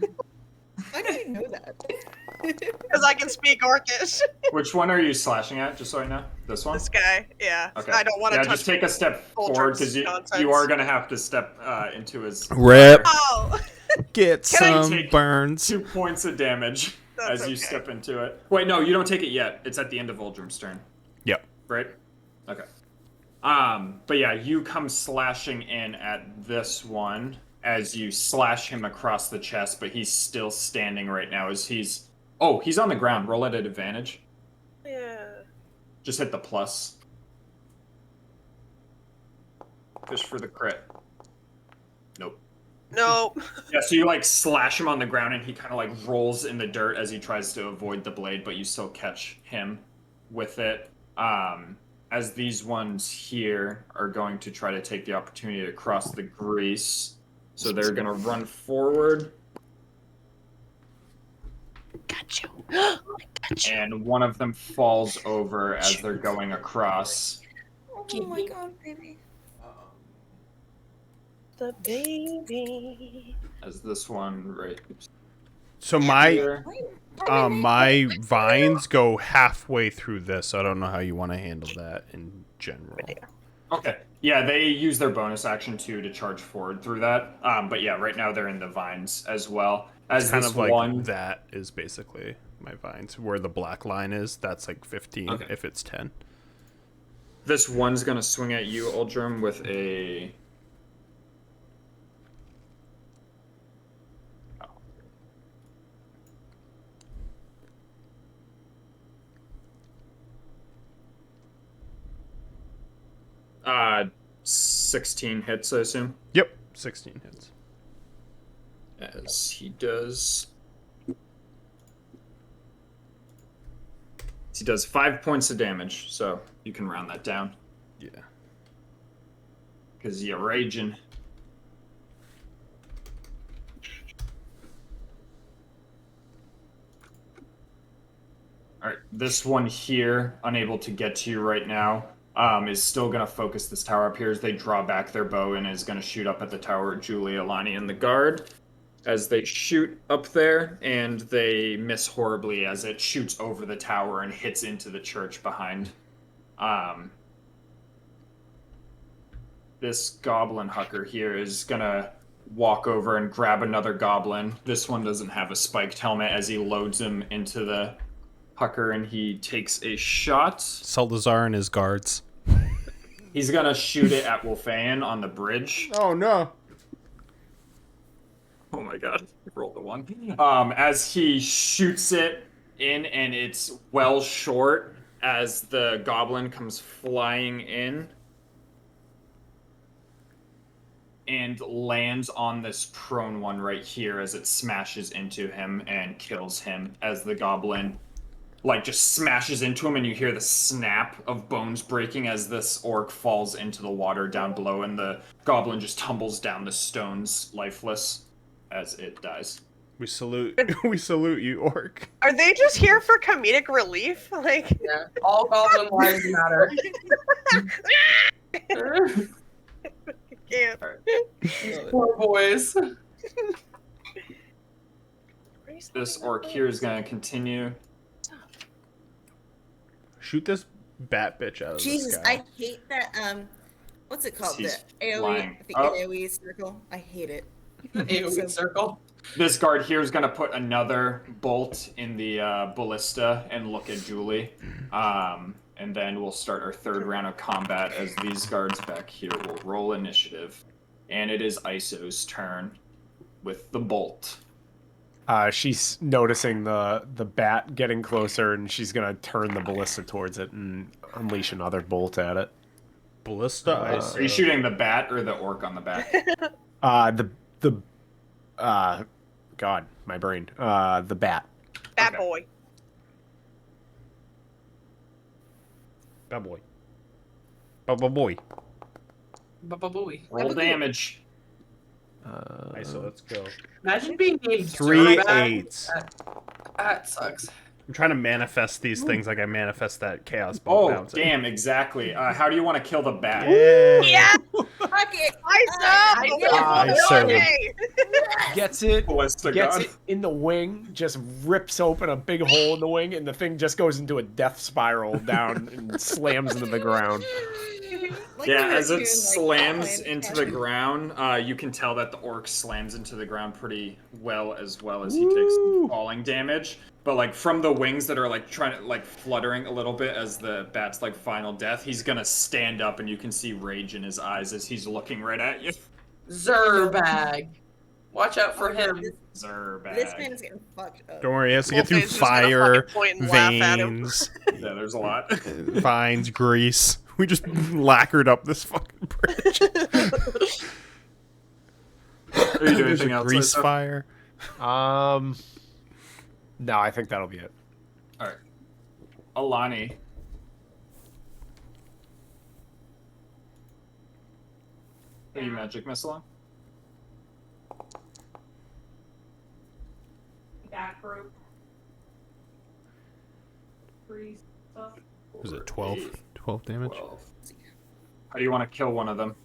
Why do you know that? Because I can speak Orcish. Which one are you slashing at, just so I know? This one? This guy, yeah. Okay. I don't want to Yeah, touch just take a step forward, because nonsense. you are going to have to step into his... Rip. Oh! Get Can I some take burns. 2 points of damage That's as you okay. step into it. Wait, no, you don't take it yet. It's at the end of Uldrum's turn, Yep. right? Okay. But yeah, you come slashing in at this one as you slash him across the chest, but he's still standing right now as he's... Oh, he's on the ground. Roll it at advantage. Yeah. Just hit the plus. Fish for the crit. Nope. Nope. Yeah, so you like slash him on the ground and he kind of like rolls in the dirt as he tries to avoid the blade, but you still catch him with it. As these ones here are going to try to take the opportunity to cross the grease. So they're going to run forward. Got you. I got you. And one of them falls over as they're going across. Oh my god, baby. The baby. As this one right So my here. my vines go halfway through this. I don't know how you want to handle that in general. Okay. Yeah, they use their bonus action too to charge forward through that. But yeah, right now they're in the vines as well. As It's kind this of like one, that is basically my vines. Where the black line is, that's like 15 Okay. if it's 10. this one's gonna swing at you, Uldrum, with a. Oh. 16 hits, I assume. Yep, 16 hits. As he does. He does 5 points of damage, so you can round that down. Yeah. Because you're raging. Alright, this one here, unable to get to you right now, is still going to focus this tower up here as they draw back their bow and is going to shoot up at the tower, Julia, Lonnie, and the guard. As they shoot up there, and they miss horribly as it shoots over the tower and hits into the church behind. This goblin hucker here is gonna walk over and grab another goblin. This one doesn't have a spiked helmet as he loads him into the hucker and he takes a shot. Salazar and his guards. He's gonna shoot it at Wolfan on the bridge. Oh no. Oh my god, I rolled the one. As he shoots it in, and it's well short as the goblin comes flying in and lands on this prone one right here as it smashes into him and kills him as the goblin like just smashes into him and you hear the snap of bones breaking as this orc falls into the water down below and the goblin just tumbles down the stones lifeless as it dies. We salute we salute you, orc. Are they just here for comedic relief? Like, Yeah, all goblin lives matter. can't. Poor boys. This orc here is going to continue. Shoot this bat bitch out of Jesus, the sky. I hate that. What's it called? He's The AOE, flying. the Oh. AOE circle. I hate it. AOE circle. This guard here is going to put another bolt in the ballista and look at Julie. And then we'll start our third round of combat as these guards back here will roll initiative. And it is Iso's turn with the bolt. She's noticing the bat getting closer, and she's gonna turn the ballista towards it and unleash another bolt at it. Ballista Are you shooting the bat or the orc on the back? God, my brain. The bat. Bad Okay. boy. Bad boy. Bad boy. Ba-ba-booey. Roll damage. Alright, so let's go. Imagine being named 3 Dirtbag. 8s. That sucks. I'm trying to manifest these things like I manifest that chaos ball Oh, bouncing. damn, exactly. How do you want to kill the bat? Yeah, Fuck it. I sir. Gets it. Ballista Gets gun. it in the wing. Just rips open a big hole in the wing, and the thing just goes into a death spiral down and slams into the ground. Like Yeah, the as it cartoon, slams like, into the ground, you can tell that the orc slams into the ground pretty well as he takes some falling damage. But like from the wings that are like trying to like fluttering a little bit as the bat's like final death, he's gonna stand up and you can see rage in his eyes as he's looking right at you. Zurbag. Watch out for him. Zerbag. This man is getting fucked up. Don't worry, he has to get through Wolfman's just gonna fire, fucking point and laugh at him. veins, Yeah, there's a lot. vines, grease. We just lacquered up this fucking bridge. Are you doing There's anything a else? grease Lisa? fire. No, I think that'll be it. All right, Alani. Are you magic missile? That group. Freeze stuff. Was it 12? 12 damage? 12. How do you want to kill one of them?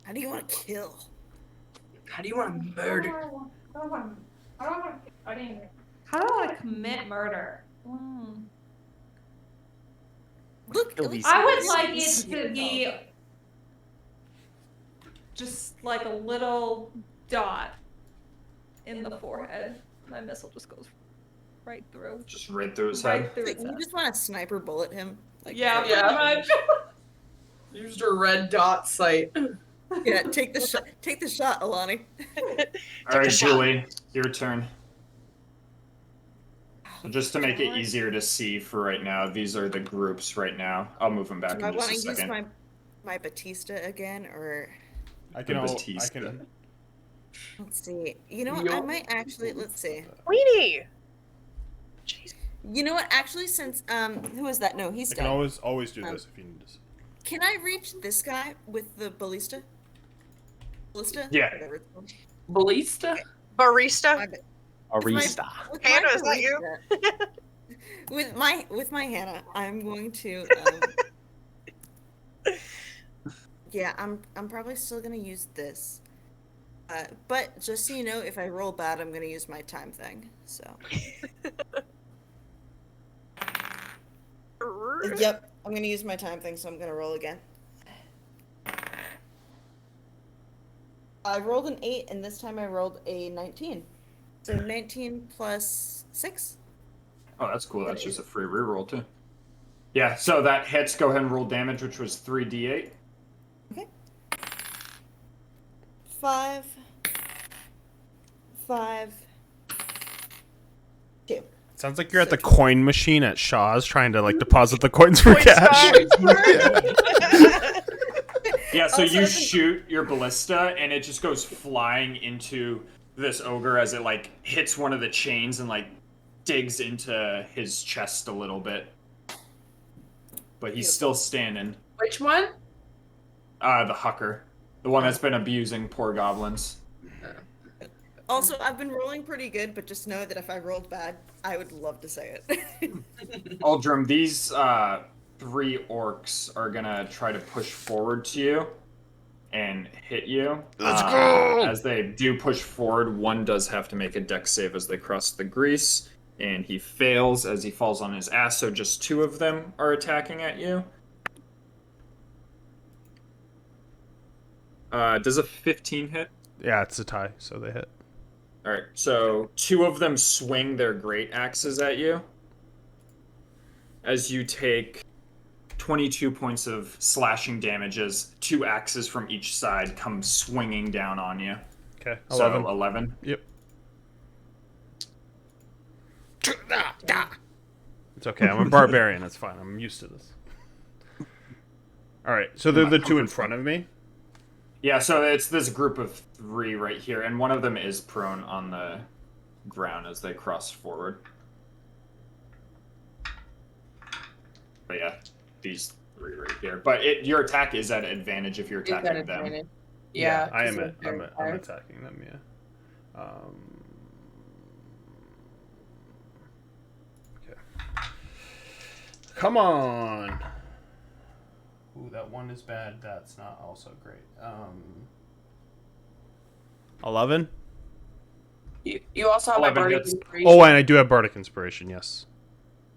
How do you want to kill? How do you want to murder? How do I commit murder? Look, Kill at least these I would this like is- it to be just like a little dot in the forehead. My missile just goes right through. Just right through his head. Right through Like, his you head. just want to sniper bullet him. Like, Yeah, fuck Yeah. pretty much. Used a red dot sight. yeah. Take the shot. Take the shot, Alani. All right, Julie, your turn. Just to make it God. easier to see for right now, these are the groups right now. I'll move them back Do I in want just to a use second. my Batista again, or I can. Batista. let's see. You know what? I might actually. Let's see. Weenie. You know what? Actually, since who is that? No, he's I can dead. always do this if you need to. Can I reach this guy with the ballista? Ballista? Yeah. Whatever it's called. Ballista? Barista. My- Arista. with my Hannah, is that you? ballista- with my Hannah, I'm going to. Yeah, I'm probably still gonna use this. But just so you know, if I roll bad, I'm gonna use my time thing. So. Yep, I'm gonna use my time thing, so I'm gonna roll again. I rolled an 8, and this time I rolled a 19. So 19 plus 6. Oh, that's cool. That's just a free reroll too. Yeah, so that hits. Go ahead and roll damage, which was 3d8. Okay. 5. 5. 2. Sounds like you're at the coin machine at Shaw's trying to like deposit the coins for Coin cash. Yeah, so Also, you I've been- shoot your ballista, and it just goes flying into this ogre as it like hits one of the chains and like digs into his chest a little bit. But he's still standing. Which one? The Hucker, the one that's been abusing poor goblins. Also, I've been rolling pretty good, but just know that if I rolled bad, I would love to say it. Aldrum, these 3 orcs are gonna try to push forward to you and hit you. Let's go! As they do push forward, one does have to make a dex save as they cross the grease, and he fails as he falls on his ass, so just 2 of them are attacking at you. Does a 15 hit? Yeah, it's a tie, so they hit. Alright, so 2 of them swing their great axes at you. As you take 22 points of slashing damage as 2 axes from each side come swinging down on you. Okay, So 11. 11. Yep. It's okay. I'm a barbarian. It's fine. I'm used to this. All right. So they're the 2 in front of me. Yeah, so it's this group of 3 right here, and one of them is prone on the ground as they cross forward. But yeah, these 3 right here. But your attack is at advantage if you're Is that attacking them. advantage? Yeah, I 'cause am. they're I'm fire. attacking them. Yeah. Okay. Come on. Ooh, that one is bad. That's not also great. 11. You also have my 11 bardic hits. inspiration. Oh, and I do have bardic inspiration. Yes.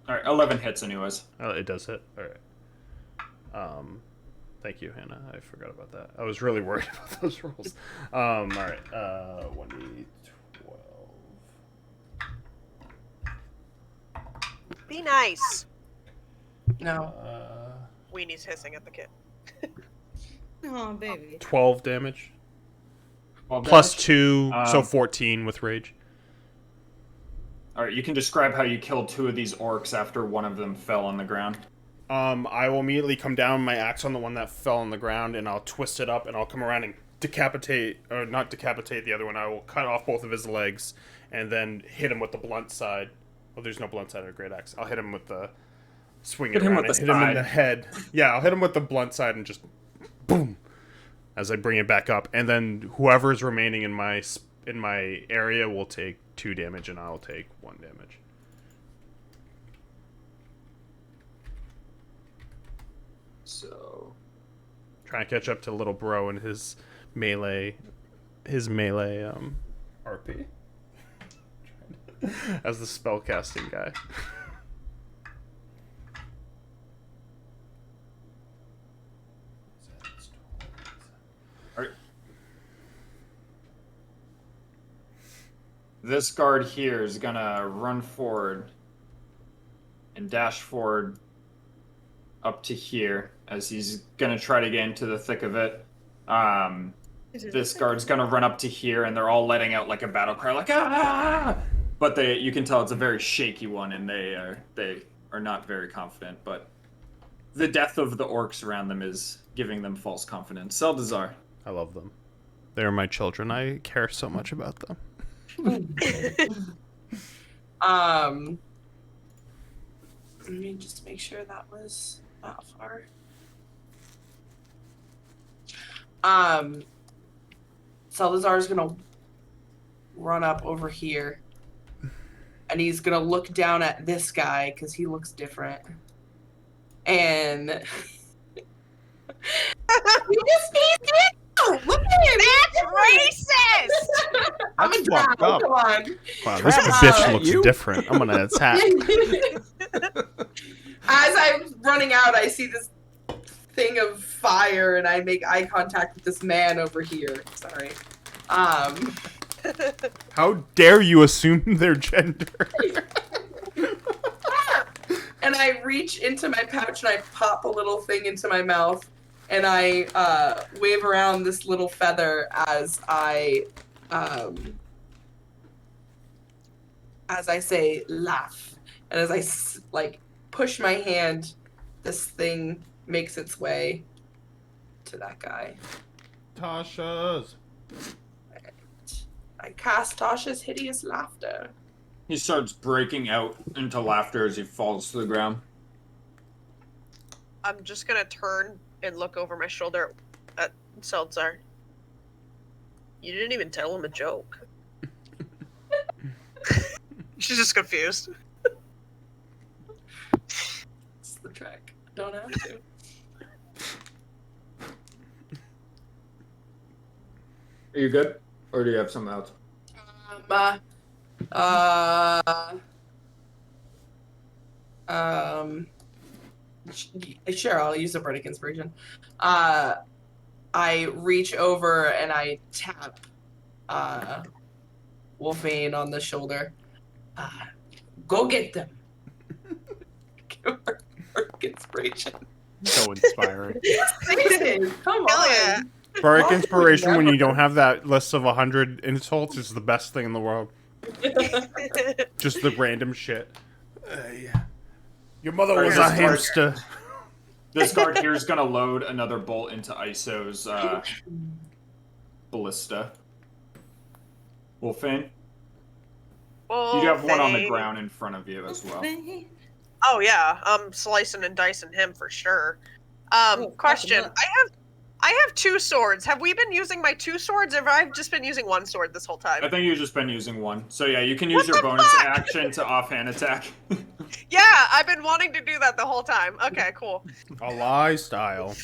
All right, 11 hits anyways. Oh, it does hit. All right. Thank you, Hannah. I forgot about that. I was really worried about those rolls. All right. 1d12. Be nice. No. Weenie's hissing at the kid. Oh, baby. 12 damage. 12 Plus damage? 2, so 14 with rage. All right, you can describe how you killed 2 of these orcs after one of them fell on the ground. I will immediately come down with my axe on the one that fell on the ground, and I'll twist it up, and I'll come around and decapitate, or not decapitate the other one. I will cut off both of his legs, and then hit him with the blunt side. Well, there's no blunt side of a great axe. I'll hit him with the swing it Hit him around with and the hit him in side. the head. Yeah, I'll hit him with the blunt side and just boom as I bring it back up, and then whoever's remaining in my area will take 2 damage, and I'll take 1 damage. So Trying to catch up to little bro and his melee RP as the spellcasting guy. this guard here is gonna run forward and dash forward up to here as he's gonna try to get into the thick of it. This guard's gonna run up to here, and they're all letting out like a battle cry, like ah! But you can tell it's a very shaky one, and they are not very confident. But the death of the orcs around them is giving them false confidence. Seldazar. I love them. They're my children. I care so much about them. Let me just make sure that was not far. Salazar's gonna run up over here, and he's gonna look down at this guy because he looks different. And you just look at him. That's racist! I'm a drow. fucked up. Come on. Wow, this Travis, bitch is that looks you? different. I'm gonna attack. As I'm running out, I see this thing of fire, and I make eye contact with this man over here. Sorry. How dare you assume their gender? And I reach into my pouch and I pop a little thing into my mouth, and I wave around this little feather as I say laugh, and as I push my hand, this thing makes its way to that guy. Tasha's. I cast Tasha's Hideous Laughter. He starts breaking out into laughter as he falls to the ground. I'm just gonna turn and look over my shoulder at Seltzar. You didn't even tell him a joke. She's just confused. It's the track. Don't have to. Are you good? Or do you have something else? Sure, I'll use a bardic inspiration. I reach over and I tap Wolfane on the shoulder. Go get them. Give her bardic inspiration. So inspiring. Come Hell on. yeah. Bardic inspiration when you don't have that list of 100 insults is the best thing in the world. Just the random shit. Yeah. Your mother was a hamster. This guard here is gonna load another bolt into Iso's ballista. Wolfane, you have one on the ground in front of you as well. Oh yeah, I'm slicing and dicing him for sure. Question. look. I have 2 swords. Have we been using my 2 swords, or have I just been using 1 sword this whole time? I think you've just been using one. So yeah, you can use What your the bonus fuck? action to offhand attack. Yeah, I've been wanting to do that the whole time. Okay, cool. A lie style.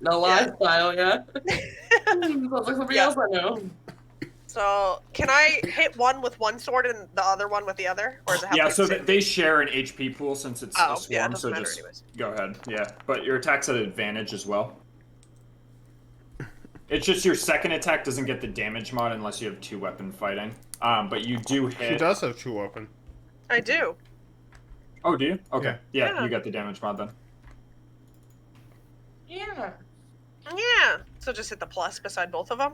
No lifestyle, yeah. Sounds like somebody Yeah. else I know. So, can I hit one with one sword and the other one with the other? Or does it have Yeah, to be so the same? they share an HP pool since it's Oh, a swarm, yeah, it doesn't so matter just anyways. go ahead. Yeah, but your attack's at advantage as well. It's just your second attack doesn't get the damage mod unless you have 2 weapon fighting. But you do hit. She does have 2 open. I do. Oh, do you? Okay. Yeah, Yeah. you get the damage mod then. Yeah. Yeah. So just hit the plus beside both of them?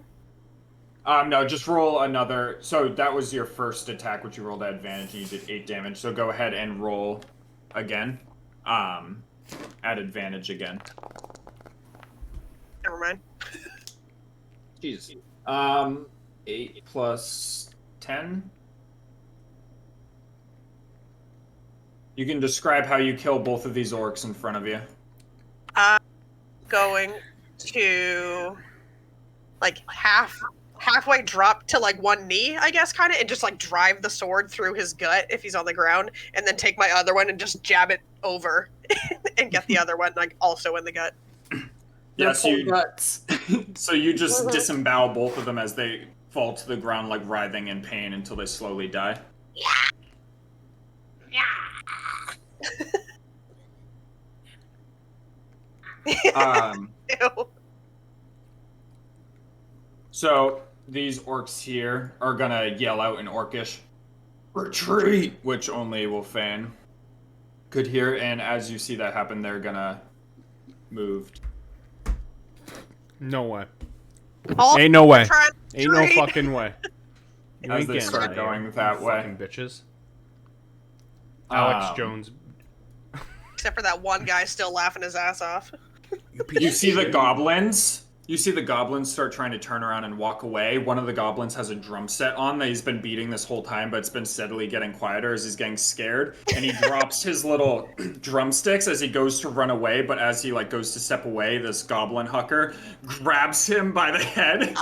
No, just roll another. So that was your first attack, which you rolled at advantage, and you did 8 damage. So go ahead and roll again. At advantage again. Never mind. Jesus. 8 plus 10. You can describe how you kill both of these orcs in front of you. Going to like halfway drop to like one knee, I guess, kind of, and just like drive the sword through his gut if he's on the ground, and then take my other one and just jab it over and get the other one like also in the gut. Yeah, so you, Guts. so you just disembowel both of them as they fall to the ground, like writhing in pain until they slowly die. Ew. So these orcs here are gonna yell out in Orcish, "Retreat!" which only Wolfan could hear, and as you see that happen, they're gonna move. No way. All Ain't no way. trying to Ain't no trade. fucking way. You As ain't they getting start out of here, going that you way. fucking bitches. Alex Um, Jones. Except for that one guy still laughing his ass off. You see the goblins. You see the goblins start trying to turn around and walk away. One of the goblins has a drum set on that he's been beating this whole time, but it's been steadily getting quieter as he's getting scared. And he drops his little drumsticks as he goes to run away. But as he like goes to step away, this goblin hucker grabs him by the head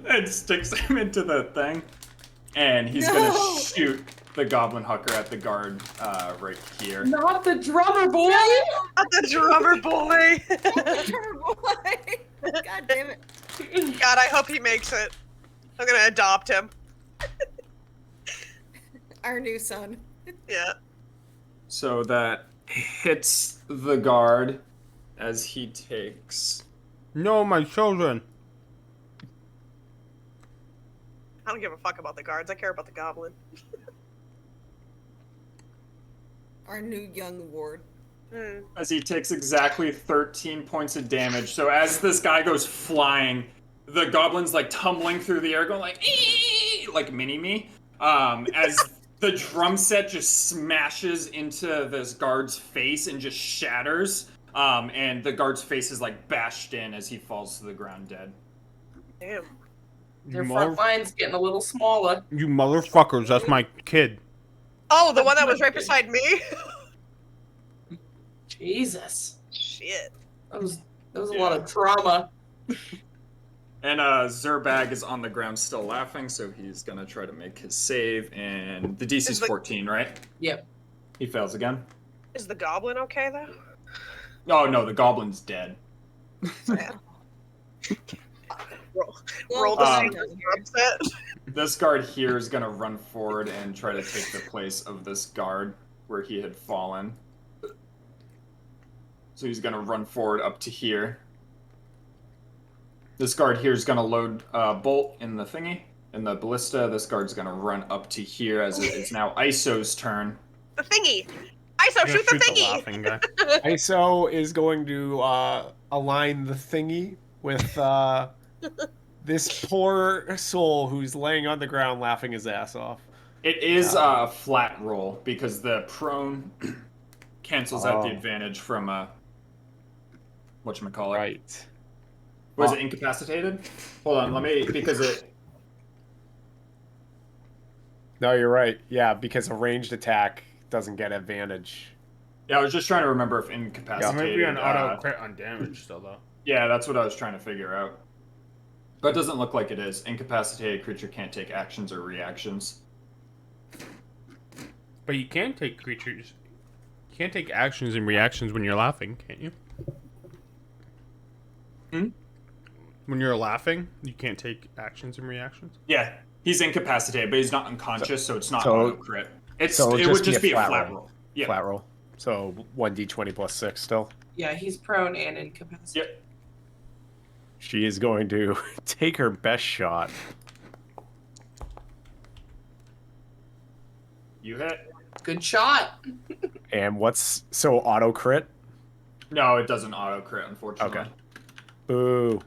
and sticks him into the thing. And he's gonna shoot the goblin hucker at the guard right here. Not the drummer boy! Not the drummer boy. God damn it. God, I hope he makes it. I'm gonna adopt him. Our new son. Yeah. So that hits the guard as he takes. No, my children. I don't give a fuck about the guards. I care about the goblin. Our new young ward. As he takes exactly 13 points of damage. So as this guy goes flying, the goblin's like tumbling through the air, going like "Ee!" like mini-me. As the drum set just smashes into this guard's face and just shatters. And the guard's face is like bashed in as he falls to the ground dead. Damn. Their You front line's getting a little smaller. You motherfuckers, that's my kid. Oh, the one that was right beside me? Jesus. Shit. That was a lot of trauma. And Zerbag is on the ground still laughing, so he's gonna try to make his save, and the DC's Is the- 14, right? Yep. He fails again. Is the goblin okay, though? Oh no, the goblin's dead. Roll the Um, same drum set. This guard here is gonna run forward and try to take the place of this guard where he had fallen. So he's gonna run forward up to here. This guard here is gonna load bolt in the thingy, in the ballista. This guard's gonna run up to here as it's now Iso's turn. The thingy! ISO, shoot the thingy! laughing guy. ISO is going to align the thingy with this poor soul who's laying on the ground laughing his ass off. It is a flat roll because the prone cancels out the Oh. advantage from whatchamacallit. Right. Was it incapacitated? Hold on, let me, because it... No, you're right. Yeah, because a ranged attack doesn't get advantage. Yeah, I was just trying to remember if It incapacitated. might be an auto crit on damage still, though. Yeah, that's what I was trying to figure out. But it doesn't look like it is. Incapacitated creature can't take actions or reactions. But you can take creatures. You can't take actions and reactions when you're laughing, can't you? When you're laughing, you can't take actions and reactions? Yeah, he's incapacitated, but he's not unconscious, so it's not so- auto crit. It so would just just be be a a flat flat roll. roll. Yeah. Flat roll. So 1d20 plus 6 still. Yeah, he's prone and incapacitated. Yep. She is going to take her best shot. You hit. Good shot. And what's so auto crit? No, it doesn't auto crit, unfortunately. Okay. Boo.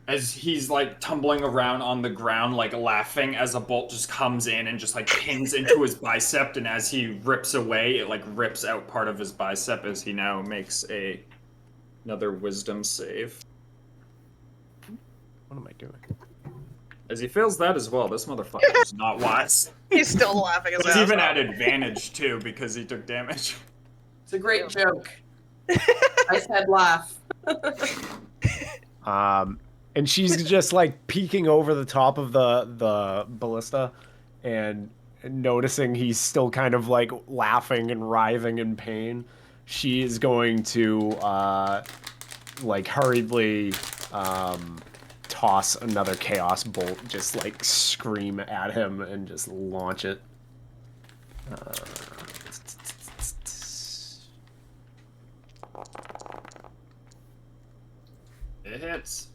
As he's like tumbling around on the ground, like laughing, as a bolt just comes in and just like pins into his bicep, and as he rips away, it like rips out part of his bicep as he now makes another wisdom save. What am I doing? As he fails that as well, this motherfucker is not wise. He's still laughing his He's ass even off. at advantage too because he took damage. It's a great joke. I said laugh. And she's just like peeking over the top of the ballista and noticing he's still kind of like laughing and writhing in pain. She is going to like hurriedly toss another chaos bolt, just like scream at him and just launch it. It hits.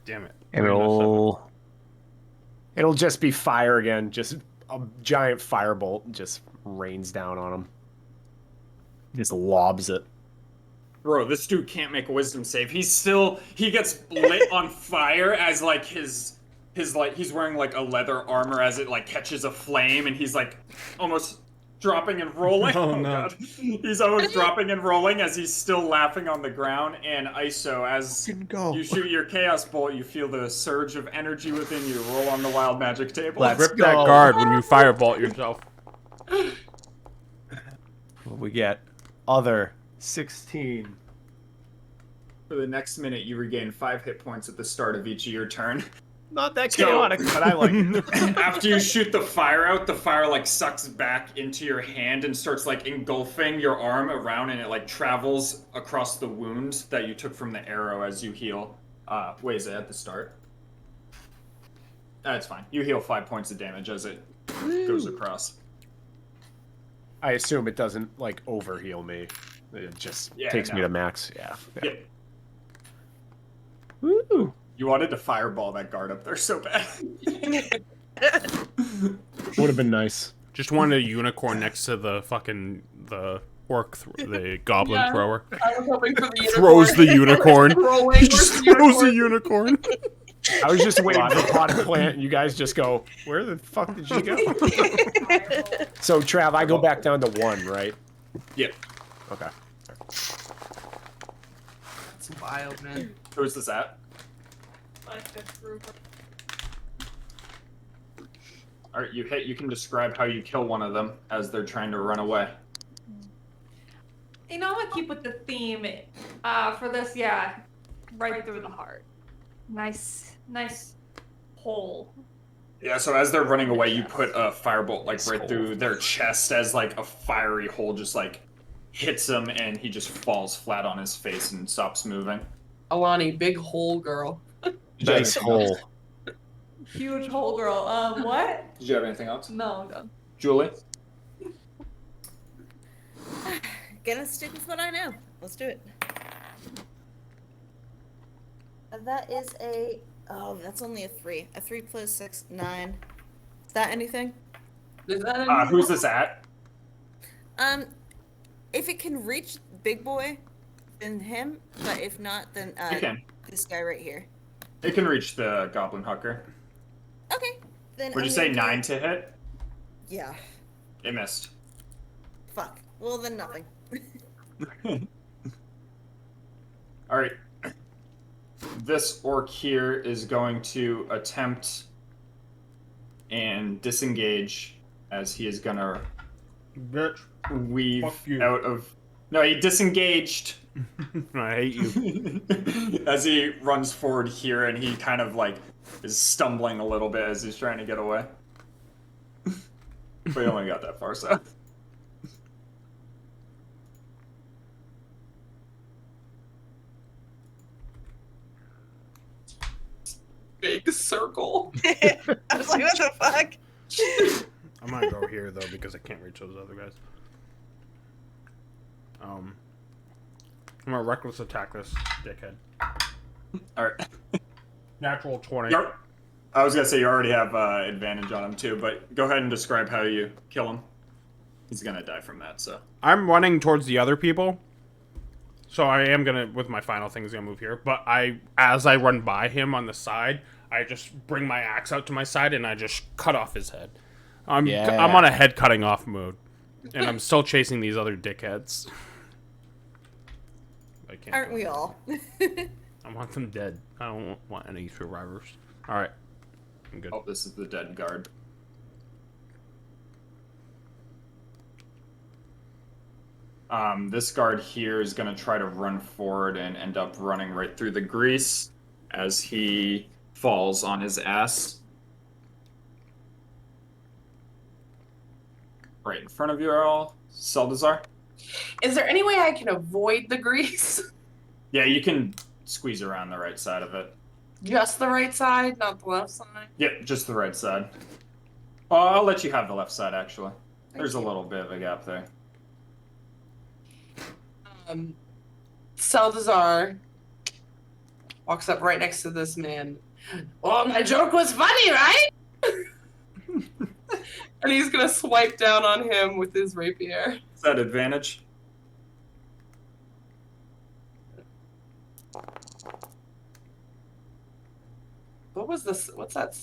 Damn it. And it'll just be fire again. Just a giant firebolt just rains down on him. Just lobs it. Bro, this dude can't make a wisdom save. He gets lit on fire as like his like he's wearing like a leather armor as it like catches a flame, and he's like almost dropping and rolling. Oh, no. God. He's almost dropping and rolling as he's still laughing on the ground. And ISO, as you shoot your chaos bolt, you feel the surge of energy within you. Roll on the wild magic table. Let's Rip go. that guard when you firebolt yourself. We get other 16. For the next minute, you regain 5 hit points at the start of each of your turn. Not that chaotic, but I like it. After you shoot the fire out, the fire like sucks back into your hand and starts like engulfing your arm around, and it like travels across the wound that you took from the arrow as you heal. Wait, is it at the start? That's fine. You heal 5 points of damage as it goes across. I assume it doesn't like overheal me. It just takes me to max. Yeah. Yep. Woo! You wanted to fireball that guard up there so bad. Would have been nice. Just wanted a unicorn next to the fucking the the goblin Yeah. thrower. I was hoping for the unicorn. Throws the unicorn. Rolling He just with throws the unicorn. I was just waiting for potted plant, and you guys just go, where the fuck did you go? So, Trav, I go back down to 1, right? Yep. Okay. That's wild, man. Who's this at? Alright, you hit. You can describe how you kill one of them as they're trying to run away. You know, I'm gonna keep with the theme for this. Yeah, right through the heart. Nice hole. Yeah, so as they're running away, you put a firebolt like right through their chest as like a fiery hole just like hits him, and he just falls flat on his face and stops moving. Alani, big hole girl. Nice hole. Huge hole, girl. What? Did you have anything else? No, I'm done. Julie? Gonna stick with what I know. Let's do it. That is a... Oh, that's only a 3. A 3 plus 6, 9. Is that anything? Is that Who's this at? If it can reach Big Boy, then him. But if not, then It can. this guy right here. It can reach the goblin hooker. Okay. Then Would you I'm say gonna do- 9 to hit? Yeah. It missed. Fuck. Well, then nothing. Alright. This orc here is going to attempt and disengage as he is gonna Bitch. weave Fuck you. out of. No, he disengaged I hate you. as he runs forward here, and he kind of like is stumbling a little bit as he's trying to get away. But he only got that far, so. Big circle. I was like, what the fuck? I'm gonna go here though because I can't reach those other guys. I'm gonna reckless attack this dickhead. All right. Natural 20. I was gonna say you already have advantage on him too, but go ahead and describe how you kill him. He's gonna die from that, so. I'm running towards the other people, so I am gonna, with my final thing, is gonna move here. But as I run by him on the side, I just bring my axe out to my side and I just cut off his head. I'm on a head cutting off mode, and I'm still chasing these other dickheads. I can't. Aren't we all? I want them dead. I don't want any survivors. All right, I'm good. Oh, this is the dead guard. This guard here is going to try to run forward and end up running right through the grease as he falls on his ass. Right in front of you all, Seldazar. Is there any way I can avoid the grease? Yeah, you can squeeze around the right side of it. Just the right side, not the left side? Yep, just the right side. Oh, I'll let you have the left side, actually. There's a little bit of a gap there. Seldazar walks up right next to this man. Well, my joke was funny, right? And he's gonna swipe down on him with his rapier. Is that advantage? What was this? What's that?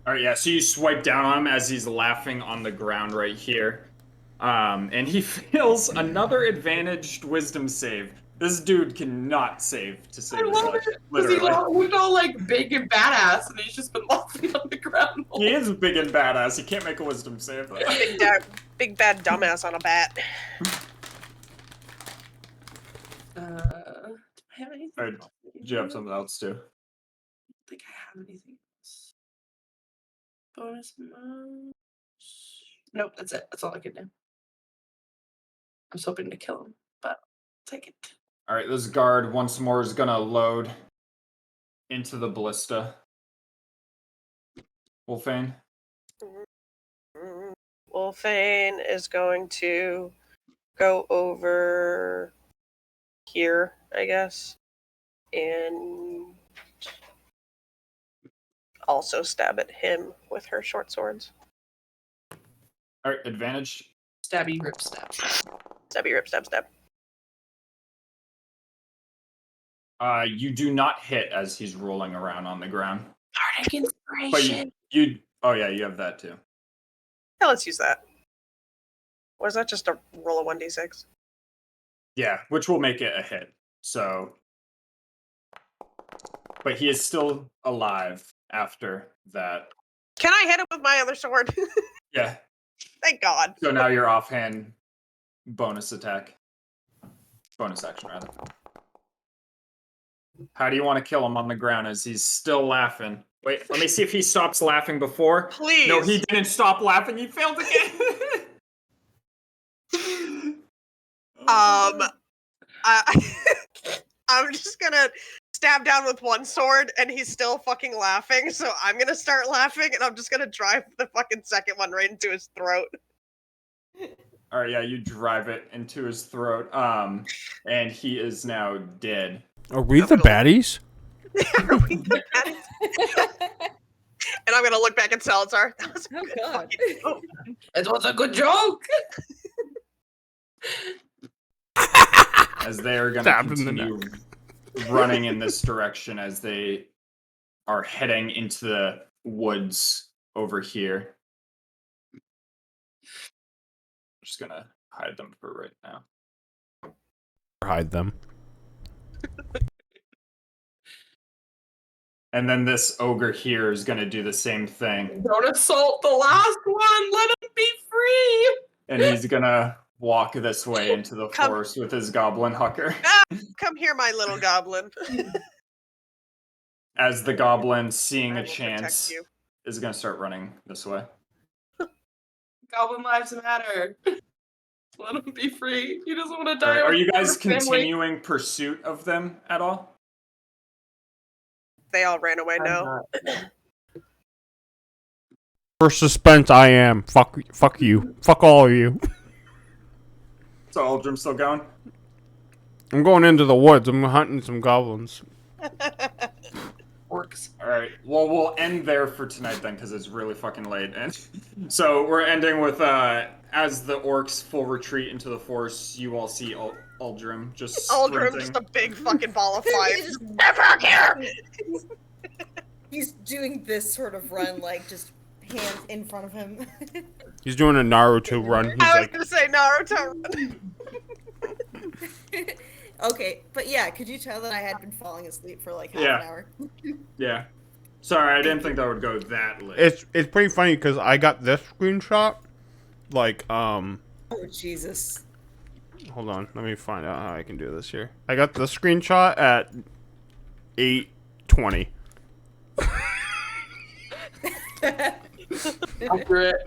All right, yeah. So you swipe down on him as he's laughing on the ground right here, and he fails another advantaged wisdom save. This dude cannot save to save I his love life. it. Because he looked all like big and badass, and he's just been laughing on the ground. He is big and badass. He can't make a wisdom save though. Big bad dumbass on a bat. Do I have anything? All right, else? did you have something else too? I don't think I have anything else. Bonus moves. Nope, that's it. That's all I can do. I was hoping to kill him, but I'll take it. All right, this guard once more is gonna load into the ballista. Wolfane. Wolfane is going to go over here, I guess, and also stab at him with her short swords. All right, advantage. Stabby rip stab. Stabby rip stab stab. You do not hit as he's rolling around on the ground. Bardic inspiration. But you oh yeah, you have that too. Yeah, let's use that. Or is that just a roll of 1d6? Yeah, which will make it a hit. So, but he is still alive after that. Can I hit him with my other sword? Yeah. Thank God. So now your offhand bonus attack. Bonus action, rather. How do you want to kill him on the ground as he's still laughing? Wait, let me see if he stops laughing before. Please. No, he didn't stop laughing. He failed again. I'm just gonna stab down with one sword, and he's still fucking laughing, so I'm gonna start laughing, and I'm just gonna drive the fucking second one right into his throat. All right, yeah, you drive it into his throat, and he is now dead. Are we the baddies? Are we the baddies? And I'm gonna look back at Salazar. That was a good fucking joke. It was a good joke. As they are going to Stabbed in the continue running in this direction as they are heading into the woods over here. I'm just going to hide them for right now. Hide them. And then this ogre here is gonna do the same thing. Don't assault the last one. Let him be free. And he's gonna walk this way into the Come. forest with his goblin hucker. Come here, my little goblin. As the goblin, seeing I a will protect chance, you. is gonna start running this way. Goblin lives matter. Let him be free. He doesn't want to die. Alright, are with you guys his family. continuing pursuit of them at all? They all ran away I'm now. not. For suspense, I am. Fuck you. Fuck all of you. So Aldrim's still going? I'm going into the woods. I'm hunting some goblins. Orcs. Alright, well, we'll end there for tonight then, because it's really fucking late. And so we're ending with, as the orcs full retreat into the forest, you all see Aldrim just sprinting. Aldrim's a big fucking ball of fire. He's just- Get back here! He's doing this sort of run, like just hands in front of him. He's doing a Naruto run. He's I was like, gonna say Naruto. Okay, but yeah, could you tell that I had been falling asleep for like half Yeah. an hour? Yeah. Sorry, I didn't think that would go that late. it's pretty funny because I got this screenshot. Like, Oh Jesus! hold on, let me find out how I can do this here. I got the screenshot at 8:20. Accurate.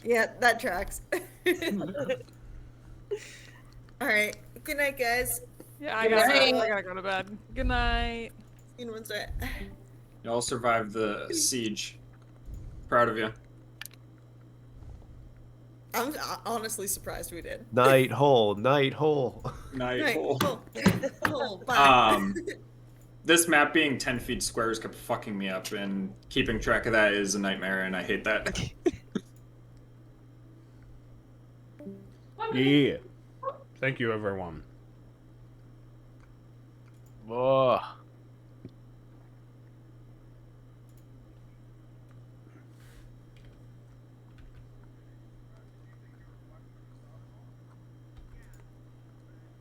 Yeah, that tracks. All right. Good night, guys. Yeah, Good night. I gotta go to bed. Good night. You know what's right. Y'all survived the siege. Proud of you. I'm honestly surprised we did. Night hole, night hole. Night Right. hole. Bye. This map being 10 feet squares kept fucking me up, and keeping track of that is a nightmare, and I hate that. Yeah. Thank you, everyone. Ugh.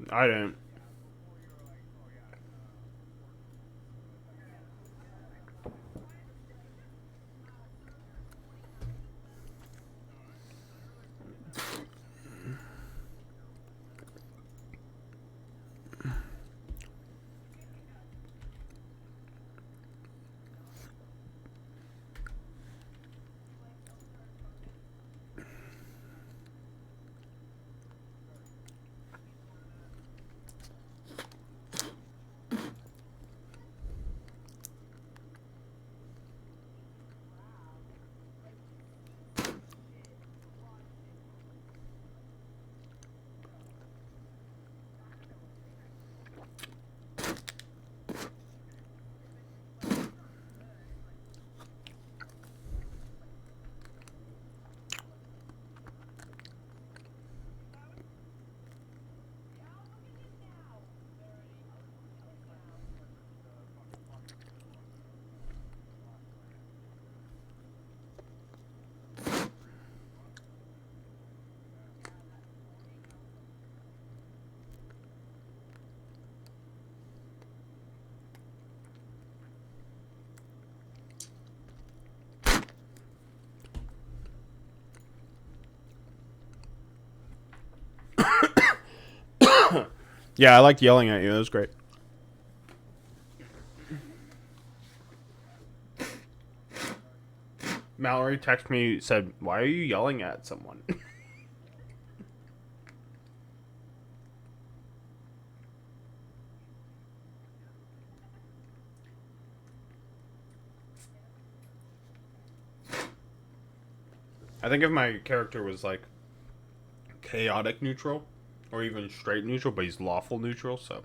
I didn't. Yeah, I liked yelling at you. That was great. Mallory texted me, said, "Why are you yelling at someone?" I think if my character was like chaotic neutral, or even straight neutral, but he's lawful neutral, so.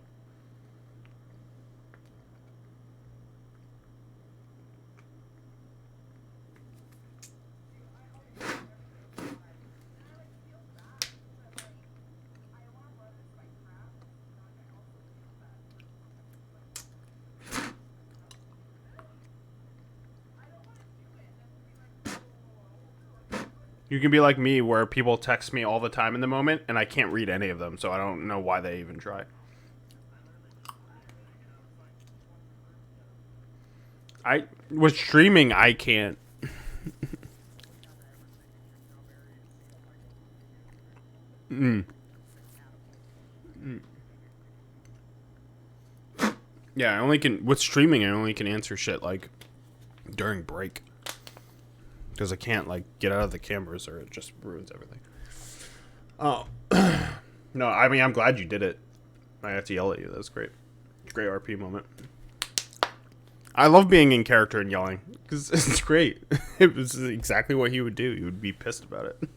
You can be like me, where people text me all the time in the moment, and I can't read any of them, so I don't know why they even try. With streaming, I can't. Yeah, I only can with streaming. I only can answer shit like during break because I can't like get out of the cameras or it just ruins everything. Oh no, I mean I'm glad you did it. I have to yell at you. That was great. Great RP moment. I love being in character and yelling because it's great. It was exactly what he would do. He would be pissed about it.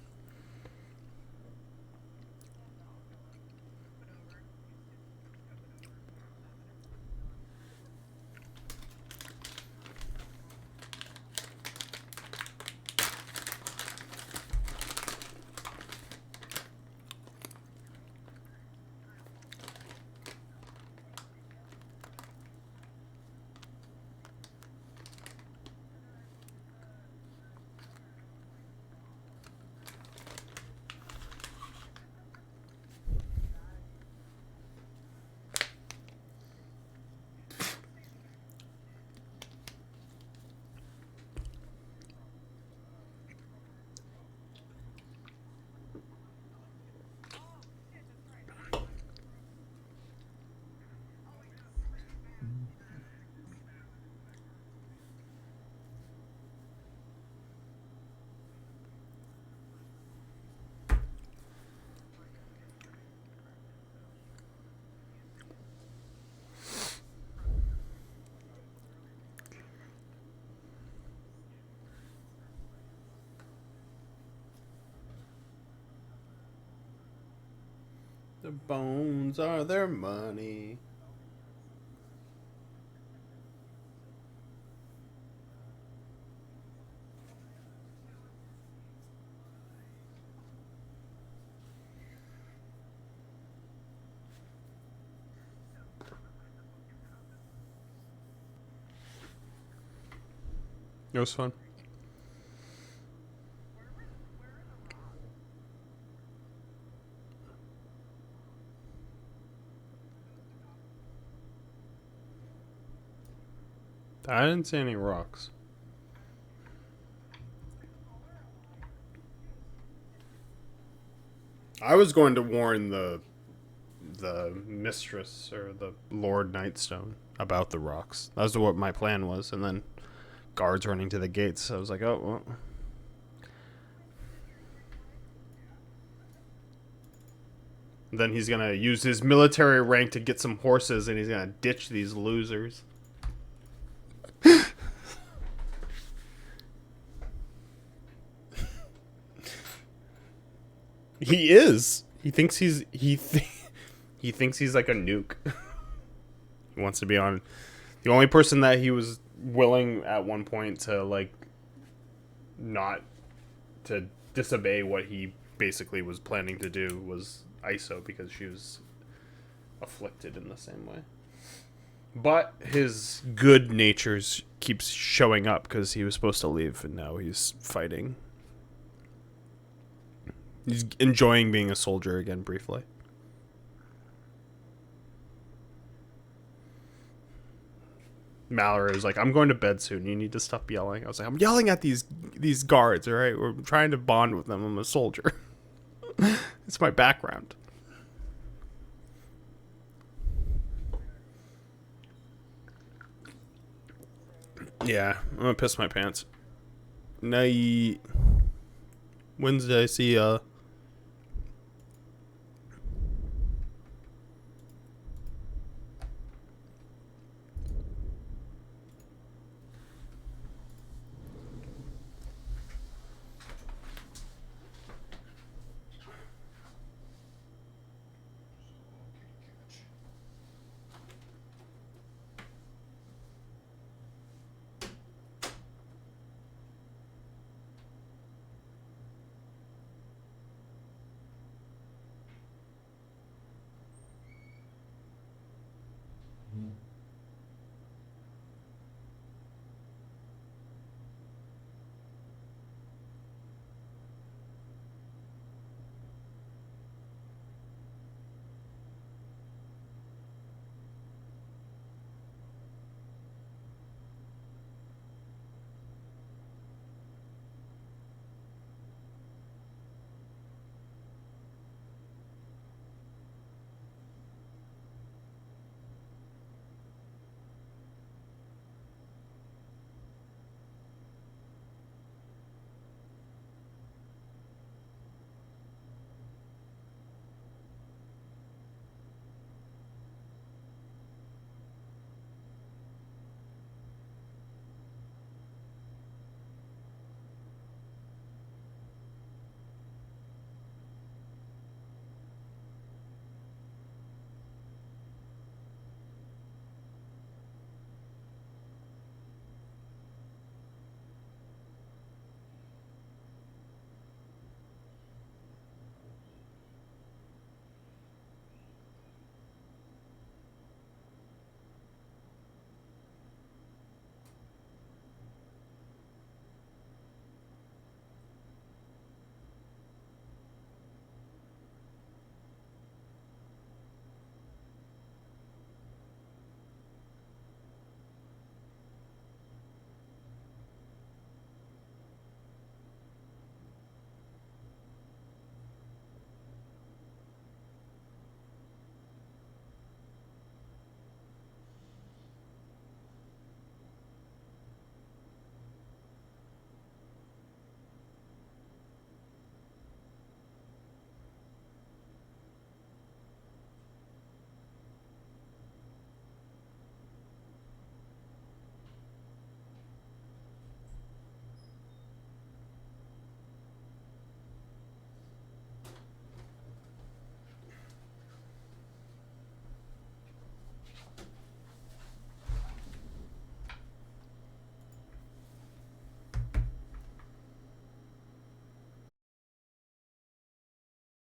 The bones are their money. It was fun. I didn't see any rocks. I was going to warn the mistress or the Lord Nightstone about the rocks. That was what my plan was, and then guards running to the gates. I was like, oh well. Then he's gonna use his military rank to get some horses, and he's gonna ditch these losers. He is. He thinks he thinks he's like a nuke. He wants to be on. The only person that he was willing at one point to like not to disobey what he basically was planning to do was ISO because she was afflicted in the same way. But his good natures keeps showing up because he was supposed to leave and now he's fighting. He's enjoying being a soldier again briefly. Mallory was like, I'm going to bed soon. You need to stop yelling. I was like, I'm yelling at these guards, all right? We're trying to bond with them. I'm a soldier. It's my background. Yeah, I'm gonna piss my pants. Night. Wednesday, see ya.